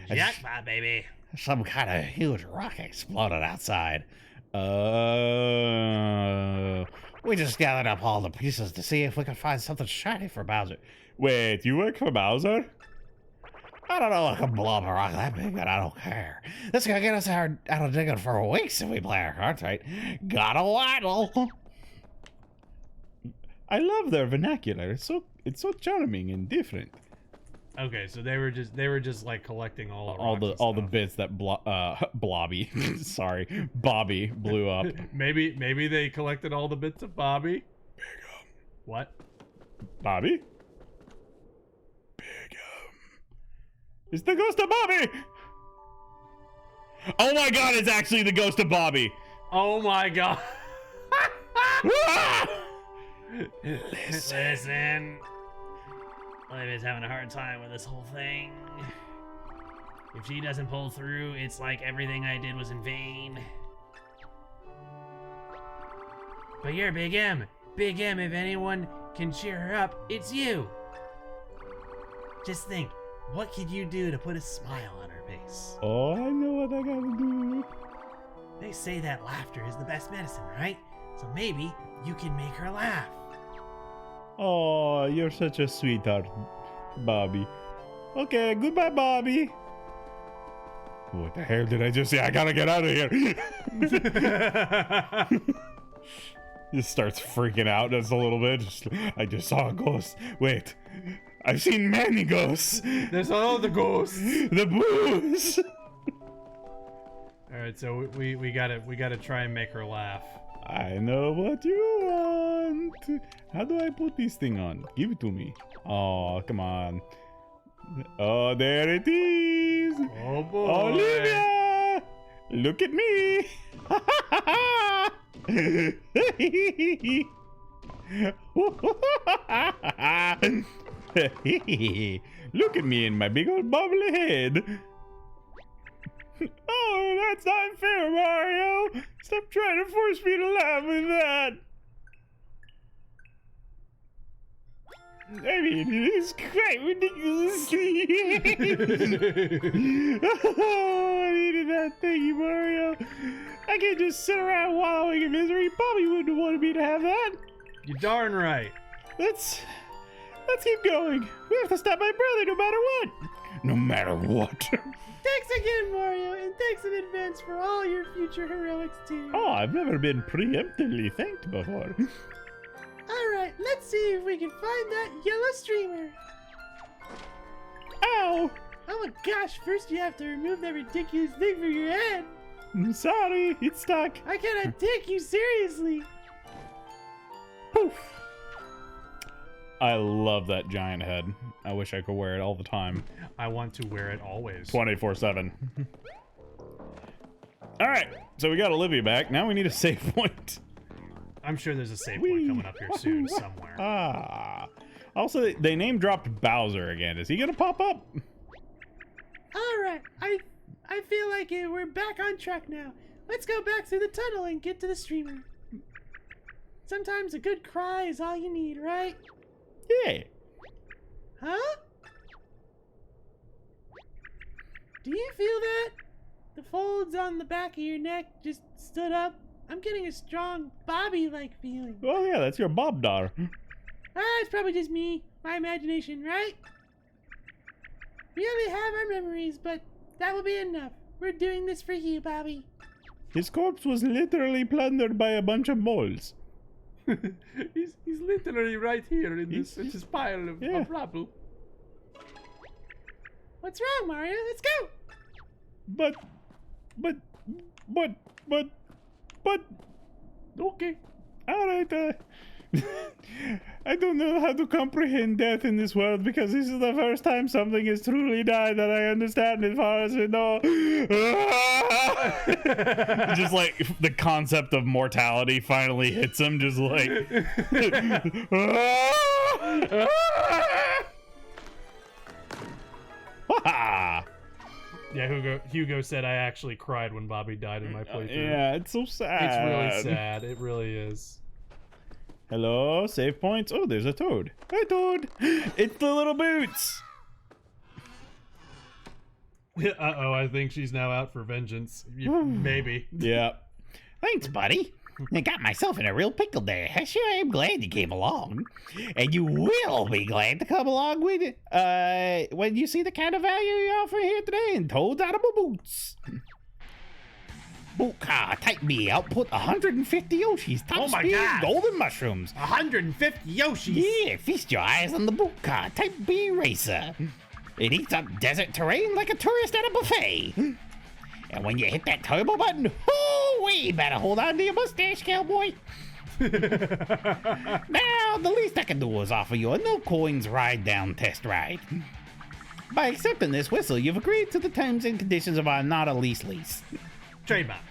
Jackpot, baby. Some kind of huge rock exploded outside. We just gathered up all the pieces to see if we could find something shiny for Bowser. Wait, you work for Bowser? I don't know what can blow up a rock that big, but I don't care. This is gonna get us out of digging for weeks if we play our cards right. Gotta waddle. I love their vernacular. It's so charming and different. Okay, so they were just like collecting all All the bits that Blobby, sorry, Bobby blew up. Maybe they collected all the bits of Bobby. What? Bobby? It's the ghost of Bobby! Oh my God! It's actually the ghost of Bobby. Oh my God! Listen. Olivia's having a hard time with this whole thing. If she doesn't pull through, it's like everything I did was in vain. But you're Big M. Big M, if anyone can cheer her up, it's you. Just think, what could you do to put a smile on her face? Oh, I know what I gotta do. They say that laughter is the best medicine, right? So maybe you can make her laugh. Oh, you're such a sweetheart, Bobby. Okay, goodbye, Bobby. What the hell did I just say? I gotta get out of here. Just starts freaking out just a little bit. I just saw a ghost. Wait, I've seen many ghosts. There's all the ghosts. The booze. All right, so we gotta try and make her laugh. I know what you want. How do I put this thing on? Give it to me. Oh, come on. Oh, there it is. Oh boy. Olivia! Look at me. Look at me and my big old bubbly head. Oh, that's not fair, Mario. Stop trying to force me to laugh with that. I mean, it is quite ridiculous. Oh, I needed that. Thank you, Mario. I can't just sit around wallowing in misery. Bobby wouldn't have wanted me to have that. You're darn right. Let's keep going. We have to stop my brother no matter what. No matter what. Thanks again, Mario, and thanks in advance for all your future heroics, too. Oh, I've never been preemptively thanked before. All right, let's see if we can find that yellow streamer. Ow! Oh my gosh, first you have to remove that ridiculous thing from your head. I'm sorry, it's stuck. I cannot take you seriously. Poof. I love that giant head. I wish I could wear it all the time. I want to wear it always. 24/7. Alright, so we got Olivia back. Now we need a save point. I'm sure there's a save point coming up here soon somewhere. Ah. Also, they name dropped Bowser again. Is he gonna pop up? All right, I feel like we're back on track now. Let's go back through the tunnel and get to the streamer. Sometimes a good cry is all you need, right? Yeah. Huh? Do you feel that? The folds on the back of your neck just stood up. I'm getting a strong Bobby-like feeling. Oh yeah, that's your Bob Dar. It's probably just me, my imagination, right? We only have our memories, but that will be enough. We're doing this for you, Bobby. His corpse was literally plundered by a bunch of moles. he's literally right here in this pile of rubble. What's wrong, Mario? Let's go! But... Okay. Alright, I don't know how to comprehend death in this world because this is the first time something has truly died that I understand as far as I know. Just like the concept of mortality finally hits him, just like... Yeah, Hugo said I actually cried when Bobby died in my playthrough. Yeah, it's so sad. It's really sad. It really is. Hello, save points. Oh, there's a Toad. Hi, Toad. It's the little boots. Uh-oh, I think she's now out for vengeance. Maybe. Yeah. Thanks, buddy. I got myself in a real pickle there. I sure am glad you came along. And you will be glad to come along with it when you see the kind of value you offer here today in Toad's Edible Boots. Boot car Type B output 150 Yoshis, top Oh my speed God. golden mushrooms. 150 Yoshis. Yeah, feast your eyes on the boot car Type B racer. It eats up desert terrain like a tourist at a buffet. And when you hit that turbo button, we better hold on to your mustache, cowboy. Now, the least I can do is offer you a no coins ride down test ride. By accepting this whistle, you've agreed to the terms and conditions of our not a lease. Trademark.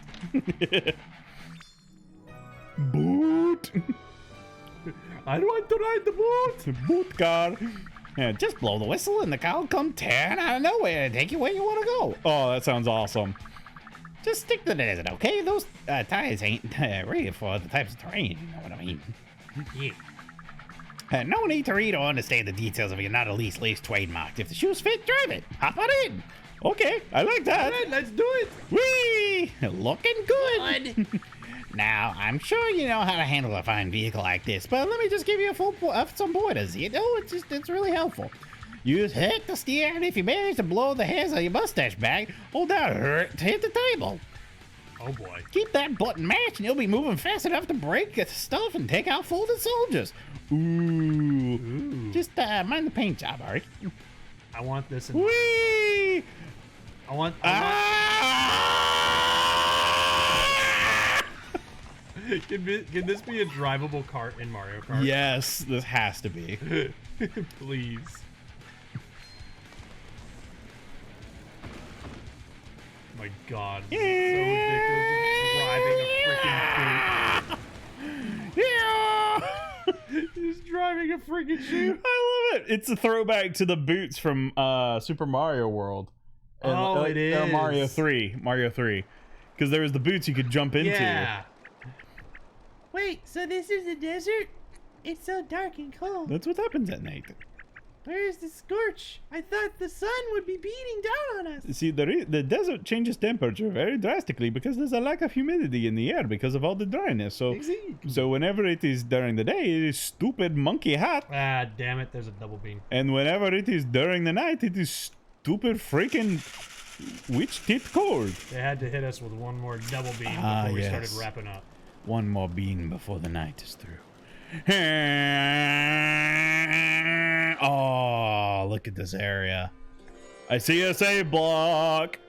Boot. I want to ride the boot. Boot car. Yeah, just blow the whistle and the car will come tearing out of nowhere and take you where you want to go. Oh, that sounds awesome. Just stick to the desert, okay? Those tires ain't rated for the types of terrain, you know what I mean? Yeah. No need to read or understand the details of your not a lease trademark. If the shoes fit, drive it. Hop on in. Okay, I like that. All right, let's do it. Whee! Looking good. Now, I'm sure you know how to handle a fine vehicle like this, but let me just give you some pointers. You know, it's really helpful. Use hit to steer, and if you manage to blow the hairs of your mustache back, hold down hurt to hit the table. Oh boy. Keep that button mashed, and you'll be moving fast enough to break stuff and take out folded soldiers. Ooh. Just mind the paint job, Art. I want this in Whee! I want Can this be a drivable cart in Mario Kart? Yes, this has to be. Please. My God. This is so ridiculous. Just driving a freaking shoe. I love it. It's a throwback to the boots from Super Mario World. Oh, it is. Mario 3. Because there was the boots you could jump into. Yeah. Wait, so this is the desert? It's so dark and cold. That's what happens at night. Where's the scorch? I thought the sun would be beating down on us. See, the desert changes temperature very drastically because there's a lack of humidity in the air because of all the dryness. So whenever it is during the day, it is stupid monkey hot. Ah, damn it. There's a double beam. And whenever it is during the night, it is stupid freaking witch tit cold. They had to hit us with one more double beam before we started wrapping up. One more bean before the night is through. Oh, look at this area. I see a save block.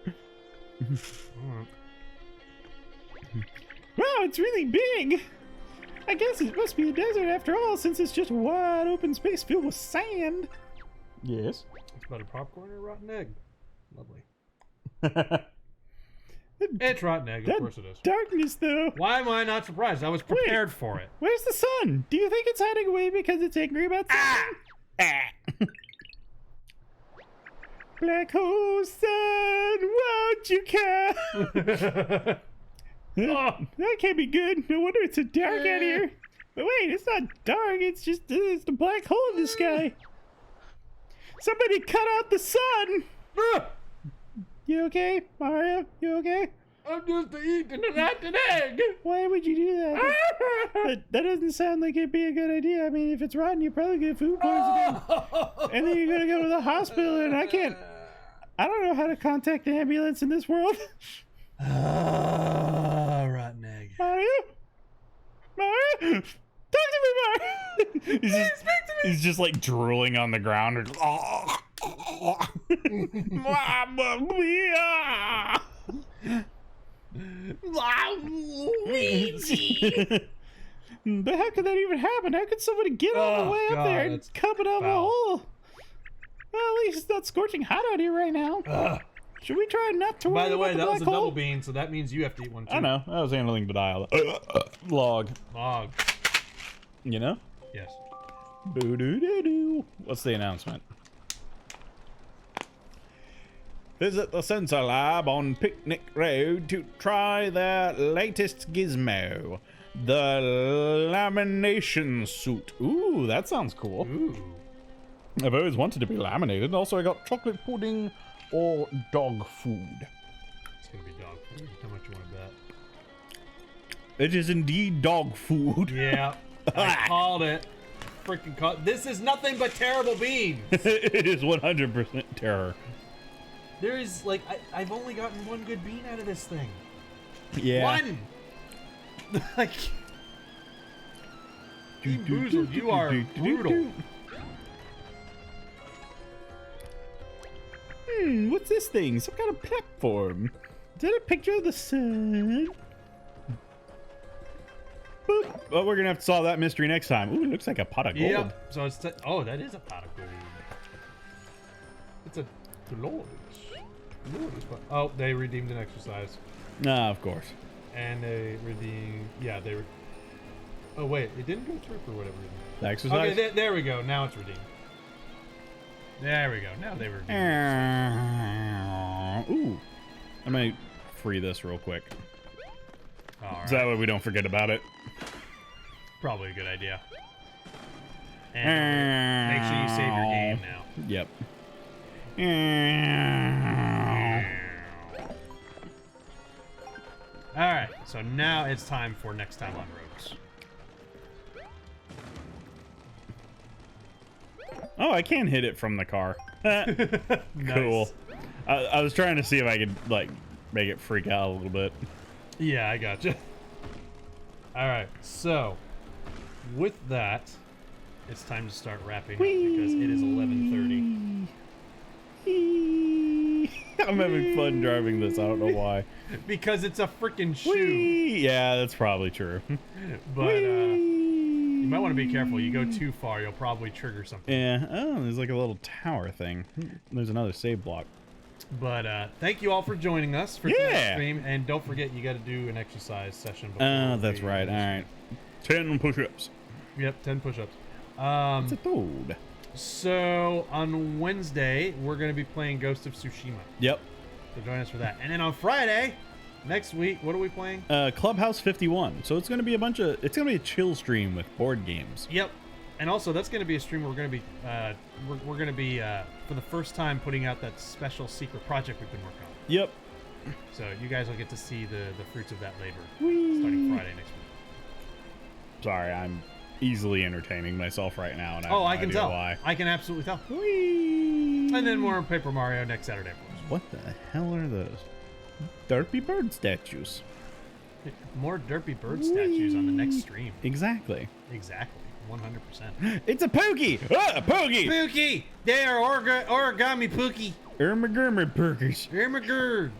Wow, it's really big. I guess it must be a desert after all, since it's just a wide open space filled with sand. Yes. It's butter popcorn or rotten egg. Lovely. It's rotten egg, of course it is. Darkness, though. Why am I not surprised? I was prepared for it. Where's the sun? Do you think it's hiding away because it's angry about something? Black hole sun, won't you come? Oh, that can't be good. No wonder it's so dark out here. But wait, it's not dark. It's just it's the black hole in the sky. Somebody cut out the sun. You okay, Mario? You okay? I'm just eating a rotten egg. Why would you do that? That doesn't sound like it'd be a good idea. I mean, if it's rotten, you probably get food poisoning. And then you're gonna go to the hospital, and I don't know how to contact the ambulance in this world. Rotten egg. Mario? Mario? Talk to me, Mario! He's just like drooling on the ground. But how could that even happen? How could somebody get all the way up there and come it out of a hole? Well, at least it's not scorching hot out here right now. Should we try not to? By the way, that was a double hole? bean, so that means you have to eat one too. I know. I was handling the dial. Log. Log. You know? Yes. Boo doo doo doo. What's the announcement? Visit the Sensor Lab on Picnic Road to try their latest gizmo, the lamination suit. Ooh, that sounds cool. Ooh. I've always wanted to be laminated. Also, I got chocolate pudding or dog food. It's gonna be dog food. How much you want to bet? It is indeed dog food. Yeah. I called it. Freaking called. This is nothing but terrible beans. It is 100% terror. There is like I've only gotten one good bean out of this thing. Yeah. One. Like. Bean Boozled, you are brutal. What's this thing? Some kind of platform. Is that a picture of the sun? Boop. Well, we're gonna have to solve that mystery next time. Ooh, it looks like a pot of gold. Yeah. So it's oh, that is a pot of gold. It's a glorious. Oh, they redeemed an exercise. Ah, of course. And they redeemed. Yeah, they. Oh wait, it didn't go through for whatever reason. The exercise. Okay, there we go. Now it's redeemed. There we go. Now they redeemed. Ooh, I might free this real quick. All right. So that way we don't forget about it. Probably a good idea. And make sure you save your game now. Yep. Alright, so now it's time for next time on Rogues. Oh, I can hit it from the car. Cool. I was trying to see if I could like make it freak out a little bit. Yeah, I gotcha. Alright, so with that, it's time to start wrapping up because it is 11:30. I'm having fun driving this. I don't know why. Because it's a freaking shoe. Whee! Yeah, that's probably true. But you might want to be careful. You go too far, you'll probably trigger something. Yeah. Oh, there's like a little tower thing. There's another save block. But thank you all for joining us for today's stream, and don't forget you got to do an exercise session. Oh, that's right. All right. 10 push-ups. Yep, 10 push-ups. It's a toad. So on Wednesday we're going to be playing Ghost of Tsushima. Yep. So join us for that. And then on Friday, next week, what are we playing? Clubhouse 51. So it's going to be it's going to be a chill stream with board games. Yep. And also that's going to be a stream where we're going to be we're going to be for the first time putting out that special secret project we've been working on. Yep. So you guys will get to see the fruits of that labor starting Friday next week. Sorry, I'm easily entertaining myself right now, and I I have can no idea tell. why. I can absolutely tell. Whee! And then more Paper Mario next Saturday, of course. What the hell are those? Derpy bird statues. More derpy bird statues on the next stream. Exactly. Exactly. 100%. It's a Pookie! Ah, a Pookie! Pookie! They are origami Pookie. Ermagurmer perkers. Ermagerd.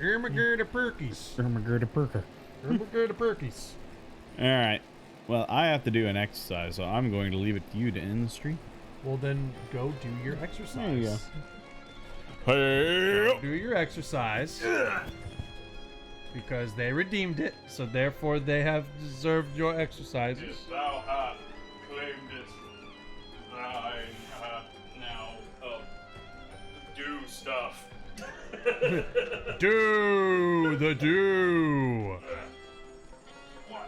Ermagerd of Perkies. Ermagurda perker. Ermagerd of Perkies. All right. Well, I have to do an exercise, so I'm going to leave it to you to end the stream. Well, then go do your exercise. There you go. Hey. Do your exercise. Because they redeemed it, so therefore they have deserved your exercises. If thou hast claimed it, thine now do stuff. Do the do. 1,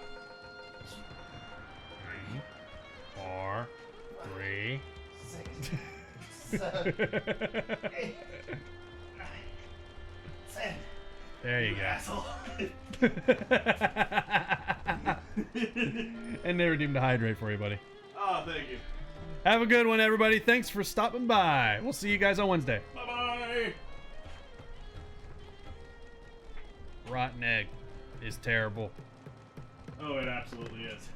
4, 3. 7, 8, 9, 10. There you go. And they redeemed a hydrate for you, buddy. Ah, thank you. Have a good one, everybody. Thanks for stopping by. We'll see you guys on Wednesday. Bye-bye. Rotten egg is terrible. Oh, it absolutely is.